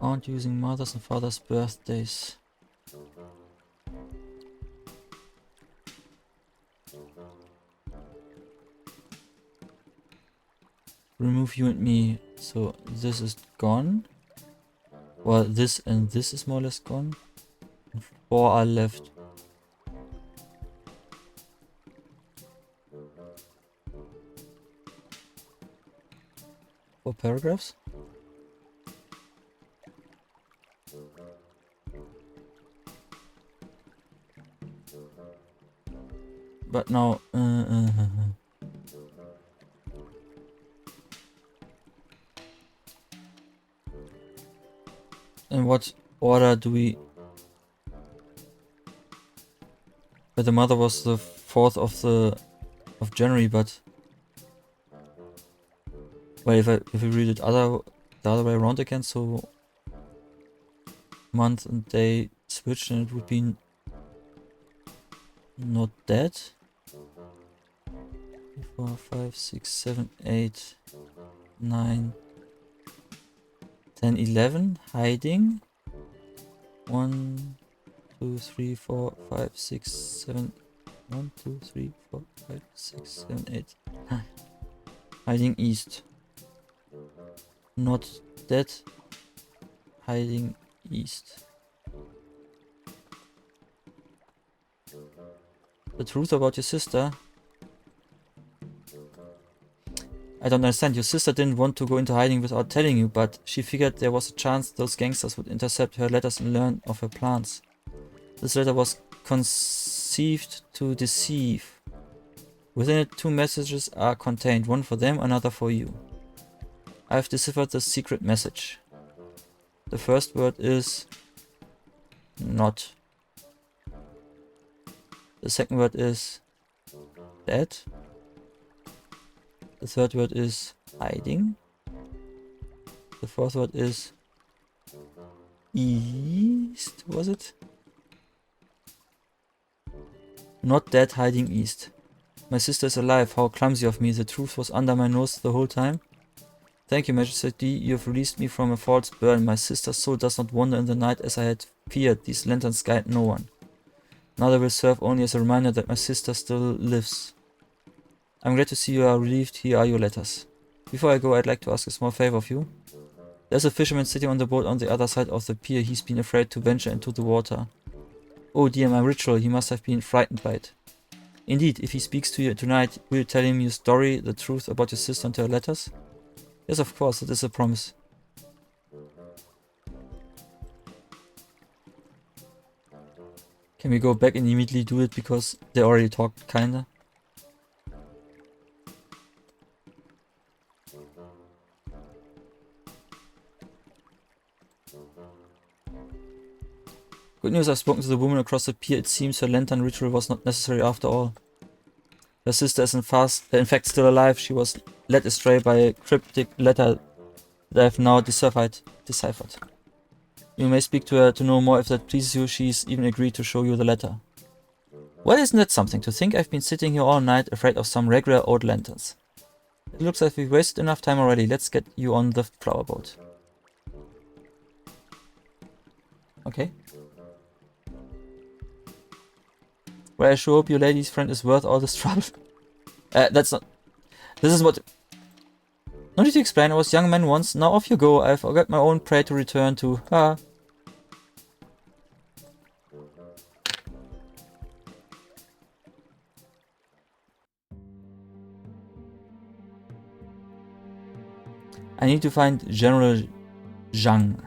Count using mother's and father's birthdays. Remove you and me. So this is gone. Well, this and this is more or less gone. 4 are left. Four paragraphs. But now, in what order do we? But the mother was the 4th of January, but well, if we read it the other way around again, so month and day switch, and it would be not that. 4, 5, 6, 7, 8, 9, 10, 11, hiding. 1, 2, 3, 4, 5, 6, 7. 1, 2, 3, 4, 5, 6, 7, 8. Hiding east. Not that. Hiding east. The truth about your sister. I don't understand. Your sister didn't want to go into hiding without telling you, but she figured there was a chance those gangsters would intercept her letters and learn of her plans. This letter was conceived to deceive. Within it, 2 messages are contained, one for them, another for you. I have deciphered the secret message. The first word is not. The second word is dead. The third word is hiding. The fourth word is east, was it? Not dead, hiding east. My sister is alive. How clumsy of me. The truth was under my nose the whole time. Thank you, Majesty. You have released me from a false burn. My sister's soul does not wander in the night as I had feared. These lanterns guide no one. Now they will serve only as a reminder that my sister still lives. I'm glad to see you are relieved. Here are your letters. Before I go, I'd like to ask a small favor of you. There's a fisherman sitting on the boat on the other side of the pier. He's been afraid to venture into the water. Oh dear, my ritual. He must have been frightened by it. Indeed, if he speaks to you tonight, will you tell him your story, the truth about your sister and her letters? Yes, of course, it is a promise. Can we go back and immediately do it because they already talked, kinda? Good news, I've spoken to the woman across the pier. It seems her lantern ritual was not necessary after all. Her sister is in fact still alive. She was led astray by a cryptic letter that I have now deciphered. You may speak to her to know more if that pleases you. She's even agreed to show you the letter. Well, isn't that something? To think I've been sitting here all night afraid of some regular old lanterns. It looks like we've wasted enough time already. Let's get you on the flower boat. Okay. Well, I sure hope your lady's friend is worth all this trouble. That's not... This is what... No need to explain, I was young man once. Now off you go. I've got my own prey to return to. Ha. I need to find General Zhang.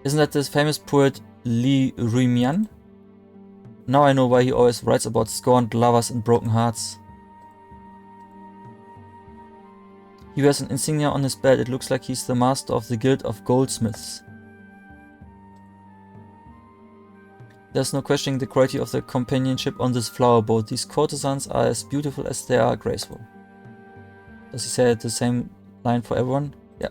Isn't that this famous poet Li Ruimian? Now I know why he always writes about scorned lovers and broken hearts. He wears an insignia on his belt. It looks like he's the master of the Guild of Goldsmiths. There's no questioning the quality of the companionship on this flower boat. These courtesans are as beautiful as they are graceful. Does he say the same line for everyone? Yeah.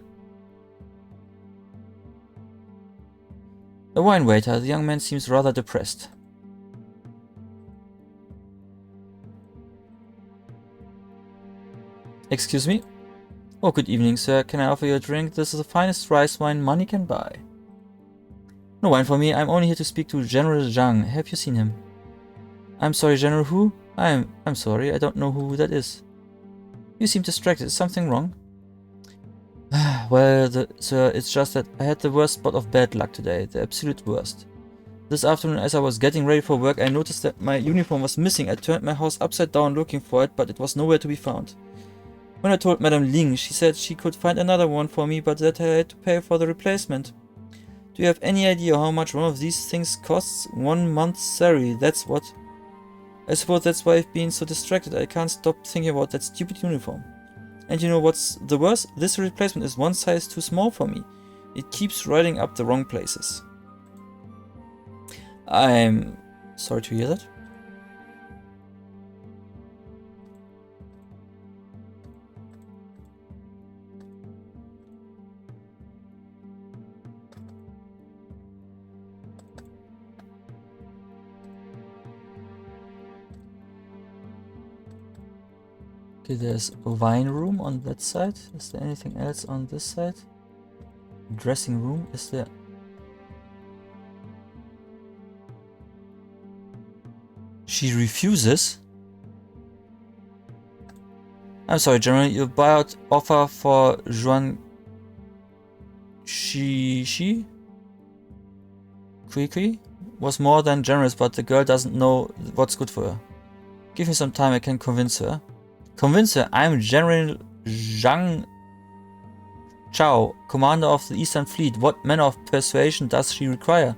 A wine waiter. The young man seems rather depressed. Excuse me? Oh, good evening, sir. Can I offer you a drink? This is the finest rice wine money can buy. No wine for me. I'm only here to speak to General Zhang. Have you seen him? I'm sorry, General who? I'm sorry. I don't know who that is. You seem distracted. Is something wrong? Well, sir, it's just that I had the worst spot of bad luck today. The absolute worst. This afternoon, as I was getting ready for work, I noticed that my uniform was missing. I turned my house upside down looking for it, but it was nowhere to be found. When I told Madame Ling, she said she could find another one for me, but that I had to pay for the replacement. Do you have any idea how much one of these things costs? 1 month's salary, that's what. I suppose that's why I've been so distracted. I can't stop thinking about that stupid uniform. And you know what's the worst? This replacement is one size too small for me. It keeps riding up the wrong places. I'm sorry to hear that. Okay, there's a wine room on that side. Is there anything else on this side? Dressing room, is there? She refuses? I'm sorry, General, your buyout offer for Juan Shi Kui was more than generous, but the girl doesn't know what's good for her. Give me some time, I can convince her. Convince her, I'm General Zhang Chao, commander of the Eastern Fleet. What manner of persuasion does she require?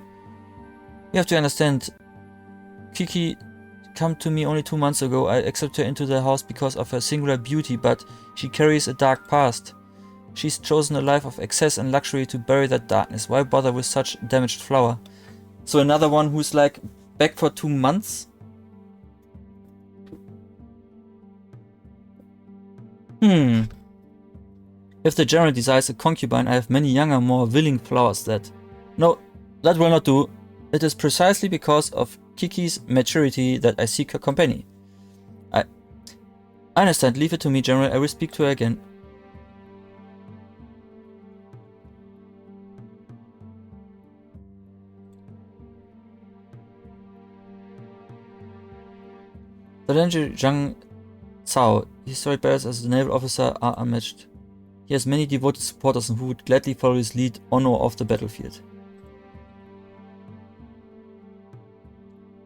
You have to understand, come to me only 2 months ago. I accepted her into the house because of her singular beauty, but she carries a dark past. She's chosen a life of excess and luxury to bury that darkness. Why bother with such a damaged flower? So another one who's like back for 2 months? If the general desires a concubine, I have many younger, more willing flowers that... No, that will not do. It is precisely because of Kiki's maturity that I seek her company. I understand. Leave it to me, General. I will speak to her again. The Ranger Zhang Cao, his story bearers as a naval officer are unmatched. He has many devoted supporters who would gladly follow his lead on or off the battlefield.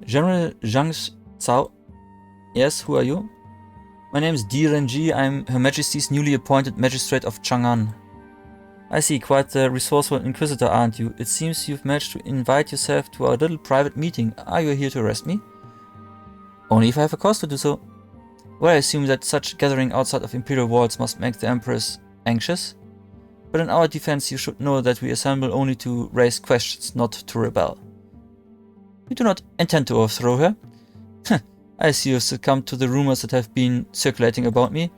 General Zhang Cao. Yes, who are you? My name is Di Renji. I'm Her Majesty's newly appointed magistrate of Chang'an. I see, quite the resourceful inquisitor, aren't you? It seems you've managed to invite yourself to our little private meeting. Are you here to arrest me? Only if I have a cause to do so. Well, I assume that such gathering outside of Imperial walls must make the Empress anxious. But in our defense, you should know that we assemble only to raise questions, not to rebel. You do not intend to overthrow her? I see you've succumbed to the rumors that have been circulating about me.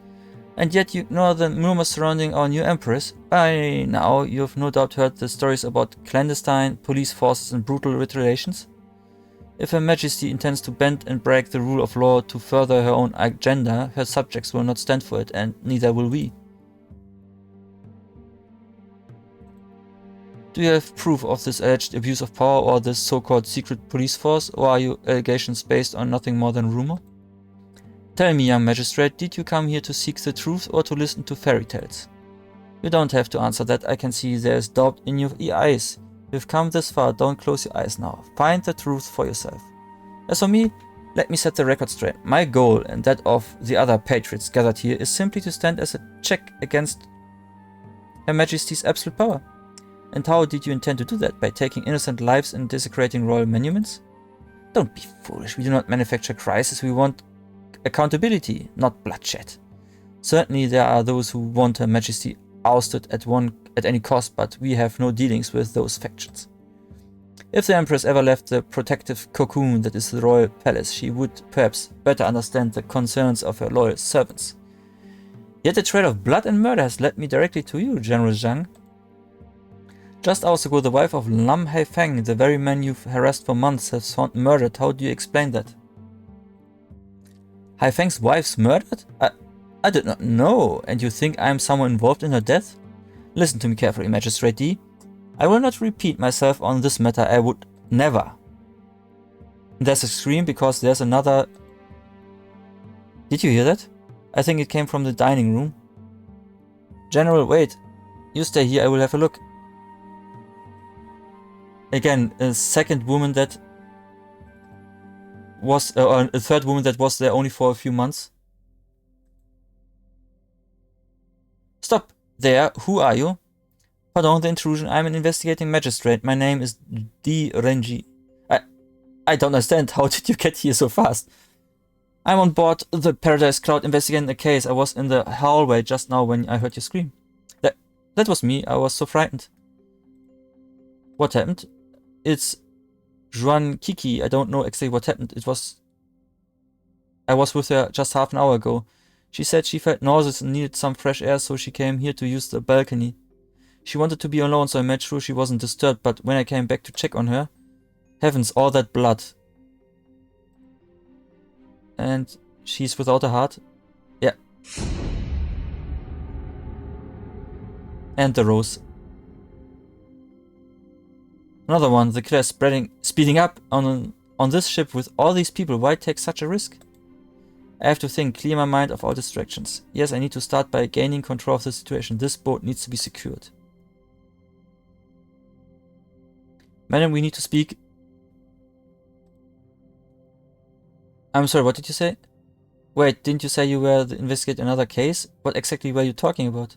And yet you ignore the rumors surrounding our new Empress. By now, you have no doubt heard the stories about clandestine police forces and brutal retaliations. If Her Majesty intends to bend and break the rule of law to further her own agenda, her subjects will not stand for it, and neither will we. Do you have proof of this alleged abuse of power or this so-called secret police force, or are your allegations based on nothing more than rumor? Tell me, young magistrate, did you come here to seek the truth or to listen to fairy tales? You don't have to answer that. I can see there's doubt in your eyes. You've come this far, don't close your eyes now. Find the truth for yourself. As for me, let me set the record straight. My goal, and that of the other patriots gathered here, is simply to stand as a check against Her Majesty's absolute power. And how did you intend to do that? By taking innocent lives and desecrating royal monuments? Don't be foolish. We do not manufacture crisis. We want accountability, not bloodshed. Certainly there are those who want Her Majesty ousted at any cost, but we have no dealings with those factions. If the Empress ever left the protective cocoon that is the royal palace, she would perhaps better understand the concerns of her loyal servants. Yet the trail of blood and murder has led me directly to you, General Zhang. Just hours ago, the wife of Lam Haifeng, the very man you've harassed for months, has found murdered. How do you explain that? Haifeng's wife's murdered? I did not know. And you think I am someone involved in her death? Listen to me carefully, Magistrate D. I will not repeat myself on this matter. I would never. There's a scream because there's another... Did you hear that? I think it came from the dining room. General, wait. You stay here, I will have a look. Again, a second woman that was, a third woman that was there only for a few months. Stop there, who are you? Pardon the intrusion, I'm an investigating magistrate. My name is Di Renji. I don't understand, how did you get here so fast? I'm on board the Paradise Cloud investigating a case. I was in the hallway just now when I heard you scream. That was me, I was so frightened. What happened? It's Juan Kiki. I don't know exactly what happened. I was with her just half an hour ago. She said she felt nauseous and needed some fresh air, so she came here to use the balcony. She wanted to be alone, so I made sure she wasn't disturbed, but when I came back to check on her... Heavens, all that blood. And she's without a heart? Yeah. And the rose. Another one, the killer speeding up on this ship with all these people. Why take such a risk? I have to think, clear my mind of all distractions. Yes, I need to start by gaining control of the situation. This boat needs to be secured. Madam, we need to speak. I'm sorry, what did you say? Wait, didn't you say you were to investigate another case? What exactly were you talking about?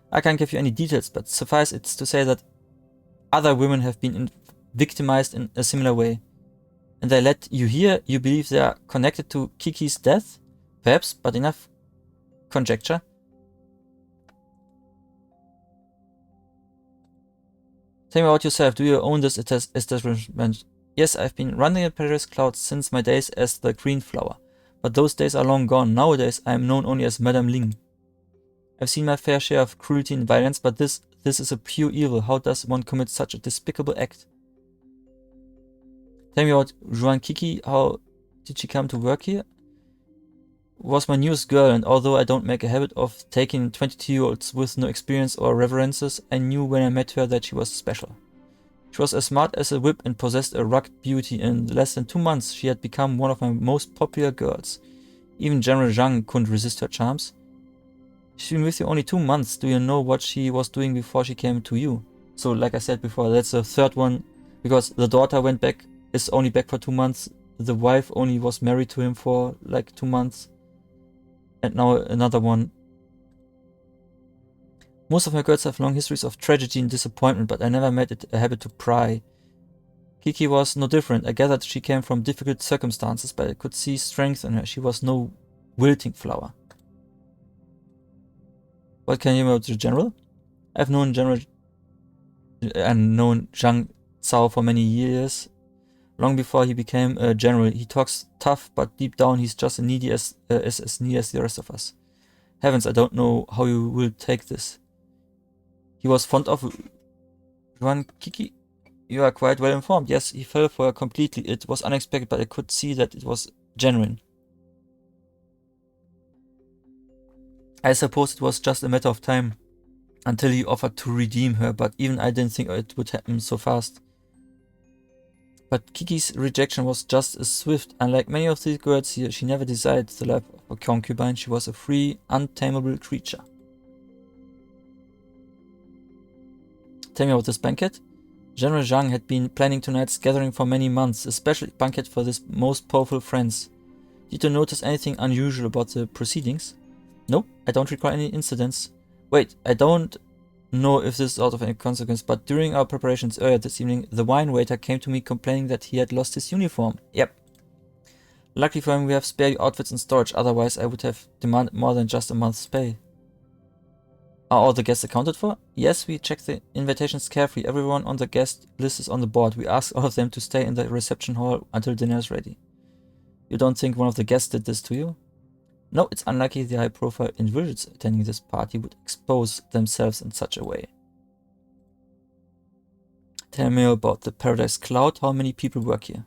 I can't give you any details, but suffice it to say that other women have been victimized in a similar way. And they let you here. You believe they are connected to Kiki's death? Perhaps, but enough conjecture. Tell me about yourself. Do you own this establishment? Yes, I've been running a Paradise Cloud since my days as the Green Flower. But those days are long gone. Nowadays, I am known only as Madame Ling. I've seen my fair share of cruelty and violence, but this is a pure evil. How does one commit such a despicable act? Tell me about Juan Kiki. How did she come to work here? Was my newest girl, and although I don't make a habit of taking 22-year-olds with no experience or reverences, I knew when I met her that she was special. She was as smart as a whip and possessed a rugged beauty. In less than 2 months, she had become one of my most popular girls. Even General Zhang couldn't resist her charms. She's been with you only 2 months. Do you know what she was doing before she came to you? So, like I said before, that's the third one, because the daughter went back, is only back for 2 months. The wife only was married to him for like 2 months. And now another one. Most of my girls have long histories of tragedy and disappointment, but I never made it a habit to pry. Kiki was no different. I gathered she came from difficult circumstances, but I could see strength in her. She was no wilting flower. What can you know about the general? I've known General and known Zhang Cao for many years. Long before he became a general, he talks tough, but deep down he's just as needy as the rest of us. Heavens, I don't know how you will take this. He was fond of Juan Kiki. You are quite well informed. Yes, he fell for her completely. It was unexpected, but I could see that it was genuine. I suppose it was just a matter of time until he offered to redeem her, but even I didn't think it would happen so fast. But Kiki's rejection was just as swift. Unlike many of these girls here, she never desired the life of a concubine. She was a free, untamable creature. Tell me about this banquet. General Zhang had been planning tonight's gathering for many months, a special banquet for his most powerful friends. Did you notice anything unusual about the proceedings? Nope, I don't recall any incidents. Wait, I don't know if this is out of any consequence, but during our preparations earlier this evening, the wine waiter came to me complaining that he had lost his uniform. Yep. Luckily for him, we have spare outfits in storage, otherwise I would have demanded more than just a month's pay. Are all the guests accounted for? Yes, we checked the invitations carefully. Everyone on the guest list is on the board. We asked all of them to stay in the reception hall until dinner is ready. You don't think one of the guests did this to you? No, it's unlikely the high-profile individuals attending this party would expose themselves in such a way. Tell me about the Paradise Cloud. How many people work here?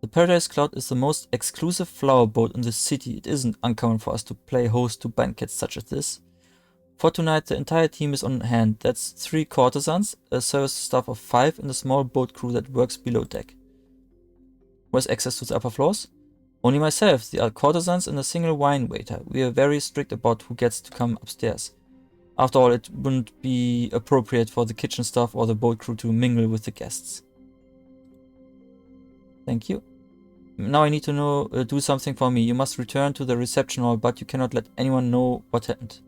The Paradise Cloud is the most exclusive flower boat in the city. It isn't uncommon for us to play host to banquets such as this. For tonight, the entire team is on hand. That's 3 courtesans, a service staff of 5, and a small boat crew that works below deck. Who has access to the upper floors? Only myself, the courtesans, and a single wine waiter. We are very strict about who gets to come upstairs. After all, it wouldn't be appropriate for the kitchen staff or the boat crew to mingle with the guests. Thank you. Now I need to do something for me. You must return to the reception hall, but you cannot let anyone know what happened.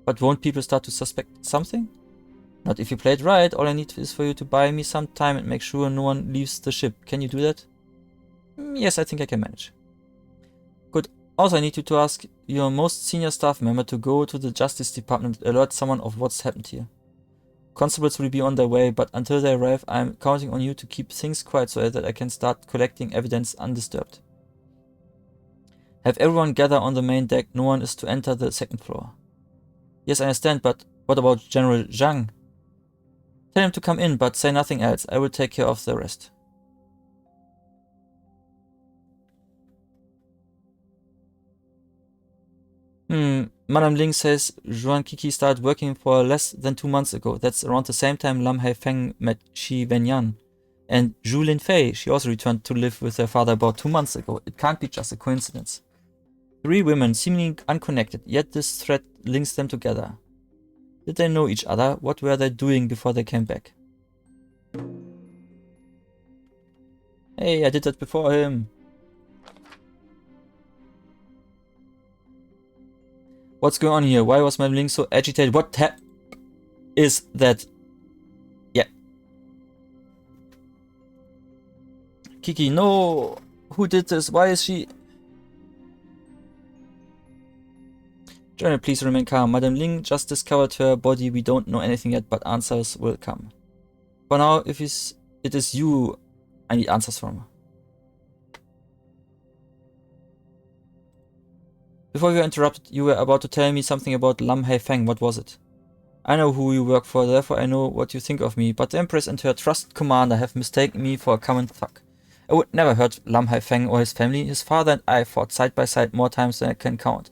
But won't people start to suspect something? Not if you play it right. All I need is for you to buy me some time and make sure no one leaves the ship. Can you do that? Yes, I think I can manage. Good. Also, I need you to ask your most senior staff member to go to the Justice Department and alert someone of what's happened here. Constables will be on their way, but until they arrive, I'm counting on you to keep things quiet so that I can start collecting evidence undisturbed. Have everyone gather on the main deck. No one is to enter the second floor. Yes, I understand, but what about General Zhang? Tell him to come in, but say nothing else. I will take care of the rest. Madame Ling says Juan Kiki started working for less than 2 months ago. That's around the same time Lam Haifeng met Shi Wenyan. And Zhu Linfei, she also returned to live with her father about 2 months ago. It can't be just a coincidence. 3 women, seemingly unconnected, yet this thread links them together. Did they know each other? What were they doing before they came back? Hey, I did that before him. What's going on here? Why was Madame Ling so agitated? What is that? Yeah. Kiki, no! Who did this? Why is she... General, please remain calm. Madame Ling just discovered her body. We don't know anything yet, but answers will come. For now, if it is you, I need answers from. Before we were interrupted, you were about to tell me something about Lam Haifeng. What was it? I know who you work for, therefore I know what you think of me, but the Empress and her trusted commander have mistaken me for a common thug. I would never hurt Lam Haifeng or his family. His father and I fought side by side more times than I can count.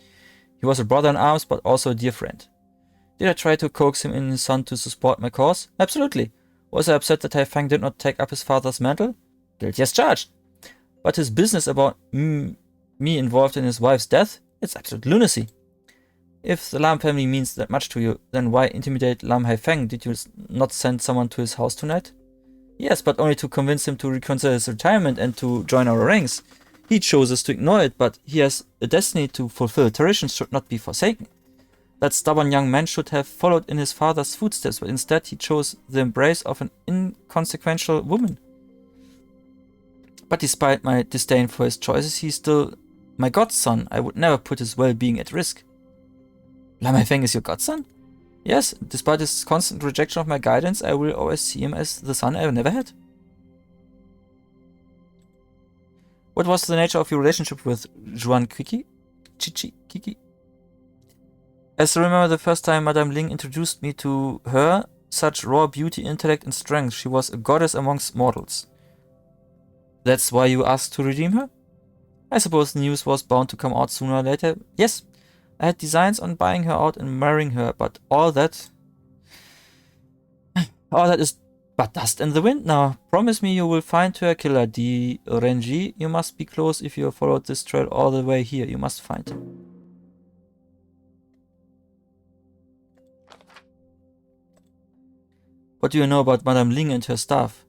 He was a brother in arms, but also a dear friend. Did I try to coax him and his son to support my cause? Absolutely. Was I upset that Haifeng did not take up his father's mantle? Guilty as charged. But his business about me involved in his wife's death? It's absolute lunacy. If the Lam family means that much to you, then why intimidate Lam Haifeng? Did you not send someone to his house tonight? Yes, but only to convince him to reconsider his retirement and to join our ranks. He chooses to ignore it, but he has a destiny to fulfill. Traditions should not be forsaken. That stubborn young man should have followed in his father's footsteps, but instead he chose the embrace of an inconsequential woman. But despite my disdain for his choices, he's still my godson. I would never put his well-being at risk. Lam Haifeng is your godson? Yes, despite his constant rejection of my guidance, I will always see him as the son I never had. What was the nature of your relationship with Juan Kiki? Kiki? As I remember the first time Madame Ling introduced me to her, such raw beauty, intellect and strength, she was a goddess amongst mortals. That's why you asked to redeem her? I suppose the news was bound to come out sooner or later. Yes, I had designs on buying her out and marrying her, but all that is but dust in the wind now. Promise me you will find her killer, Di Renji. You must be close if you followed this trail all the way here. You must find her. What do you know about Madame Ling and her staff?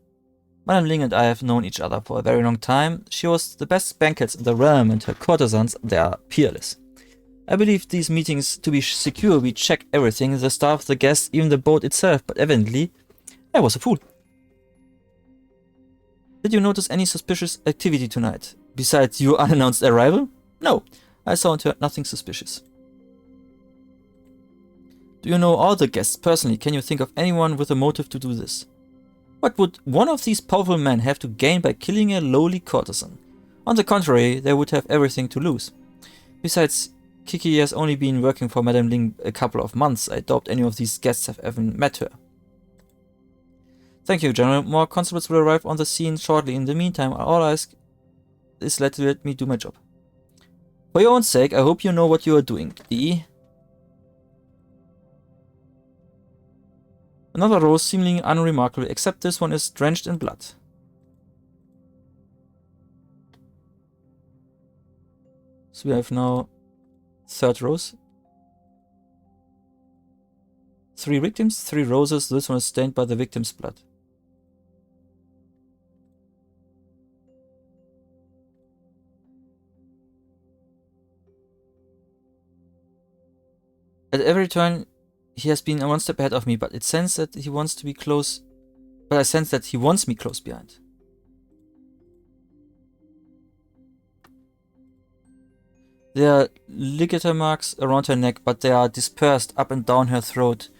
Madame Ling and I have known each other for a very long time. She hosts the best banquets in the realm and her courtesans, they are peerless. I believe these meetings to be secure. We check everything, the staff, the guests, even the boat itself, but evidently I was a fool. Did you notice any suspicious activity tonight? Besides your unannounced arrival? No, I saw and heard nothing suspicious. Do you know all the guests personally? Can you think of anyone with a motive to do this? What would one of these powerful men have to gain by killing a lowly courtesan? On the contrary, they would have everything to lose. Besides, Kiki has only been working for Madame Ling a couple of months. I doubt any of these guests have ever met her. Thank you, General. More constables will arrive on the scene shortly. In the meantime, all I ask is let me do my job. For your own sake, I hope you know what you are doing. Another rose seemingly unremarkable, except this one is drenched in blood. So we have now third rose. 3 victims, 3 roses. This one is stained by the victim's blood. At every turn, he has been one step ahead of me, but I sense that he wants me close behind. There are ligature marks around her neck, but they are dispersed up and down her throat.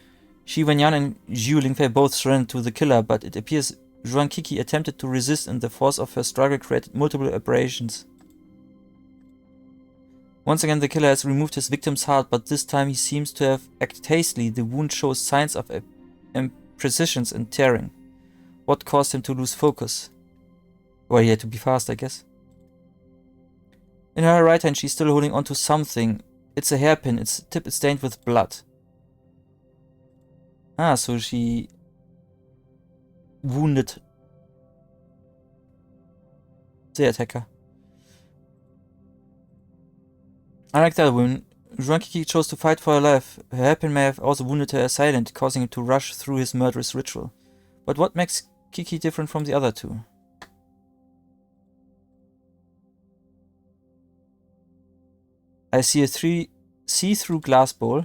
Shi Wenyan and Zhu Lingfei both surrendered to the killer, but it appears Zhuang Kiki attempted to resist and the force of her struggle created multiple abrasions. Once again, the killer has removed his victim's heart, but this time he seems to have acted hastily. The wound shows signs of imprecisions and tearing. What caused him to lose focus? Well, he had to be fast, I guess. In her right hand, she's still holding on to something. It's a hairpin. Its tip is stained with blood. Ah, so she wounded the attacker. Unlike the other woman, Zhuang Kiki chose to fight for her life. Her hairpin may have also wounded her assailant, causing him to rush through his murderous ritual. But what makes Kiki different from the other two? I see a see-through glass bowl.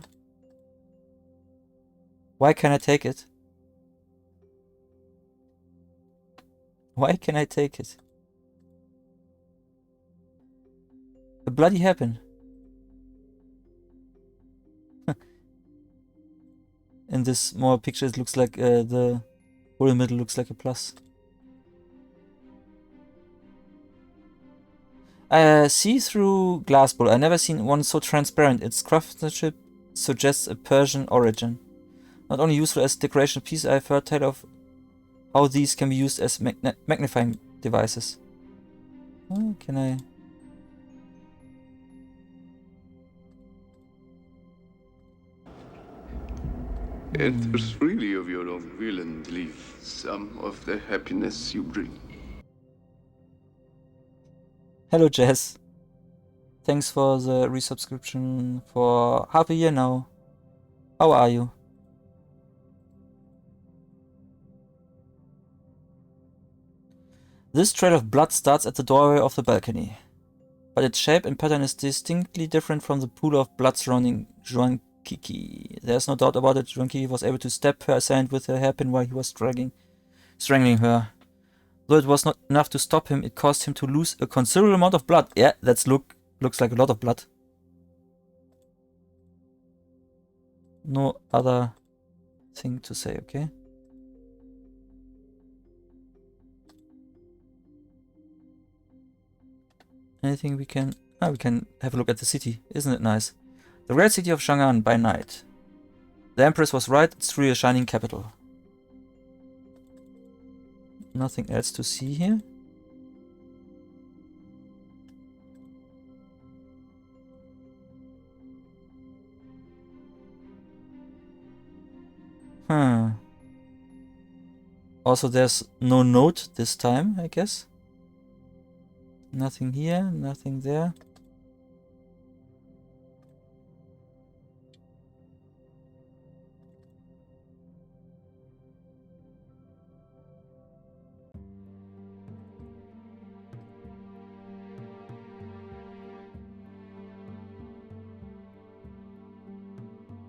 Why can I take it? Why can I take it? bloody hairpin. In this small picture, it looks like the hole in the middle looks like a plus. See-through glass bowl. I never seen one so transparent. Its craftsmanship suggests a Persian origin. Not only useful as decoration piece, I've heard tell of how these can be used as magnifying devices. Oh, can I? It was freely of your own will and leave some of the happiness you bring. Hello, Jess. Thanks for the resubscription for half a year now. How are you? This trail of blood starts at the doorway of the balcony, but its shape and pattern is distinctly different from the pool of blood surrounding Juan Kiki. There's no doubt about it, Juan Kiki was able to stab her assailant with her hairpin while he was strangling her. Though it was not enough to stop him, it caused him to lose a considerable amount of blood. Yeah, that's looks like a lot of blood. No other thing to say, okay? Anything we can... Ah, we can have a look at the city. Isn't it nice? The great city of Chang'an by night. The Empress was right, it's truly a shining capital. Nothing else to see here. Huh. Also, there's no note this time, I guess. Nothing here, nothing there.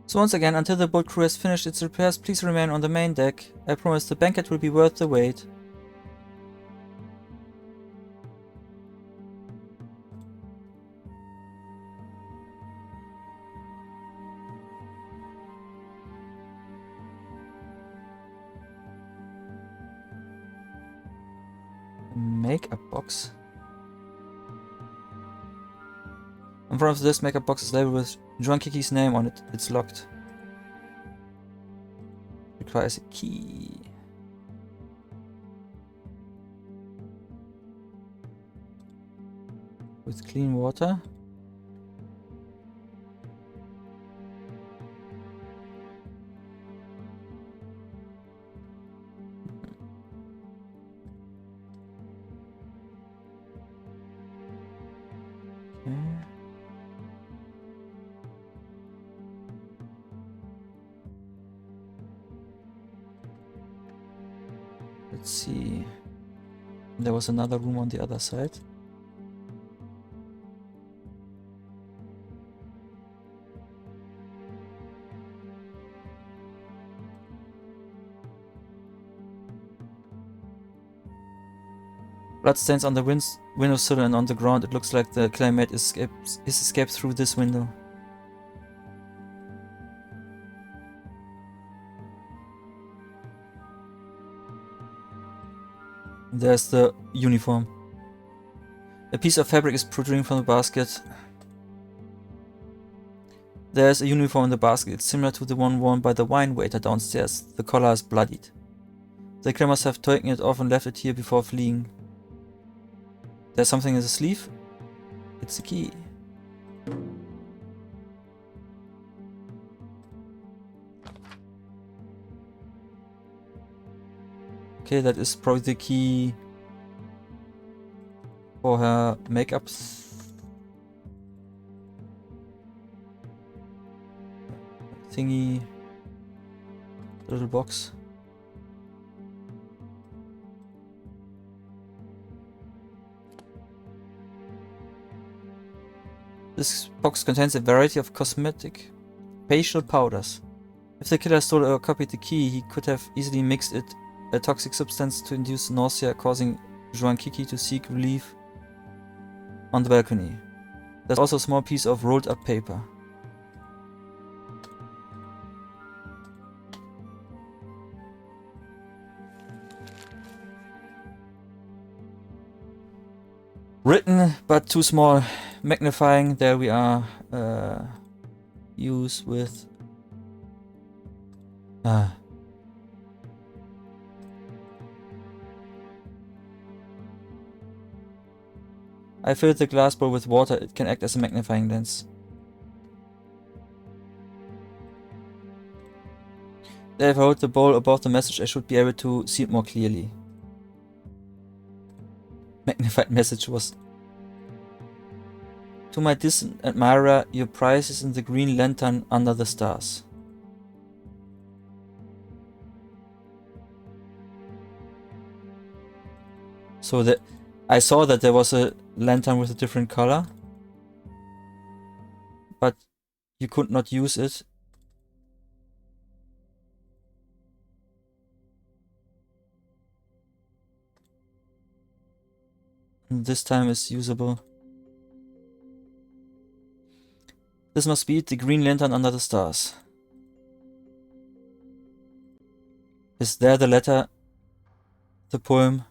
So once again, until the boat crew has finished its repairs, please remain on the main deck. I promise the banquet will be worth the wait. Makeup box. In front of this makeup box is labeled with Juan Kiki's name on it. It's locked. Requires a key. With clean water. Let's see. There was another room on the other side. Bloodstains on the windowsill and on the ground. It looks like the climate escaped through this window. There's the uniform. A piece of fabric is protruding from the basket. There's a uniform in the basket. It's similar to the one worn by the wine waiter downstairs. The collar is bloodied. The killer must have taken it off and left it here before fleeing. There's something in the sleeve. It's the key. Okay, that is probably the key for her makeup thingy. Little box. This box contains a variety of cosmetic facial powders. If the killer stole or copied the key, he could have easily mixed it a toxic substance to induce nausea, causing Juan Kiki to seek relief on the balcony. There's also a small piece of rolled up paper. Written, but too small. Magnifying, there we are. Use with... I filled the glass bowl with water. It can act as a magnifying lens. There, if I hold the bowl above the message, I should be able to see it more clearly. Magnified message was... To my distant admirer, your prize is in the green lantern under the stars. So that I saw that there was a lantern with a different color, but you could not use it. And this time is usable. This must be it, the green lantern under the stars. Is there the letter, the poem?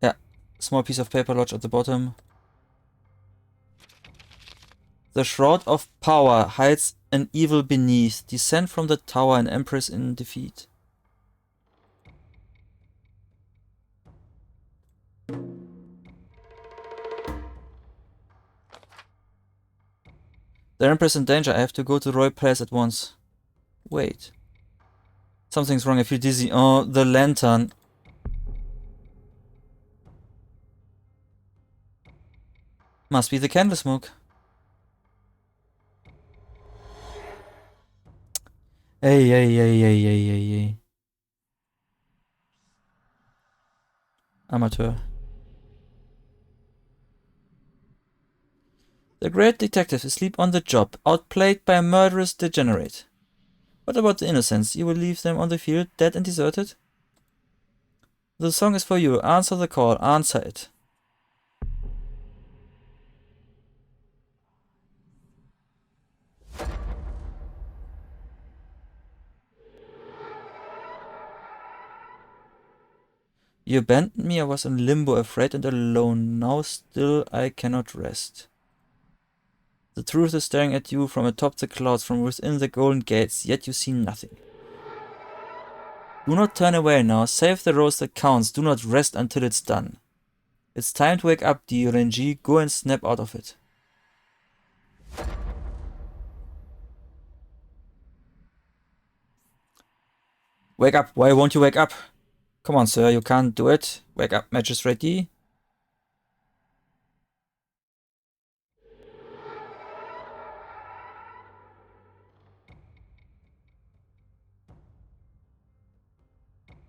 Yeah, small piece of paper lodged at the bottom. The shroud of power hides an evil beneath. Descend from the tower, an empress in defeat. The Empress in danger. I have to go to the Royal Palace at once. Wait. Something's wrong. I feel dizzy. Oh, the lantern. Must be the candle smoke. Hey. Amateur. The great detective is asleep on the job, outplayed by a murderous degenerate. What about the innocents? You will leave them on the field, dead and deserted? The song is for you. Answer the call. Answer it. You abandoned me. I was in limbo, afraid and alone. Now still I cannot rest. The truth is staring at you from atop the clouds, from within the golden gates, yet you see nothing. Do not turn away now. Save the rose that counts. Do not rest until it's done. It's time to wake up, DRNG. Go and snap out of it. Wake up. Why won't you wake up? Come on, sir. You can't do it. Wake up, Magistrate D.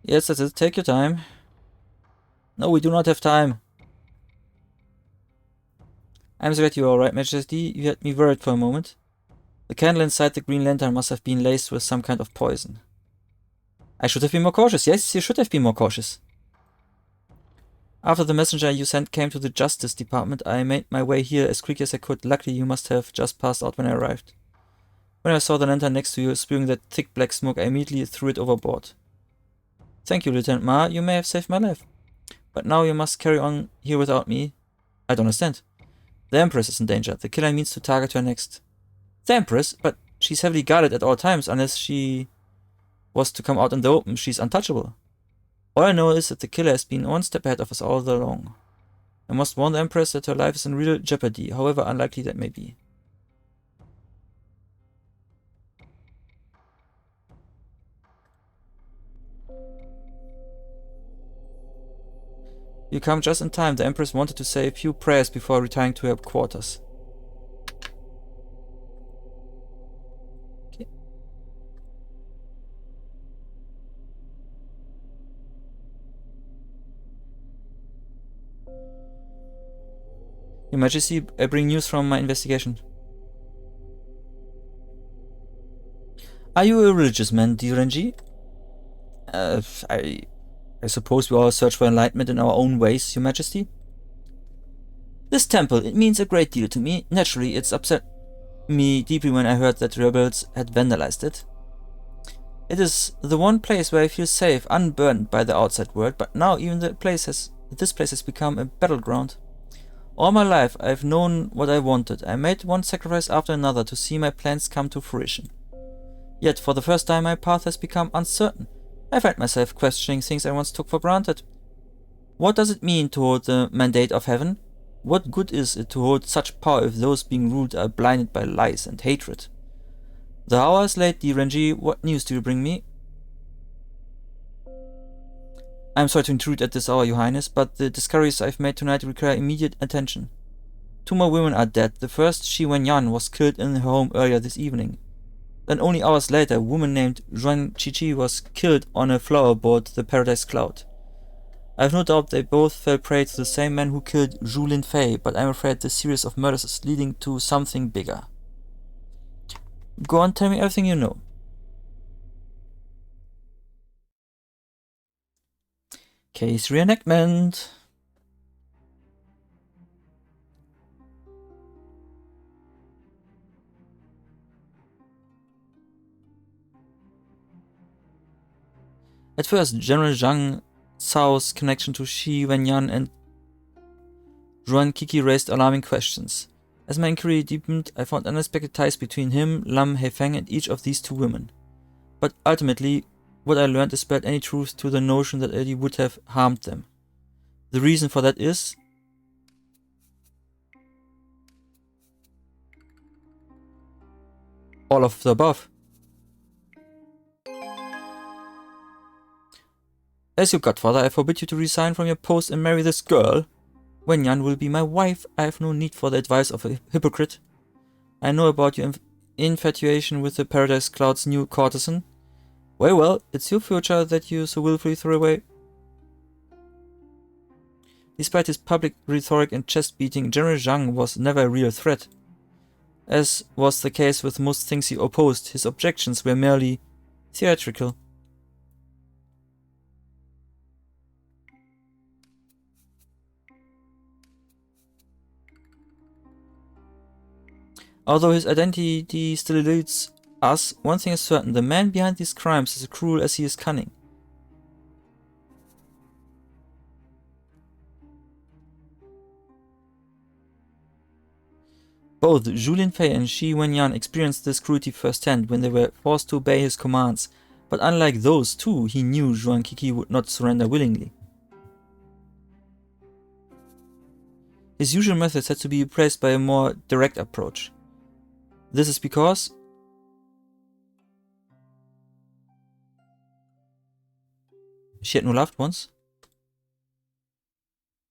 Yes, that's it. Take your time. No, we do not have time. I'm glad you're alright, Majesty. You had me worried for a moment. The candle inside the green lantern must have been laced with some kind of poison. I should have been more cautious. Yes, you should have been more cautious. After the messenger you sent came to the Justice Department, I made my way here as quickly as I could. Luckily, you must have just passed out when I arrived. When I saw the lantern next to you spewing that thick black smoke, I immediately threw it overboard. Thank you, Lieutenant Ma. You may have saved my life. But now you must carry on here without me. I don't understand. The Empress is in danger. The killer means to target her next. The Empress? But she's heavily guarded at all times. Unless she was to come out in the open, she's untouchable. All I know is that the killer has been one step ahead of us all along. I must warn the Empress that her life is in real jeopardy, however unlikely that may be. You come just in time. The Empress wanted to say a few prayers before retiring to her quarters. Okay. Your Majesty, I bring news from my investigation. Are you a religious man, DRNG? I suppose we all search for enlightenment in our own ways, Your Majesty. This temple, it means a great deal to me. Naturally, it's upset me deeply when I heard that rebels had vandalized it. It is the one place where I feel safe, unburdened by the outside world, but now even this place has become a battleground. All my life I've known what I wanted. I made one sacrifice after another to see my plans come to fruition. Yet for the first time my path has become uncertain. I find myself questioning things I once took for granted. What does it mean to hold the mandate of heaven? What good is it to hold such power if those being ruled are blinded by lies and hatred? The hour is late, Renji. What news do you bring me? I am sorry to intrude at this hour, Your Highness, but the discoveries I've made tonight require immediate attention. 2 more women are dead. The first, Shi Wenyan, was killed in her home earlier this evening. Then only hours later, a woman named Zhuang Qiqi was killed on a flower aboard the Paradise Cloud. I have no doubt they both fell prey to the same man who killed Zhu Linfei, but I'm afraid the series of murders is leading to something bigger. Go on, tell me everything you know. Case reenactment. At first, General Zhang Cao's connection to Shi Wenyan and Zhuan Qixi raised alarming questions. As my inquiry deepened, I found unexpected ties between him, Lam Heifeng, and each of these 2 women. But ultimately, what I learned dispelled any truth to the notion that Eddie would have harmed them. The reason for that is all of the above. As your godfather, I forbid you to resign from your post and marry this girl. Wenyan will be my wife. I have no need for the advice of a hypocrite. I know about your infatuation with the Paradise Cloud's new courtesan. Well, it's your future that you so willfully throw away. Despite his public rhetoric and chest-beating, General Zhang was never a real threat. As was the case with most things he opposed, his objections were merely theatrical. Although his identity still eludes us, one thing is certain: the man behind these crimes is as cruel as he is cunning. Both Zhu Linfei and Shi Wenyan experienced this cruelty firsthand when they were forced to obey his commands, but unlike those 2, he knew Zhuang Qixi would not surrender willingly. His usual methods had to be replaced by a more direct approach. This is because she had no loved ones.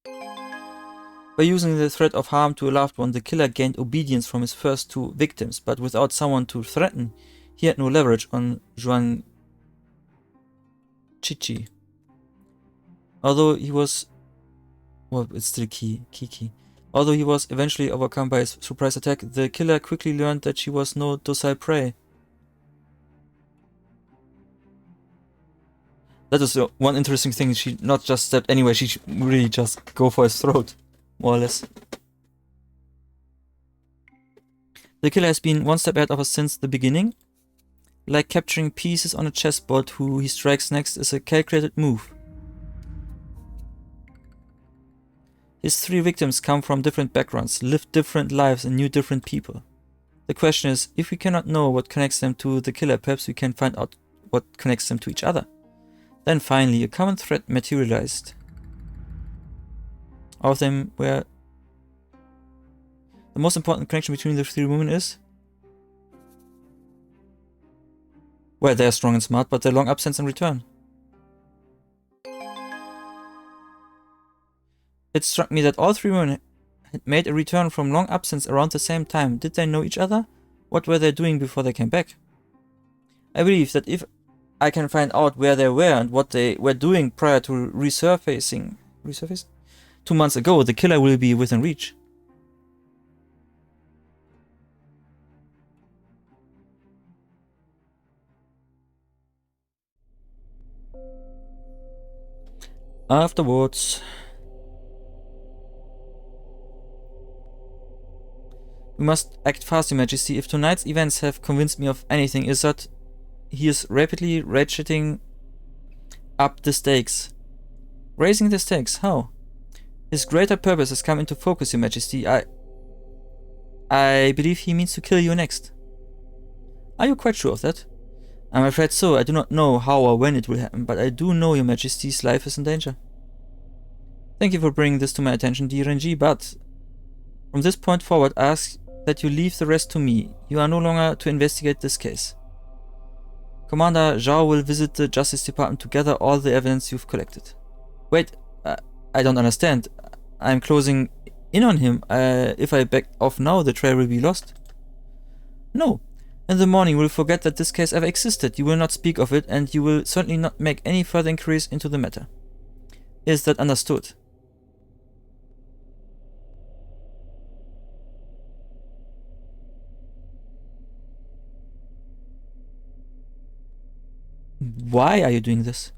By using the threat of harm to a loved one, the killer gained obedience from his first 2 victims, but without someone to threaten, he had no leverage on Zhuang Qiqi. Although he was... well, it's still Kiki. Although he was eventually overcome by his surprise attack, the killer quickly learned that she was no docile prey. That is one interesting thing. She not just stepped anywhere, she really just go for his throat, more or less. The killer has been one step ahead of us since the beginning. Like capturing pieces on a chessboard, who he strikes next is a calculated move. His 3 victims come from different backgrounds, lived different lives and knew different people. The question is, if we cannot know what connects them to the killer, perhaps we can find out what connects them to each other. Then finally, a common thread materialized. All of them were... the most important connection between the 3 women is... well, they are strong and smart, but their long absence and return. It struck me that all 3 women had made a return from long absence around the same time. Did they know each other? What were they doing before they came back? I believe that if I can find out where they were and what they were doing prior to resurfacing 2 months ago, the killer will be within reach. Afterwards. We must act fast, Your Majesty. If tonight's events have convinced me of anything, is that he is rapidly ratcheting up the stakes. Raising the stakes? How? His greater purpose has come into focus, Your Majesty. I believe he means to kill you next. Are you quite sure of that? I'm afraid so. I do not know how or when it will happen, but I do know Your Majesty's life is in danger. Thank you for bringing this to my attention, dear NG, but from this point forward, I ask that you leave the rest to me. You are no longer to investigate this case. Commander Zhao will visit the Justice Department to gather all the evidence you've collected. Wait, I don't understand. I'm closing in on him. If I back off now, the trail will be lost. No. In the morning, you will forget that this case ever existed. You will not speak of it, and you will certainly not make any further inquiries into the matter. Is that understood? Why are you doing this?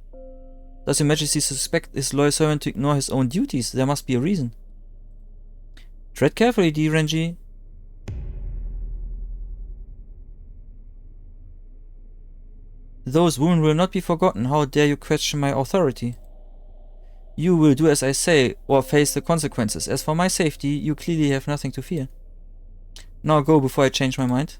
Does Your Majesty suspect his loyal servant to ignore his own duties? There must be a reason. Tread carefully, dear Renji. Those wounds will not be forgotten. How dare you question my authority? You will do as I say, or face the consequences. As for my safety, you clearly have nothing to fear. Now go before I change my mind.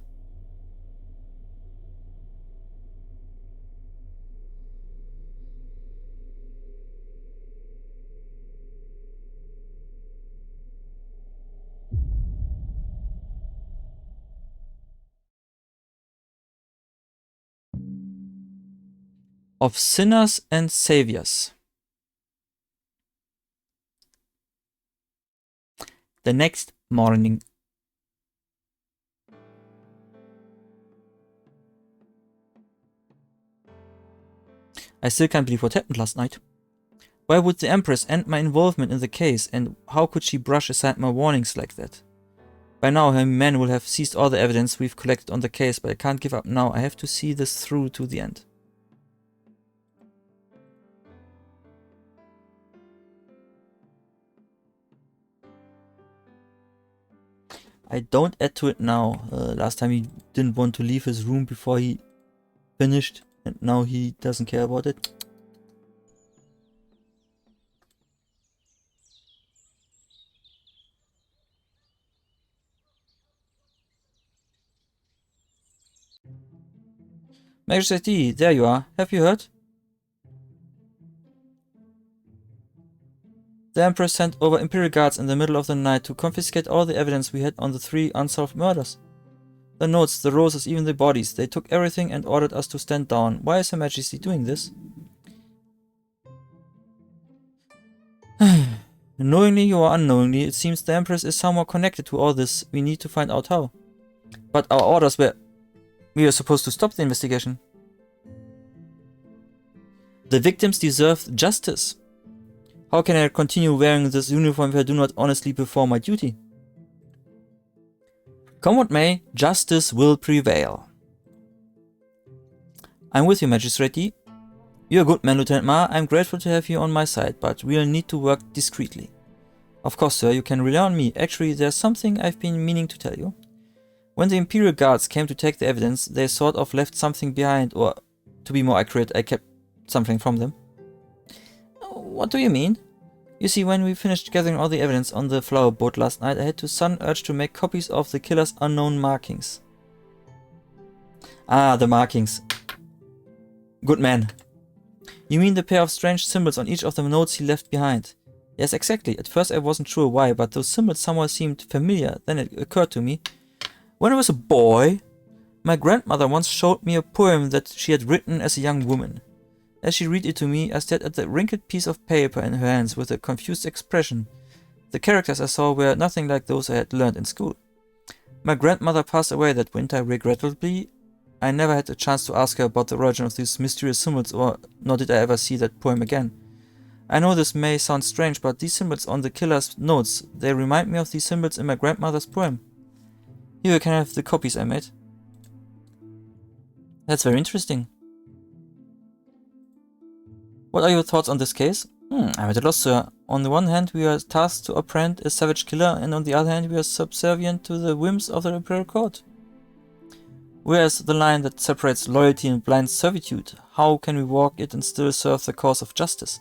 Of sinners and saviors. The next morning. I still can't believe what happened last night. Why would the Empress end my involvement in the case, and how could she brush aside my warnings like that? By now her men will have seized all the evidence we've collected on the case, but I can't give up now. I have to see this through to the end. I don't add to it now. Last time he didn't want to leave his room before he finished, and now he doesn't care about it. Majesty, there you are. Have you heard? The Empress sent over Imperial Guards in the middle of the night to confiscate all the evidence we had on the 3 unsolved murders. The notes, the roses, even the bodies. They took everything and ordered us to stand down. Why is Her Majesty doing this? Knowingly or unknowingly, it seems the Empress is somehow connected to all this. We need to find out how. But our orders were... We were supposed to stop the investigation. The victims deserve justice. How can I continue wearing this uniform if I do not honestly perform my duty? Come what may, justice will prevail. I'm with you, Magistrate. You're a good man, Lieutenant Ma. I'm grateful to have you on my side, but we'll need to work discreetly. Of course, sir, you can rely on me. Actually, there's something I've been meaning to tell you. When the Imperial Guards came to take the evidence, they sort of left something behind, or, to be more accurate, I kept something from them. What do you mean? You see, when we finished gathering all the evidence on the flower boat last night, I had to sudden urge to make copies of the killer's unknown markings. Ah, the markings. Good man. You mean the pair of strange symbols on each of the notes he left behind? Yes, exactly. At first I wasn't sure why, but those symbols somehow seemed familiar. Then it occurred to me. When I was a boy, my grandmother once showed me a poem that she had written as a young woman. As she read it to me, I stared at the wrinkled piece of paper in her hands with a confused expression. The characters I saw were nothing like those I had learned in school. My grandmother passed away that winter, regrettably. I never had a chance to ask her about the origin of these mysterious symbols, nor did I ever see that poem again. I know this may sound strange, but these symbols on the killer's notes, they remind me of these symbols in my grandmother's poem. Here you can have the copies I made. That's very interesting. What are your thoughts on this case? I'm at a loss, sir. On the one hand, we are tasked to apprehend a savage killer, and on the other hand, we are subservient to the whims of the Imperial Court. Where's the line that separates loyalty and blind servitude? How can we walk it and still serve the cause of justice?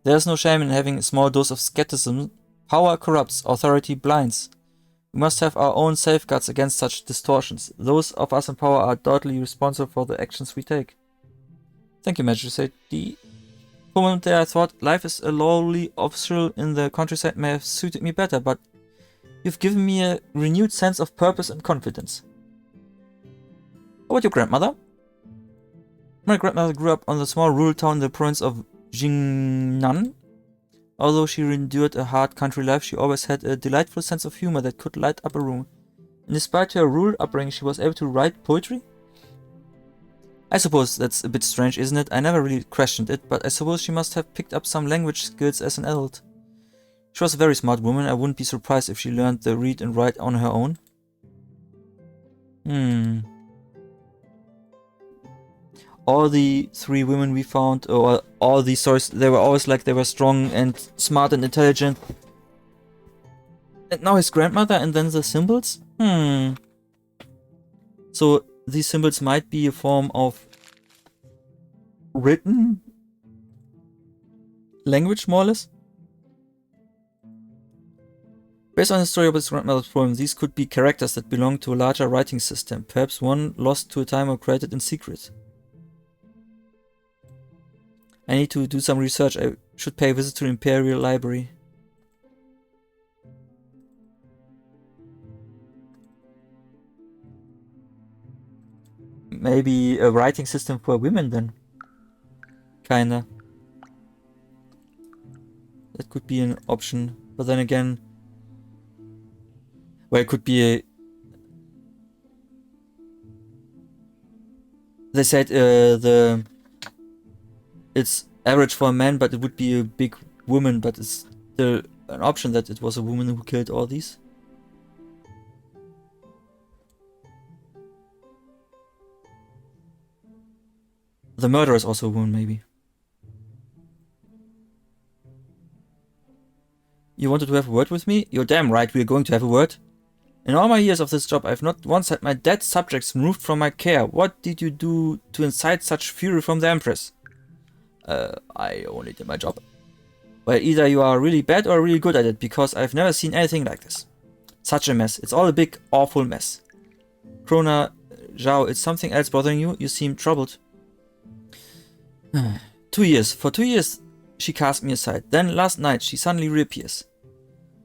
There's no shame in having a small dose of skepticism. Power corrupts, authority blinds. We must have our own safeguards against such distortions. Those of us in power are doubly responsible for the actions we take. Thank you, Majesty. For a moment there I thought life as a lowly official in the countryside may have suited me better, but you've given me a renewed sense of purpose and confidence. How about your grandmother? My grandmother grew up on the small rural town in the province of Jingnan. Although she endured a hard country life, she always had a delightful sense of humor that could light up a room. And despite her rural upbringing, she was able to write poetry? I suppose that's a bit strange, isn't it? I never really questioned it, but I suppose she must have picked up some language skills as an adult. She was a very smart woman. I wouldn't be surprised if she learned to read and write on her own. All the three women we found, or all these stories, they were always like they were strong and smart and intelligent. And now his grandmother and then the symbols? So these symbols might be a form of written language, more or less? Based on the story of his grandmother's poem, these could be characters that belong to a larger writing system, perhaps one lost to a time or created in secret. I need to do some research. I should pay a visit to the Imperial Library. Maybe a writing system for women then. Kinda. That could be an option. But then again... Well, it could be a... They said it's average for a man, but it would be a big woman, but it's still an option that it was a woman who killed all these. The murderer is also a woman, maybe. You wanted to have a word with me? You're damn right, we're going to have a word. In all my years of this job, I've not once had my dead subjects removed from my care. What did you do to incite such fury from the Empress? I only did my job. Well, either you are really bad or really good at it, because I've never seen anything like this. Such a mess. It's all a big, awful mess. Krona, Zhao, is something else bothering you? You seem troubled. 2 years. For 2 years, she cast me aside. Then, last night, she suddenly reappears.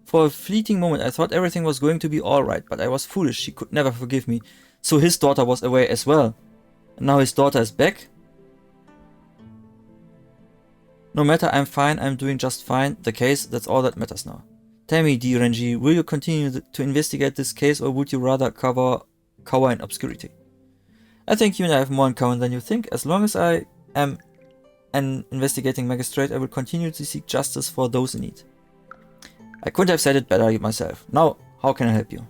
For a fleeting moment, I thought everything was going to be alright, but I was foolish. She could never forgive me. So his daughter was away as well. And now his daughter is back? No matter, I'm fine, I'm doing just fine. The case, that's all that matters now. Tell me, dear Renji, will you continue to investigate this case, or would you rather cower in obscurity? I think you and I have more in common than you think. As long as I am an investigating magistrate, I will continue to seek justice for those in need. I couldn't have said it better myself. Now, how can I help you?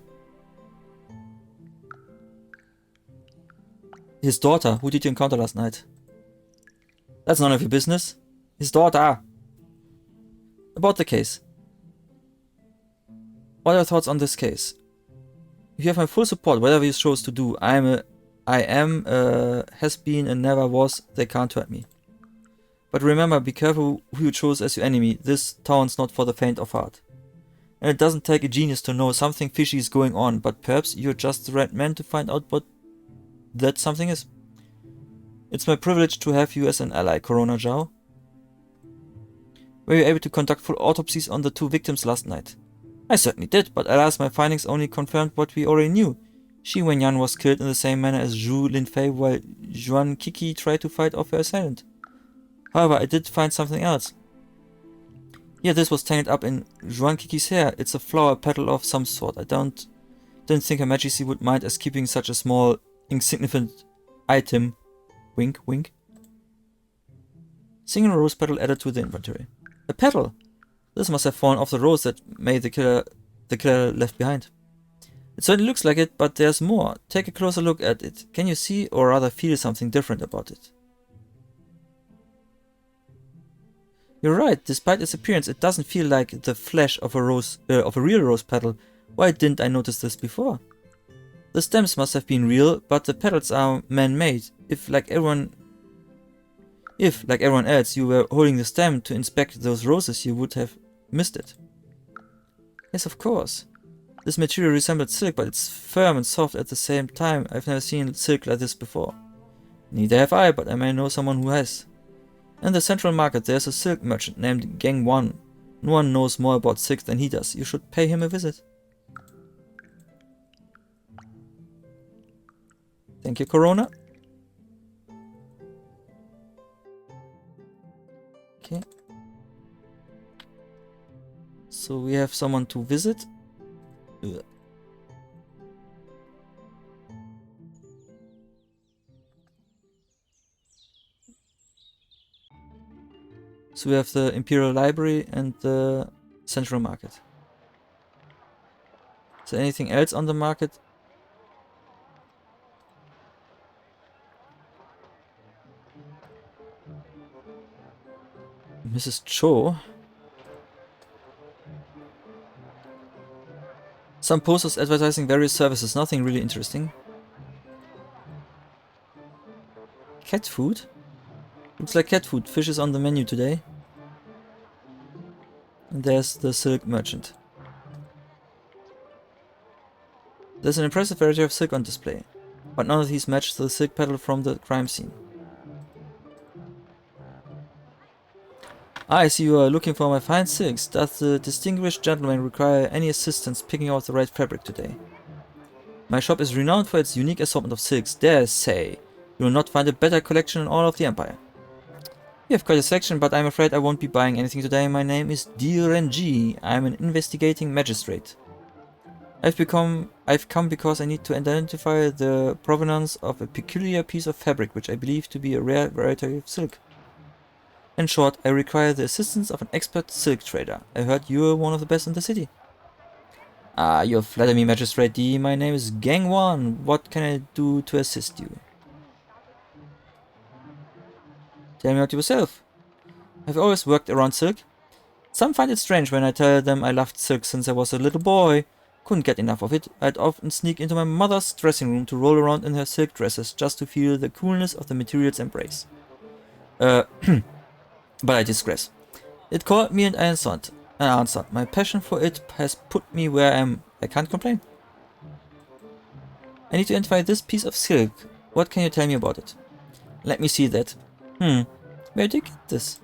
His daughter, who did you encounter last night? That's none of your business. His daughter. About the case. What are your thoughts on this case? If you have my full support, whatever you chose to do, I am, has been and never was, they can't hurt me. But remember, be careful who you choose as your enemy. This town's not for the faint of heart. And it doesn't take a genius to know something fishy is going on, but perhaps you're just the right man to find out what that something is. It's my privilege to have you as an ally, Corona Zhao. Were you able to conduct full autopsies on the 2 victims last night? I certainly did, but alas, my findings only confirmed what we already knew. Shi Wenyan was killed in the same manner as Zhu Linfei, while Yuan Kiki tried to fight off her assailant. However, I did find something else. Yeah, this was tangled up in Yuan Kiki's hair. It's a flower petal of some sort. I don't think Her Majesty would mind us keeping such a small, insignificant item. Wink, wink. Single rose petal added to the inventory. A petal! This must have fallen off the rose that made the killer left behind. It certainly looks like it, but there's more. Take a closer look at it. Can you see, or rather feel, something different about it? You're right. Despite its appearance, it doesn't feel like the flesh of a real rose petal. Why didn't I notice this before? The stems must have been real, but the petals are man-made. If, like everyone else, you were holding the stem to inspect those roses, you would have missed it. Yes, of course. This material resembles silk, but it's firm and soft at the same time. I've never seen silk like this before. Neither have I, but I may know someone who has. In the central market, there's a silk merchant named Gang One. No one knows more about silk than he does. You should pay him a visit. Thank you, Corona. Okay. So we have someone to visit. Ugh. So we have the Imperial Library and the Central Market. Is there anything else on the market? Mrs. Cho. Some posters advertising various services, nothing really interesting. Cat food? Looks like cat food. Fish is on the menu today. And there's the silk merchant. There's an impressive variety of silk on display, but none of these match the silk petal from the crime scene. I see you are looking for my fine silks. Does the distinguished gentleman require any assistance picking out the right fabric today? My shop is renowned for its unique assortment of silks. Dare say, you will not find a better collection in all of the Empire. You have quite a selection, but I'm afraid I won't be buying anything today. My name is Renji. I'm an investigating magistrate. I've come because I need to identify the provenance of a peculiar piece of fabric, which I believe to be a rare variety of silk. In short, I require the assistance of an expert silk trader. I heard you're one of the best in the city. Ah, you flatter me, Magistrate D. My name is Gang One. What can I do to assist you? Tell me about yourself. I've always worked around silk. Some find it strange when I tell them I loved silk since I was a little boy. Couldn't get enough of it. I'd often sneak into my mother's dressing room to roll around in her silk dresses just to feel the coolness of the material's embrace. But I digress. It called me and I answered. My passion for it has put me where I am. I can't complain. I need to identify this piece of silk. What can you tell me about it? Let me see that. Where did you get this?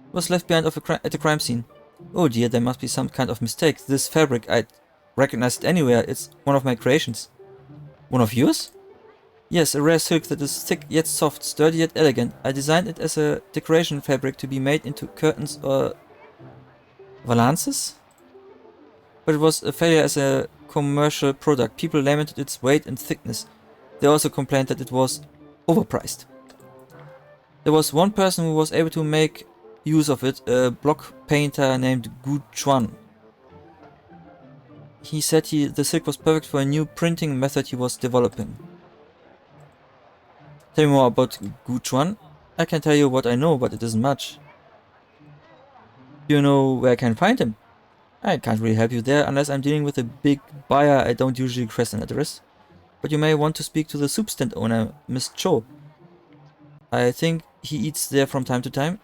It was left behind at the crime scene. Oh dear, there must be some kind of mistake. This fabric, I'd recognize it anywhere. It's one of my creations. One of yours? Yes, a rare silk that is thick yet soft, sturdy yet elegant. I designed it as a decoration fabric to be made into curtains or valances? But it was a failure as a commercial product. People lamented its weight and thickness. They also complained that it was overpriced. There was one person who was able to make use of it, a block painter named Gu Chuan. He said the silk was perfect for a new printing method he was developing. Tell me more about Gu Chuan. I can tell you what I know, but it isn't much. Do you know where I can find him? I can't really help you there, unless I'm dealing with a big buyer. I don't usually request an address. But you may want to speak to the soup stand owner, Miss Cho. I think he eats there from time to time.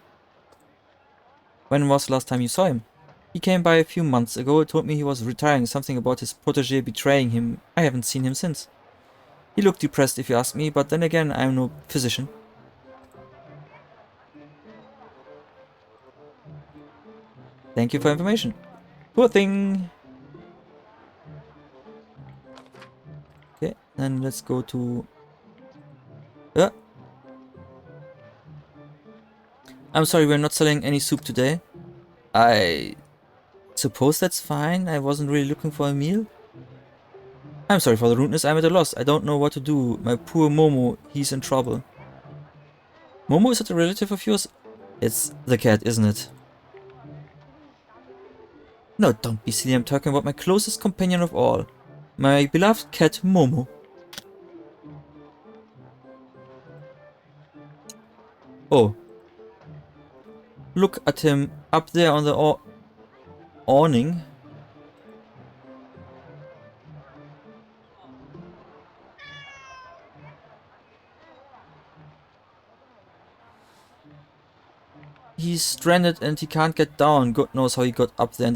When was the last time you saw him? He came by a few months ago, told me he was retiring, something about his protege betraying him. I haven't seen him since. He looked depressed if you ask me, but then again, I'm no physician. Thank you for information. Poor thing. Okay, then let's go to... I'm sorry, we're not selling any soup today. I suppose that's fine. I wasn't really looking for a meal. I'm sorry for the rudeness. I'm at a loss. I don't know what to do. My poor Momo, he's in trouble. Momo, is it a relative of yours? It's the cat, isn't it? No, don't be silly. I'm talking about my closest companion of all. My beloved cat Momo. Oh. Look at him up there on the awning. He's stranded and he can't get down. God knows how he got up there.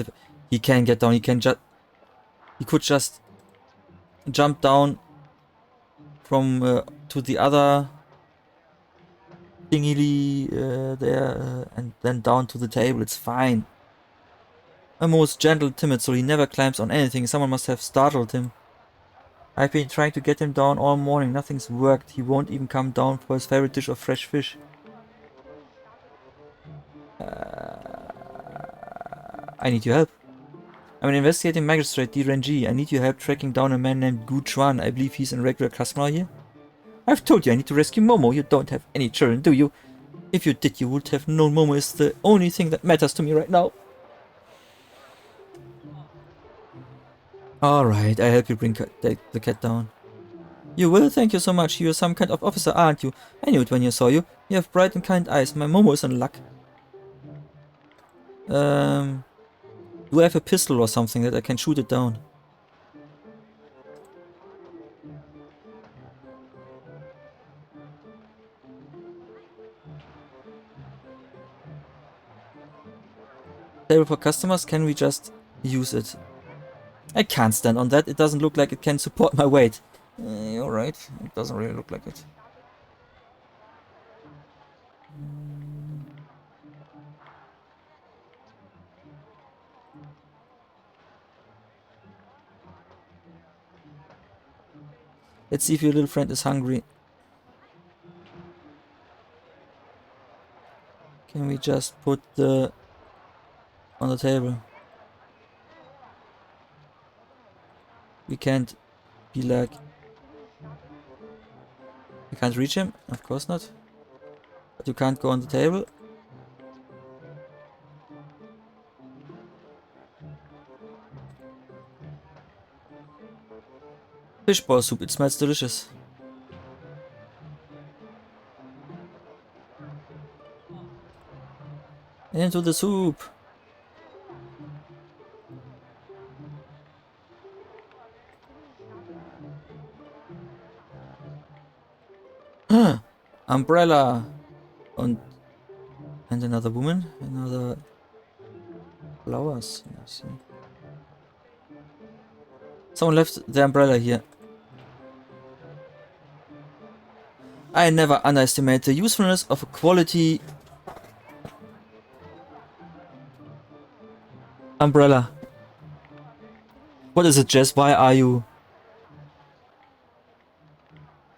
He can get down. He could just jump down from to the other thingy there and then down to the table. It's fine. A most gentle, timid soul. He never climbs on anything. Someone must have startled him. I've been trying to get him down all morning. Nothing's worked. He won't even come down for his favorite dish of fresh fish. I need your help. I'm an investigating magistrate, DRNG. I need your help tracking down a man named Gu Chuan. I believe he's a regular customer here. I've told you I need to rescue Momo. You don't have any children, do you? If you did, you would have known Momo is the only thing that matters to me right now. Alright, I'll help you bring the cat down. You will? Thank you so much. You're some kind of officer, aren't you? I knew it when I saw you. You have bright and kind eyes. My Momo is in luck. Do I have a pistol or something that I can shoot it down? Table for customers, can we just use it? I can't stand on that. It doesn't look like it can support my weight. You're right. It doesn't really look like it. Let's see if your little friend is hungry. Can we just put the on the table? We can't be like... We can't reach him? Of course not. But you can't go on the table. Fishball soup, it smells delicious. Into the soup. Umbrella. And another woman. Another flowers. I see. Someone left the umbrella here. I never underestimate the usefulness of a quality umbrella. What is it, Jess? Why are you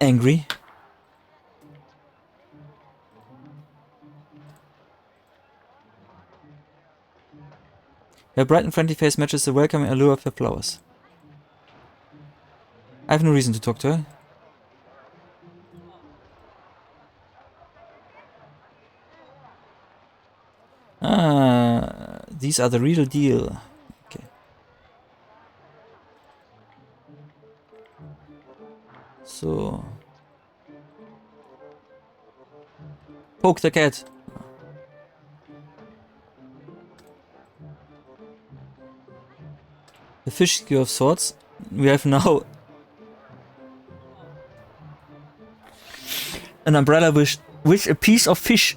angry? Her bright and friendly face matches the welcoming allure of her flowers. I have no reason to talk to her. Ah, these are the real deal. Okay. So. Poke the cat. The fish skewer of sorts. We have now an umbrella with a piece of fish.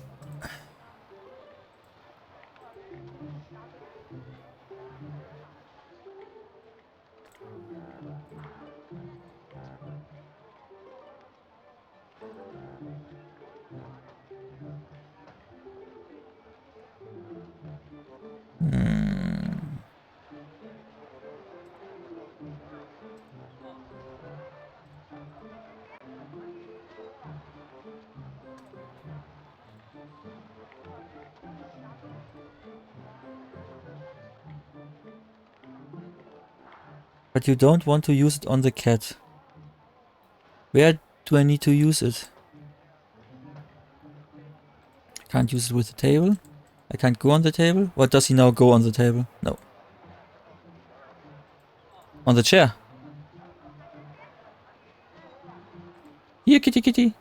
But you don't want to use it on the cat. Where do I need to use it? Can't use it with the table. I can't go on the table. What does he now go on the table? No. On the chair. kitty, kitty.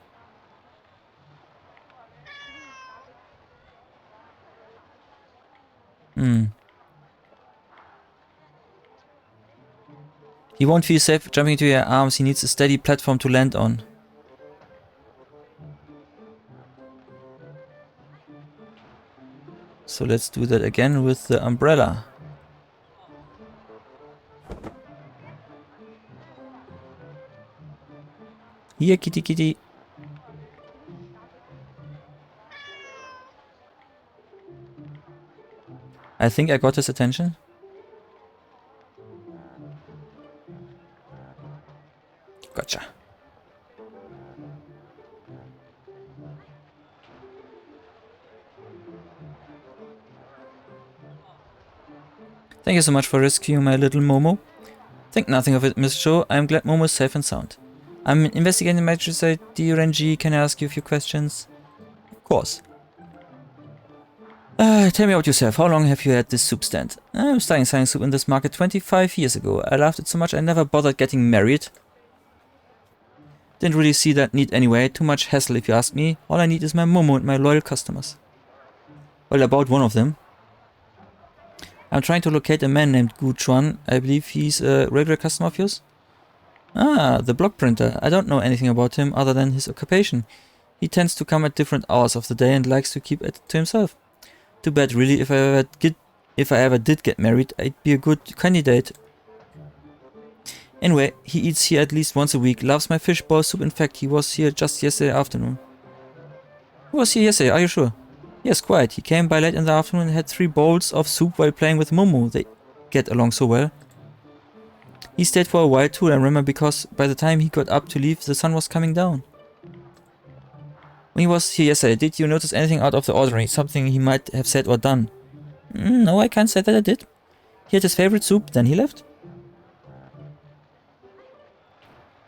He won't feel safe jumping into your arms. He needs a steady platform to land on. So let's do that again with the umbrella. Here, kitty, kitty. I think I got his attention. Gotcha. Thank you so much for rescuing my little Momo. Think nothing of it, Miss Cho. I'm glad Momo is safe and sound. I'm investigating the magistrate. Dear NG, can I ask you a few questions? Of course. Tell me about yourself. How long have you had this soup stand? I'm starting selling soup in this market 25 years ago. I loved it so much I never bothered getting married. Didn't really see that need anyway. Too much hassle if you ask me. All I need is my Momo and my loyal customers. Well, about one of them. I'm trying to locate a man named Gu Chuan. I believe he's a regular customer of yours? Ah, the block printer. I don't know anything about him other than his occupation. He tends to come at different hours of the day and likes to keep it to himself. Too bad really, if I ever did get married, I'd be a good candidate. Anyway, he eats here at least once a week, loves my fishball soup. In fact, he was here just yesterday afternoon. Who was here yesterday, are you sure? Yes, quite. He came by late in the afternoon and had 3 bowls of soup while playing with Momo. They get along so well. He stayed for a while too, I remember, because by the time he got up to leave, the sun was coming down. When he was here yesterday, did you notice anything out of the ordinary? Something he might have said or done? No, I can't say that I did. He had his favorite soup, then he left.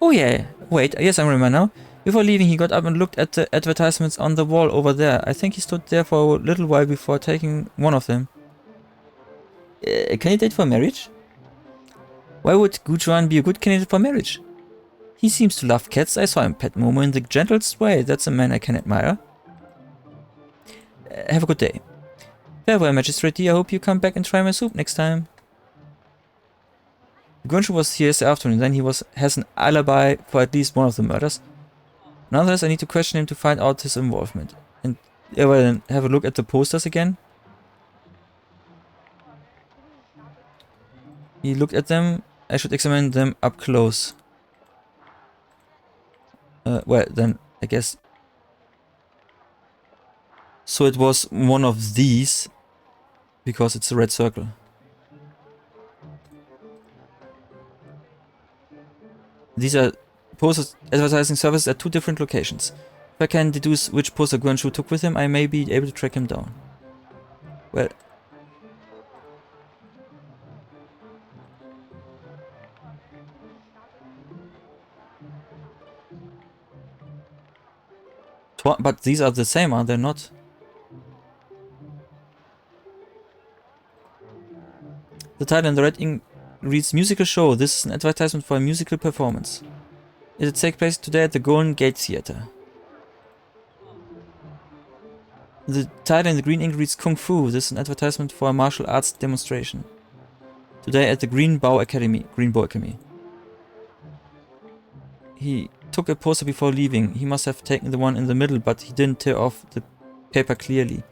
Oh yeah, wait, yes I remember now. Before leaving he got up and looked at the advertisements on the wall over there. I think he stood there for a little while before taking one of them. A candidate for marriage? Why would Gu Chuan be a good candidate for marriage? He seems to love cats. I saw him pet Momo in the gentlest way. That's a man I can admire. Have a good day. Farewell, Magistrate. I hope you come back and try my soup next time. Gunshu was here this afternoon, then he has an alibi for at least one of the murders. Nonetheless, I need to question him to find out his involvement. And well, then have a look at the posters again. He looked at them. I should examine them up close. Well, then I guess. So it was one of these, because it's a red circle. These are posters advertising services at 2 different locations. If I can deduce which poster Guanshu took with him, I may be able to track him down. Well. But these are the same, are they not? The title in the red ink reads musical show. This is an advertisement for a musical performance. It will take place today at the Golden Gate Theater. The title in the green ink reads Kung Fu. This is an advertisement for a martial arts demonstration. Today at the Green Bow Academy. He took a poster before leaving. He must have taken the one in the middle, but he didn't tear off the paper clearly.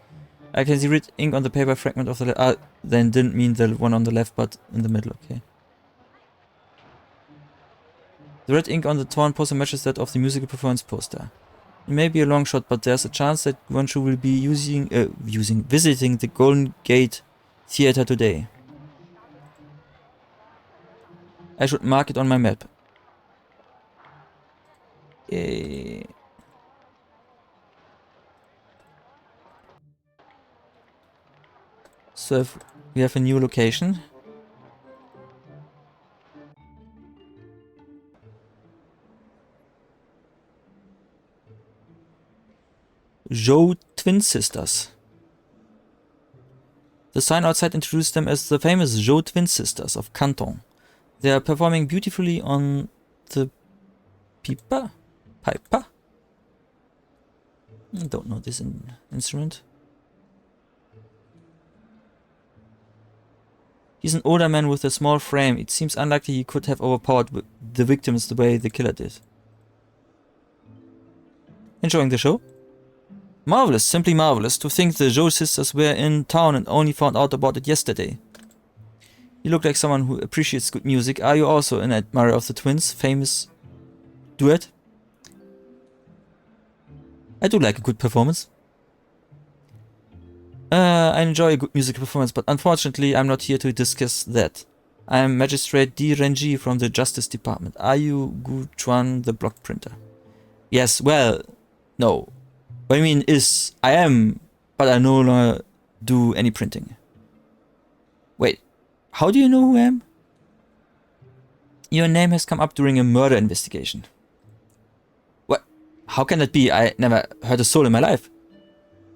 I can see red ink on the paper fragment of the left. Then didn't mean the one on the left, but in the middle, okay. The red ink on the torn poster matches that of the musical performance poster. It may be a long shot, but there's a chance that Guanshu will be visiting the Golden Gate Theater today. I should mark it on my map. So if we have a new location. Zhou Twin Sisters. The sign outside introduced them as the famous Zhou Twin Sisters of Canton. They are performing beautifully on the pipa? I don't know this instrument. He's an older man with a small frame. It seems unlikely he could have overpowered the victims the way the killer did. Enjoying the show? Marvelous, simply marvelous. To think the Zhou sisters were in town and only found out about it yesterday. You look like someone who appreciates good music. Are you also an admirer of the twins' famous duet? I do like a good performance. I enjoy a good musical performance, but unfortunately I'm not here to discuss that. I am Magistrate Di Renji from the Justice Department. Are you Gu Chuan, the block printer? Yes, well, no. What I mean is, I am, but I no longer do any printing. Wait, how do you know who I am? Your name has come up during a murder investigation. What? How can that be? I never heard a soul in my life.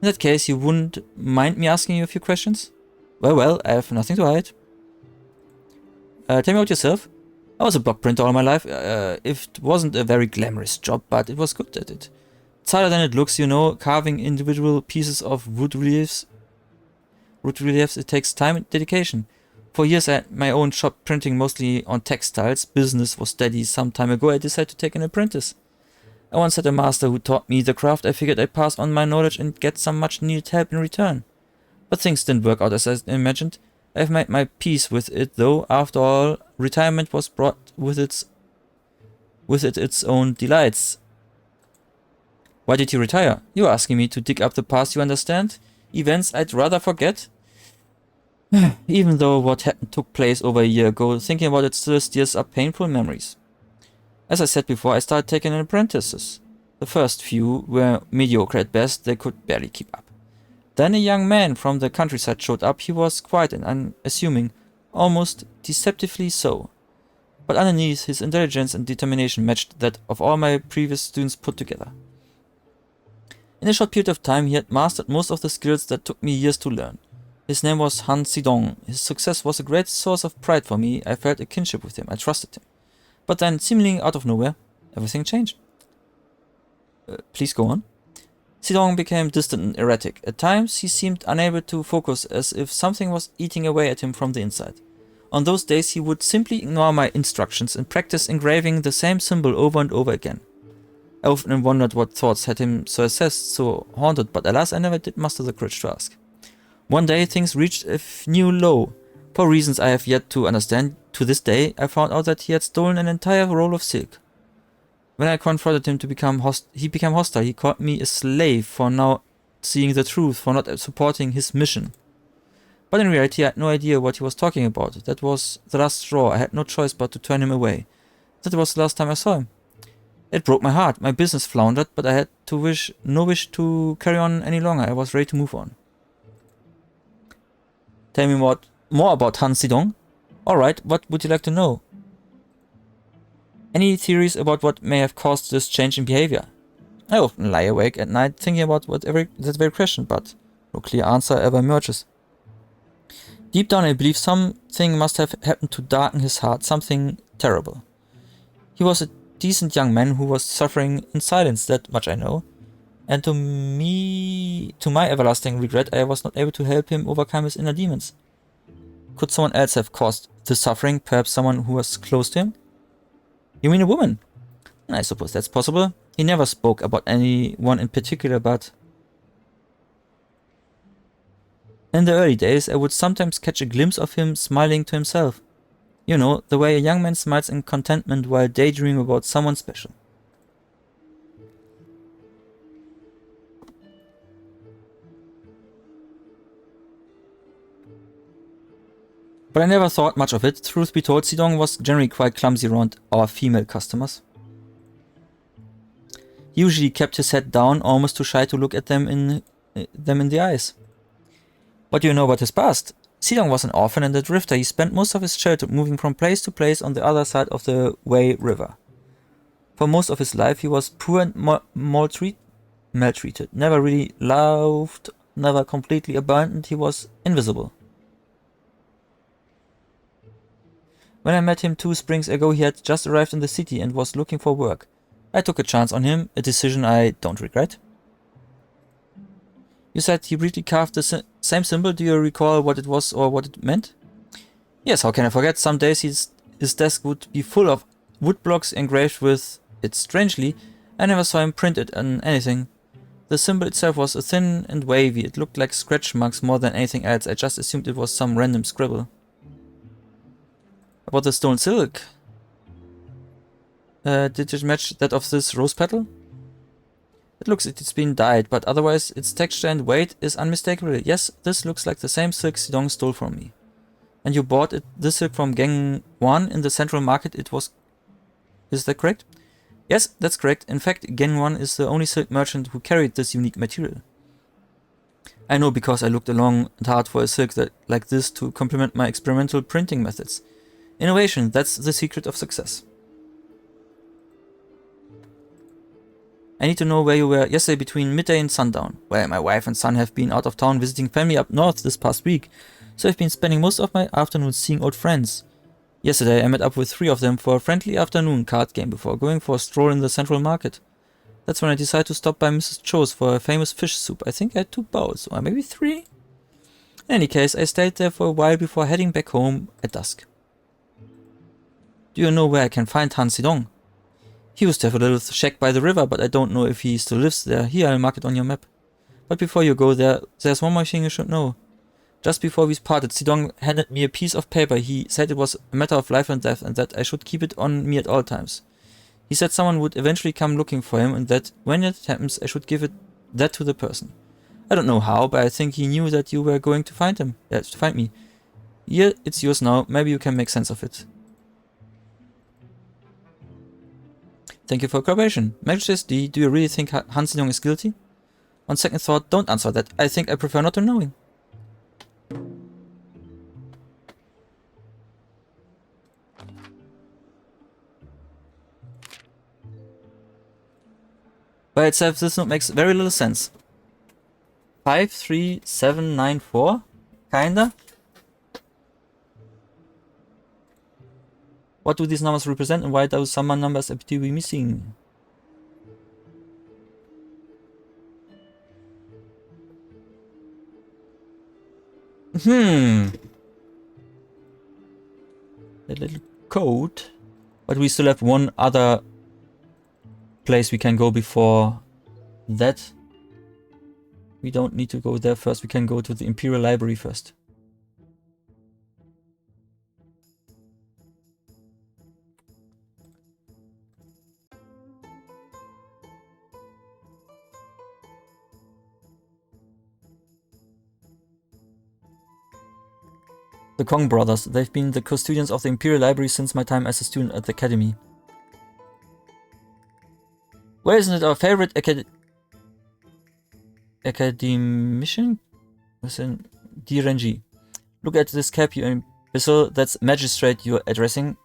In that case, you wouldn't mind me asking you a few questions? Well, I have nothing to hide. Tell me about yourself. I was a block printer all my life. It wasn't a very glamorous job, but it was good at it. It's harder than it looks, you know, carving individual pieces of wood reliefs. It takes time and dedication. For years I had my own shop printing mostly on textiles. Business was steady. Some time ago I decided to take an apprentice. I once had a master who taught me the craft. I figured I'd pass on my knowledge and get some much needed help in return. But things didn't work out as I imagined. I've made my peace with it though. After all, retirement was brought with its own delights. Why did you retire? You're asking me to dig up the past, you understand? Events I'd rather forget? Even though what happened took place over a year ago, thinking about it still stirs up painful memories. As I said before, I started taking apprentices. The first few were mediocre at best, they could barely keep up. Then a young man from the countryside showed up. He was quiet and unassuming, almost deceptively so. But underneath, his intelligence and determination matched that of all my previous students put together. In a short period of time, he had mastered most of the skills that took me years to learn. His name was Han Sidong. His success was a great source of pride for me. I felt a kinship with him. I trusted him. But then, seemingly out of nowhere, everything changed. Please go on. Sidong became distant and erratic. At times, he seemed unable to focus, as if something was eating away at him from the inside. On those days, he would simply ignore my instructions and practice engraving the same symbol over and over again. I often wondered what thoughts had him so obsessed, so haunted, but alas, I never did muster the courage to ask. One day, things reached a new low. For reasons I have yet to understand, to this day, I found out that he had stolen an entire roll of silk. When I confronted him he became hostile. He called me a slave for not seeing the truth, for not supporting his mission. But in reality, I had no idea what he was talking about. That was the last straw. I had no choice but to turn him away. That was the last time I saw him. It broke my heart. My business floundered, but I had no wish to carry on any longer. I was ready to move on. Tell me more about Han Sidong. Alright, what would you like to know? Any theories about what may have caused this change in behavior? I often lie awake at night thinking about that very question, but no clear answer ever emerges. Deep down I believe something must have happened to darken his heart, something terrible. He was a decent young man who was suffering in silence, that much I know. And to my everlasting regret, I was not able to help him overcome his inner demons. Could someone else have caused the suffering, perhaps someone who was close to him? You mean a woman? I suppose that's possible. He never spoke about anyone in particular, but in the early days I would sometimes catch a glimpse of him smiling to himself. You know, the way a young man smiles in contentment while daydreaming about someone special. But I never thought much of it. Truth be told, Sidong was generally quite clumsy around our female customers. He usually kept his head down, almost too shy to look at them in the eyes. What do you know about his past? Sidong was an orphan and a drifter. He spent most of his childhood moving from place to place on the other side of the Wei River. For most of his life he was poor and maltreated. Never really loved, never completely abandoned. He was invisible. When I met him 2 springs ago, he had just arrived in the city and was looking for work. I took a chance on him, a decision I don't regret. You said he briefly carved the same symbol. Do you recall what it was or what it meant? Yes, how can I forget? Some days his desk would be full of wood blocks engraved with it. Strangely, I never saw him print it on anything. The symbol itself was thin and wavy. It looked like scratch marks more than anything else. I just assumed it was some random scribble. About the stone silk. Did it match that of this rose petal? It looks like it's been dyed, but otherwise its texture and weight is unmistakable. Yes, this looks like the same silk Sidong stole from me. And you bought this silk from Gang 1 in the central market. Is that correct? Yes, that's correct. In fact, Gang 1 is the only silk merchant who carried this unique material. I know because I looked long and hard for a silk like this to complement my experimental printing methods. Innovation, that's the secret of success. I need to know where you were yesterday between midday and sundown. Well, my wife and son have been out of town visiting family up north this past week, so I've been spending most of my afternoons seeing old friends. Yesterday I met up with 3 of them for a friendly afternoon card game before going for a stroll in the central market. That's when I decided to stop by Mrs. Cho's for a famous fish soup. I think I had 2 bowls, or maybe 3? In any case, I stayed there for a while before heading back home at dusk. Do you know where I can find Han Sidong? He used to have a little shack by the river, but I don't know if he still lives there. Here, I'll mark it on your map. But before you go there, there's one more thing you should know. Just before we parted, Sidong handed me a piece of paper. He said it was a matter of life and death and that I should keep it on me at all times. He said someone would eventually come looking for him and that when it happens, I should give that to the person. I don't know how, but I think he knew that you were going to find him. To find me. Here, it's yours now. Maybe you can make sense of it. Thank you for your cooperation. Magistrate D, do you really think Han Sidong is guilty? On second thought, don't answer that. I think I prefer not to knowing. By itself, this note makes very little sense. 53794? Kinda? What do these numbers represent and why do some numbers appear to be missing? A little code. But we still have one other place we can go before that. We don't need to go there first. We can go to the Imperial Library first. The Kong brothers. They've been the custodians of the Imperial Library since my time as a student at the academy. Where isn't it our favorite academician? Listen, DRNG. Look at this cap, you imbecile. That's magistrate you're addressing.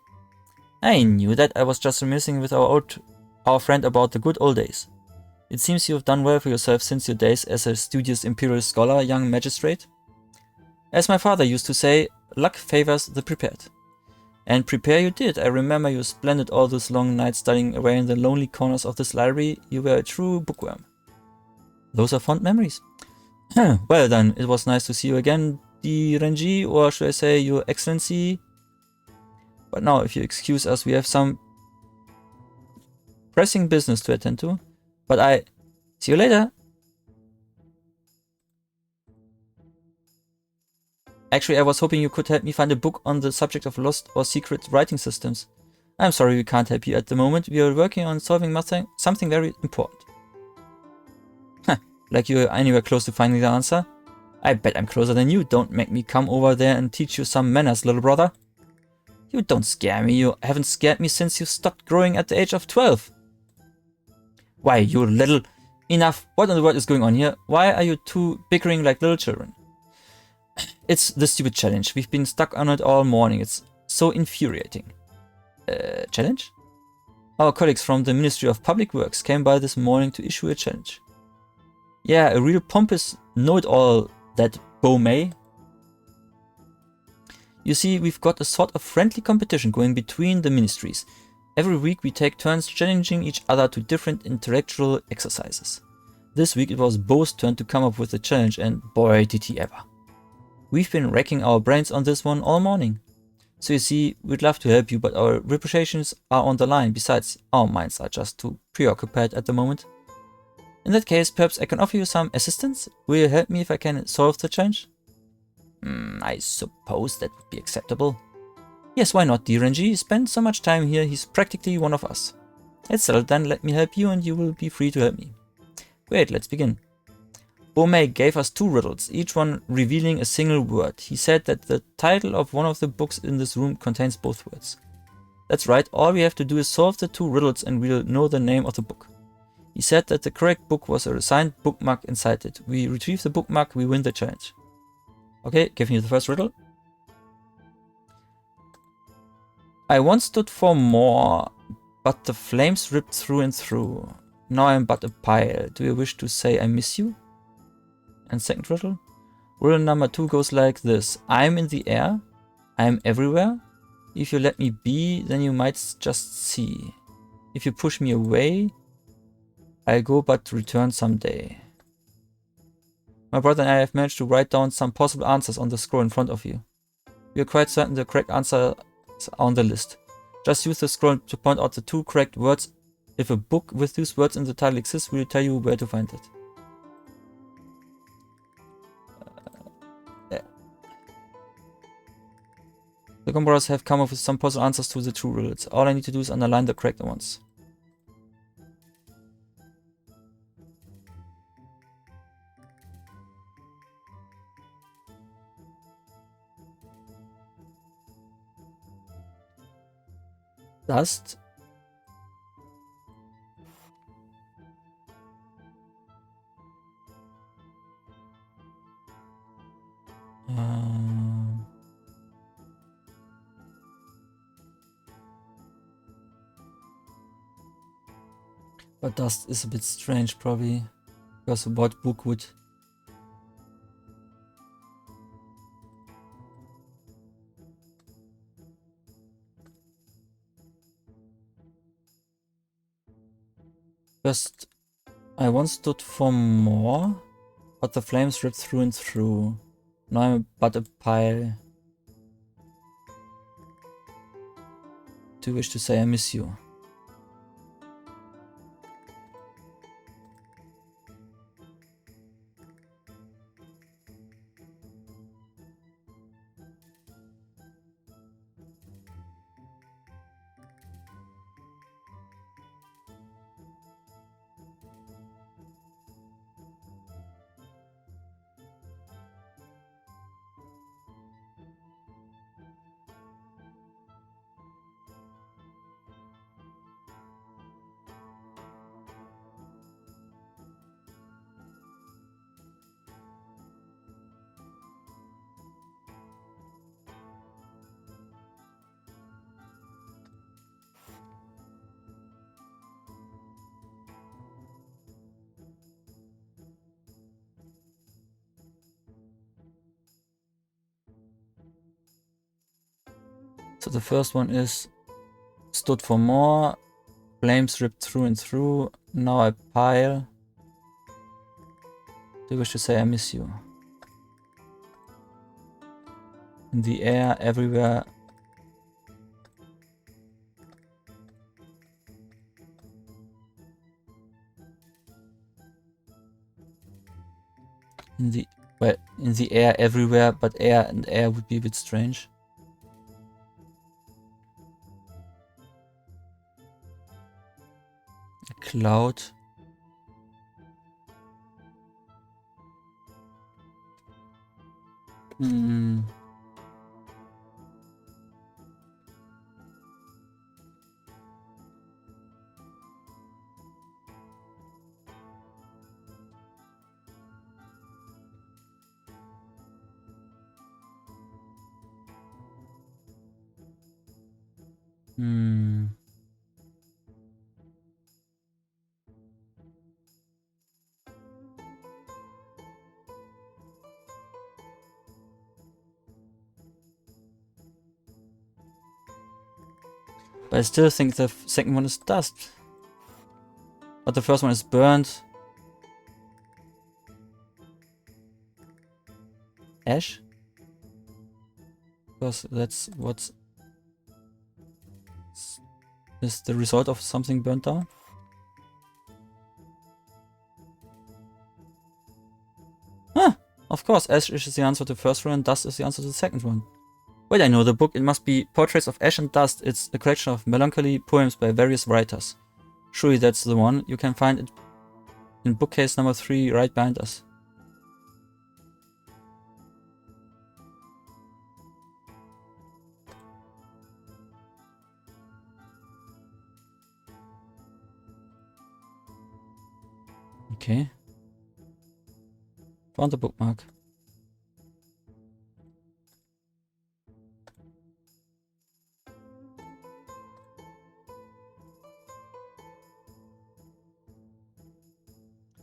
I knew that. I was just reminiscing with our friend about the good old days. It seems you've done well for yourself since your days as a studious Imperial scholar, young magistrate. As my father used to say, luck favors the prepared. And prepare you did. I remember you splendid all those long nights studying away in the lonely corners of this library. You were a true bookworm. Those are fond memories. Well done. It was nice to see you again, DRNG, or should I say Your Excellency. But now, if you excuse us, we have some pressing business to attend to. But see you later. Actually, I was hoping you could help me find a book on the subject of lost or secret writing systems. I'm sorry we can't help you at the moment. We are working on solving something very important. Like you're anywhere close to finding the answer? I bet I'm closer than you. Don't make me come over there and teach you some manners, little brother. You don't scare me. You haven't scared me since you stopped growing at the age of 12. Why, you little... Enough. What in the world is going on here? Why are you two bickering like little children? It's the stupid challenge. We've been stuck on it all morning. It's so infuriating. Challenge? Our colleagues from the Ministry of Public Works came by this morning to issue a challenge. Yeah, a real pompous know-it-all, that Bo May. You see, we've got a sort of friendly competition going between the ministries. Every week we take turns challenging each other to different intellectual exercises. This week it was Bo's turn to come up with a challenge, and boy did he ever. We've been racking our brains on this one all morning. So you see, we'd love to help you, but our reputations are on the line. Besides, our minds are just too preoccupied at the moment. In that case, perhaps I can offer you some assistance? Will you help me if I can solve the challenge? I suppose that would be acceptable. Yes, why not, dear NG? You spend so much time here, he's practically one of us. It's settled then, let me help you and you will be free to help me. Great, let's begin. Bo gave us 2 riddles, each one revealing a single word. He said that the title of one of the books in this room contains both words. That's right, all we have to do is solve the 2 riddles and we'll know the name of the book. He said that the correct book was a signed bookmark inside it. We retrieve the bookmark, we win the challenge. Okay, give me the first riddle. I once stood for more, but the flames ripped through and through. Now I'm but a pile. Do you wish to say I miss you? And second riddle. Riddle number 2 goes like this. I'm in the air. I'm everywhere. If you let me be, then you might just see. If you push me away, I'll go but return someday. My brother and I have managed to write down some possible answers on the scroll in front of you. We are quite certain the correct answer is on the list. Just use the scroll to point out the 2 correct words. If a book with these words in the title exists, we'll tell you where to find it. The composers have come up with some possible answers to the 2 riddles. All I need to do is underline the correct ones. Dust. But dust is a bit strange, probably, because what book would... Just, I once stood for more, but the flames ripped through and through. Now I'm but a pile. Do you wish to say I miss you? So the first one is stood for more, flames ripped through and through, now I pile. Do you wish to say I miss you? In the air, everywhere. In the air everywhere, but air and air would be a bit strange. Cloud. But I still think the second one is dust. But the first one is burned. ash? Because that's what is the result of something burnt down. Huh! Of course, ash is the answer to the first one and dust is the answer to the second one. Wait, I know the book. It must be Portraits of Ash and Dust. It's a collection of melancholy poems by various writers. Surely that's the one. You can find it in bookcase number 3 right behind us. Okay. Found the bookmark.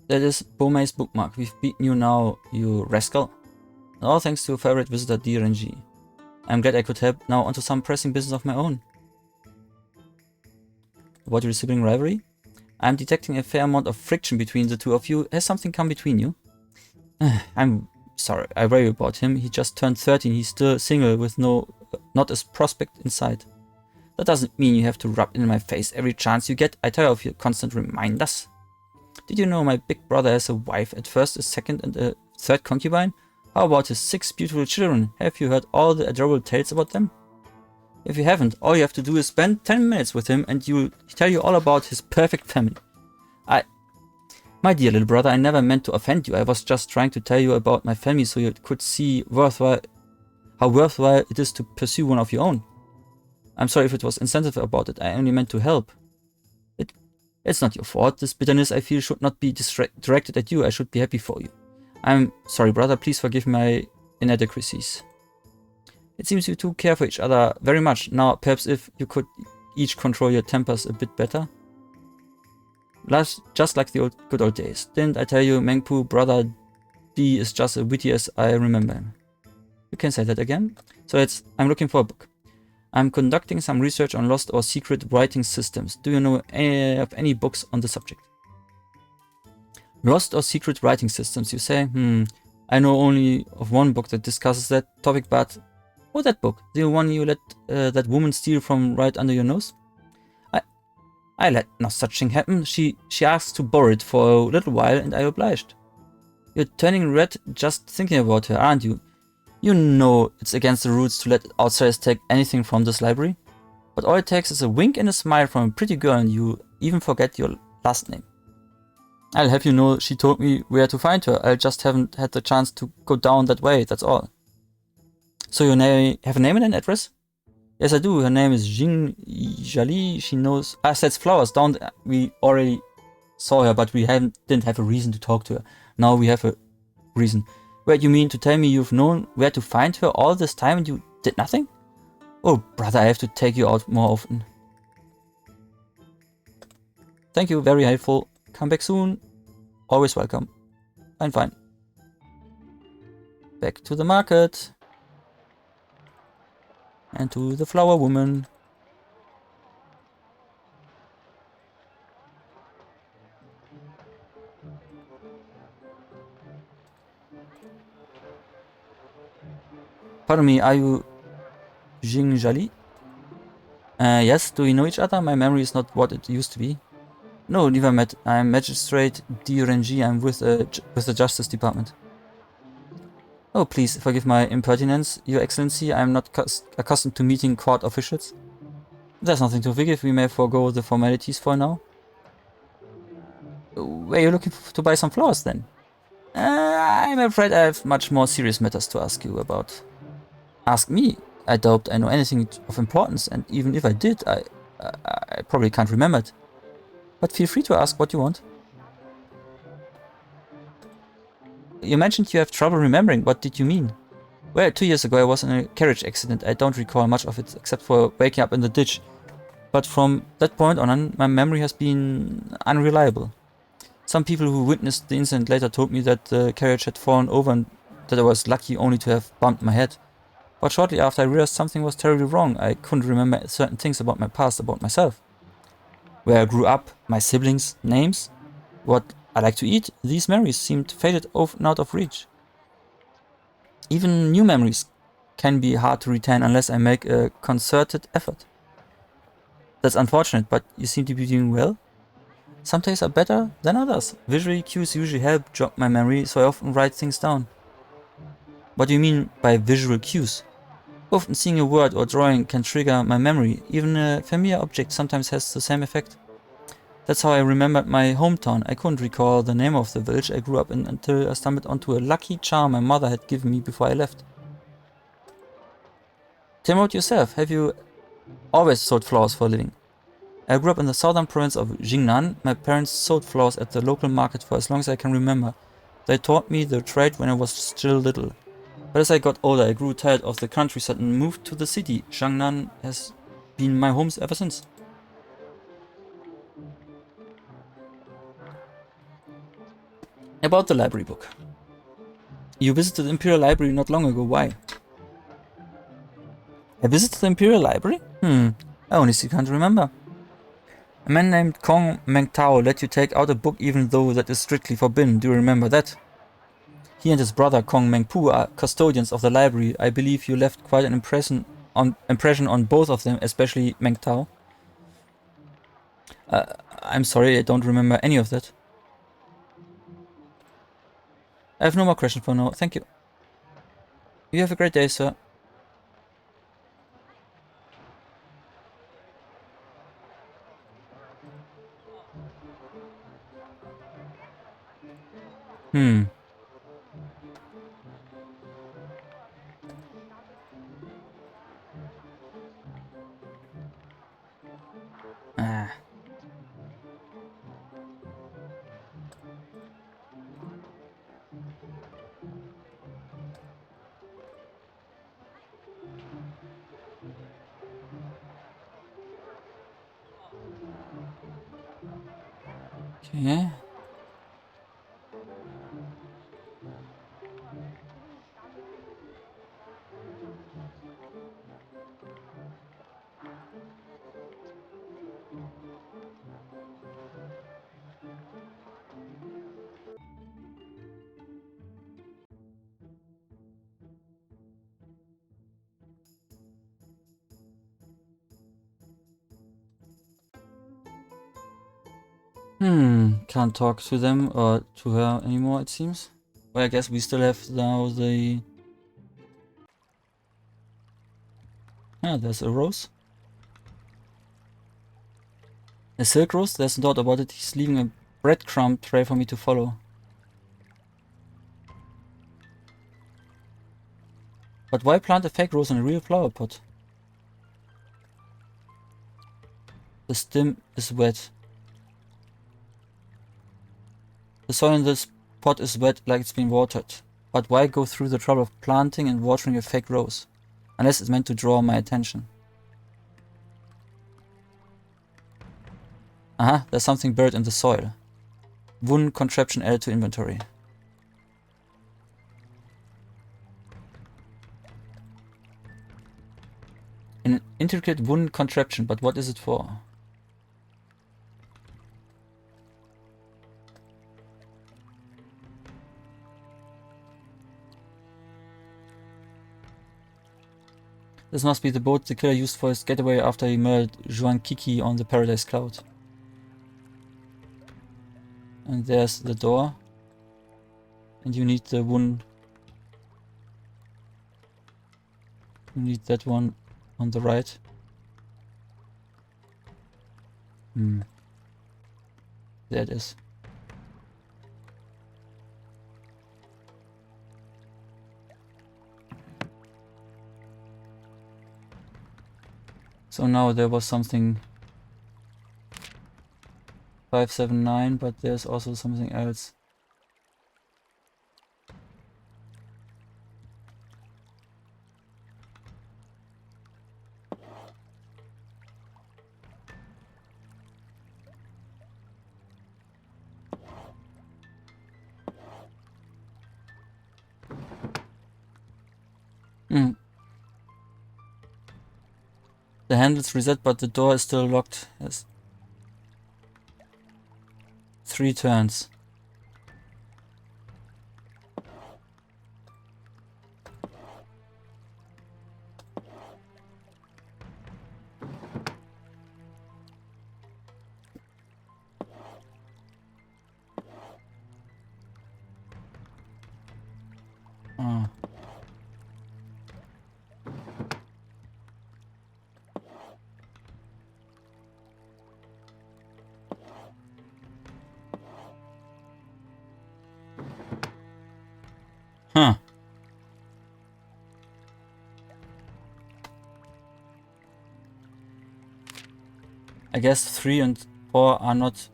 That is Beaumay's bookmark. We've beaten you now, you rascal. And all thanks to your favorite visitor, DRNG. I'm glad I could help. Now onto some pressing business of my own. About your sibling rivalry? I'm detecting a fair amount of friction between the two of you. Has something come between you? I'm sorry, I worry about him. He just turned 13. He's still single with not a prospect in sight. That doesn't mean you have to rub it in my face every chance you get. I tire of your constant reminders. Did you know my big brother has a wife, at first a second and a third concubine? How about his 6 beautiful children? Have you heard all the adorable tales about them? If you haven't, all you have to do is spend 10 minutes with him and he'll tell you all about his perfect family. My dear little brother, I never meant to offend you. I was just trying to tell you about my family so you could see how worthwhile it is to pursue one of your own. I'm sorry if it was insensitive about it. I only meant to help. It's not your fault. This bitterness I feel should not be directed at you. I should be happy for you. I'm sorry, brother. Please forgive my inadequacies. It seems you two care for each other very much. Now, perhaps if you could each control your tempers a bit better. Just like the good old days. Didn't I tell you, Mengpu, brother D is just as witty as I remember him? You can say that again. So I'm looking for a book. I'm conducting some research on lost or secret writing systems. Do you know of any books on the subject? Lost or secret writing systems, you say? I know only of one book that discusses that topic, but... Oh, that book. The one you let that woman steal from right under your nose? I let no such thing happen. She asked to borrow it for a little while and I obliged. You're turning red just thinking about her, aren't you? You know it's against the rules to let outsiders take anything from this library. But all it takes is a wink and a smile from a pretty girl and you even forget your last name. I'll have you know she told me where to find her. I just haven't had the chance to go down that way, that's all. So you have a name and an address? Yes, I do. Her name is Jing Jali. She knows... sells flowers down there. We already saw her, but we didn't have a reason to talk to her. Now we have a reason. Wait, you mean to tell me you've known where to find her all this time and you did nothing? Oh, brother, I have to take you out more often. Thank you, very helpful. Come back soon. Always welcome. Fine. Back to the market. And to the flower woman. Pardon me, are you Jing Jali? Yes, do we know each other? My memory is not what it used to be. No, never met. I'm Magistrate DRNG. I'm with the Justice Department. Oh, please forgive my impertinence, Your Excellency. I'm not accustomed to meeting court officials. There's nothing to forgive. We may forego the formalities for now. Were you looking to buy some flowers then? I'm afraid I have much more serious matters to ask you about. Ask me? I doubt I know anything of importance, and even if I did, I probably can't remember it. But feel free to ask what you want. You mentioned you have trouble remembering. What did you mean? Well, 2 years ago I was in a carriage accident. I don't recall much of it except for waking up in the ditch. But from that point on, my memory has been unreliable. Some people who witnessed the incident later told me that the carriage had fallen over and that I was lucky only to have bumped my head. But shortly after I realized something was terribly wrong. I couldn't remember certain things about my past, about myself. Where I grew up, my siblings, names, what I like to eat, these memories seemed faded and out of reach. Even new memories can be hard to retain unless I make a concerted effort. That's unfortunate, but you seem to be doing well. Some days are better than others. Visual cues usually help jog my memory, so I often write things down. What do you mean by visual cues? Often seeing a word or drawing can trigger my memory. Even a familiar object sometimes has the same effect. That's how I remembered my hometown. I couldn't recall the name of the village I grew up in until I stumbled onto a lucky charm my mother had given me before I left. Tell me about yourself. Have you always sewed flowers for a living? I grew up in the southern province of Jingnan. My parents sewed flowers at the local market for as long as I can remember. They taught me the trade when I was still little. But as I got older, I grew tired of the countryside and moved to the city. Jiangnan has been my home ever since. About the library book. You visited the Imperial Library not long ago. Why? I visited the Imperial Library? I honestly can't remember. A man named Kong Mengtao let you take out a book even though that is strictly forbidden. Do you remember that? He and his brother Kong Mengpu are custodians of the library. I believe you left quite an impression on both of them, especially Mengtao. I'm sorry, I don't remember any of that. I have no more questions for now. Thank you. You have a great day, sir. Ah. Okay. Can't talk to them or to her anymore, it seems. Well, I guess we still have now the... Ah, there's a rose. A silk rose? There's no doubt about it. He's leaving a breadcrumb trail for me to follow. But why plant a fake rose in a real flower pot? The stem is wet. The soil in this pot is wet like it's been watered. But why go through the trouble of planting and watering a fake rose? Unless it's meant to draw my attention. Aha, there's something buried in the soil. Wooden contraption added to inventory. An intricate wooden contraption, but what is it for? This must be the boat the killer used for his getaway after he murdered Zhuang Kiki on the Paradise Cloud. And there's the door. And you need the one. You need that one on the right. There it is. So now there was something 579, but there's also something else. The handle's reset, but the door is still locked. Yes. 3 turns. Huh. I guess 3 and 4 are not...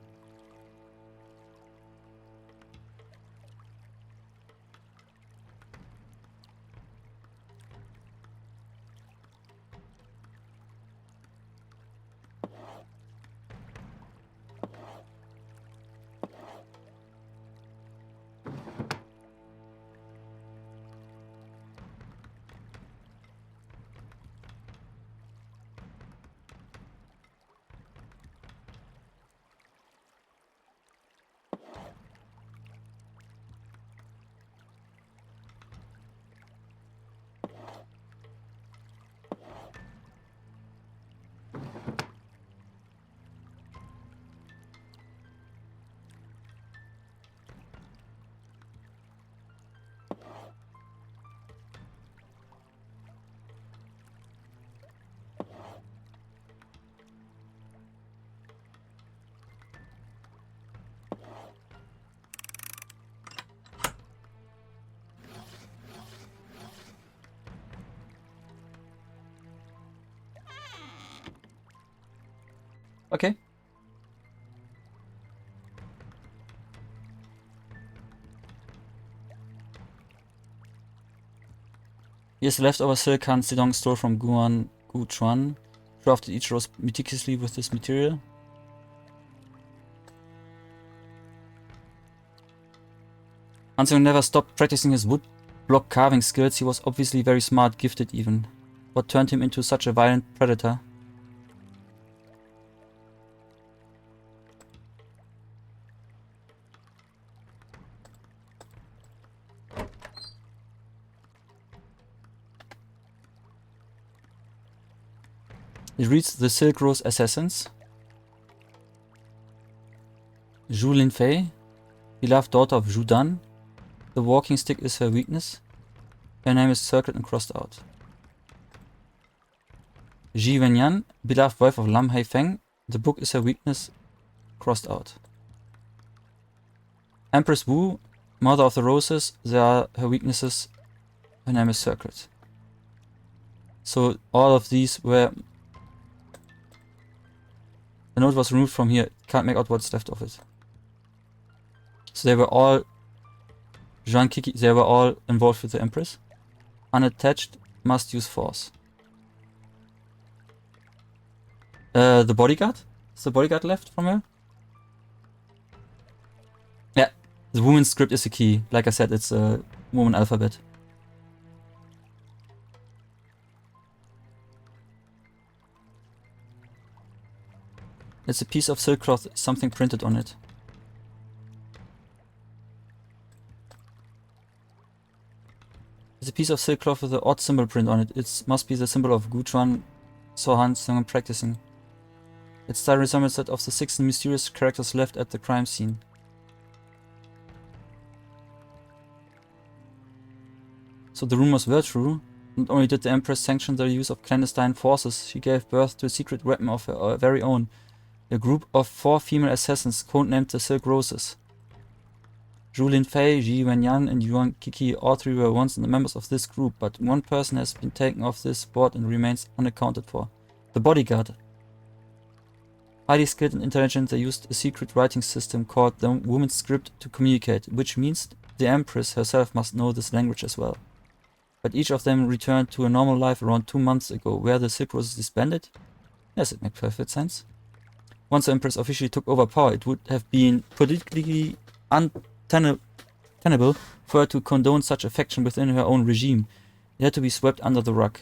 Okay. Here's the leftover silk Han Zedong stole from Gu Chuan. Crafted each rose meticulously with this material. Han Zedong never stopped practicing his wood block carving skills. He was obviously very smart, gifted even. What turned him into such a violent predator? It reads the Silk Rose Assassins. Zhu Linfei, beloved daughter of Zhu Dan. The walking stick is her weakness. Her name is circled and crossed out. Ji Wenyan, beloved wife of Lam Haifeng. The book is her weakness, crossed out. Empress Wu, mother of the roses. They are her weaknesses. Her name is circled. So all of these were... The note was removed from here. Can't make out what's left of it. So they were all... Zhuan Kiki, they were all involved with the Empress. Unattached, must use force. The bodyguard? Is the bodyguard left from her? Yeah, the woman's script is the key. Like I said, it's a woman alphabet. It's a piece of silk cloth, something printed on it. It's a piece of silk cloth with an odd symbol print on it. It must be the symbol of Guchuan Han Zedong practicing. Its style resembles that of the 6 mysterious characters left at the crime scene. So the rumors were true. Not only did the Empress sanction the use of clandestine forces, she gave birth to a secret weapon of her very own. A group of 4 female assassins codenamed the Silk Roses. Zhu Linfei, Ji Wenyan, and Yuan Kiki, all 3 were once the members of this group, but one person has been taken off this board and remains unaccounted for. The bodyguard. Highly skilled and intelligent, they used a secret writing system called the Woman's Script to communicate, which means the Empress herself must know this language as well. But each of them returned to a normal life around 2 months ago. Where the Silk Roses disbanded? Yes, it makes perfect sense. Once the Empress officially took over power, it would have been politically untenable for her to condone such affection within her own regime. It had to be swept under the rug.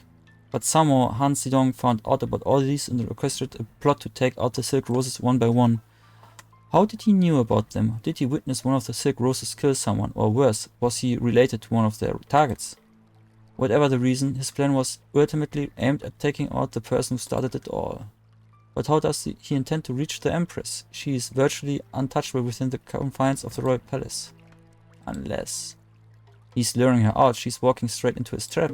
But somehow Han Zedong found out about all these and orchestrated a plot to take out the Silk Roses one by one. How did he know about them? Did he witness one of the Silk Roses kill someone? Or worse, was he related to one of their targets? Whatever the reason, his plan was ultimately aimed at taking out the person who started it all. But how does he intend to reach the Empress? She is virtually untouchable within the confines of the royal palace. Unless he's luring her out, she's walking straight into his trap.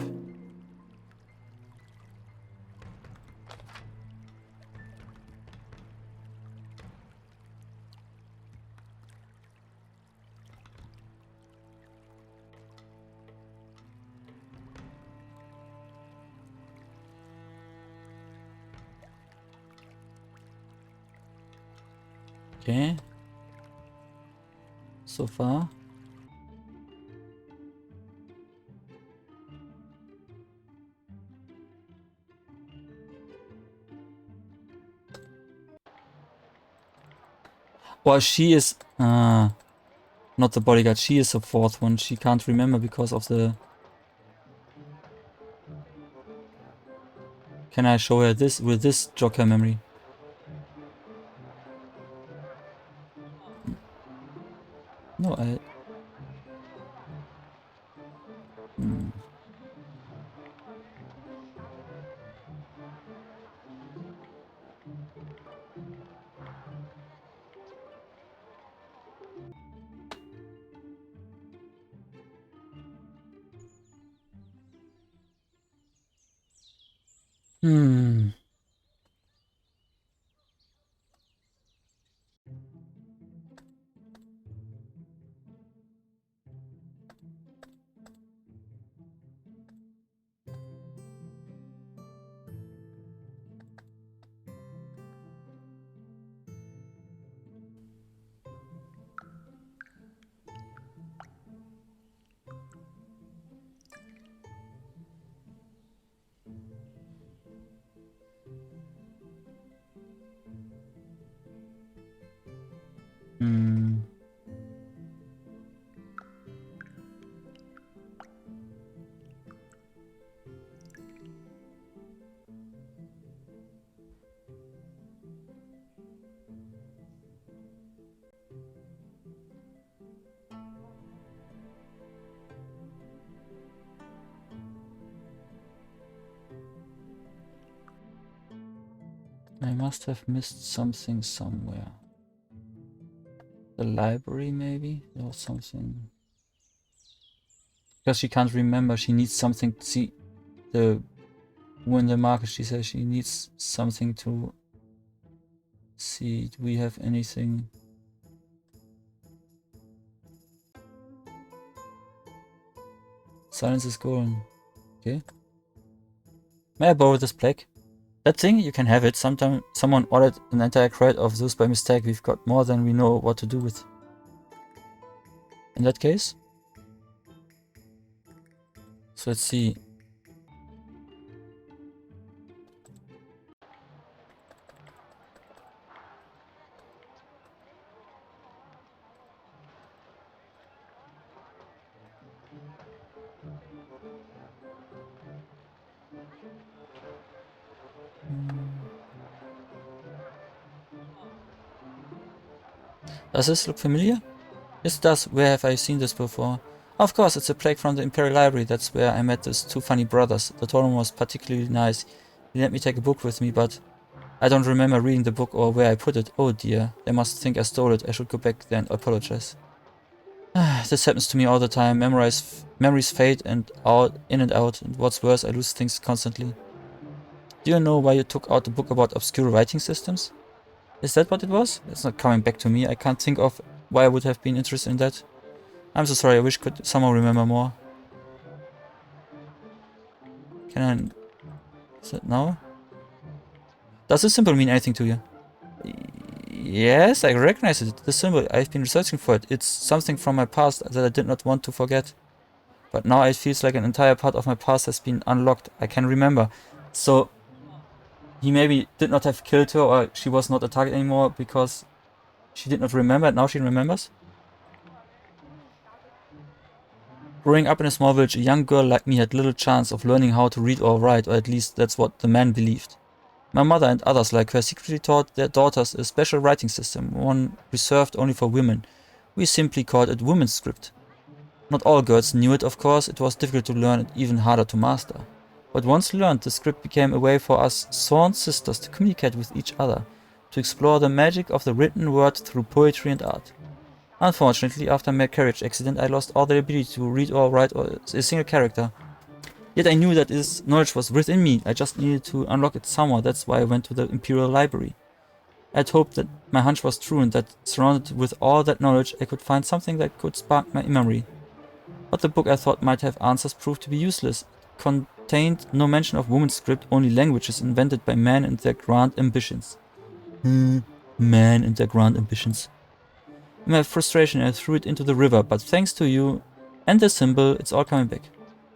Okay. So far. Well, she is not the bodyguard, she is the fourth one. She can't remember because of the... Can I show her this with this Joker memory? No, I... Hmm. Hmm. Hmm. I must have missed something somewhere. The library, maybe? Or something. Because she can't remember, she needs something to see. The when the market, she says she needs something to see. Do we have anything? Silence is golden. Okay. May I borrow this plaque? That thing, you can have it. Sometime someone ordered an entire crate of those by mistake. We've got more than we know what to do with. In that case? So let's see. Does this look familiar? Yes, it does. Where have I seen this before? Of course, it's a plaque from the Imperial Library. That's where I met those two funny brothers. The Totem was particularly nice. He let me take a book with me, but I don't remember reading the book or where I put it. Oh dear, they must think I stole it. I should go back there and apologize. This happens to me all the time. Memories fade in and out, and what's worse, I lose things constantly. Do you know why you took out the book about obscure writing systems? Is that what it was? It's not coming back to me. I can't think of why I would have been interested in that. I'm so sorry, I wish could somehow remember more. Can I... Is that now? Does this symbol mean anything to you? Yes, I recognize it. The symbol, I've been researching for it. It's something from my past that I did not want to forget. But now it feels like an entire part of my past has been unlocked. I can remember. So... he maybe did not have killed her, or she was not a target anymore because she did not remember, and now she remembers? Growing up in a small village, a young girl like me had little chance of learning how to read or write, or at least that's what the man believed. My mother and others like her secretly taught their daughters a special writing system, one reserved only for women. We simply called it women's script. Not all girls knew it, of course. It was difficult to learn and even harder to master. But once learned, the script became a way for us sworn sisters to communicate with each other, to explore the magic of the written word through poetry and art. Unfortunately, after my carriage accident, I lost all the ability to read or write a single character. Yet I knew that this knowledge was within me. I just needed to unlock it somewhere. That's why I went to the Imperial Library. I'd hoped that my hunch was true and that, surrounded with all that knowledge, I could find something that could spark my memory. But the book I thought might have answers proved to be useless. It contained no mention of women's script, only languages invented by men and their grand ambitions. men and their grand ambitions. In my frustration, I threw it into the river, but thanks to you and the symbol, it's all coming back.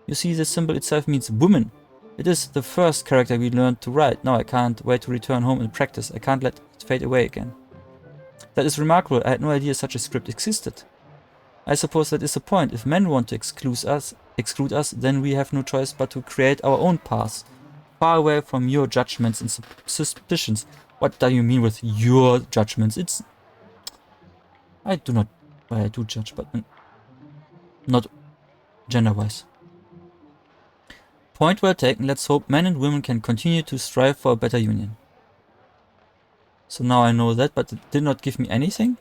You see, the symbol itself means woman. It is the first character we learned to write. Now I can't wait to return home and practice. I can't let it fade away again. That is remarkable. I had no idea such a script existed. I suppose that is the point. If men want to exclude us, then we have no choice but to create our own paths, far away from your judgments and suspicions. What do you mean with your judgments? I do judge, but not gender-wise. Point well taken. Let's hope men and women can continue to strive for a better union. So now I know that, but it did not give me anything.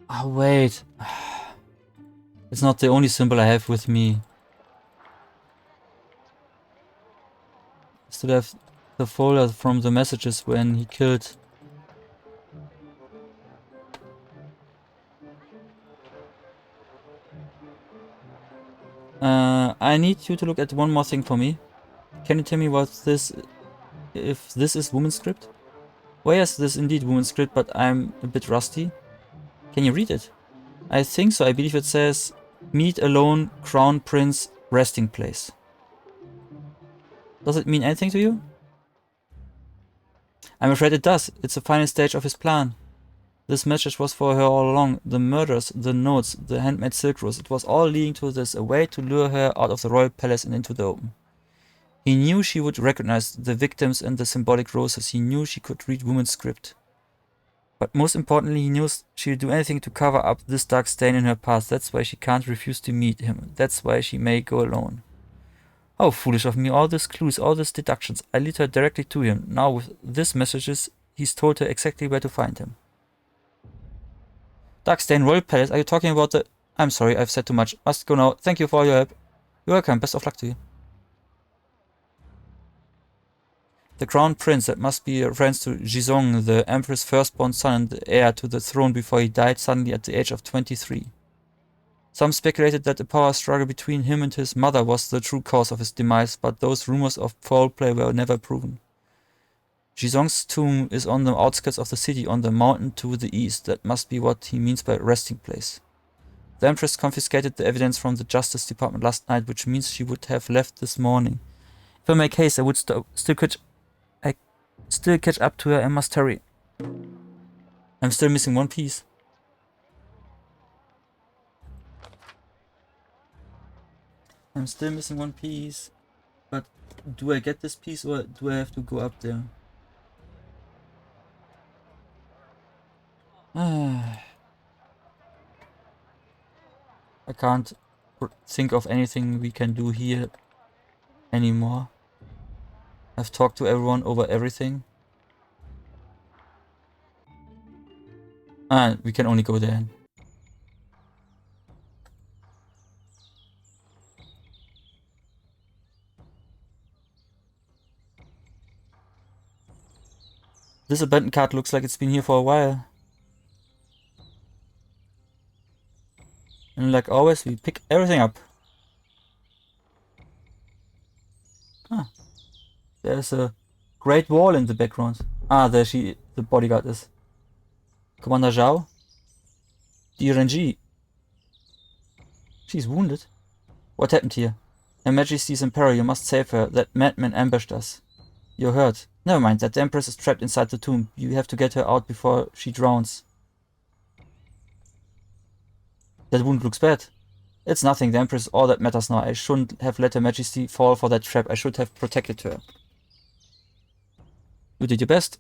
Oh wait. It's not the only symbol I have with me. I still have the folder from the messages when he killed. I need you to look at one more thing for me. Can you tell me what this, if this is woman's script? Well, yes, this is indeed woman's script, but I'm a bit rusty. Can you read it? I think so. I believe it says, meet alone, Crown Prince, resting place. Does it mean anything to you? I'm afraid it does. It's the final stage of his plan. This message was for her all along. The murders, the notes, the handmade silk rose. It was all leading to this, a way to lure her out of the royal palace and into the open. He knew she would recognize the victims and the symbolic roses. He knew she could read woman's script. But most importantly, he knew she'll do anything to cover up this dark stain in her past. That's why she can't refuse to meet him. That's why she may go alone. How foolish of me. All these clues, all these deductions. I lead her directly to him. Now with these messages, he's told her exactly where to find him. Darkstain Royal Palace, are you talking about the... I'm sorry, I've said too much. Must go now. Thank you for all your help. You're welcome. Best of luck to you. The Crown Prince, that must be a reference to Jizong, the Emperor's firstborn son and the heir to the throne before he died suddenly at the age of 23. Some speculated that the power struggle between him and his mother was the true cause of his demise, but those rumors of foul play were never proven. Jizong's tomb is on the outskirts of the city, on the mountain to the east. That must be what he means by resting place. The Empress confiscated the evidence from the Justice Department last night, which means she would have left this morning. If I make haste, I would still catch up to her. I must hurry. I'm still missing one piece. But do I get this piece or do I have to go up there? I can't think of anything we can do here anymore. I've talked to everyone over everything. We can only go there. This abandoned cart looks like it's been here for a while. And like always, we pick everything up. There's a great wall in the background. There the bodyguard is. Commander Zhao. DRNG. She's wounded. What happened here? Her Majesty's in peril. You must save her. That madman ambushed us. You're hurt. Never mind. That the Empress is trapped inside the tomb. You have to get her out before she drowns. That wound looks bad. It's nothing. The Empress is all that matters now. I shouldn't have let Her Majesty fall for that trap. I should have protected her. You did your best.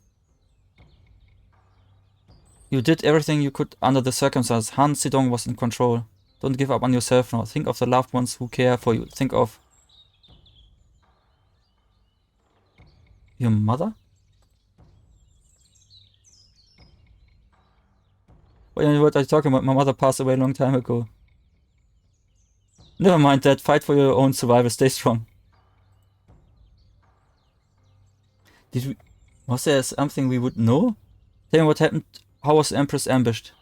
You did everything you could under the circumstances. Han Zedong was in control. Don't give up on yourself now. Think of the loved ones who care for you. Think of your mother? What are you talking about? My mother passed away a long time ago. Never mind that. Fight for your own survival. Stay strong. Was there something we would know? Tell me what happened. How was the Empress ambushed?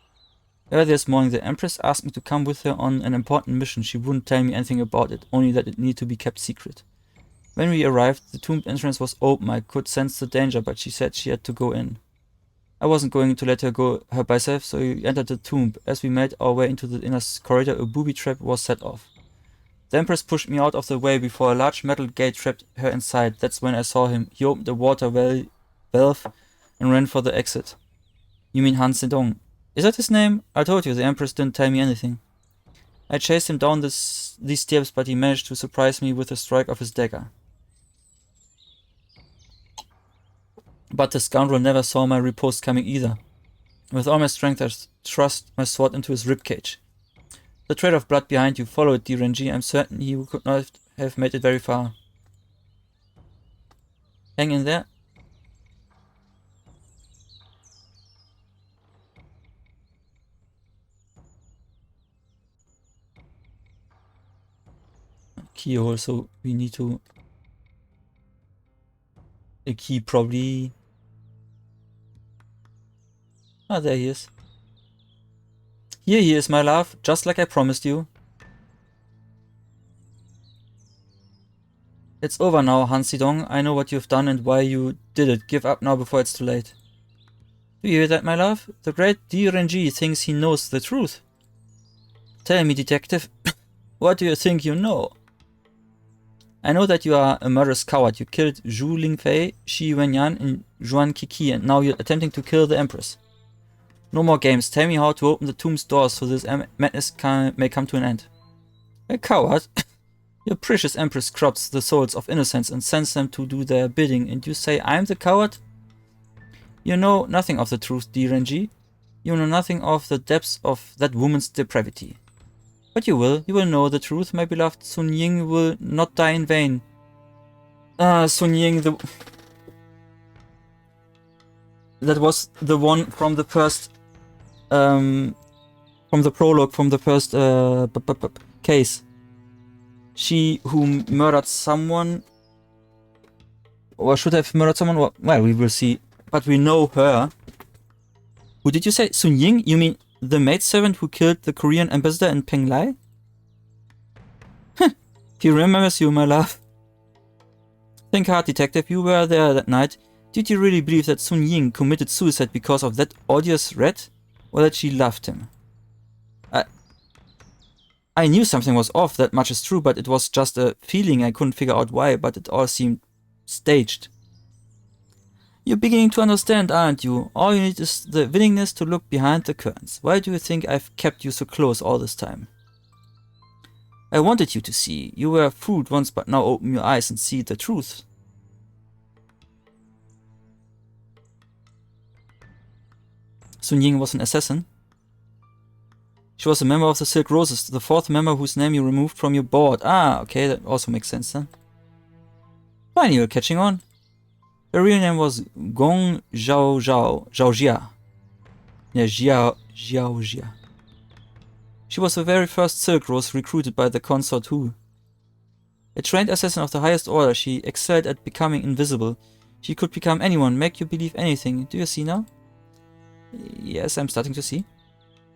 Earlier this morning, the Empress asked me to come with her on an important mission. She wouldn't tell me anything about it, only that it needed to be kept secret. When we arrived, the tomb entrance was open. I could sense the danger, but she said she had to go in. I wasn't going to let her go by herself, so we entered the tomb. As we made our way into the inner corridor, a booby trap was set off. The Empress pushed me out of the way before a large metal gate trapped her inside. That's when I saw him. He opened the water valve and ran for the exit. You mean Han Zedong? Is that his name? I told you, the Empress didn't tell me anything. I chased him down these stairs, but he managed to surprise me with a strike of his dagger. But the scoundrel never saw my riposte coming either. With all my strength, I thrust my sword into his ribcage. The trail of blood behind you, follow it, Renji. I'm certain he could not have made it very far. Hang in there. Keyhole, so we need to... A key probably... Ah, there he is. Here he is, my love, just like I promised you. It's over now, Han Zedong. I know what you've done and why you did it. Give up now before it's too late. Do you hear that, my love? The great Renji thinks he knows the truth. Tell me, detective, what do you think you know? I know that you are a murderous coward. You killed Zhu Lingfei, Shi Wenyan, and Zhuan Qixi, and now you're attempting to kill the Empress. No more games. Tell me how to open the tomb's doors so this madness may come to an end. A coward? Your precious Empress corrupts the souls of innocents and sends them to do their bidding, and you say I'm the coward? You know nothing of the truth, Renji. You know nothing of the depths of that woman's depravity. But you will know the truth, my beloved. Sun Ying will not die in vain. Sun Ying, that was the one from the first, from the prologue, from the first case. She who murdered someone, or should have murdered someone, well, we will see. But we know her. Who did you say? Sun Ying? You mean the maidservant who killed the Korean ambassador in Penglai? He remembers you, my love. Think hard, detective. You were there that night. Did you really believe that Sun Ying committed suicide because of that odious rat? Or that she loved him? I knew something was off, that much is true, but it was just a feeling. I couldn't figure out why, but it all seemed staged. You're beginning to understand, aren't you? All you need is the willingness to look behind the curtains. Why do you think I've kept you so close all this time? I wanted you to see. You were fooled once, but now open your eyes and see the truth. Sun Ying was an assassin. She was a member of the Silk Roses, the fourth member whose name you removed from your board. Ah, okay, that also makes sense then. Fine, you're catching on. Her real name was Gong Zhaojia. Yeah, Zhaojia. She was the very first Silk Rose recruited by the Consort Hu. A trained assassin of the highest order, she excelled at becoming invisible. She could become anyone, make you believe anything. Do you see now? Yes, I'm starting to see.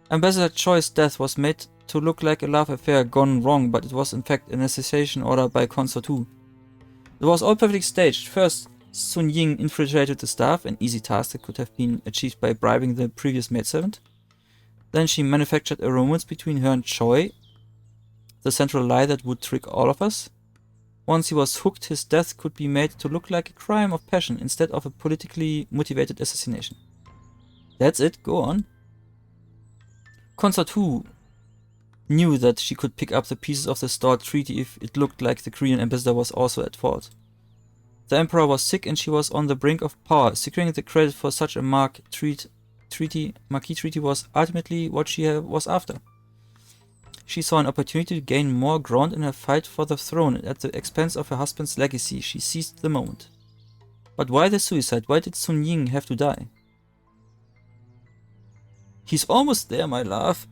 Ambassador Choi's death was made to look like a love affair gone wrong, but it was in fact an assassination order by Consort Hu. It was all perfectly staged. First, Sun Ying infiltrated the staff, an easy task that could have been achieved by bribing the previous maidservant. Then she manufactured a romance between her and Choi, the central lie that would trick all of us. Once he was hooked, his death could be made to look like a crime of passion instead of a politically motivated assassination. That's it, go on. Consort Hu knew that she could pick up the pieces of the stalled treaty if it looked like the Korean ambassador was also at fault. The emperor was sick and she was on the brink of power. Securing the credit for such a marquee treaty was ultimately what she was after. She saw an opportunity to gain more ground in her fight for the throne at the expense of her husband's legacy. She seized the moment. But why the suicide? Why did Sun Ying have to die? He's almost there, my love.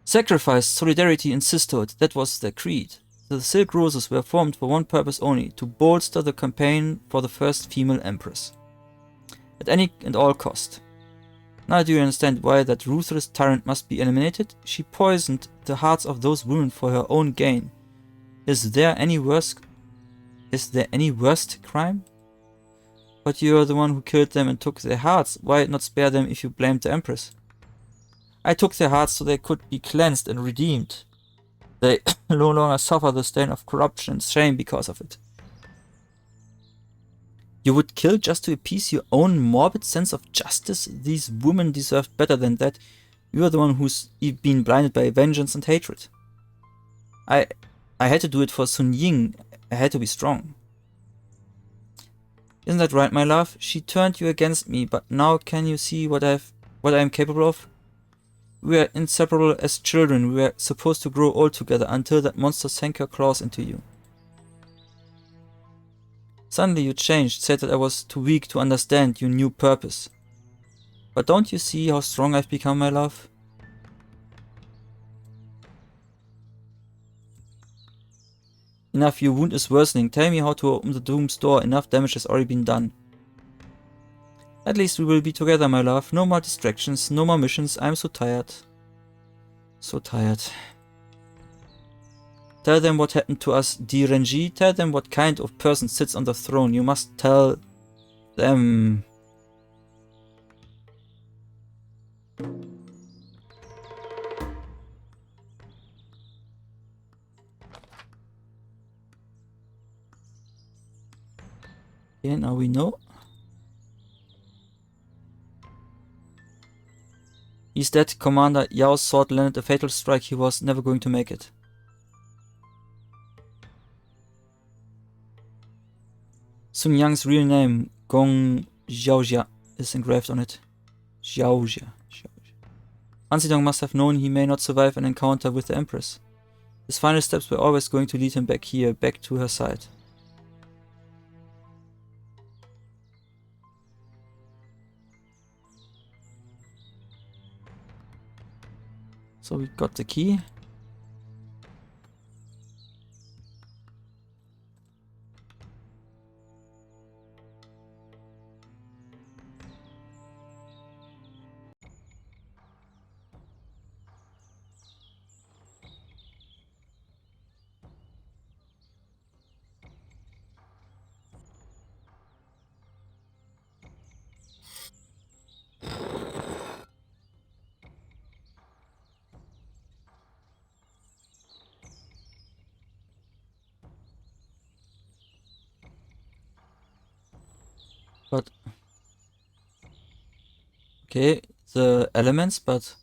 Sacrifice, solidarity, and sisterhood, that was their creed. The Silk Roses were formed for one purpose only, to bolster the campaign for the first female empress. At any and all cost. Now do you understand why that ruthless tyrant must be eliminated? She poisoned the hearts of those women for her own gain. Is there any worst crime? But you are the one who killed them and took their hearts. Why not spare them if you blamed the empress? I took their hearts so they could be cleansed and redeemed. They no longer suffer the stain of corruption and shame because of it. You would kill just to appease your own morbid sense of justice? These women deserved better than that. You are the one who's been blinded by vengeance and hatred. I had to do it for Sun Ying. I had to be strong. Isn't that right, my love? She turned you against me, but now can you see what I am capable of? We were inseparable as children. We were supposed to grow old together until that monster sank her claws into you. Suddenly you changed, said that I was too weak to understand your new purpose. But don't you see how strong I've become, my love? Enough, your wound is worsening. Tell me how to open the doom's door. Enough damage has already been done. At least we will be together, my love. No more distractions, no more missions. I'm so tired. So tired. Tell them what happened to us, Di Renji. Tell them what kind of person sits on the throne. You must tell them. Okay, now we know. He's dead. Commander Yao's sword landed a fatal strike. He was never going to make it. Sun Yang's real name, Gong Xiaojia, is engraved on it. Xiaojia. Han Xidong must have known he may not survive an encounter with the Empress. His final steps were always going to lead him back here, back to her side. So we got the key. But okay, the elements, but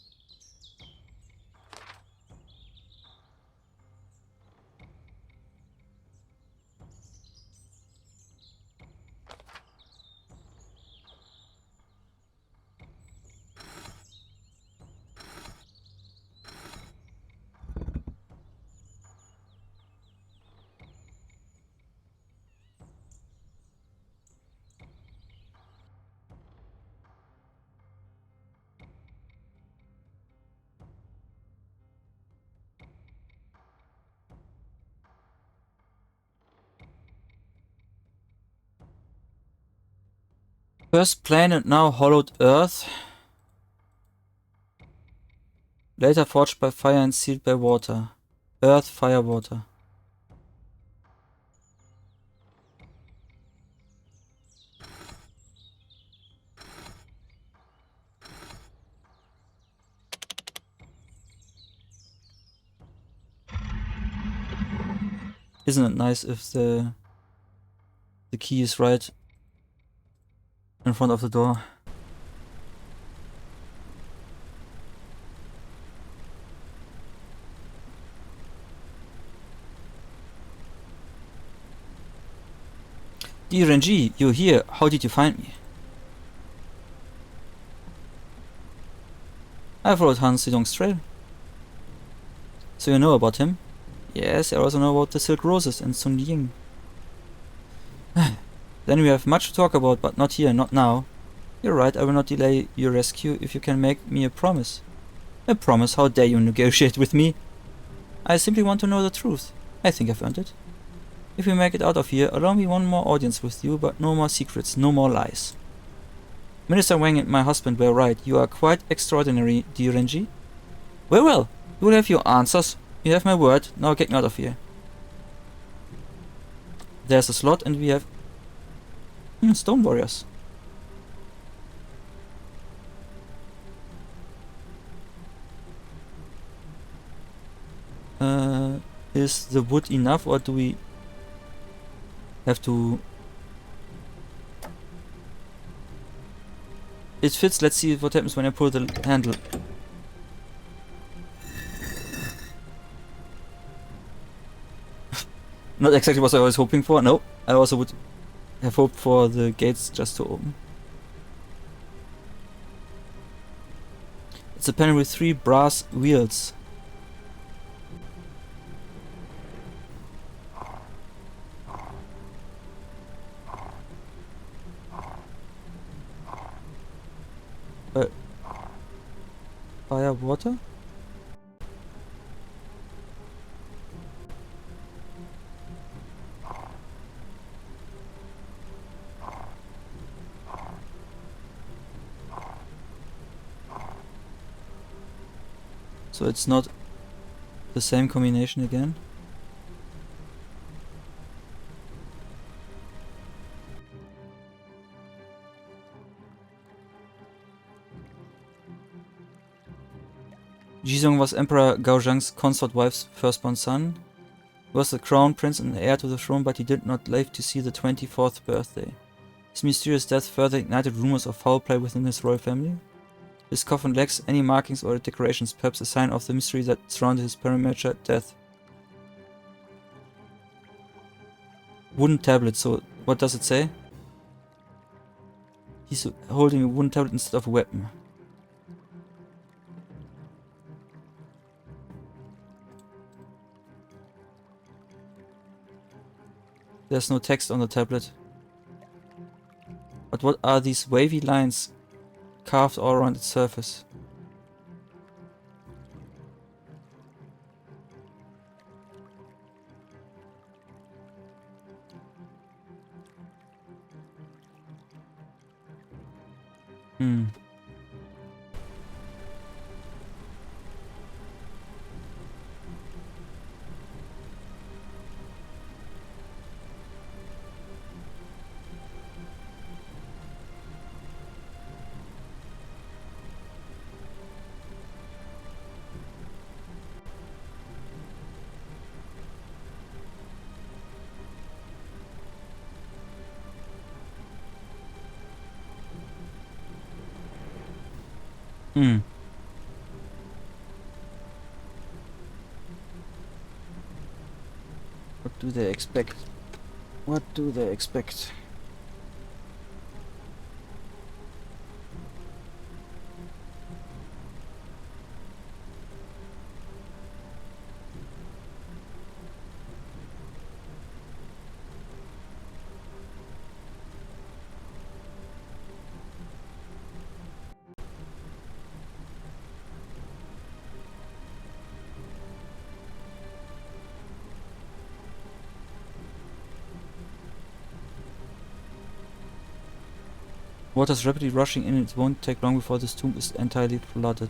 first plane and now hollowed earth. Later forged by fire and sealed by water. Earth, fire, water. Isn't it nice if the key is right in front of the door? Dear Renji, you're here. How did you find me? I followed Han Sidong's trail. So you know about him? Yes, I also know about the Silk Roses and Sun Ying. Then we have much to talk about, but not here, not now. You're right, I will not delay your rescue if you can make me a promise. A promise? How dare you negotiate with me? I simply want to know the truth. I think I've earned it. If we make it out of here, allow me one more audience with you, but no more secrets, no more lies. Minister Wang and my husband were right. You are quite extraordinary, dear Renji. Very well. You will have your answers. You have my word. Now get me out of here. There's a slot and we have... stone warriors. Is the wood enough, or do we have to... It fits. Let's see what happens when I pull the handle. Not exactly what I was hoping for. No, I also would have hoped for the gates just to open. It's a panel with 3 brass wheels. Fire, water? So it's not the same combination again? Jizong was Emperor Gaozhang's consort wife's firstborn son. He was the crown prince and heir to the throne, but he did not live to see the 24th birthday. His mysterious death further ignited rumors of foul play within his royal family. His coffin lacks any markings or decorations, perhaps a sign of the mystery that surrounded his premature death. Wooden tablet, so what does it say? He's holding a wooden tablet instead of a weapon. There's no text on the tablet. But what are these wavy lines carved all around its surface? What do they expect? What do they expect? Water's rapidly rushing in. It won't take long before this tomb is entirely flooded.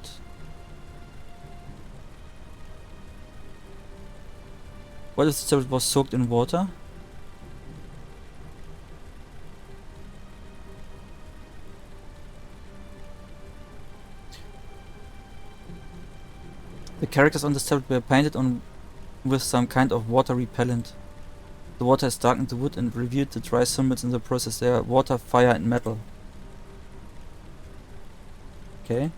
What if the tablet was soaked in water? The characters on this tablet were painted on with some kind of water repellent. The water has darkened the wood and revealed the dry symbols in the process. They are water, fire and metal. Okay.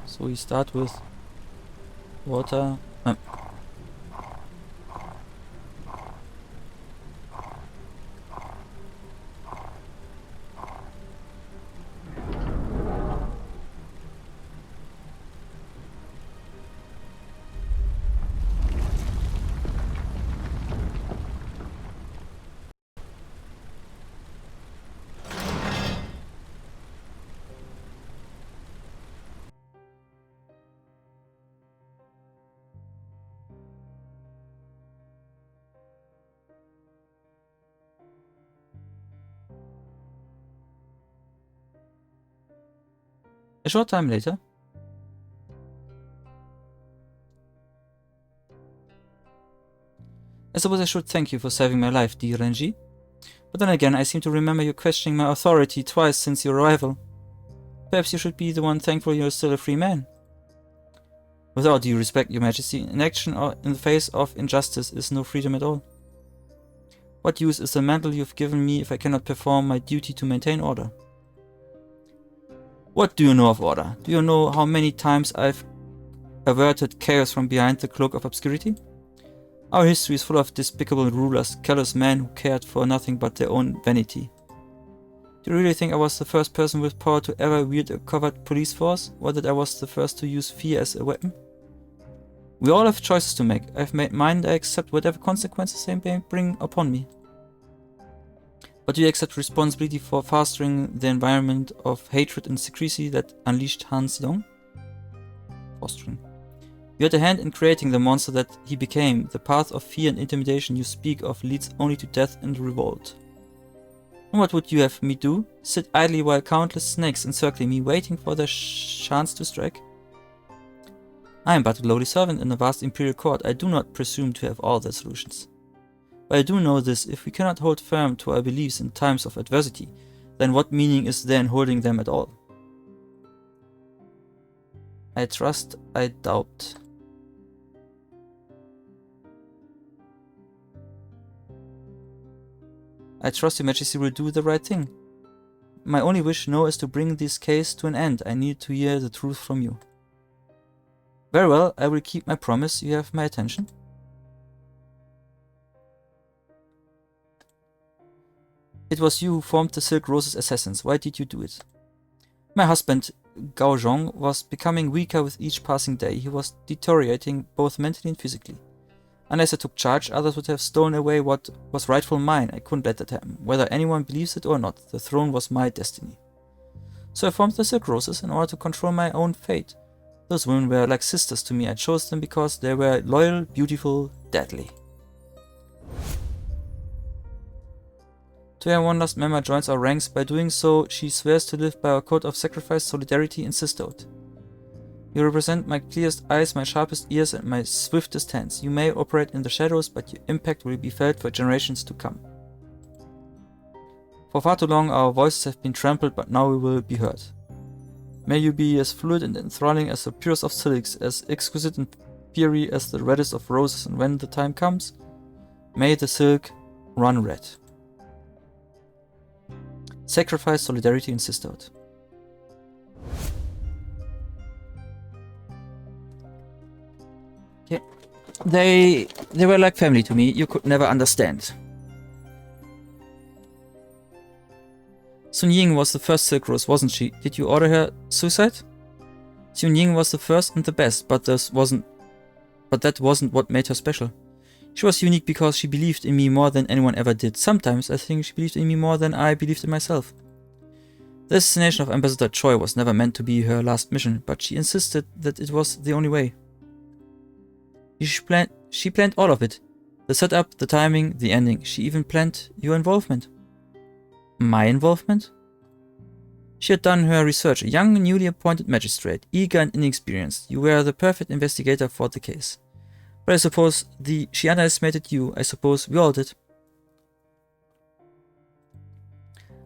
So we start with water. A short time later, I suppose I should thank you for saving my life, dear Renji. But then again, I seem to remember you questioning my authority twice since your arrival. Perhaps you should be the one thankful you're still a free man. With all due respect, your majesty, inaction in the face of injustice is no freedom at all. What use is the mantle you've given me if I cannot perform my duty to maintain order? What do you know of order? Do you know how many times I've averted chaos from behind the cloak of obscurity? Our history is full of despicable rulers, callous men who cared for nothing but their own vanity. Do you really think I was the first person with power to ever wield a covert police force, or that I was the first to use fear as a weapon? We all have choices to make. I've made mine and I accept whatever consequences they may bring upon me. But do you accept responsibility for fostering the environment of hatred and secrecy that unleashed Han Zedong? Fostering. You had a hand in creating the monster that he became. The path of fear and intimidation you speak of leads only to death and revolt. And what would you have me do? Sit idly while countless snakes encircling me, waiting for their chance to strike? I am but a lowly servant in a vast imperial court. I do not presume to have all the solutions. But I do know this: if we cannot hold firm to our beliefs in times of adversity, then what meaning is there in holding them at all? I trust, I doubt. I trust your majesty will do the right thing. My only wish now is to bring this case to an end. I need to hear the truth from you. Very well, I will keep my promise. You have my attention. It was you who formed the Silk Rose's assassins. Why did you do it? My husband, Gao Zhong, was becoming weaker with each passing day. He was deteriorating both mentally and physically. Unless I took charge, others would have stolen away what was rightful mine. I couldn't let that happen. Whether anyone believes it or not, the throne was my destiny. So I formed the Silk Roses in order to control my own fate. Those women were like sisters to me. I chose them because they were loyal, beautiful, deadly. Today one last member joins our ranks. By doing so, she swears to live by our code of sacrifice, solidarity, and sisterhood. You represent my clearest eyes, my sharpest ears, and my swiftest hands. You may operate in the shadows, but your impact will be felt for generations to come. For far too long our voices have been trampled, but now we will be heard. May you be as fluid and enthralling as the purest of silks, as exquisite and fiery as the reddest of roses, and when the time comes, may the silk run red. Sacrifice, solidarity, and sisterhood. Okay. They were like family to me. You could never understand. Sun Ying was the first Silk Rose, wasn't she? Did you order her suicide? Sun Ying was the first and the best, but that wasn't what made her special. She was unique because she believed in me more than anyone ever did. Sometimes I think she believed in me more than I believed in myself. The assassination of Ambassador Choi was never meant to be her last mission, but she insisted that it was the only way. She planned all of it. The setup, the timing, the ending. She even planned your involvement. My involvement? She had done her research, a young, newly appointed magistrate, eager and inexperienced. You were the perfect investigator for the case. But I suppose she underestimated you. I suppose we all did.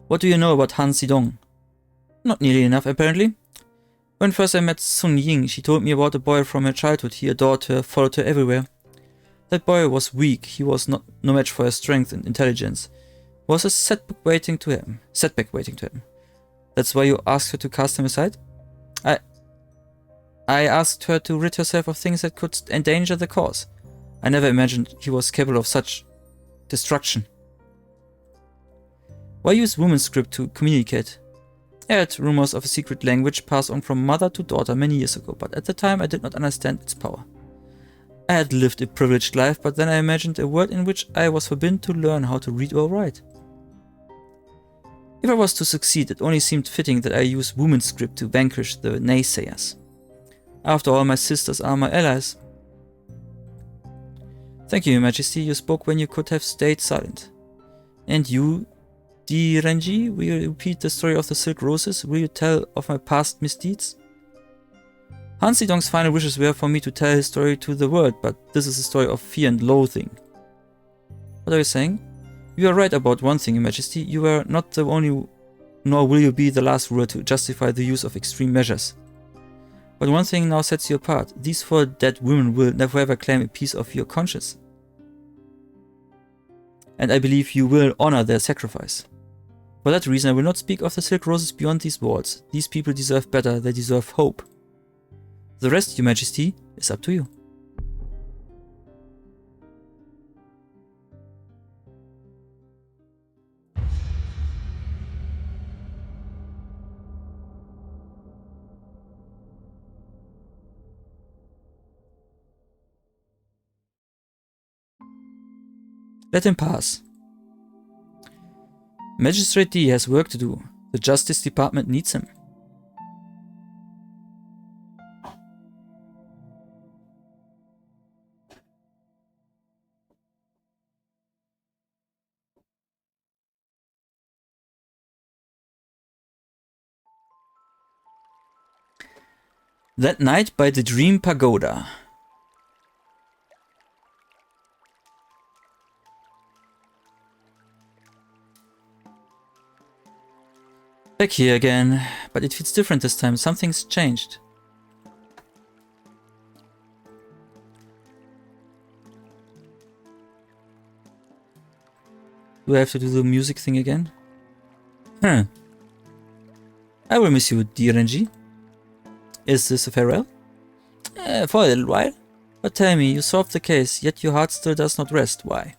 What do you know about Han Zedong? Not nearly enough, apparently. When first I met Sun Ying, she told me about a boy from her childhood. He adored her, followed her everywhere. That boy was weak. He was no match for her strength and intelligence. Was a setback waiting to happen. That's why you asked her to cast him aside? I asked her to rid herself of things that could endanger the cause. I never imagined he was capable of such destruction. Why use woman's script to communicate? I heard rumors of a secret language passed on from mother to daughter many years ago, but at the time I did not understand its power. I had lived a privileged life, but then I imagined a world in which I was forbidden to learn how to read or write. If I was to succeed, it only seemed fitting that I use woman's script to vanquish the naysayers. After all, my sisters are my allies. Thank you, Your Majesty. You spoke when you could have stayed silent. And you Di Renji, will you repeat the story of the Silk Roses? Will you tell of my past misdeeds? Han Zedong's final wishes were for me to tell his story to the world, but this is a story of fear and loathing. What are you saying? You are right about one thing, Your Majesty. You were not the only, nor will you be the last ruler to justify the use of extreme measures. But one thing now sets you apart. These 4 dead women will never ever claim a piece of your conscience. And I believe you will honor their sacrifice. For that reason, I will not speak of the Silk Roses beyond these walls. These people deserve better, they deserve hope. The rest, Your Majesty, is up to you. Let him pass. Magistrate D has work to do. The Justice Department needs him. That night by the Dream Pagoda. Back here again, but it feels different this time. Something's changed. Do I have to do the music thing again? I will miss you, dear Renji. Is this a farewell? For a little while. But tell me, you solved the case, yet your heart still does not rest. Why?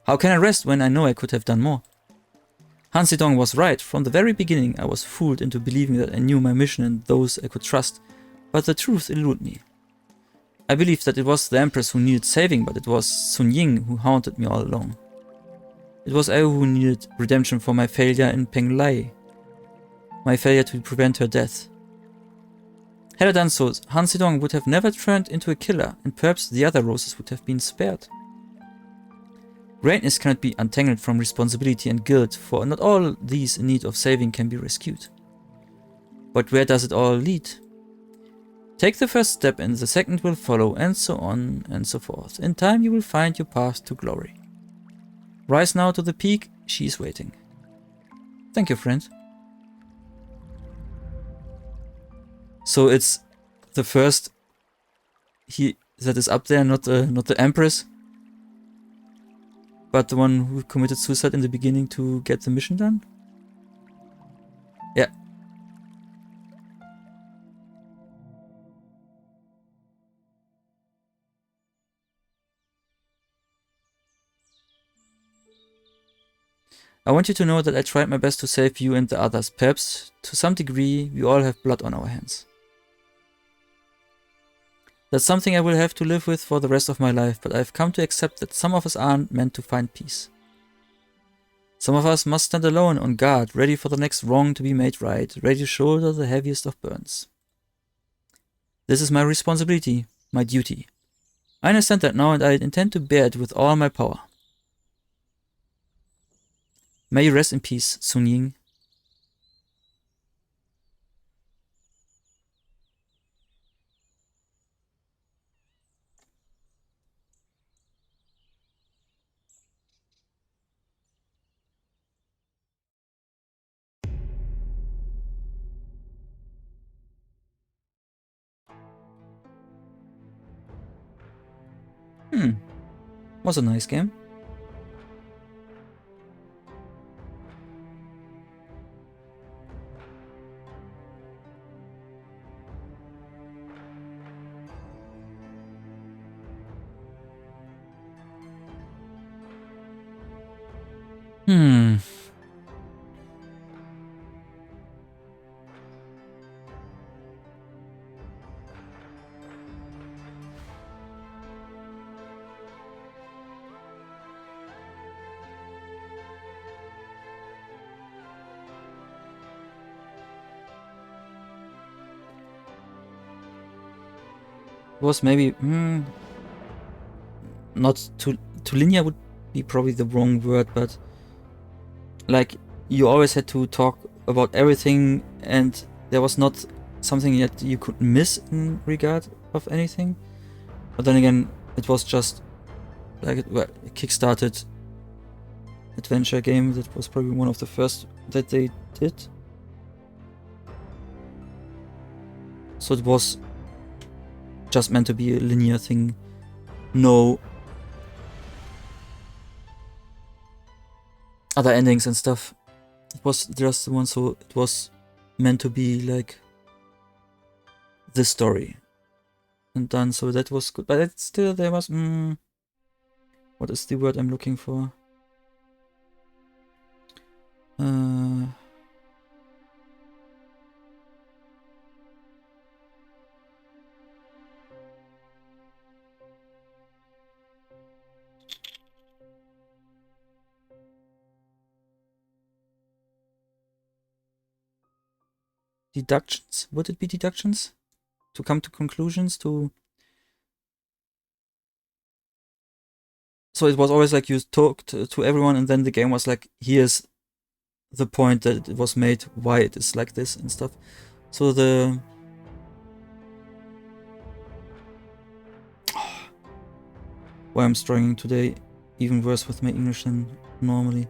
How can I rest when I know I could have done more? Han Zedong was right. From the very beginning, I was fooled into believing that I knew my mission and those I could trust, but the truth eluded me. I believed that it was the Empress who needed saving, but it was Sun Ying who haunted me all along. It was I who needed redemption for my failure in Penglai, my failure to prevent her death. Had I done so, Han Zedong would have never turned into a killer, and perhaps the other roses would have been spared. Greatness cannot be untangled from responsibility and guilt, for not all these in need of saving can be rescued. But where does it all lead? Take the first step and the second will follow, and so on and so forth. In time you will find your path to glory. Rise now to the peak, she is waiting. Thank you, friend. So it's the first that is up there, not the Empress, but the one who committed suicide in the beginning to get the mission done? Yeah. I want you to know that I tried my best to save you and the others. Perhaps, to some degree, we all have blood on our hands. That's something I will have to live with for the rest of my life, but I've come to accept that some of us aren't meant to find peace. Some of us must stand alone on guard, ready for the next wrong to be made right, ready to shoulder the heaviest of burdens. This is my responsibility, my duty. I understand that now and I intend to bear it with all my power. May you rest in peace, Sun Ying. Was a nice game. Was maybe not too linear would be probably the wrong word, but like you always had to talk about everything, and there was not something that you could miss in regard of anything. But then again, it was just like a kickstarted adventure game that was probably one of the first that they did. So it was just meant to be a linear thing. No other endings and stuff. It was just the one, so it was meant to be like this story and done, so that was good. But it's still, there was what is the word I'm looking for? Deductions? Would it be deductions? To come to conclusions, to... So it was always like you talked to everyone, and then the game was like, here's the point that it was made, why it is like this and stuff. So the... Why I'm struggling today, even worse with my English than normally.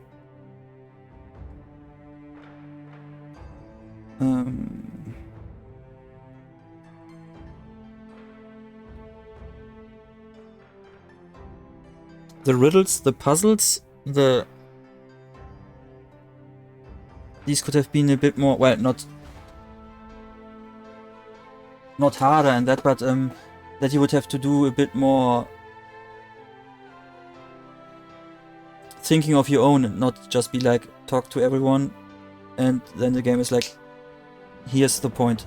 The riddles, the puzzles, these could have been a bit more, well, not harder and that, but that you would have to do a bit more thinking of your own and not just be like, talk to everyone, and then the game is like, here's the point.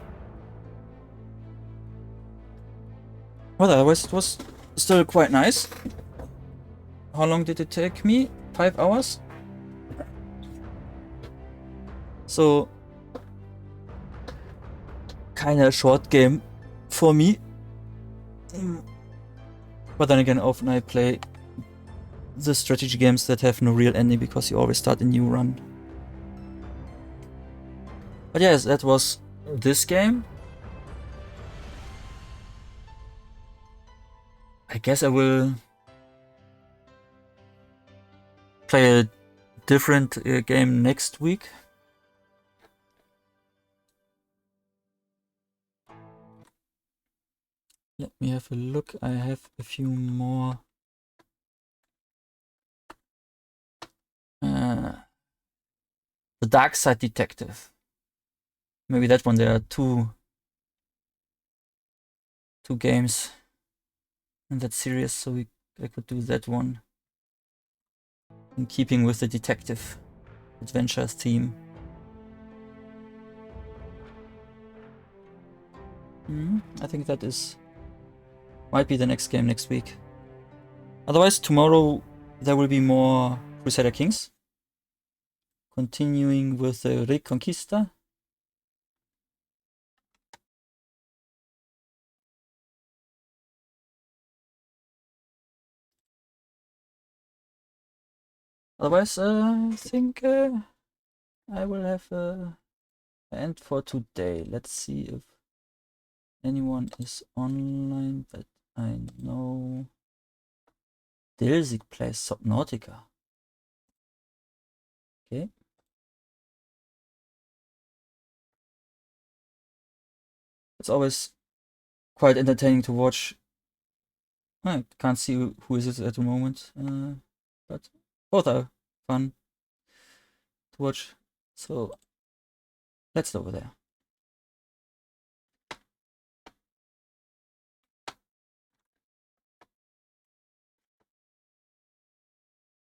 Well, otherwise it was still quite nice. How long did it take me? 5 hours? So, kinda a short game for me. But then again, often I play the strategy games that have no real ending because you always start a new run. But yes, that was this game. I guess I will play a different game next week. Let me have a look. I have a few more. The Dark Side Detective. Maybe that one. There are two games in that series, so I could do that one. In keeping with the detective adventure theme. I think that might be the next game next week. Otherwise, tomorrow there will be more Crusader Kings. Continuing with the Reconquista. Otherwise, I think I will have an end for today. Let's see if anyone is online that I know. Dilsig plays Subnautica. Okay. It's always quite entertaining to watch. I can't see who is it at the moment, but both are fun to watch. So let's go over there.